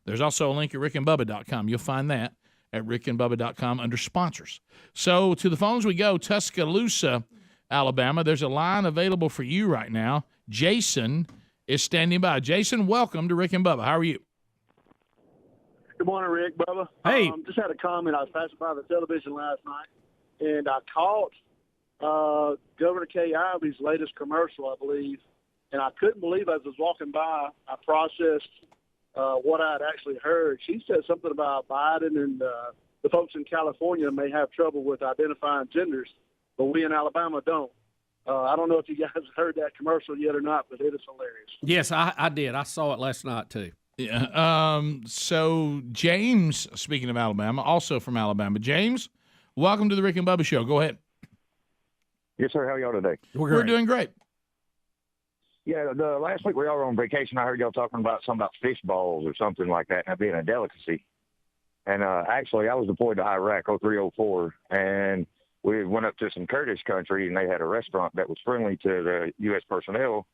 There's also a link at rickandbubba.com. You'll find that at rickandbubba.com under sponsors. So to the phones we go. Tuscaloosa, Alabama. There's a line available for you right now. Jason is standing by. Jason, welcome to Rick and Bubba. How are you? Good morning, Rick, Bubba. Hey. Just had a comment. I was passing by the television last night, and I caught Governor Kay Ivey's latest commercial, I believe, and I couldn't believe as I was walking by, I processed what I had actually heard. She said something about Biden and the folks in California may have trouble with identifying genders, but we in Alabama don't. I don't know if you guys heard that commercial yet or not, but it is hilarious. Yes, I did. I saw it last night, too. Yeah. So James, speaking of Alabama, also from Alabama. James, welcome to the Rick and Bubba Show. Go ahead. Yes, sir. How are y'all today? We're doing great. Yeah, the last week we all were on vacation. I heard y'all talking about something about fish balls or something like that, and that being a delicacy. And actually, I was deployed to Iraq, 0304, and we went up to some Kurdish country, and they had a restaurant that was friendly to the U.S. personnel.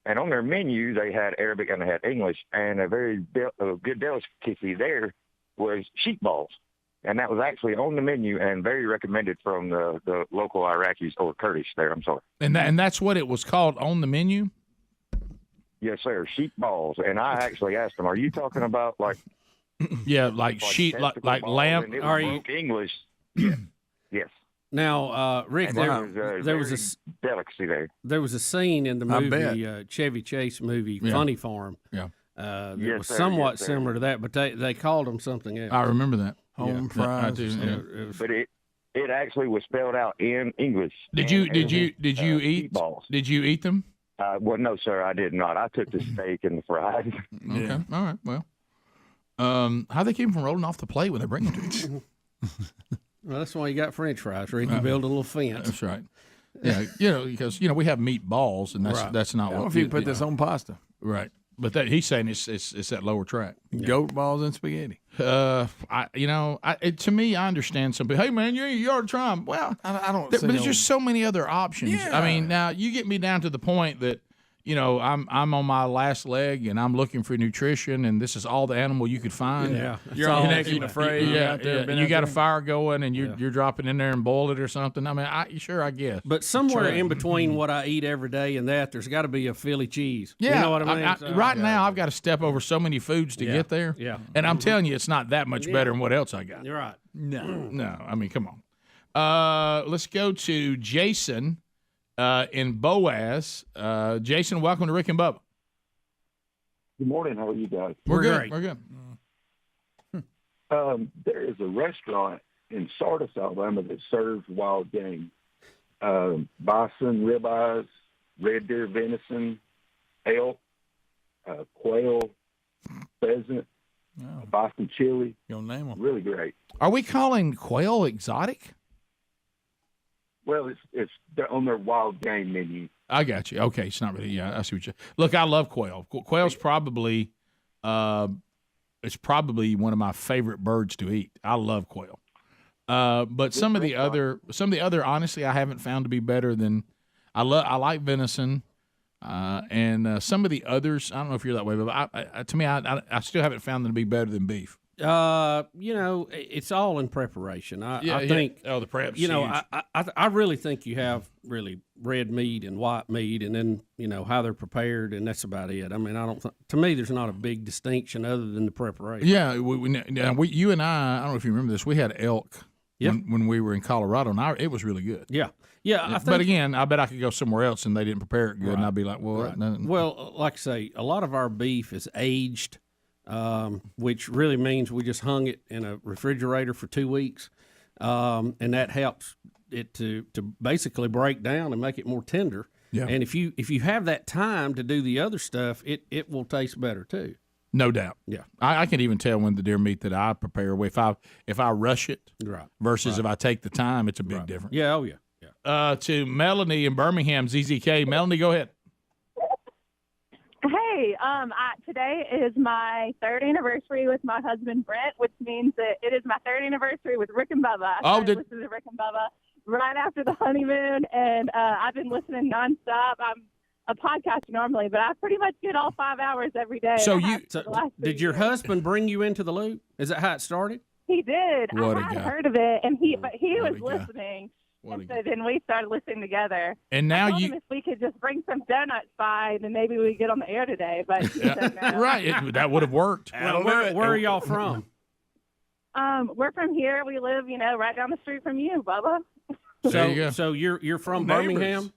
And on their menu, they had Arabic and they had English, and a very good delicacy there was sheep balls. And that was actually on the menu and very recommended from the local Iraqis or Kurdish there. I'm sorry. And that's what it was called, on the menu? Yes, sir. Sheep balls. And I actually asked them, are you talking about like... Yeah, like sheep, like lamb. Are you English? Yeah. Yes. Now, Rick, there was a delicacy there. There was a scene in the movie, Chevy Chase movie, Funny Farm. Yeah. That was somewhat similar to that, but they called them something else. I remember that. Home fries. But it actually was spelled out in English. Did you eat balls? Did you eat them? Well, no, sir, I did not. I took the steak and the fries. Okay. All right. Well, how they keep from rolling off the plate when they bring it to you? Well, that's why you got French fries, Rick. You build a little fence. That's right. Yeah, because we have meatballs, and that's not what. If you put this on pasta, right? But he's saying it's that lower track. Goat balls and spaghetti. To me, I understand some people. Hey man, you ought to try them. Well, I don't. But there's just so many other options. Yeah. I mean, now you get me down to the point that I'm on my last leg and I'm looking for nutrition, and this is all the animal you could find. Yeah, you're all naked and afraid. Yeah, and you got a fire going, and you're dropping in there and boil it or something. I mean, I guess. But somewhere in between what I eat every day and that, there's got to be a Philly cheese. Yeah, you know what I mean. Right now, I've got to step over so many foods to get there. Yeah, and I'm telling you, it's not that much better than what else I got. You're right. No. I mean, come on. Let's go to Jason. In Boaz. Jason, welcome to Rick and Bubba. Good morning. How are you guys? We're good. We're good. There is a restaurant in Sardis, Alabama that serves wild game. Bison, ribeyes, red deer venison, elk, quail, pheasant, bison chili. You'll name them. Really great. Are we calling quail exotic? Well, it's on their wild game menu. I got you. Okay, it's not really. Yeah, I see what you. Look, I love quail. Quail's probably, it's probably one of my favorite birds to eat. I love quail. But some of the other, honestly, I haven't found to be better than. I like venison, and some of the others. I don't know if you're that way, but to me, I still haven't found them to be better than beef. It's all in preparation. I think. Oh, the prep's huge. I really think you have really red meat and white meat, and then how they're prepared, and that's about it. I mean, to me, there's not a big distinction other than the preparation. Yeah, you and I don't know if you remember this. We had elk when we were in Colorado, and it was really good. Yeah. But again, I bet I could go somewhere else and they didn't prepare it good, and I'd be like, well, Well, like I say, a lot of our beef is aged. Which really means we just hung it in a refrigerator for 2 weeks, and that helps it to basically break down and make it more tender. Yeah. And if you have that time to do the other stuff, it will taste better too. No doubt. Yeah. I can even tell when the deer meat that I prepare, if I rush it versus if I take the time, it's a big difference. Yeah. Oh yeah. To Melanie in Birmingham, ZZK. Melanie, go ahead. Hey, today is my 3rd anniversary with my husband Brent, which means that it is my 3rd anniversary with Rick and Bubba. I listened to Rick and Bubba right after the honeymoon, and I've been listening nonstop. I'm a podcaster normally, but I pretty much get all 5 hours every day. So did your husband bring you into the loop? Is that how it started? He did. What I a had guy. heard of it, but he was listening. And so then we started listening together. And now I told him if we could just bring some donuts by, then maybe we could get on the air today. But he said no. Right, that would have worked. Well, where are y'all from? We're from here. We live, right down the street from you, Bubba. There you go. So you're from Birmingham?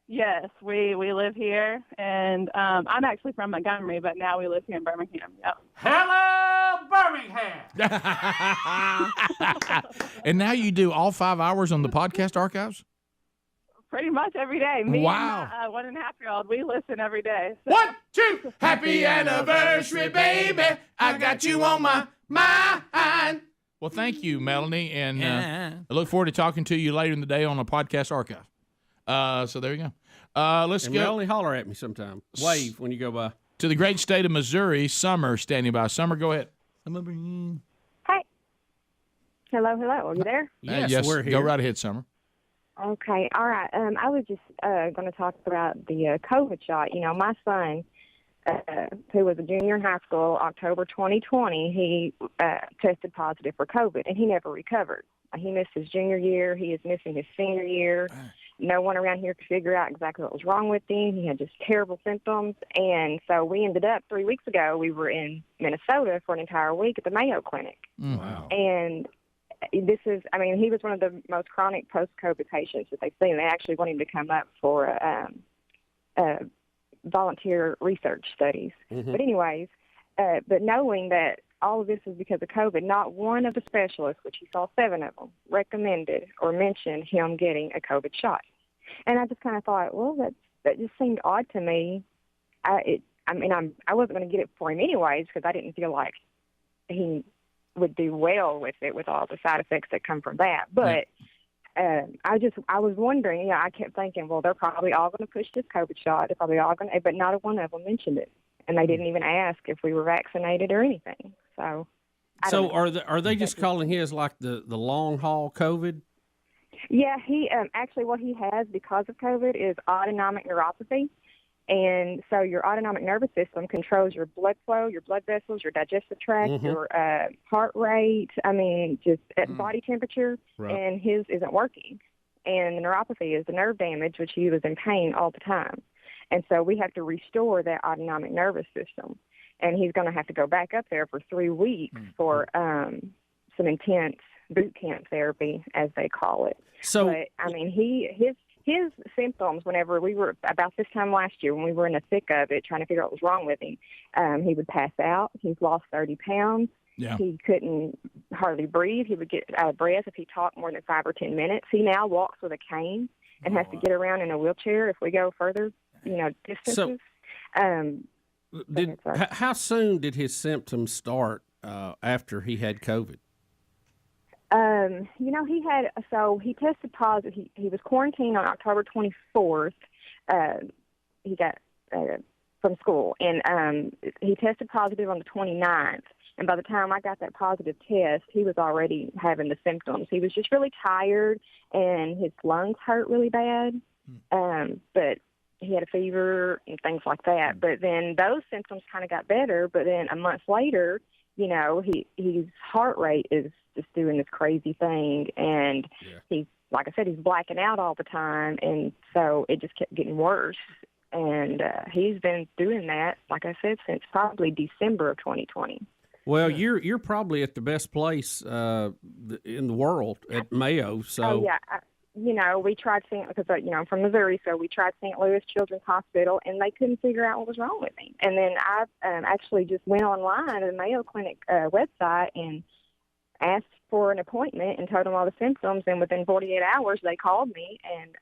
Yes, we live here, and I'm actually from Montgomery, but now we live here in Birmingham. Yep. Hello, Birmingham. And now you do all 5 hours on the podcast archives? Pretty much every day. Me Wow. and my 1.5-year-old, we listen every day. So. 1, 2, happy anniversary, baby. I got you on my mind. Well, thank you, Melanie, and I look forward to talking to you later in the day on a podcast archive. So there you go. Let's go. Melanie, holler at me sometime. Wave when you go by. To the great state of Missouri, Summer standing by. Summer, go ahead. Hi. Hello. Are you there? Yes, we're here. Go right ahead, Summer. Okay. All right. I was just going to talk about the COVID shot. My son, who was a junior in high school, October 2020, he tested positive for COVID, and he never recovered. He missed his junior year. He is missing his senior year. No one around here could figure out exactly what was wrong with him. He had just terrible symptoms. And so we ended up 3 weeks ago, we were in Minnesota for an entire week at the Mayo Clinic. Wow. And he was one of the most chronic post-COVID patients that they've seen. They actually want him to come up for volunteer research studies. Mhm. But anyways, but knowing that all of this is because of COVID, not one of the specialists, which he saw 7 of them, recommended or mentioned him getting a COVID shot. And I just kind of thought, well, that just seemed odd to me. I wasn't going to get it for him anyways because I didn't feel like he would do well with it with all the side effects that come from that. But I was wondering, I kept thinking, well, they're probably all going to push this COVID shot. They're probably all going to, but not one of them mentioned it. And they didn't even ask if we were vaccinated or anything. So are they just calling his like the long haul COVID? Yeah, he actually what he has because of COVID is autonomic neuropathy. And so your autonomic nervous system controls your blood flow, your blood vessels, your digestive tract, Mhm. your heart rate, body temperature, Right. and his isn't working. And the neuropathy is the nerve damage, which he was in pain all the time. And so we have to restore that autonomic nervous system. And he's going to have to go back up there for 3 weeks for some intense boot camp therapy, as they call it. So, but, his symptoms, whenever we were about this time last year, when we were in the thick of it, trying to figure out what was wrong with him, he would pass out. He's lost 30 pounds. Yeah. He couldn't hardly breathe. He would get out of breath if he talked more than 5 or 10 minutes. He now walks with a cane and has to get around in a wheelchair if we go further, distances. How soon did his symptoms start after he had COVID? He tested positive. He was quarantined on October 24th. He got from school, and he tested positive on the 29th. And by the time I got that positive test, he was already having the symptoms. He was just really tired, and his lungs hurt really bad. But he had a fever and things like that. But then those symptoms kind of got better. But then a month later, his heart rate is just doing this crazy thing, and he's, like I said, he's blacking out all the time, and so it just kept getting worse. And he's been doing that, like I said, since probably December of 2020. Well, you're probably at the best place in the world at Mayo. So oh yeah, we tried because I'm from Missouri, so we tried St. Louis Children's Hospital, and they couldn't figure out what was wrong with me. And then I actually just went online to the Mayo Clinic website and asked for an appointment and told them all the symptoms. And within 48 hours, they called me, and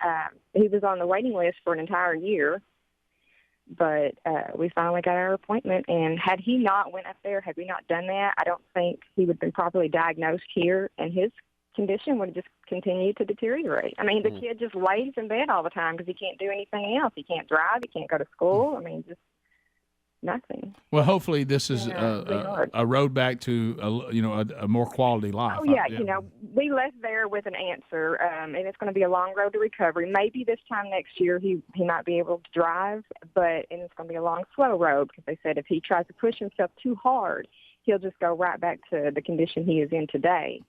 he was on the waiting list for an entire year. But we finally got our appointment, and had he not went up there, had we not done that, I don't think he would have been properly diagnosed here, and his condition would have just continued to deteriorate. I mean, the kid just lays in bed all the time because he can't do anything else. He can't drive. He can't go to school. I mean, just nothing. Well, hopefully this is a road back to a more quality life. Oh yeah, we left there with an answer, and it's going to be a long road to recovery. Maybe this time next year he might be able to drive, and it's going to be a long, slow road because they said if he tries to push himself too hard, he'll just go right back to the condition he is in today.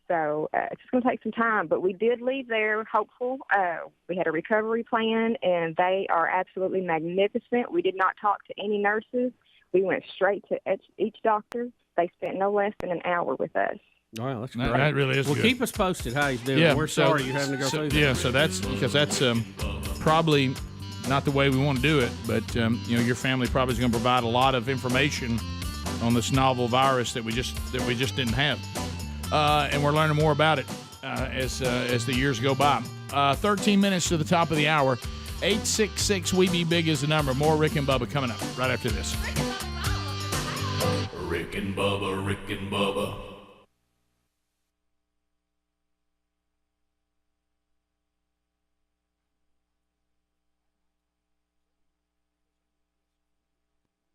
So it's just going to take some time, but we did leave there hopeful. We had a recovery plan, and they are absolutely magnificent. We did not talk to any nurses. We went straight to each doctor. They spent no less than an hour with us. Wow, that's great. That really is well, good. Keep us posted how he's doing. Yeah, We're sorry you're having to go through that. Yeah, so that's because that's probably not the way we want to do it, but your family probably is going to provide a lot of information on this novel virus that we just didn't have. And we're learning more about it as the years go by. 13 minutes to the top of the hour. 866-WE-BE-BIG is the number. More Rick and Bubba coming up right after this. Rick and Bubba, Rick and Bubba.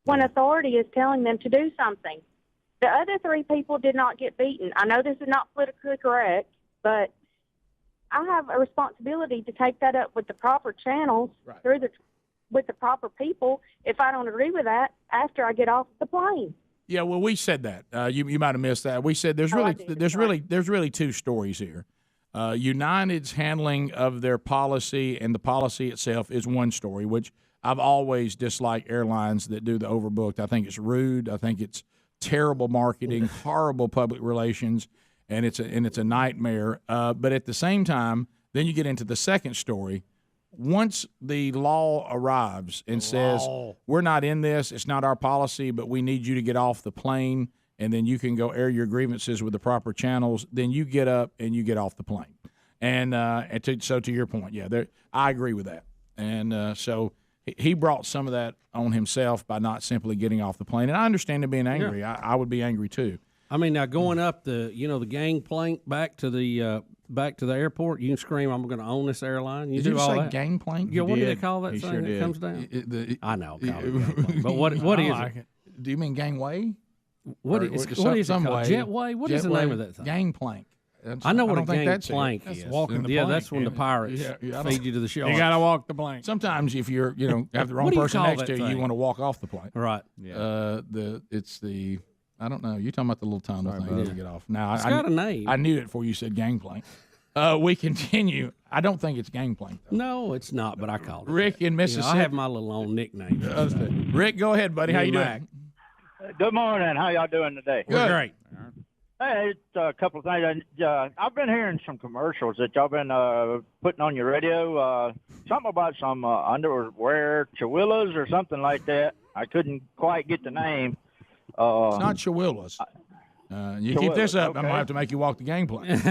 When authority is telling them to do something. The other three people did not get beaten. I know this is not politically correct, but I have a responsibility to take that up with the proper channels with the proper people. If I don't agree with that, after I get off the plane. Yeah, well, we said that. You might have missed that. We said there's really two stories here. United's handling of their policy and the policy itself is one story, which I've always disliked airlines that do the overbooked. I think it's rude. I think it's terrible marketing, horrible public relations, and it's a nightmare. But at the same time, then you get into the second story. Once the law arrives and says, we're not in this, it's not our policy, but we need you to get off the plane, and then you can go air your grievances with the proper channels, then you get up and you get off the plane. So to your point, I agree with that. And so he brought some of that on himself by not simply getting off the plane. And I understand him being angry. Yeah. I would be angry too. I mean, now going up the gangplank back to the airport, you can scream, "I'm going to own this airline." You did do you all say that. Gangplank? Yeah, what do they call that He thing sure that did. comes down? I know, but what is it? Do you mean gangway? What is it called? Jetway? What is the name of that thing? Gangplank. I know what a gangplank is. Walking the plank. That's when the pirates feed you to the sharks. You got to walk the plank. Sometimes if you're have the wrong person next to you want to walk off the plank. Right. Yeah. I don't know. You're talking about the little tunnel thing to get off. Now it's got a name. I knew it before you said gangplank. We continue. I don't think it's gangplank, though. No, it's not, but I called it Rick in Mississippi. I have my little own nickname. Rick, go ahead, buddy. How you doing? Good morning. How y'all doing today? Good. Great. Hey, it's a couple of things. I've been hearing some commercials that y'all been putting on your radio. Something about some underwear Chihuahuas or something like that. I couldn't quite get the name. It's not Chihuahuas. You keep this up, okay. I'm going to have to make you walk the gangplank.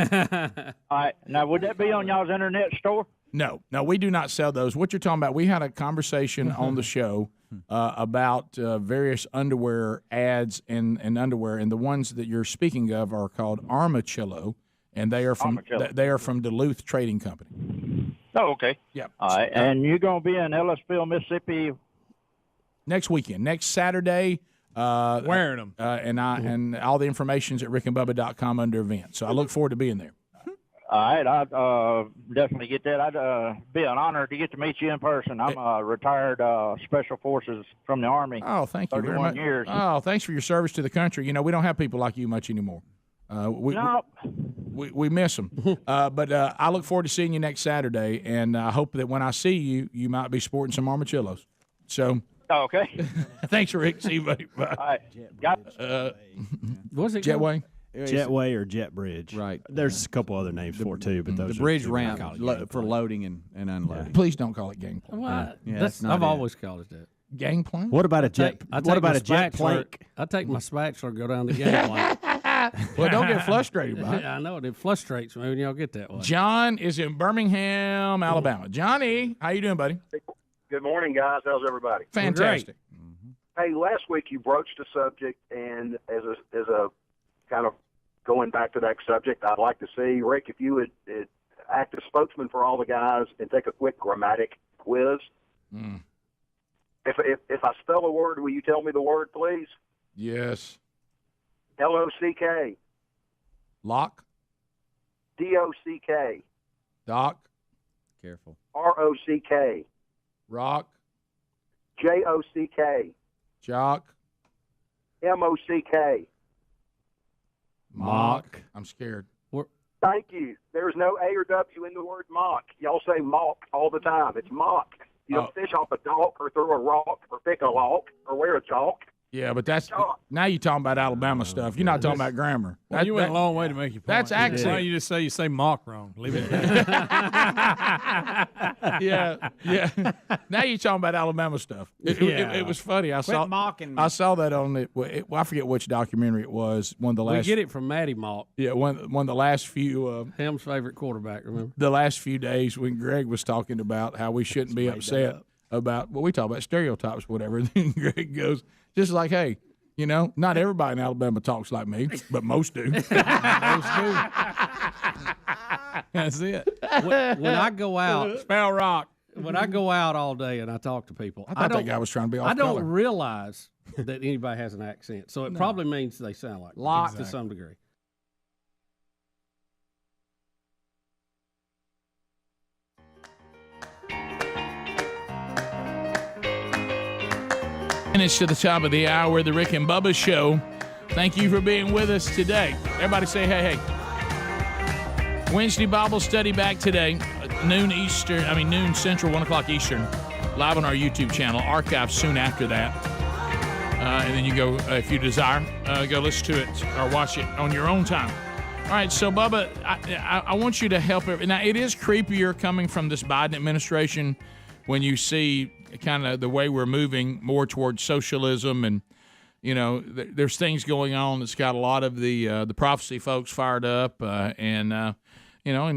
All right. Now, would that be on y'all's internet store? No, we do not sell those. What you're talking about, we had a conversation on the show about various underwear ads and underwear, and the ones that you're speaking of are called Armachillo, and they are from Duluth Trading Company. Oh, okay. Yeah. All right, and you're going to be in Ellisville, Mississippi next weekend, next Saturday. Wearing them. And all the information's at rickandbubba.com under events. So I look forward to being there. I'd definitely get that. I'd be an honor to get to meet you in person. I'm a retired Special Forces from the Army. Oh, thank you very 31 much. years. Oh, thanks for your service to the country. You know, we don't have people like you much anymore. We miss them. But I look forward to seeing you next Saturday, and I hope that when I see you, you might be sporting some armadillos. So. Okay. Thanks, Rick. See you, buddy. Bye. All right. What's it? Jetway. Jetway or Jet Bridge. Right. There's a couple other names for it too, but those the are bridge two ramp for gangplank. loading and unloading. Please don't call it gangplank. Well, Yeah, I've always called it that. Gangplank. What about a jet? What about a jet plank? I take my spatula and go down the gangplank. Well, don't get frustrated by it. I know it frustrates me when y'all get that way. John is in Birmingham, Alabama. Johnny, how you doing, buddy? Good morning, guys. How's everybody? Fantastic. Hey, last week you broached a subject, and as a kind of going back to that subject, I'd like to see, Rick, if you would act as spokesman for all the guys and take a quick grammatic quiz. If I spell a word, will you tell me the word, please? Yes. L-O-C-K. Lock. D-O-C-K. Doc. Careful. R-O-C-K. Rock. J-O-C-K. Jock. M-O-C-K. Mock. I'm scared. Thank you. There's no A or W in the word mock. Y'all say mock all the time. It's mock. You don't fish off a dock or throw a rock or pick a lock or wear a chalk. Yeah, but that's now you're talking about Alabama stuff. You're not talking about grammar. Well, you went a long way to make your point. That's accent. Why don't you just say mock wrong? Leave it. Yeah. Now you're talking about Alabama stuff. It was funny. Quit mocking me. I saw that on it. I forget which documentary it was. One of the last. We get it from Matty Mock. Yeah, one of the last few. Ham's favorite quarterback. Remember the last few days when Greg was talking about how we shouldn't be upset about we talk about stereotypes, whatever. Then Greg goes. Just like, hey, you know, not everybody in Alabama talks like me, but most do. Most do. That's it. When I go out, spell rock. When I go out all day and I talk to people, I thought that guy was trying to be off I don't color. realize that anybody has an accent, so it probably means they sound like Lock. to some degree. Minutes to the top of the hour, the Rick and Bubba Show. Thank you for being with us today. Everybody say hey. Wednesday Bible study back today, noon Central, 1 o'clock Eastern, live on our YouTube channel. Archived soon after that. And then you go, if you desire, go listen to it or watch it on your own time. All right, so Bubba, I want you to help. Now, it is creepier coming from this Biden administration when you see kind of the way we're moving more towards socialism, and you know there's things going on that's got a lot of the prophecy folks fired up, and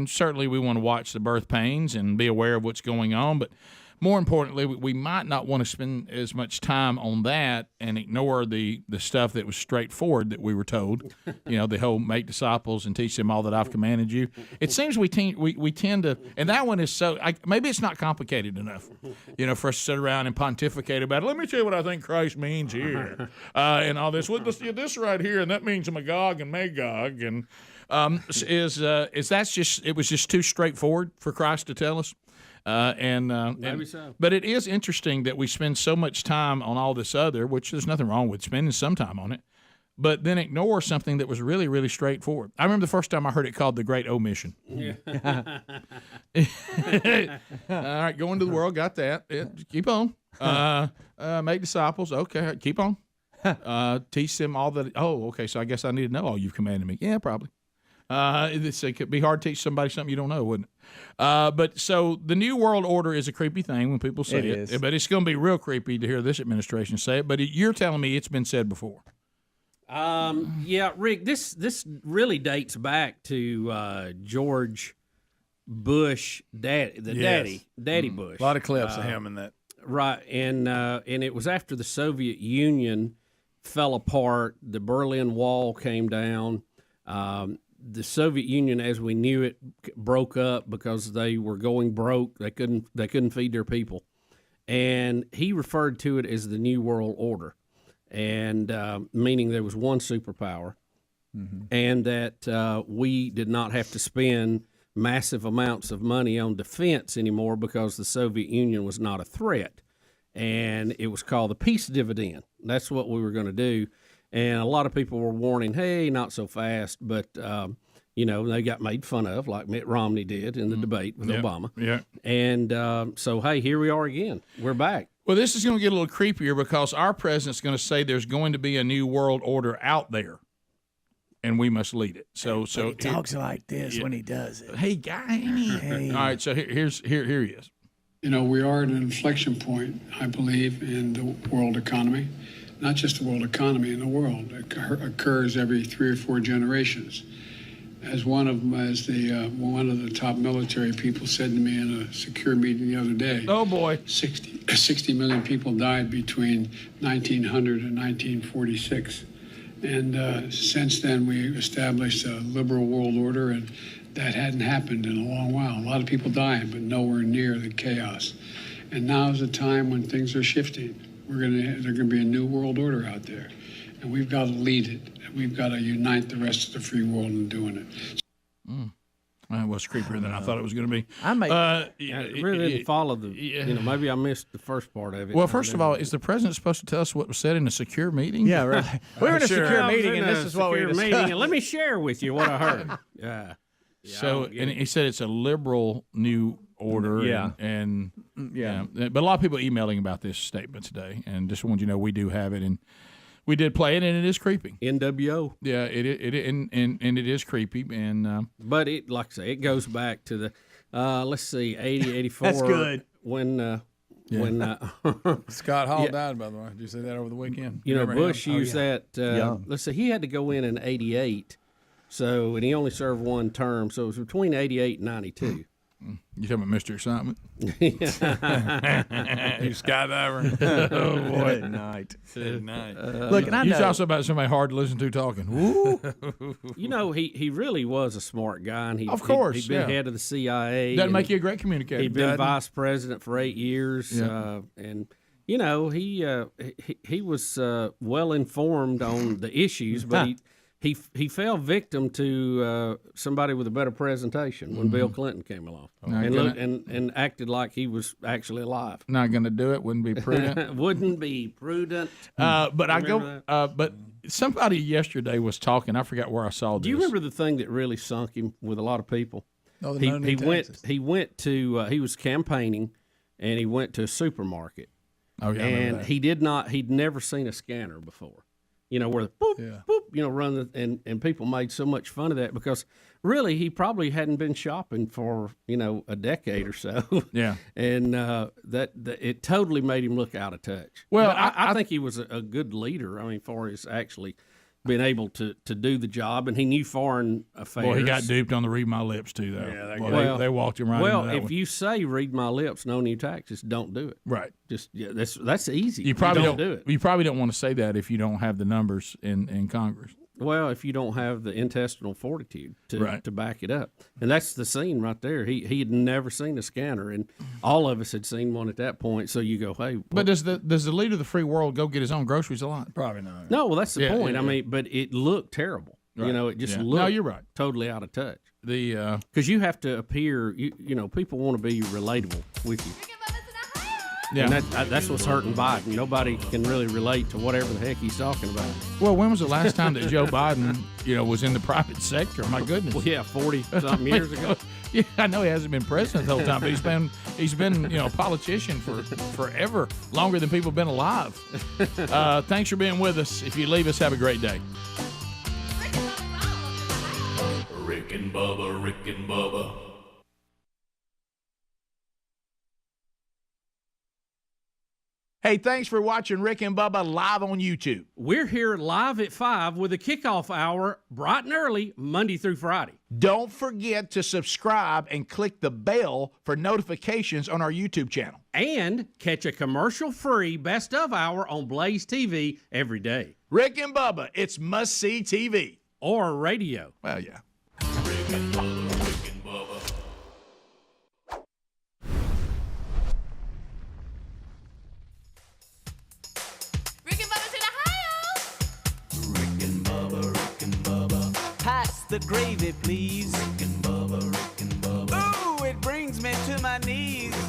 certainly we want to watch the birth pains and be aware of what's going on, but more importantly, we might not want to spend as much time on that and ignore the stuff that was straightforward that we were told. You know, the whole make disciples and teach them all that I've commanded you. It seems we tend to, and that one is so, maybe it's not complicated enough, you know, for us to sit around and pontificate about it. Let me tell you what I think Christ means here, and all this. Well, this right here, and that means Magog and Magog, and it was just too straightforward for Christ to tell us. Maybe so. But it is interesting that we spend so much time on all this other, which there's nothing wrong with spending some time on it, but then ignore something that was really, really straightforward. I remember the first time I heard it called the Great Omission. Yeah. All right, go into the world, got that. Keep on. Make disciples. Okay, keep on. Teach them all that. Oh, okay, so I guess I need to know all you've commanded me. Yeah, probably. It could be hard to teach somebody something you don't know, wouldn't it? But so the New World Order is a creepy thing when people say it, but it's going to be real creepy to hear this administration say it. But you're telling me it's been said before. Yeah, Rick, this really dates back to George Bush, Daddy Bush. A lot of clips of him in that. Right, and it was after the Soviet Union fell apart, the Berlin Wall came down. The Soviet Union, as we knew it, broke up because they were going broke. They couldn't feed their people, and he referred to it as the New World Order, and meaning there was one superpower, and that we did not have to spend massive amounts of money on defense anymore because the Soviet Union was not a threat. And it was called the peace dividend. That's what we were going to do. And a lot of people were warning, hey, not so fast. But, they got made fun of, like Mitt Romney did in the debate with Obama. Yeah. And so, hey, here we are again. We're back. Well, this is going to get a little creepier because our president's going to say there's going to be a new world order out there, and we must lead it. So he talks like this when he does it. Hey, guy. Hey. All right, so here he is. We are at an inflection point, I believe, in the world economy. Not just the world economy, in the world. It occurs every 3 or 4 generations. As one of the top military people said to me in a secure meeting the other day. Oh boy! 60 million people died between 1900 and 1946, and since then we established a liberal world order, and that hadn't happened in a long while. A lot of people dying, but nowhere near the chaos. And now is a time when things are shifting. There's going to be a new world order out there, and we've got to lead it. We've got to unite the rest of the free world in doing it. It was creepier than I thought it was going to be. It really didn't follow maybe I missed the first part of it. Well, first of all, is the president supposed to tell us what was said in a secure meeting? Yeah, right. We're in a secure meeting, and this is what we're meeting. And let me share with you what I heard. Yeah. So, and he said it's a liberal new order. Yeah. And but a lot of people emailing about this statement today, and just wanted you to know we do have it, and we did play it, and it is creepy. NWO. Yeah, and it is creepy, and but it, like I say, it goes back to the let's see, 80, 84. That's good. When Scott Hall died, by the way. Did you say that over the weekend? Bush used that. Let's see, he had to go in 88. So, and he only served one term, so it was between 88 and 92. You talking about Mr. Excitement? You skydiver. Oh boy, at night. Look, and I know. You also about somebody hard to listen to talking. Woo. He really was a smart guy, and of course he'd been head of the CIA. Doesn't make you a great communicator. He'd been vice president for 8 years, and he was well informed on the issues, but he fell victim to somebody with a better presentation when Bill Clinton came along and acted like he was actually alive. Not going to do it. Wouldn't be prudent. Wouldn't be prudent. But somebody yesterday was talking. I forgot where I saw this. Do you remember the thing that really sunk him with a lot of people? Oh, he went to he was campaigning, and he went to a supermarket. Oh yeah, and he'd never seen a scanner before. Where the boop, boop, run and people made so much fun of that because really he probably hadn't been shopping for, a decade or so. Yeah. And that it totally made him look out of touch. Well, but I think he was a good leader. I mean, for his actually being able to do the job, and he knew foreign affairs. Well, he got duped on the read my lips too, though. Yeah, they walked him right into that one. You say read my lips, no new taxes, don't do it. Right. Just that's easy. You probably don't do it. You probably don't want to say that if you don't have the numbers in Congress. Well, if you don't have the intestinal fortitude to back it up. And that's the scene right there. He had never seen a scanner, and all of us had seen one at that point. So you go, hey. But does the leader of the free world go get his own groceries a lot? Probably not. No, well, that's the point. Yeah. I mean, but it looked terrible. Right. It just looked no, you're right. Totally out of touch. Because you have to appear, people want to be relatable with you. Yeah, and that's what's hurting Biden. Nobody can really relate to whatever the heck he's talking about. Well, when was the last time that Joe Biden, was in the private sector? My goodness. Well, yeah, 40-something years ago. Yeah, I know he hasn't been president the whole time, but he's been a politician for forever, longer than people have been alive. Thanks for being with us. If you leave us, have a great day. Rick and Bubba, Rick and Bubba. Hey, thanks for watching Rick and Bubba live on YouTube. We're here live at 5 with a kickoff hour, bright and early, Monday through Friday. Don't forget to subscribe and click the bell for notifications on our YouTube channel. And catch a commercial-free Best of Hour on Blaze TV every day. Rick and Bubba, it's must-see TV. Or radio. Well, yeah. Rick and Bubba, Rick and Bubba. Pass the gravy, please. Rick and Bubba, Rick and Bubba. my knees.